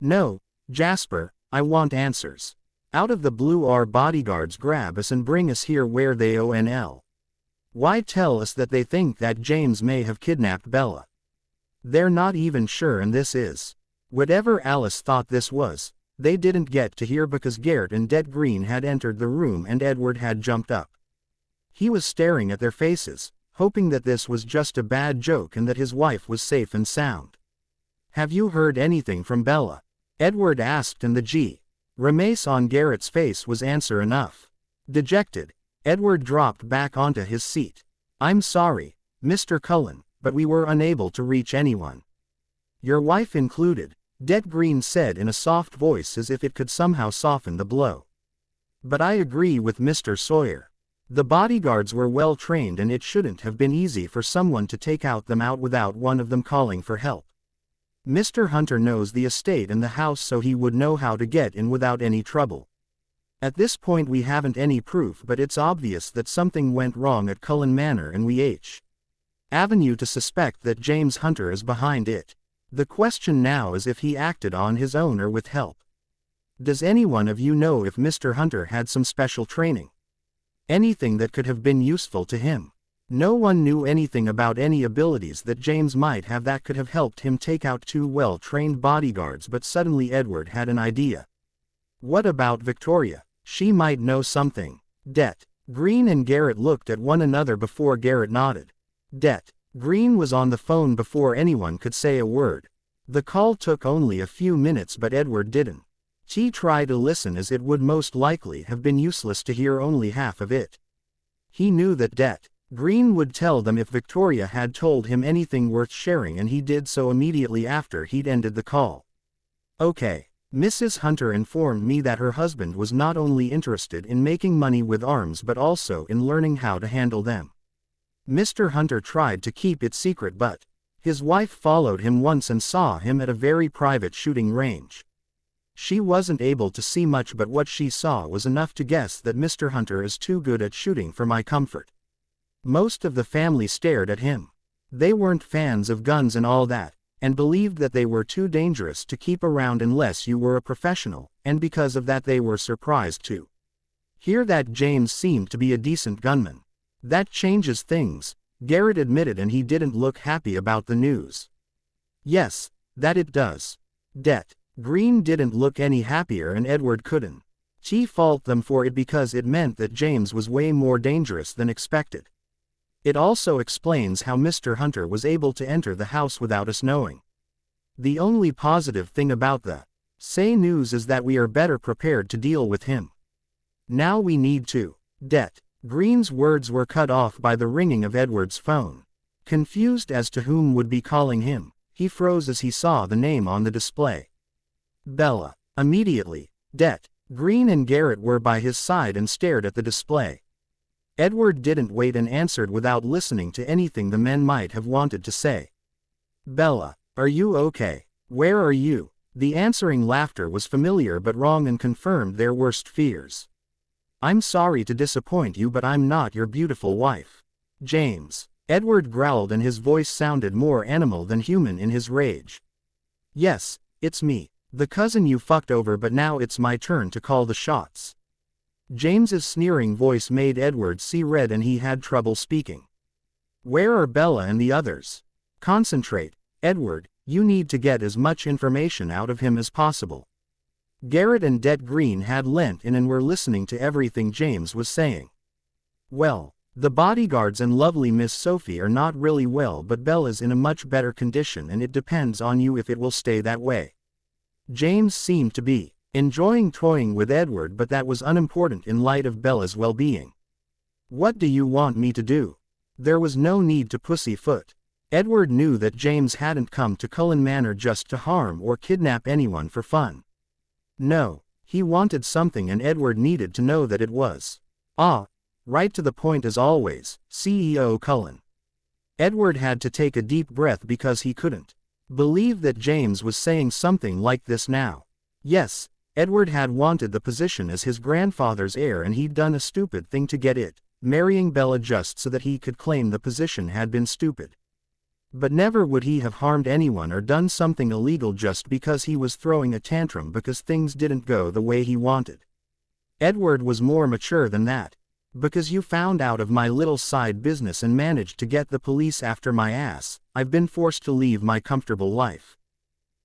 Speaker 1: No, Jasper, I want answers. Out of the blue our bodyguards grab us and bring us here where they onl. Why tell us that they think that James may have kidnapped Bella? They're not even sure, and this is whatever Alice thought this was. They didn't get to hear because Garrett and Det Green had entered the room and Edward had jumped up. He was staring at their faces, hoping that this was just a bad joke and that his wife was safe and sound. "Have you heard anything from Bella?" Edward asked, and the grimace on Garrett's face was answer enough. Dejected, Edward dropped back onto his seat. "I'm sorry, Mr. Cullen, but we were unable to reach anyone. Your wife included," Det Green said in a soft voice as if it could somehow soften the blow. "But I agree with Mr. Sawyer. The bodyguards were well trained and it shouldn't have been easy for someone to take them out without one of them calling for help. Mr. Hunter knows the estate and the house, so he would know how to get in without any trouble. At this point we haven't any proof, but it's obvious that something went wrong at Cullen Manor and we avenue to suspect that James Hunter is behind it. The question now is if he acted on his own or with help. Does anyone of you know if Mr. Hunter had some special training? Anything that could have been useful to him?" No one knew anything about any abilities that James might have that could have helped him take out 2 well-trained bodyguards, but suddenly Edward had an idea. "What about Victoria? She might know something." Det Green and Garrett looked at one another before Garrett nodded. Det Green was on the phone before anyone could say a word. The call took only a few minutes, but Edward didn't try to listen, as it would most likely have been useless to hear only half of it. He knew that Det Green would tell them if Victoria had told him anything worth sharing, and he did so immediately after he'd ended the call. "Okay. Mrs. Hunter informed me that her husband was not only interested in making money with arms but also in learning how to handle them. Mr. Hunter tried to keep it secret, but his wife followed him once and saw him at a very private shooting range. She wasn't able to see much, but what she saw was enough to guess that Mr. Hunter is too good at shooting for my comfort. Most of the family stared at him. They weren't fans of guns and all that, and believed that they were too dangerous to keep around unless you were a professional, and because of that they were surprised to hear that James seemed to be a decent gunman. That changes things," Garrett admitted, and he didn't look happy about the news. "Yes, that it does." Det Green didn't look any happier, and Edward couldn't fault them for it because it meant that James was way more dangerous than expected. "It also explains how Mr. Hunter was able to enter the house without us knowing. The only positive thing about the news is that we are better prepared to deal with him. Now we need to." Det Green's words were cut off by the ringing of Edward's phone. Confused as to whom would be calling him, he froze as he saw the name on the display. Bella. Immediately, Det Green and Garrett were by his side and stared at the display. Edward didn't wait and answered without listening to anything the men might have wanted to say. "Bella, are you okay? Where are you?" The answering laughter was familiar but wrong and confirmed their worst fears. "I'm sorry to disappoint you, but I'm not your beautiful wife, James," Edward growled, and his voice sounded more animal than human in his rage. "Yes, it's me, the cousin you fucked over, but now it's my turn to call the shots." James's sneering voice made Edward see red and he had trouble speaking. "Where are Bella and the others? Concentrate, Edward, you need to get as much information out of him as possible." Garrett and Det Green had leant in and were listening to everything James was saying. "Well, the bodyguards and lovely Miss Sophie are not really well, but Bella's in a much better condition, and it depends on you if it will stay that way." James seemed to be enjoying toying with Edward, but that was unimportant in light of Bella's well-being. "What do you want me to do?" There was no need to pussyfoot. Edward knew that James hadn't come to Cullen Manor just to harm or kidnap anyone for fun. No, he wanted something, and Edward needed to know that it was right to the point as always, CEO Cullen. Edward had to take a deep breath because he couldn't believe that James was saying something like this now. Yes, Edward had wanted the position as his grandfather's heir, and he'd done a stupid thing to get it, marrying Bella just so that he could claim the position had been stupid. But never would he have harmed anyone or done something illegal just because he was throwing a tantrum because things didn't go the way he wanted. Edward was more mature than that. "Because you found out of my little side business and managed to get the police after my ass, I've been forced to leave my comfortable life.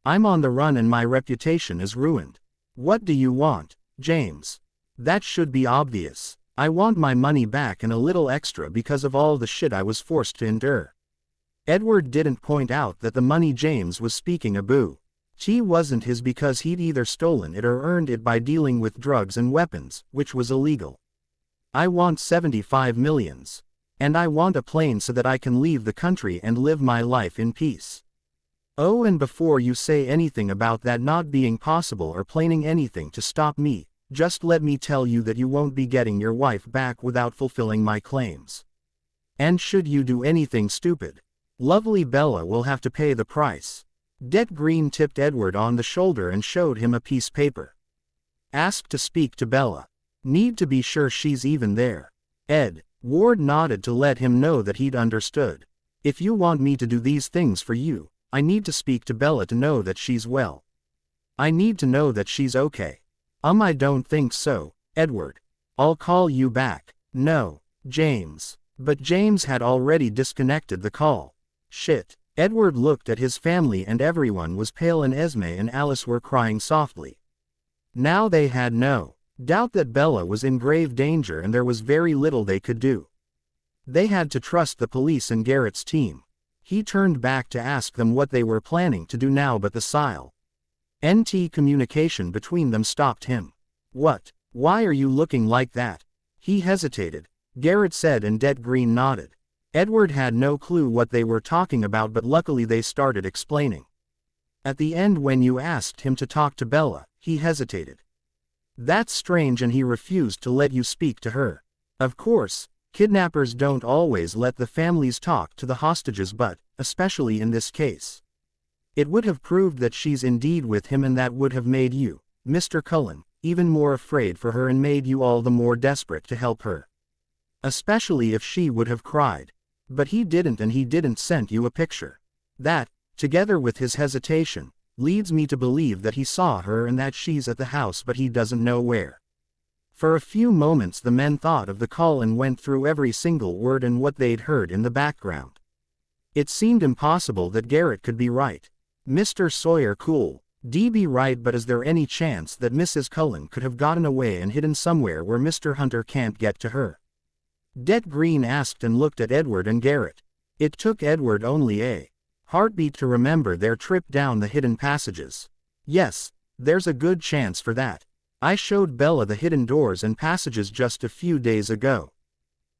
Speaker 1: I'm on the run and my reputation is ruined. What do you want, James? That should be obvious." I want my money back and a little extra because of all the shit I was forced to endure. Edward didn't point out that the money James was speaking about wasn't his because he'd either stolen it or earned it by dealing with drugs and weapons, which was illegal. I want 75 millions. And I want a plane so that I can leave the country and live my life in peace. Oh, and before you say anything about that not being possible or planning anything to stop me, just let me tell you that you won't be getting your wife back without fulfilling my claims. And should you do anything stupid, lovely Bella will have to pay the price. Det Green tipped Edward on the shoulder and showed him a piece of paper. Asked to speak to Bella. Need to be sure she's even there. Ed. Ward nodded to let him know that he'd understood. If you want me to do these things for you, I need to speak to Bella to know that she's well. I need to know that she's okay. I don't think so, Edward. I'll call you back. No, James. But James had already disconnected the call. Shit. Edward looked at his family and everyone was pale and Esme and Alice were crying softly. Now they had no doubt that Bella was in grave danger and there was very little they could do. They had to trust the police and Garrett's team. He turned back to ask them what they were planning to do now, but the silent communication between them stopped him. What? Why are you looking like that? He hesitated. Garrett said and Det Green nodded. Edward had no clue what they were talking about, but luckily they started explaining. At the end, when you asked him to talk to Bella, he hesitated. That's strange, and he refused to let you speak to her. Of course, kidnappers don't always let the families talk to the hostages, but, especially in this case, it would have proved that she's indeed with him, and that would have made you, Mr. Cullen, even more afraid for her and made you all the more desperate to help her. Especially if she would have cried. But he didn't, and he didn't send you a picture. That, together with his hesitation, leads me to believe that he saw her and that she's at the house, but he doesn't know where. For a few moments the men thought of the call and went through every single word and what they'd heard in the background. It seemed impossible that Garrett could be right. Mr. Sawyer cool. Be right, but is there any chance that Mrs. Cullen could have gotten away and hidden somewhere where Mr. Hunter can't get to her? Det Green asked and looked at Edward and Garrett. It took Edward only a heartbeat to remember their trip down the hidden passages. Yes, there's a good chance for that. I showed Bella the hidden doors and passages just a few days ago.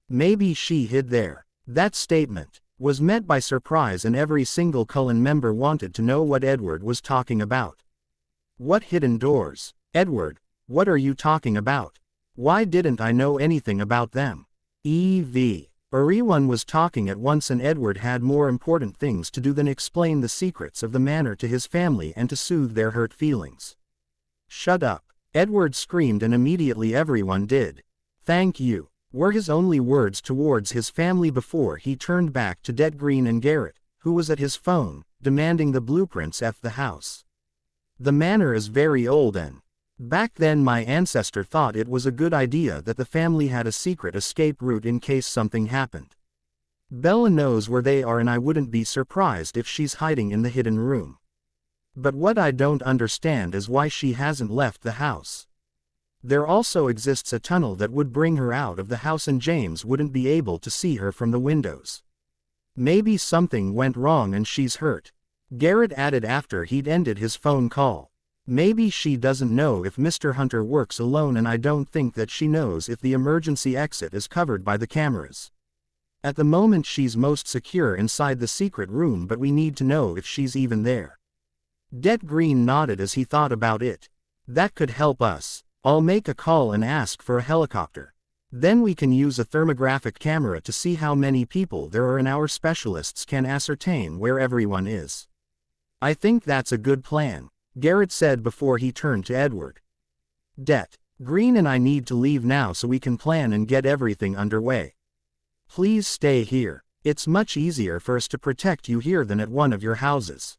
Speaker 1: Maybe she hid there. That statement was met by surprise, and every single Cullen member wanted to know what Edward was talking about. What hidden doors? Edward, what are you talking about? Why didn't I know anything about them? Everyone was talking at once, and Edward had more important things to do than explain the secrets of the manor to his family and to soothe their hurt feelings. Shut up, Edward screamed, and immediately everyone did. Thank you, were his only words towards his family before he turned back to Det Green and Garrett, who was at his phone, demanding the blueprints of the house. The manor is very old, and back then my ancestor thought it was a good idea that the family had a secret escape route in case something happened. Bella knows where they are, and I wouldn't be surprised if she's hiding in the hidden room. But what I don't understand is why she hasn't left the house. There also exists a tunnel that would bring her out of the house, and James wouldn't be able to see her from the windows. Maybe something went wrong and she's hurt. Garrett added after he'd ended his phone call. Maybe she doesn't know if Mr. Hunter works alone, and I don't think that she knows if the emergency exit is covered by the cameras. At the moment she's most secure inside the secret room, but we need to know if she's even there. Det Green nodded as he thought about it. That could help us. I'll make a call and ask for a helicopter. Then we can use a thermographic camera to see how many people there are, and our specialists can ascertain where everyone is. I think that's a good plan, Garrett said before he turned to Edward. Det Green and I need to leave now so we can plan and get everything underway. Please stay here. It's much easier for us to protect you here than at one of your houses.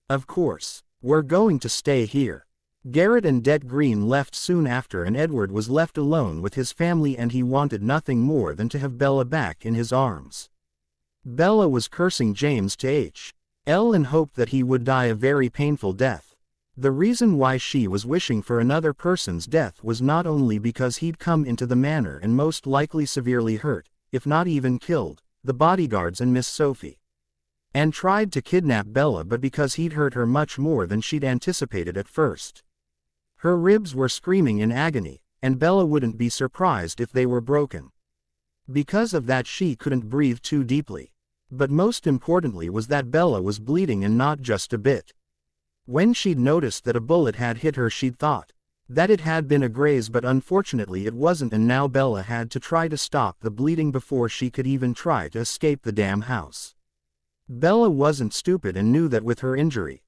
Speaker 1: Of course, we're going to stay here. Garrett and Det Green left soon after, and Edward was left alone with his family, and he wanted nothing more than to have Bella back in his arms. Bella was cursing James to H.L. and hoped that he would die a very painful death. The reason why she was wishing for another person's death was not only because he'd come into the manor and most likely severely hurt, if not even killed, the bodyguards and Miss Sophie, and tried to kidnap Bella, but because he'd hurt her much more than she'd anticipated at first. Her ribs were screaming in agony, and Bella wouldn't be surprised if they were broken. Because of that, she couldn't breathe too deeply. But most importantly was that Bella was bleeding, and not just a bit. When she'd noticed that a bullet had hit her, she'd thought that it had been a graze, but unfortunately it wasn't, and now Bella had to try to stop the bleeding before she could even try to escape the damn house. Bella wasn't stupid and knew that with her injury,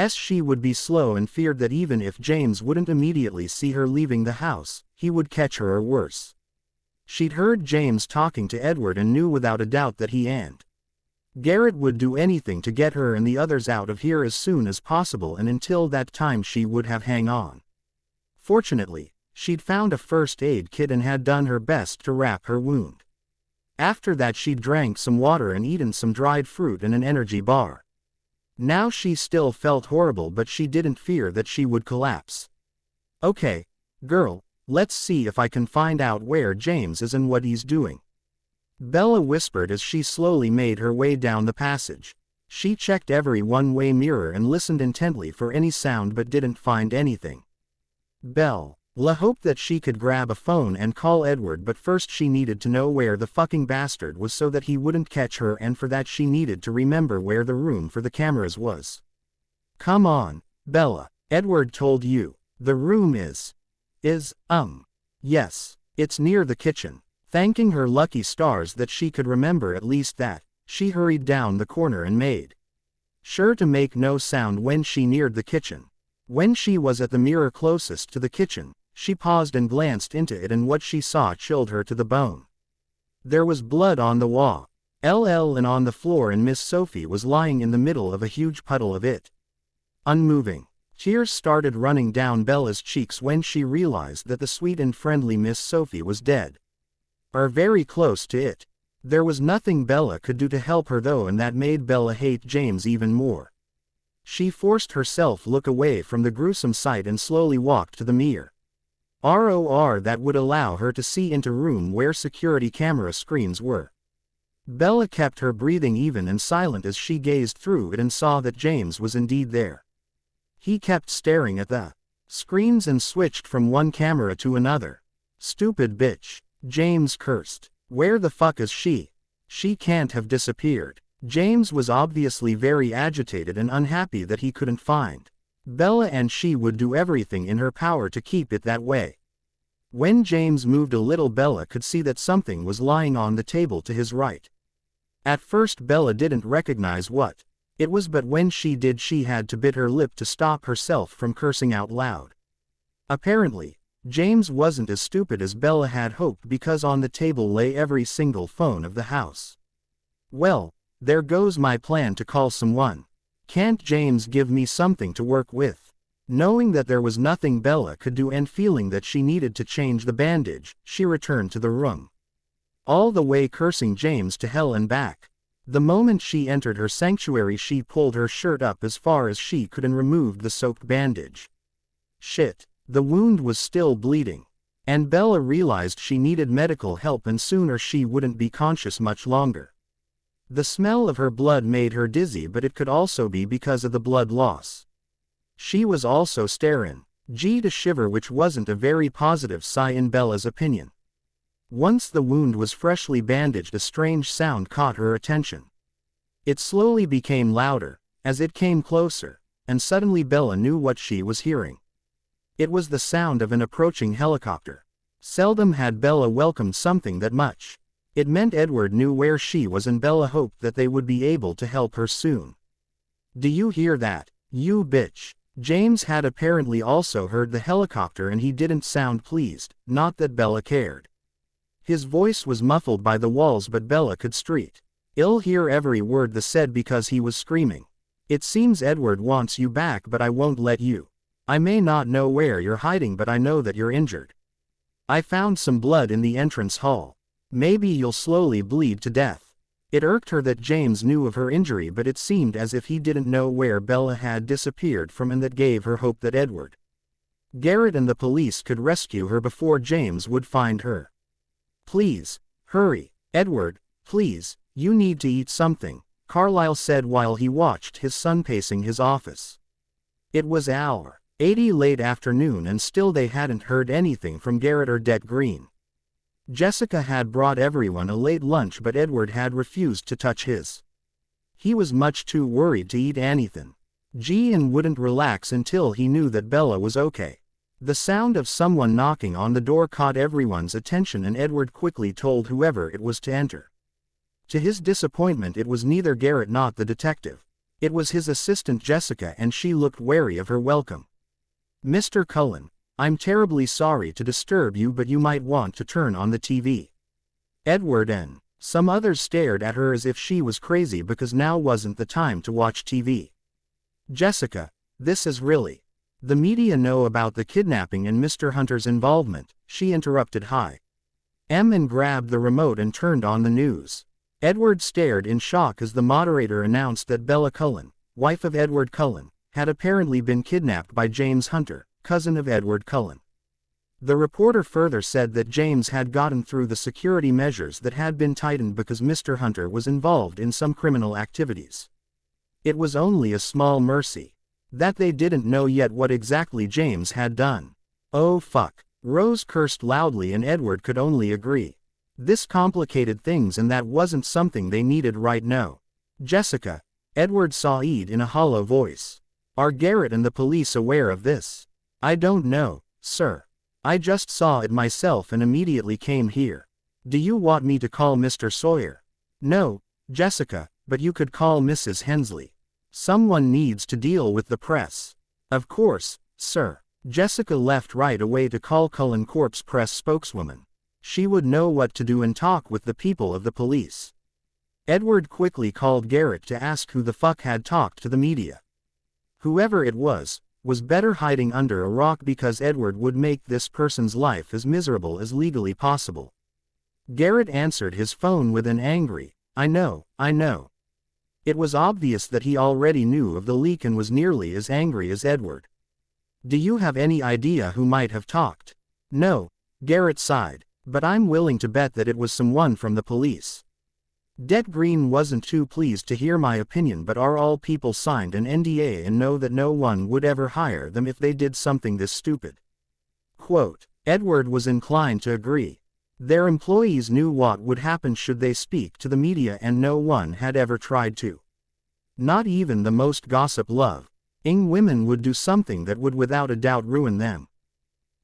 Speaker 1: she would be slow, and feared that even if James wouldn't immediately see her leaving the house, he would catch her, or worse. She'd heard James talking to Edward and knew without a doubt that he and Garrett would do anything to get her and the others out of here as soon as possible, and until that time she would have hang on. Fortunately, she'd found a first aid kit and had done her best to wrap her wound. After that, she'd drank some water and eaten some dried fruit and an energy bar. Now she still felt horrible, but she didn't fear that she would collapse. "Okay, girl, let's see if I can find out where James is and what he's doing," Bella whispered as she slowly made her way down the passage. She checked every one-way mirror and listened intently for any sound, but didn't find anything. Bella hoped that she could grab a phone and call Edward, but first she needed to know where the fucking bastard was so that he wouldn't catch her, and for that she needed to remember where the room for the cameras was. "Come on, Bella, Edward told you the room is, yes, it's near the kitchen." Thanking her lucky stars that she could remember at least that, she hurried down the corner and made sure to make no sound when she neared the kitchen. When she was at the mirror closest to the kitchen, she paused and glanced into it, and what she saw chilled her to the bone. There was blood on the wall, and on the floor, and Miss Sophie was lying in the middle of a huge puddle of it, unmoving. Tears started running down Bella's cheeks when she realized that the sweet and friendly Miss Sophie was dead, or very close to it. There was nothing Bella could do to help her though, and that made Bella hate James even more. She forced herself look away from the gruesome sight and slowly walked to the mirror that would allow her to see into room where security camera screens were. Bella kept her breathing even and silent as she gazed through it and saw that James was indeed there. He kept staring at the screens and switched from one camera to another. "Stupid bitch," James cursed. "Where the fuck is she? She can't have disappeared." James was obviously very agitated and unhappy that he couldn't find Bella, and she would do everything in her power to keep it that way. When James moved a little, Bella could see that something was lying on the table to his right. At first Bella didn't recognize what it was, but when she did, she had to bite her lip to stop herself from cursing out loud. Apparently, James wasn't as stupid as Bella had hoped, because on the table lay every single phone of the house. "Well, there goes my plan to call someone. Can't James give me something to work with?" Knowing that there was nothing Bella could do and feeling that she needed to change the bandage, she returned to the room, all the way cursing James to hell and back. The moment she entered her sanctuary, she pulled her shirt up as far as she could and removed the soaked bandage. Shit. The wound was still bleeding, and Bella realized she needed medical help, and sooner she wouldn't be conscious much longer. The smell of her blood made her dizzy, but it could also be because of the blood loss. She was also staring to shiver, which wasn't a very positive sign in Bella's opinion. Once the wound was freshly bandaged, a strange sound caught her attention. It slowly became louder as it came closer, and suddenly Bella knew what she was hearing. It was the sound of an approaching helicopter. Seldom had Bella welcomed something that much. It meant Edward knew where she was, and Bella hoped that they would be able to help her soon. "Do you hear that, you bitch?" James had apparently also heard the helicopter, and he didn't sound pleased, not that Bella cared. His voice was muffled by the walls, but Bella could still hear every word that said because he was screaming. "It seems Edward wants you back, but I won't let you. I may not know where you're hiding, but I know that you're injured. I found some blood in the entrance hall. Maybe you'll slowly bleed to death." It irked her that James knew of her injury, but it seemed as if he didn't know where Bella had disappeared from, and that gave her hope that Garrett and the police could rescue her before James would find her. "Please, hurry, Edward, please, you need to eat something," Carlyle said while he watched his son pacing his office. It was hour 80 late afternoon and still they hadn't heard anything from Garrett or Det Green. Jessica had brought everyone a late lunch, but Edward had refused to touch his. He was much too worried to eat anything. Gian wouldn't relax until he knew that Bella was okay. The sound of someone knocking on the door caught everyone's attention, and Edward quickly told whoever it was to enter. To his disappointment, it was neither Garrett nor the detective. It was his assistant Jessica, and she looked wary of her welcome. "Mr. Cullen, I'm terribly sorry to disturb you, but you might want to turn on the TV." Edward and some others stared at her as if she was crazy, because now wasn't the time to watch TV. "Jessica, this is really. The media know about the kidnapping and Mr. Hunter's involvement," she interrupted and grabbed the remote and turned on the news. Edward stared in shock as the moderator announced that Bella Cullen, wife of Edward Cullen, had apparently been kidnapped by James Hunter, cousin of Edward Cullen. The reporter further said that James had gotten through the security measures that had been tightened because Mr. Hunter was involved in some criminal activities. It was only a small mercy that they didn't know yet what exactly James had done. "Oh fuck," Rose cursed loudly, and Edward could only agree. This complicated things, and that wasn't something they needed right now. "Jessica," Edward said in a hollow voice. "Are Garrett and the police aware of this?" "I don't know, sir. I just saw it myself and immediately came here. Do you want me to call Mr. Sawyer?" "No, Jessica, but you could call Mrs. Hensley. Someone needs to deal with the press." "Of course, sir." Jessica left right away to call Cullen Corp's press spokeswoman. She would know what to do and talk with the people of the police. Edward quickly called Garrett to ask who the fuck had talked to the media. Whoever it was better hiding under a rock, because Edward would make this person's life as miserable as legally possible. Garrett answered his phone with an angry, I know. It was obvious that he already knew of the leak and was nearly as angry as Edward. "Do you have any idea who might have talked?" "No," Garrett sighed, "but I'm willing to bet that it was someone from the police." Det Green wasn't too pleased to hear my opinion, but are all people signed an NDA and know that no one would ever hire them if they did something this stupid. Quote, Edward was inclined to agree. Their employees knew what would happen should they speak to the media, and no one had ever tried to. Not even the most gossip-loving women would do something that would without a doubt ruin them.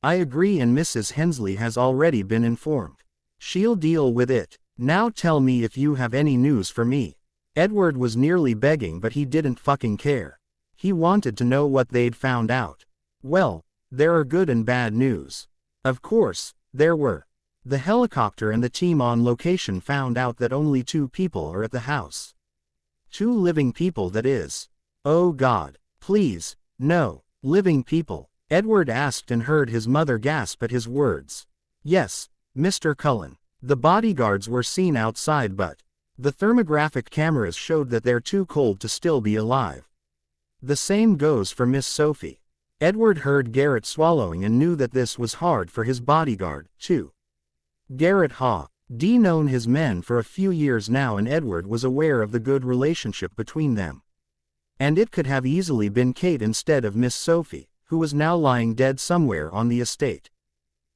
Speaker 1: "I agree, and Mrs. Hensley has already been informed. She'll deal with it. Now tell me if you have any news for me." Edward was nearly begging, but he didn't fucking care. He wanted to know what they'd found out. "Well, there are good and bad news." Of course, there were. The helicopter and the team on location found out that only 2 people are at the house. 2 living people, that is. "Oh God, please, no, living people?" Edward asked and heard his mother gasp at his words. "Yes, Mr. Cullen. The bodyguards were seen outside, but the thermographic cameras showed that they're too cold to still be alive. The same goes for Miss Sophie." Edward heard Garrett swallowing and knew that this was hard for his bodyguard, too. Garrett had known his men for a few years now, and Edward was aware of the good relationship between them. And it could have easily been Kate instead of Miss Sophie, who was now lying dead somewhere on the estate.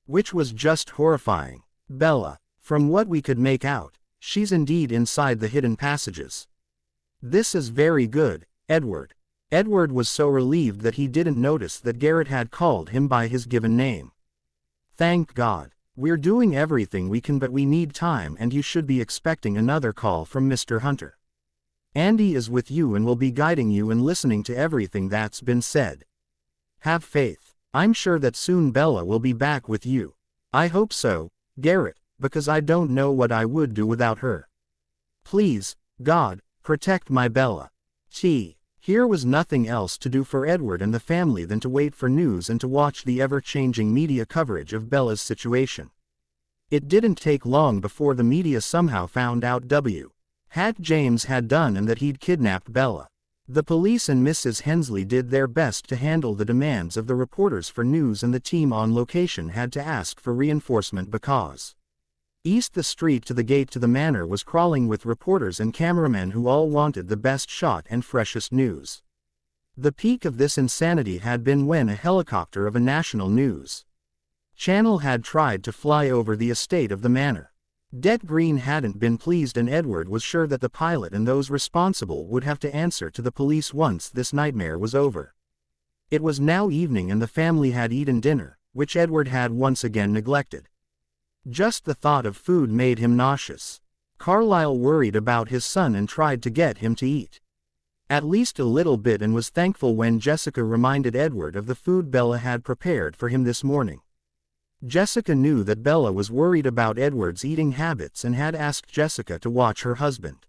Speaker 1: Which was just horrifying. "Bella, from what we could make out, she's indeed inside the hidden passages." "This is very good, Edward." Edward was so relieved that he didn't notice that Garrett had called him by his given name. "Thank God. We're doing everything we can, but we need time, and you should be expecting another call from Mr. Hunter. Andy is with you and will be guiding you and listening to everything that's been said. Have faith. I'm sure that soon Bella will be back with you." "I hope so, Garrett, because I don't know what I would do without her. Please, God, protect my Bella." Here was nothing else to do for Edward and the family than to wait for news and to watch the ever-changing media coverage of Bella's situation. It didn't take long before the media somehow found out had James had done and that he'd kidnapped Bella. The police and Mrs. Hensley did their best to handle the demands of the reporters for news, and the team on location had to ask for reinforcement because east the street to the gate to the manor was crawling with reporters and cameramen who all wanted the best shot and freshest news. The peak of this insanity had been when a helicopter of a national news channel had tried to fly over the estate of the manor. Det Green hadn't been pleased, and Edward was sure that the pilot and those responsible would have to answer to the police once this nightmare was over. It was now evening and the family had eaten dinner, which Edward had once again neglected. Just the thought of food made him nauseous. Carlyle worried about his son and tried to get him to eat at least a little bit, and was thankful when Jessica reminded Edward of the food Bella had prepared for him this morning. Jessica knew that Bella was worried about Edward's eating habits and had asked Jessica to watch her husband.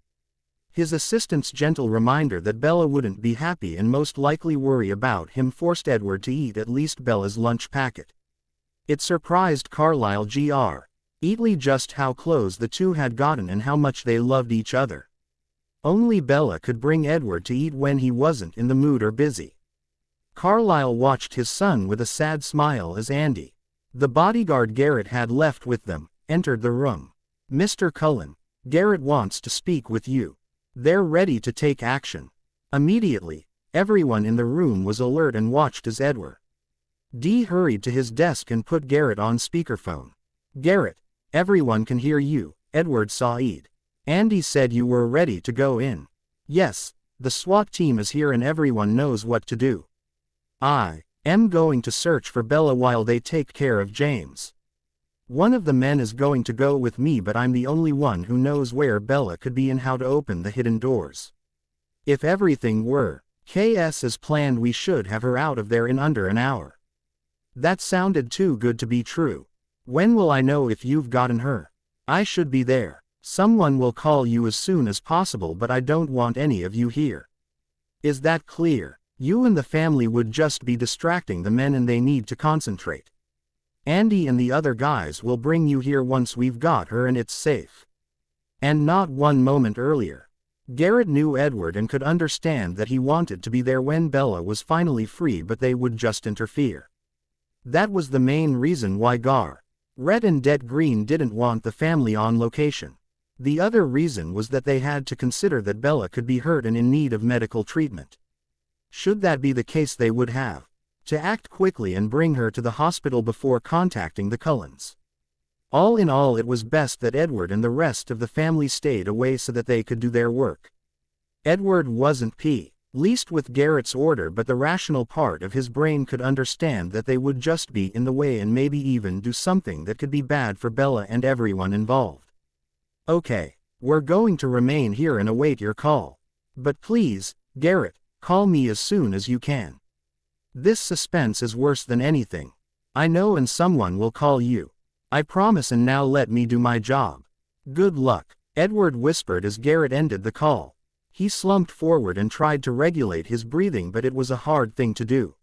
Speaker 1: His assistant's gentle reminder that Bella wouldn't be happy and most likely worry about him forced Edward to eat at least Bella's lunch packet. It surprised Carlyle greatly just how close the two had gotten and how much they loved each other. Only Bella could bring Edward to eat when he wasn't in the mood or busy. Carlyle watched his son with a sad smile as Andy, the bodyguard Garrett had left with them, entered the room. "Mr. Cullen, Garrett wants to speak with you. They're ready to take action." Immediately, everyone in the room was alert and watched as Edward hurried to his desk and put Garrett on speakerphone. "Garrett, everyone can hear you." Edward saw Ed. "Andy said you were ready to go in." "Yes, the SWAT team is here and everyone knows what to do. I am going to search for Bella while they take care of James. One of the men is going to go with me, but I'm the only one who knows where Bella could be and how to open the hidden doors. If everything were as planned, we should have her out of there in under an hour." "That sounded too good to be true. When will I know if you've gotten her?" "I should be there. Someone will call you as soon as possible, but I don't want any of you here. Is that clear? You and the family would just be distracting the men and they need to concentrate. Andy and the other guys will bring you here once we've got her and it's safe." And not one moment earlier. Garrett knew Edward and could understand that he wanted to be there when Bella was finally free, but they would just interfere. That was the main reason why Garrett and Det Green didn't want the family on location. The other reason was that they had to consider that Bella could be hurt and in need of medical treatment. Should that be the case, they would have to act quickly and bring her to the hospital before contacting the Cullens. All in all, it was best that Edward and the rest of the family stayed away so that they could do their work. Edward wasn't pleased with Garrett's order, but the rational part of his brain could understand that they would just be in the way and maybe even do something that could be bad for Bella and everyone involved. "Okay, we're going to remain here and await your call. But please, Garrett, call me as soon as you can. This suspense is worse than anything. I know, and someone will call you. I promise, and now let me do my job." "Good luck," Edward whispered as Garrett ended the call. He slumped forward and tried to regulate his breathing, but it was a hard thing to do.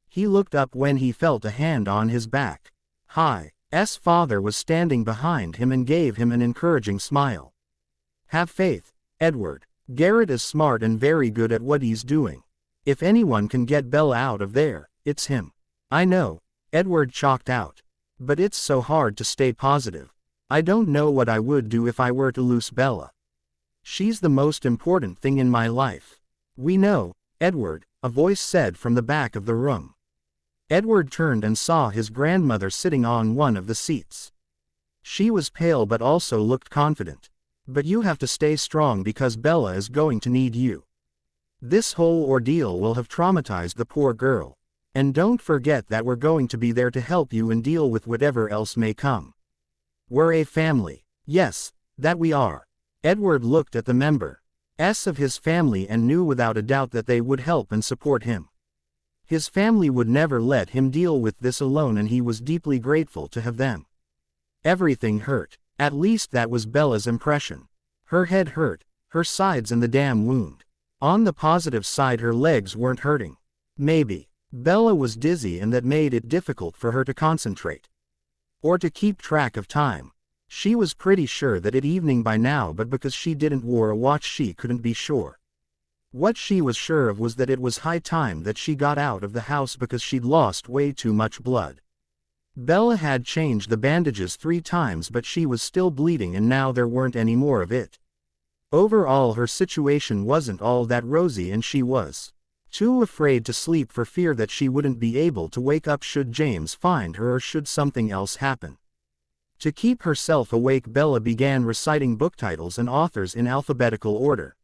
Speaker 1: He looked up when he felt a hand on his back. His father was standing behind him and gave him an encouraging smile. "Have faith, Edward. Garrett is smart and very good at what he's doing. If anyone can get Bella out of there, it's him." "I know," Edward chalked out. "But it's so hard to stay positive. I don't know what I would do if I were to lose Bella. She's the most important thing in my life." "We know, Edward," a voice said from the back of the room. Edward turned and saw his grandmother sitting on one of the seats. She was pale but also looked confident. "But you have to stay strong because Bella is going to need you. This whole ordeal will have traumatized the poor girl. And don't forget that we're going to be there to help you and deal with whatever else may come. We're a family." "Yes, that we are." Edward looked at the members of his family and knew without a doubt that they would help and support him. His family would never let him deal with this alone, and he was deeply grateful to have them. Everything hurt. At least that was Bella's impression. Her head hurt, her sides, and the damn wound. On the positive side, her legs weren't hurting. Maybe Bella was dizzy and that made it difficult for her to concentrate. Or to keep track of time. She was pretty sure that it evening by now, but because she didn't wear a watch she couldn't be sure. What she was sure of was that it was high time that she got out of the house because she'd lost way too much blood. Bella had changed the bandages 3 times, but she was still bleeding and now there weren't any more of it. Overall her situation wasn't all that rosy and she was too afraid to sleep for fear that she wouldn't be able to wake up should James find her or should something else happen. To keep herself awake, Bella began reciting book titles and authors in alphabetical order.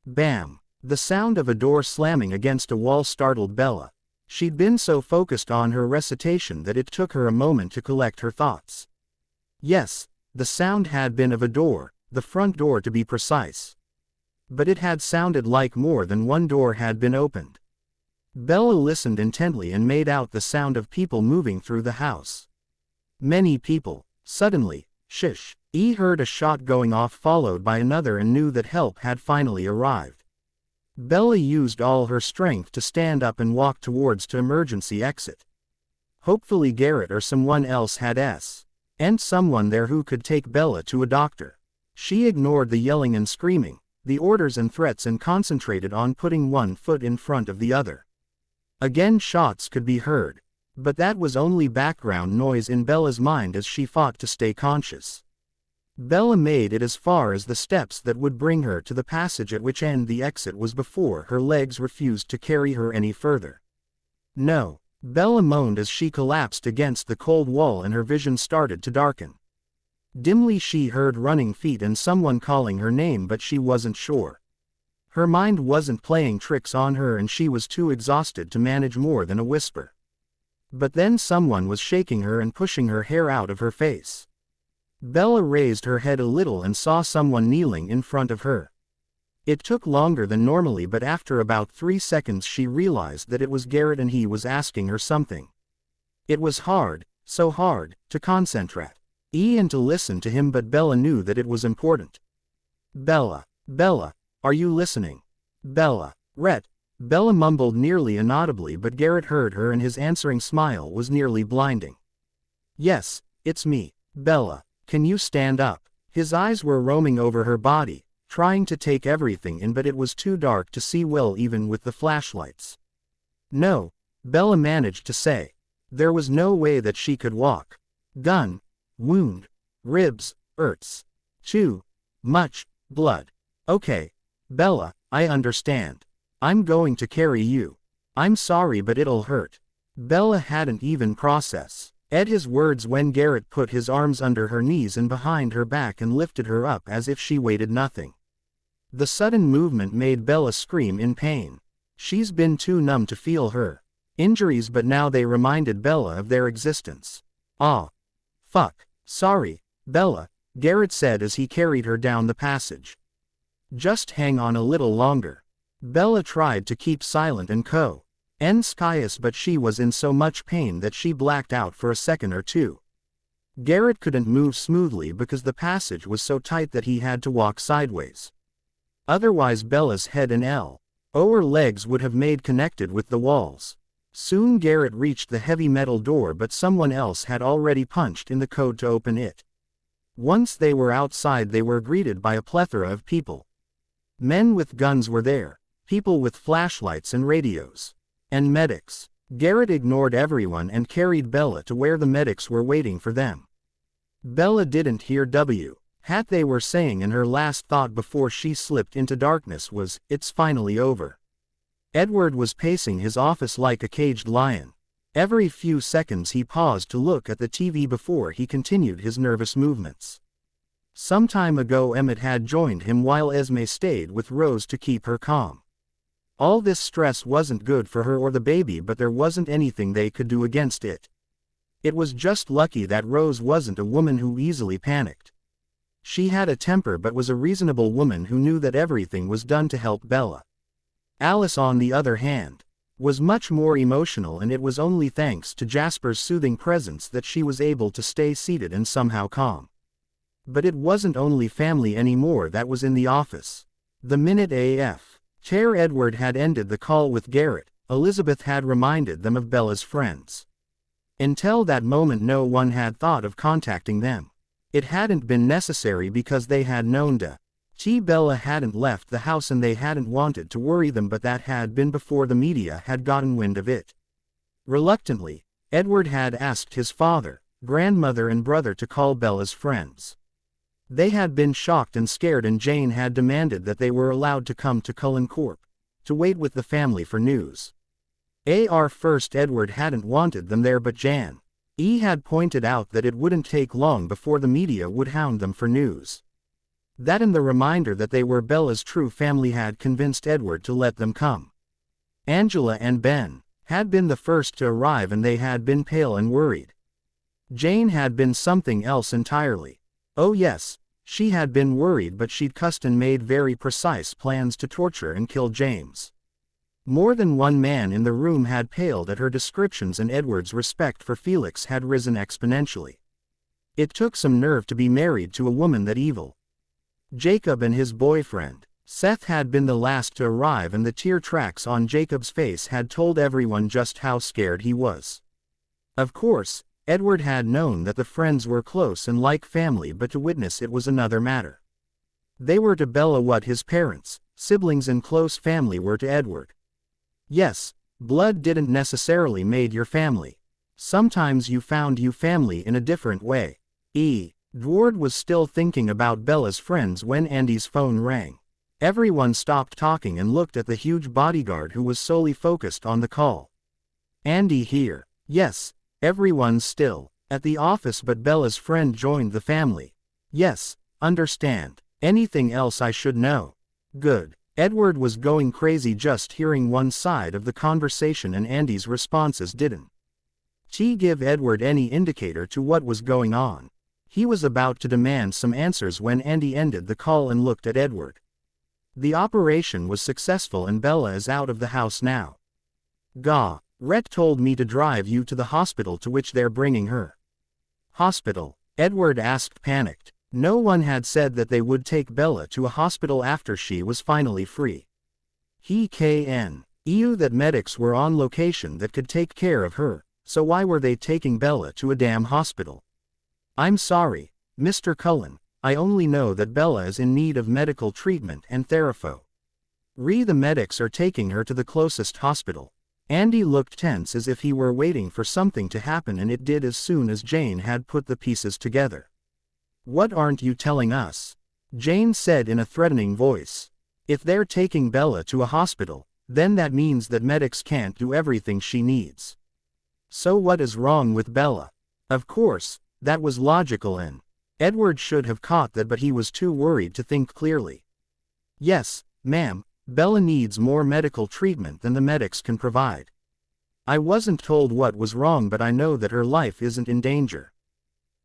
Speaker 1: Bam! The sound of a door slamming against a wall startled Bella. She'd been so focused on her recitation that it took her a moment to collect her thoughts. Yes, the sound had been of a door, the front door to be precise. But it had sounded like more than one door had been opened. Bella listened intently and made out the sound of people moving through the house. Many people. Suddenly, shish, heard a shot going off followed by another and knew that help had finally arrived. Bella used all her strength to stand up and walk towards the emergency exit. Hopefully Garrett or someone else had and someone there who could take Bella to a doctor. She ignored the yelling and screaming, the orders and threats, and concentrated on putting one foot in front of the other. Again shots could be heard, but that was only background noise in Bella's mind as she fought to stay conscious. Bella made it as far as the steps that would bring her to the passage at which end the exit was before her legs refused to carry her any further. No, Bella moaned as she collapsed against the cold wall and her vision started to darken. Dimly she heard running feet and someone calling her name, but she wasn't sure. Her mind wasn't playing tricks on her and she was too exhausted to manage more than a whisper. But then someone was shaking her and pushing her hair out of her face. Bella raised her head a little and saw someone kneeling in front of her. It took longer than normally, but after about 3 seconds she realized that it was Garrett and he was asking her something. It was hard, so hard, to concentrate and to listen to him, but Bella knew that it was important. Bella, are you listening? Bella, Rhett. Bella mumbled nearly inaudibly, but Garrett heard her and his answering smile was nearly blinding. Yes, it's me, Bella. Can you stand up? His eyes were roaming over her body, trying to take everything in, but it was too dark to see well even with the flashlights. No, Bella managed to say. There was no way that she could walk. Gun, wound, ribs, hurts. Too much blood. Okay, Bella, I understand. I'm going to carry you. I'm sorry, but it'll hurt. Bella hadn't even processed his words when Garrett put his arms under her knees and behind her back and lifted her up as if she weighed nothing. The sudden movement made Bella scream in pain. She's been too numb to feel her injuries, but now they reminded Bella of their existence. Ah. Fuck. Sorry, Bella, Garrett said as he carried her down the passage. Just hang on a little longer. Bella tried to keep silent and skious, but she was in so much pain that she blacked out for a second or two. Garrett couldn't move smoothly because the passage was so tight that he had to walk sideways. Otherwise Bella's head and her legs would have made connected with the walls. Soon Garrett reached the heavy metal door, but someone else had already punched in the code to open it. Once they were outside they were greeted by a plethora of people. Men with guns were there, people with flashlights and radios. And medics. Garrett ignored everyone and carried Bella to where the medics were waiting for them. Bella didn't hear what they were saying, and her last thought before she slipped into darkness was, "It's finally over." Edward was pacing his office like a caged lion. Every few seconds he paused to look at the TV before he continued his nervous movements. Some time ago Emmett had joined him while Esme stayed with Rose to keep her calm. All this stress wasn't good for her or the baby, but there wasn't anything they could do against it. It was just lucky that Rose wasn't a woman who easily panicked. She had a temper but was a reasonable woman who knew that everything was done to help Bella. Alice, on the other hand, was much more emotional, and it was only thanks to Jasper's soothing presence that she was able to stay seated and somehow calm. But it wasn't only family anymore that was in the office. The minute Chair Edward had ended the call with Garrett, Elizabeth had reminded them of Bella's friends. Until that moment no one had thought of contacting them. It hadn't been necessary because they had known Bella hadn't left the house and they hadn't wanted to worry them, but that had been before the media had gotten wind of it. Reluctantly, Edward had asked his father, grandmother and brother to call Bella's friends. They had been shocked and scared, and Jane had demanded that they were allowed to come to Cullen Corp to wait with the family for news. First Edward hadn't wanted them there, but Jan had pointed out that it wouldn't take long before the media would hound them for news. That and the reminder that they were Bella's true family had convinced Edward to let them come. Angela and Ben had been the first to arrive, and they had been pale and worried. Jane had been something else entirely. Oh yes, she had been worried, but she'd cussed and made very precise plans to torture and kill James. More than one man in the room had paled at her descriptions, and Edward's respect for Felix had risen exponentially. It took some nerve to be married to a woman that evil. Jacob and his boyfriend, Seth, had been the last to arrive, and the tear tracks on Jacob's face had told everyone just how scared he was. Of course, Edward had known that the friends were close and like family, but to witness it was another matter. They were to Bella what his parents, siblings and close family were to Edward. Yes, blood didn't necessarily made your family. Sometimes you found you family in a different way. Edward was still thinking about Bella's friends when Andy's phone rang. Everyone stopped talking and looked at the huge bodyguard who was solely focused on the call. Andy here. Yes, everyone's still at the office, but Bella's friend joined the family. Yes, understand. Anything else I should know? Good. Edward was going crazy just hearing one side of the conversation, and Andy's responses didn't give Edward any indicator to what was going on. He was about to demand some answers when Andy ended the call and looked at Edward. The operation was successful and Bella is out of the house now. Rhett told me to drive you to the hospital to which they're bringing her. Hospital? Edward asked, panicked. No one had said that they would take Bella to a hospital after she was finally free. He knew that medics were on location that could take care of her, so why were they taking Bella to a damn hospital? I'm sorry, Mr. Cullen, I only know that Bella is in need of medical treatment and therapy. The medics are taking her to the closest hospital. Andy looked tense, as if he were waiting for something to happen, and it did as soon as Jane had put the pieces together. What aren't you telling us? Jane said in a threatening voice. If they're taking Bella to a hospital, then that means that medics can't do everything she needs. So what is wrong with Bella? Of course, that was logical, and Edward should have caught that, but he was too worried to think clearly. Yes, ma'am, Bella needs more medical treatment than the medics can provide. I wasn't told what was wrong, but I know that her life isn't in danger.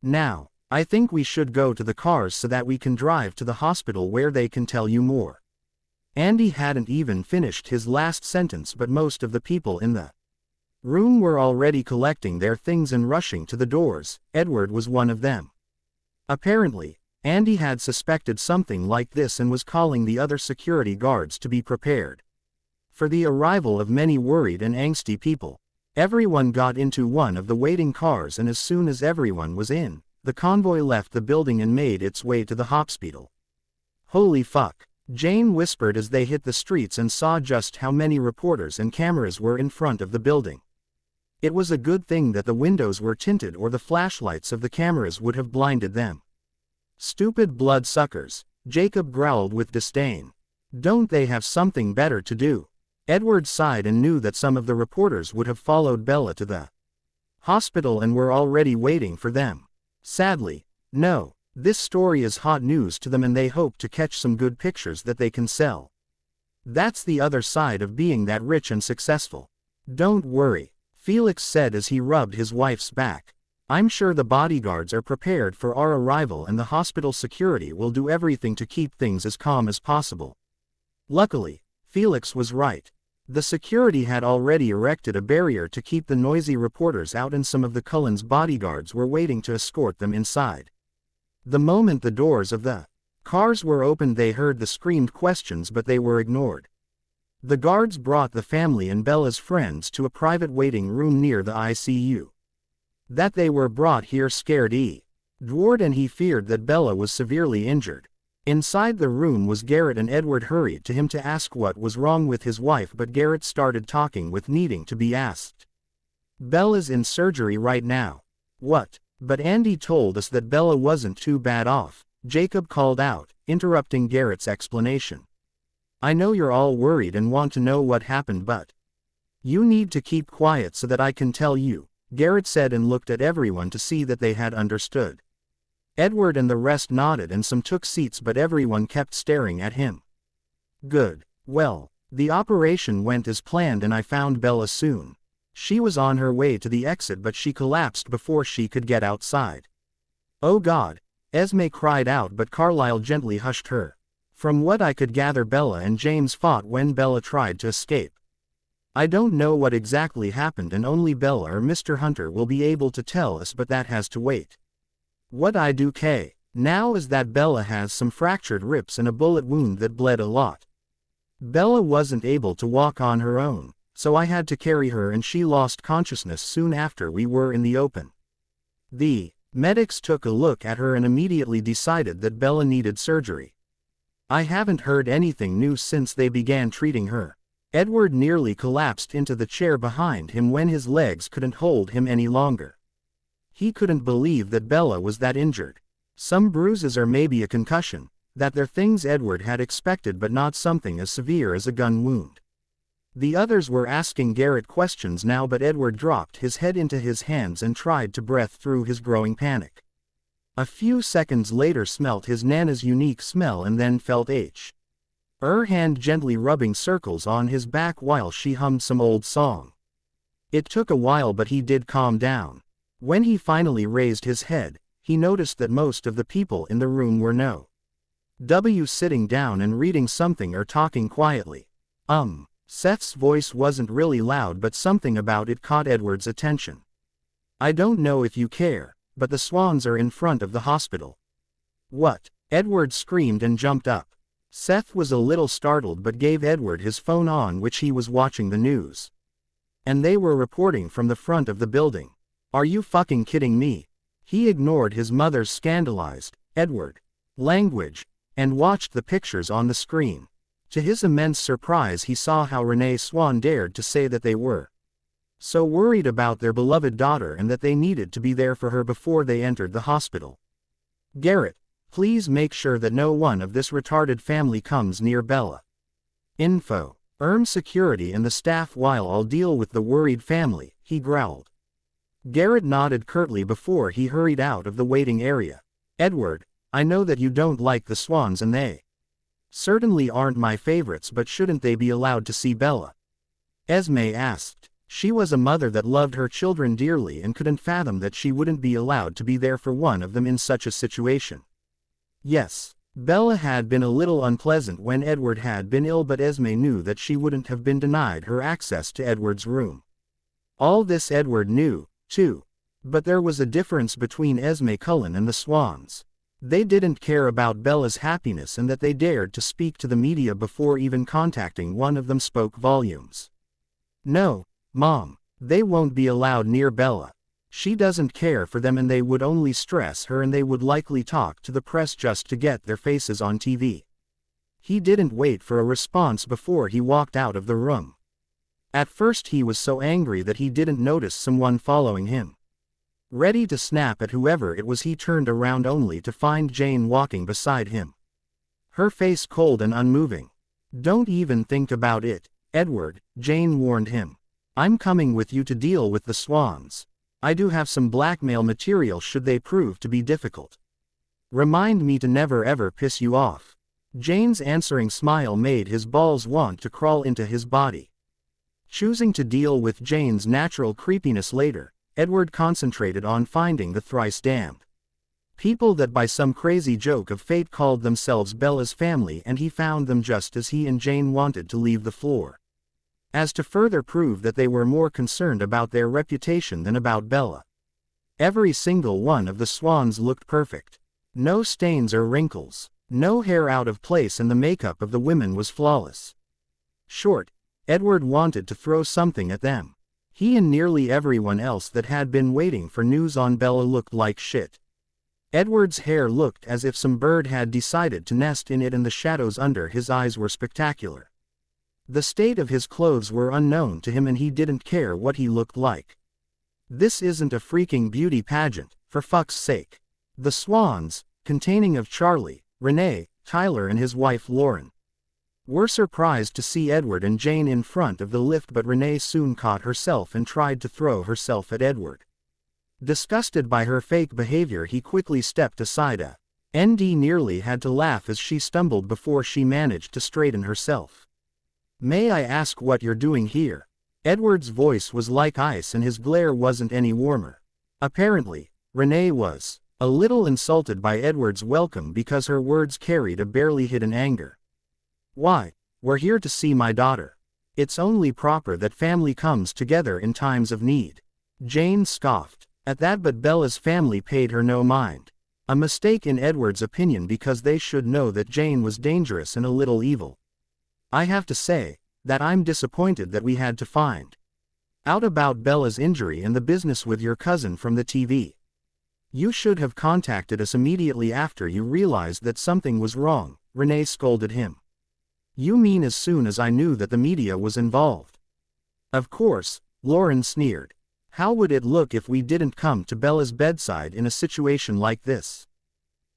Speaker 1: Now, I think we should go to the cars so that we can drive to the hospital where they can tell you more. Andy hadn't even finished his last sentence, but most of the people in the room were already collecting their things and rushing to the doors. Edward was one of them. Apparently, Andy had suspected something like this and was calling the other security guards to be prepared for the arrival of many worried and angsty people. Everyone got into one of the waiting cars, and as soon as everyone was in, the convoy left the building and made its way to the hospital. Holy fuck, Jane whispered as they hit the streets and saw just how many reporters and cameras were in front of the building. It was a good thing that the windows were tinted, or the flashlights of the cameras would have blinded them. Stupid bloodsuckers, Jacob growled with disdain. Don't they have something better to do? Edward sighed and knew that some of the reporters would have followed Bella to the hospital and were already waiting for them. Sadly, no, this story is hot news to them, and they hope to catch some good pictures that they can sell. That's the other side of being that rich and successful. Don't worry, Felix said as he rubbed his wife's back. I'm sure the bodyguards are prepared for our arrival, and the hospital security will do everything to keep things as calm as possible. Luckily, Felix was right. The security had already erected a barrier to keep the noisy reporters out, and some of the Cullens' bodyguards were waiting to escort them inside. The moment the doors of the cars were opened, they heard the screamed questions, but they were ignored. The guards brought the family and Bella's friends to a private waiting room near the ICU. That they were brought here scared Dward and he feared that Bella was severely injured. Inside the room was Garrett and Edward hurried to him to ask what was wrong with his wife, but Garrett started talking with needing to be asked. Bella's in surgery right now. What? But Andy told us that Bella wasn't too bad off, Jacob called out, interrupting Garrett's explanation. I know you're all worried and want to know what happened, but you need to keep quiet so that I can tell you, Garrett said and looked at everyone to see that they had understood. Edward and the rest nodded and some took seats, but everyone kept staring at him. Good. Well, the operation went as planned and I found Bella soon. She was on her way to the exit but she collapsed before she could get outside. Oh God, Esme cried out, but Carlyle gently hushed her. From what I could gather, Bella and James fought when Bella tried to escape. I don't know what exactly happened and only Bella or Mr. Hunter will be able to tell us, but that has to wait. What I do now is that Bella has some fractured ribs and a bullet wound that bled a lot. Bella wasn't able to walk on her own, so I had to carry her and she lost consciousness soon after we were in the open. The medics took a look at her and immediately decided that Bella needed surgery. I haven't heard anything new since they began treating her. Edward nearly collapsed into the chair behind him when his legs couldn't hold him any longer. He couldn't believe that Bella was that injured. Some bruises or maybe a concussion, that they're things Edward had expected, but not something as severe as a gun wound. The others were asking Garrett questions now, but Edward dropped his head into his hands and tried to breathe through his growing panic. A few seconds later smelt his Nana's unique smell and then felt her hand gently rubbing circles on his back while she hummed some old song. It took a while, but he did calm down. When he finally raised his head, he noticed that most of the people in the room were sitting down and reading something or talking quietly. Seth's voice wasn't really loud, but something about it caught Edward's attention. I don't know if you care, but the Swans are in front of the hospital. What? Edward screamed and jumped up. Seth was a little startled but gave Edward his phone on which he was watching the news. And they were reporting from the front of the building. Are you fucking kidding me? He ignored his mother's scandalized language, and watched the pictures on the screen. To his immense surprise, he saw how Renee Swan dared to say that they were so worried about their beloved daughter and that they needed to be there for her before they entered the hospital. Garrett, please make sure that no one of this retarded family comes near Bella. Info. Security and the staff while I'll deal with the worried family, he growled. Garrett nodded curtly before he hurried out of the waiting area. Edward, I know that you don't like the Swans and they certainly aren't my favorites, but shouldn't they be allowed to see Bella? Esme asked. She was a mother that loved her children dearly and couldn't fathom that she wouldn't be allowed to be there for one of them in such a situation. Yes, Bella had been a little unpleasant when Edward had been ill, but Esme knew that she wouldn't have been denied her access to Edward's room. All this Edward knew, too. But there was a difference between Esme Cullen and the Swans. They didn't care about Bella's happiness, and that they dared to speak to the media before even contacting one of them spoke volumes. No, Mom, they won't be allowed near Bella. She doesn't care for them and they would only stress her, and they would likely talk to the press just to get their faces on TV. He didn't wait for a response before he walked out of the room. At first he was so angry that he didn't notice someone following him. Ready to snap at whoever it was, he turned around only to find Jane walking beside him. Her face cold and unmoving. Don't even think about it, Edward, Jane warned him. I'm coming with you to deal with the Swans. I do have some blackmail material should they prove to be difficult. Remind me to never ever piss you off. Jane's answering smile made his balls want to crawl into his body. Choosing to deal with Jane's natural creepiness later, Edward concentrated on finding the thrice damned people that by some crazy joke of fate called themselves Bella's family, and he found them just as he and Jane wanted to leave the floor. As to further prove that they were more concerned about their reputation than about Bella. Every single one of the Swans looked perfect. No stains or wrinkles, no hair out of place, and the makeup of the women was flawless. Short, Edward wanted to throw something at them. He and nearly everyone else that had been waiting for news on Bella looked like shit. Edward's hair looked as if some bird had decided to nest in it, and the shadows under his eyes were spectacular. The state of his clothes were unknown to him, and he didn't care what he looked like. This isn't a freaking beauty pageant, for fuck's sake. The swans, containing of Charlie, Renee, Tyler and his wife Lauren, were surprised to see Edward and Jane in front of the lift, but Renee soon caught herself and tried to throw herself at Edward. Disgusted by her fake behavior, he quickly stepped aside. ND nearly had to laugh as she stumbled before she managed to straighten herself. "May I ask what you're doing here?" Edward's voice was like ice and his glare wasn't any warmer. Apparently, Renee was a little insulted by Edward's welcome because her words carried a barely hidden anger. "Why, we're here to see my daughter. It's only proper that family comes together in times of need." Jane scoffed at that, but Bella's family paid her no mind. A mistake in Edward's opinion, because they should know that Jane was dangerous and a little evil. "I have to say that I'm disappointed that we had to find out about Bella's injury and the business with your cousin from the TV. You should have contacted us immediately after you realized that something was wrong," Renee scolded him. "You mean as soon as I knew that the media was involved?" "Of course," Lauren sneered. "How would it look if we didn't come to Bella's bedside in a situation like this?"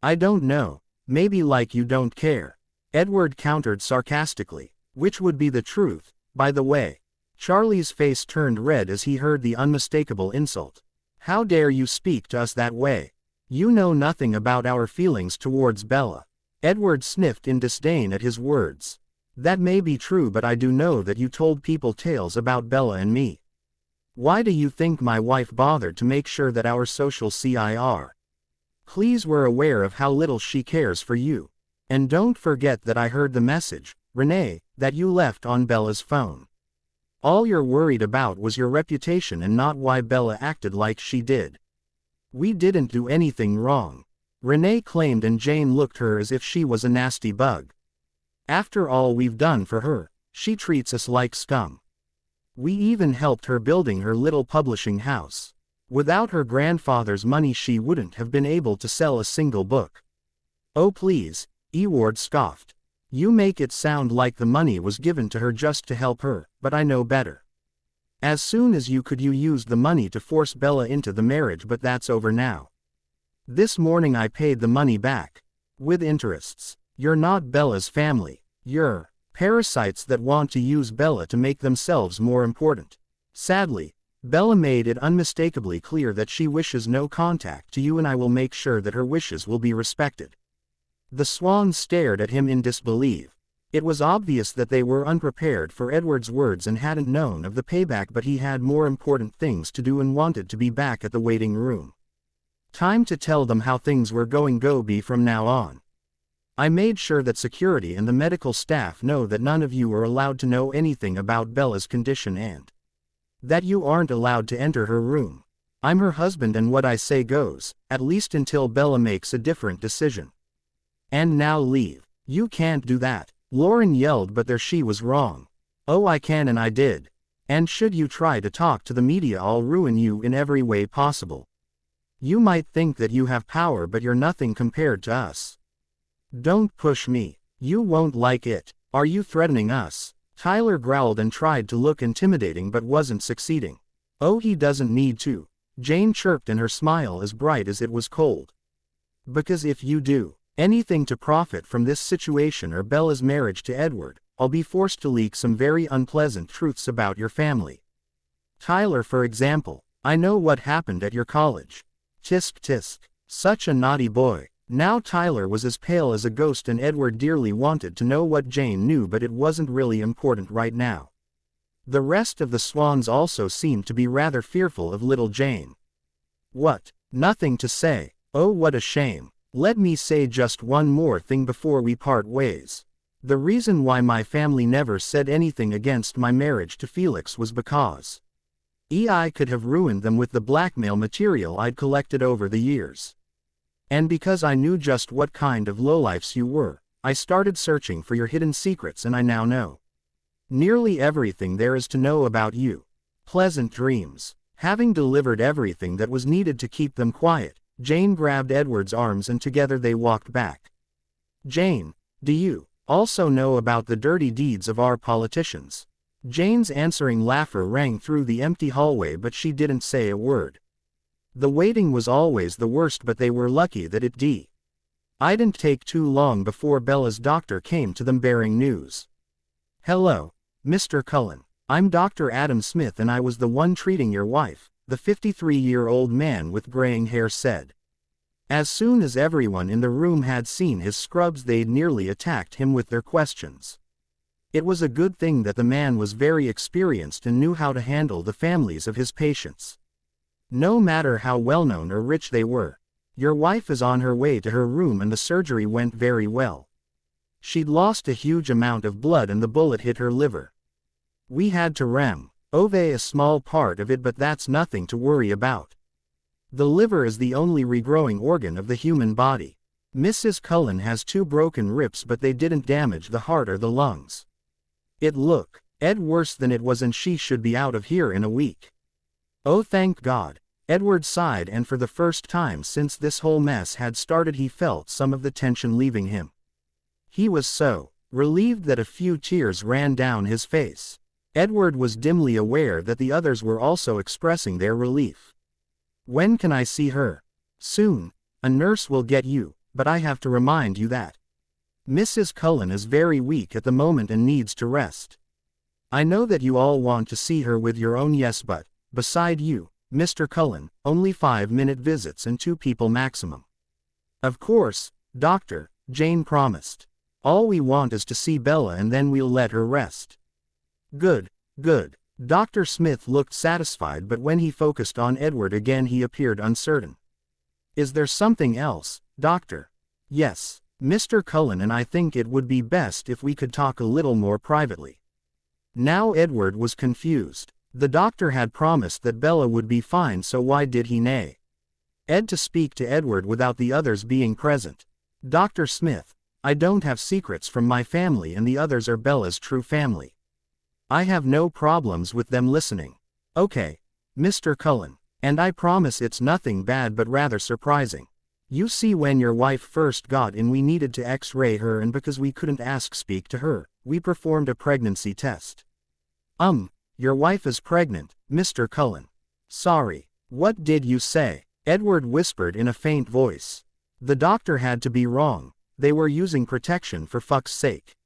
Speaker 1: "I don't know, maybe like you don't care," Edward countered sarcastically. Which would be the truth, by the way. Charlie's face turned red as he heard the unmistakable insult. "How dare you speak to us that way? You know nothing about our feelings towards Bella." Edward sniffed in disdain at his words. "That may be true, but I do know that you told people tales about Bella and me. Why do you think my wife bothered to make sure that our social CIR please were aware of how little she cares for you? And don't forget that I heard the message, Renee, that you left on Bella's phone. All you're worried about was your reputation and not why Bella acted like she did. We didn't do anything wrong," Renee claimed, and Jane looked at her as if she was a nasty bug. "After all we've done for her, she treats us like scum. We even helped her building her little publishing house. Without her grandfather's money she wouldn't have been able to sell a single book." "Oh please," Edward scoffed. "You make it sound like the money was given to her just to help her, but I know better. As soon as you could, you used the money to force Bella into the marriage, but that's over now. This morning I paid the money back. With interests. You're not Bella's family. You're parasites that want to use Bella to make themselves more important." Sadly, Bella made it unmistakably clear that she wishes no contact to you, and I will make sure that her wishes will be respected. The swans stared at him in disbelief. It was obvious that they were unprepared for Edward's words and hadn't known of the payback, but he had more important things to do and wanted to be back at the waiting room. Time to tell them how things were going to be from now on. I made sure that security and the medical staff know that none of you are allowed to know anything about Bella's condition and that you aren't allowed to enter her room. I'm her husband and what I say goes, at least until Bella makes a different decision. And now leave." "You can't do that," Lauren yelled, but there she was wrong. "Oh, I can and I did. And should you try to talk to the media, I'll ruin you in every way possible. You might think that you have power, but you're nothing compared to us. Don't push me. You won't like it." "Are you threatening us?" Tyler growled and tried to look intimidating but wasn't succeeding. "Oh, he doesn't need to," Jane chirped, and her smile as bright as it was cold. "Because if you do anything to profit from this situation or Bella's marriage to Edward, I'll be forced to leak some very unpleasant truths about your family. Tyler, for example. I know what happened at your college. Tisk tisk. Such a naughty boy." Now Tyler was as pale as a ghost, and Edward dearly wanted to know what Jane knew, but it wasn't really important right now. The rest of the swans also seemed to be rather fearful of little Jane. "What? Nothing to say. Oh, what a shame. Let me say just one more thing before we part ways. The reason why my family never said anything against my marriage to Felix was because I could have ruined them with the blackmail material I'd collected over the years. And because I knew just what kind of lowlifes you were, I started searching for your hidden secrets, and I now know nearly everything there is to know about you. Pleasant dreams." Having delivered everything that was needed to keep them quiet, Jane grabbed Edward's arms and together they walked back. Jane, do you also know about the dirty deeds of our politicians? Jane's answering laughter rang through the empty hallway, but she didn't say a word. The waiting was always the worst, but they were lucky that it didn't take too long before Bella's doctor came to them bearing news. Hello, Mr. Cullen. I'm Dr. Adam Smith and I was the one treating your wife, the 53-year-old man with graying hair said. As soon as everyone in the room had seen his scrubs, they'd nearly attacked him with their questions. It was a good thing that the man was very experienced and knew how to handle the families of his patients. No matter how well-known or rich they were. Your wife is on her way to her room and the surgery went very well. She'd lost a huge amount of blood and the bullet hit her liver. We had to remove a small part of it, but that's nothing to worry about. The liver is the only regrowing organ of the human body. Mrs. Cullen has 2 broken ribs, but they didn't damage the heart or the lungs. It looked worse than it was and she should be out of here in a week. Oh, thank God. Edward sighed, and for the first time since this whole mess had started he felt some of the tension leaving him. He was so relieved that a few tears ran down his face. Edward was dimly aware that the others were also expressing their relief. When can I see her? Soon. A nurse will get you, but I have to remind you that Mrs. Cullen is very weak at the moment and needs to rest. I know that you all want to see her with your own yes, but, beside you, Mr. Cullen, only 5-minute visits and 2 people maximum. Of course, Doctor, Jane promised. All we want is to see Bella and then we'll let her rest. Good, good. Dr. Smith looked satisfied, but when he focused on Edward again he appeared uncertain. Is there something else, Doctor? Yes, Mr. Cullen, and I think it would be best if we could talk a little more privately. Now Edward was confused. The doctor had promised that Bella would be fine, so why did he need Ed to speak to Edward without the others being present? Dr. Smith, I don't have secrets from my family and the others are Bella's true family. I have no problems with them listening. Okay, Mr. Cullen, and I promise it's nothing bad but rather surprising. You see, when your wife first got in we needed to x-ray her, and because we couldn't speak to her, we performed a pregnancy test. Your wife is pregnant, Mr. Cullen. Sorry, what did you say? Edward whispered in a faint voice. The doctor had to be wrong. They were using protection, for fuck's sake.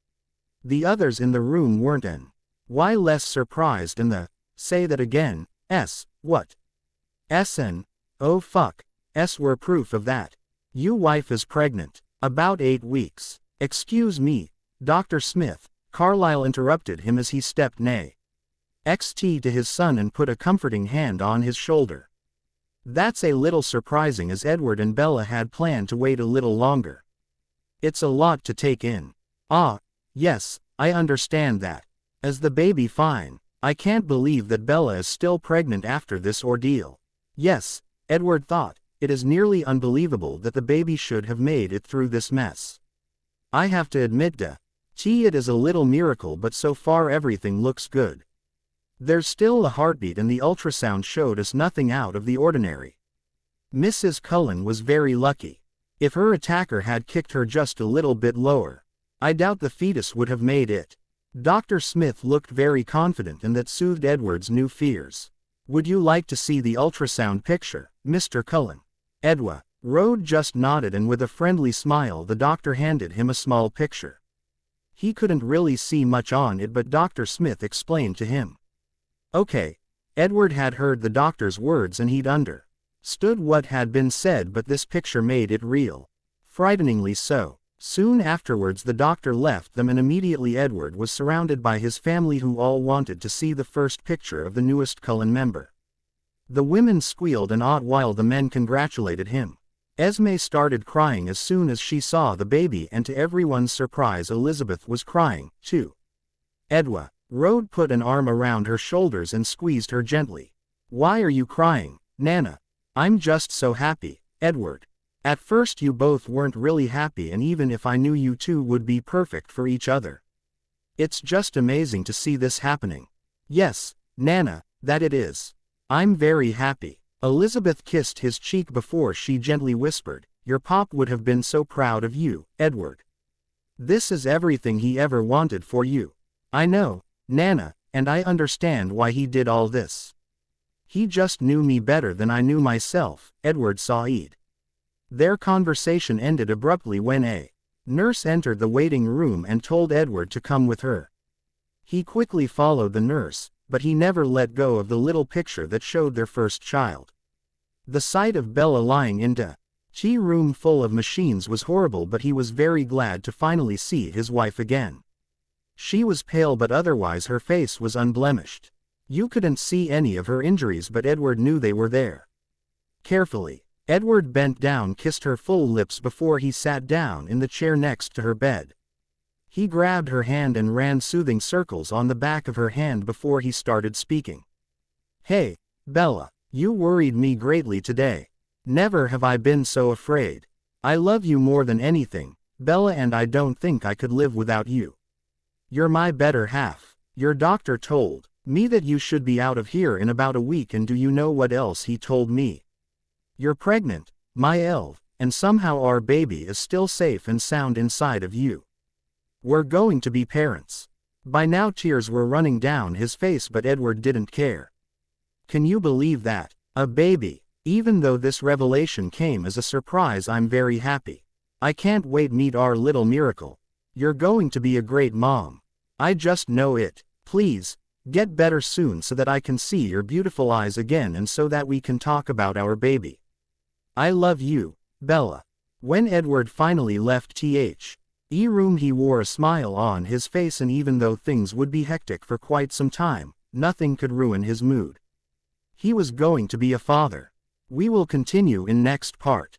Speaker 1: The others in the room weren't why less surprised, and say that again, what? Oh fuck, were proof of that. You wife is pregnant. About 8 weeks. Excuse me, Dr. Smith, Carlyle interrupted him as he stepped to his son and put a comforting hand on his shoulder. That's a little surprising, as Edward and Bella had planned to wait a little longer. It's a lot to take in. Yes, I understand that. Is the baby fine? I can't believe that Bella is still pregnant after this ordeal. Yes, Edward thought, it is nearly unbelievable that the baby should have made it through this mess. I have to admit it is a little miracle, but so far everything looks good. There's still a heartbeat and the ultrasound showed us nothing out of the ordinary. Mrs. Cullen was very lucky. If her attacker had kicked her just a little bit lower, I doubt the fetus would have made it. Dr. Smith looked very confident, and that soothed Edward's new fears. Would you like to see the ultrasound picture, Mr. Cullen? Edward just nodded, and with a friendly smile the doctor handed him a small picture. He couldn't really see much on it, but Dr. Smith explained to him. Okay. Edward had heard the doctor's words and he'd understood what had been said, but this picture made it real. Frighteningly so. Soon afterwards the doctor left them, and immediately Edward was surrounded by his family, who all wanted to see the first picture of the newest Cullen member. The women squealed and awed while the men congratulated him. Esme started crying as soon as she saw the baby, and to everyone's surprise Elizabeth was crying, too. Edward put an arm around her shoulders and squeezed her gently. Why are you crying, Nana? I'm just so happy, Edward. At first you both weren't really happy, and even if I knew you two would be perfect for each other. It's just amazing to see this happening. Yes, Nana, that it is. I'm very happy. Elizabeth kissed his cheek before she gently whispered, "Your pop would have been so proud of you, Edward. This is everything he ever wanted for you. I know, Nana, and I understand why he did all this. He just knew me better than I knew myself," Edward sighed. Their conversation ended abruptly when a nurse entered the waiting room and told Edward to come with her. He quickly followed the nurse, but he never let go of the little picture that showed their first child. The sight of Bella lying in a room full of machines was horrible, but he was very glad to finally see his wife again. She was pale, but otherwise her face was unblemished. You couldn't see any of her injuries, but Edward knew they were there. Carefully, Edward bent down, kissed her full lips before he sat down in the chair next to her bed. He grabbed her hand and ran soothing circles on the back of her hand before he started speaking. "Hey, Bella, you worried me greatly today. Never have I been so afraid. I love you more than anything, Bella, and I don't think I could live without you. You're my better half. Your doctor told me that you should be out of here in about a week, and do you know what else he told me? You're pregnant, my elf, and somehow our baby is still safe and sound inside of you. We're going to be parents." By now tears were running down his face, but Edward didn't care. "Can you believe that? A baby? Even though this revelation came as a surprise, I'm very happy. I can't wait to meet our little miracle. You're going to be a great mom. I just know it. Please, get better soon so that I can see your beautiful eyes again and so that we can talk about our baby. I love you, Bella." When Edward finally left the room, he wore a smile on his face, and even though things would be hectic for quite some time, nothing could ruin his mood. He was going to be a father. We will continue in next part.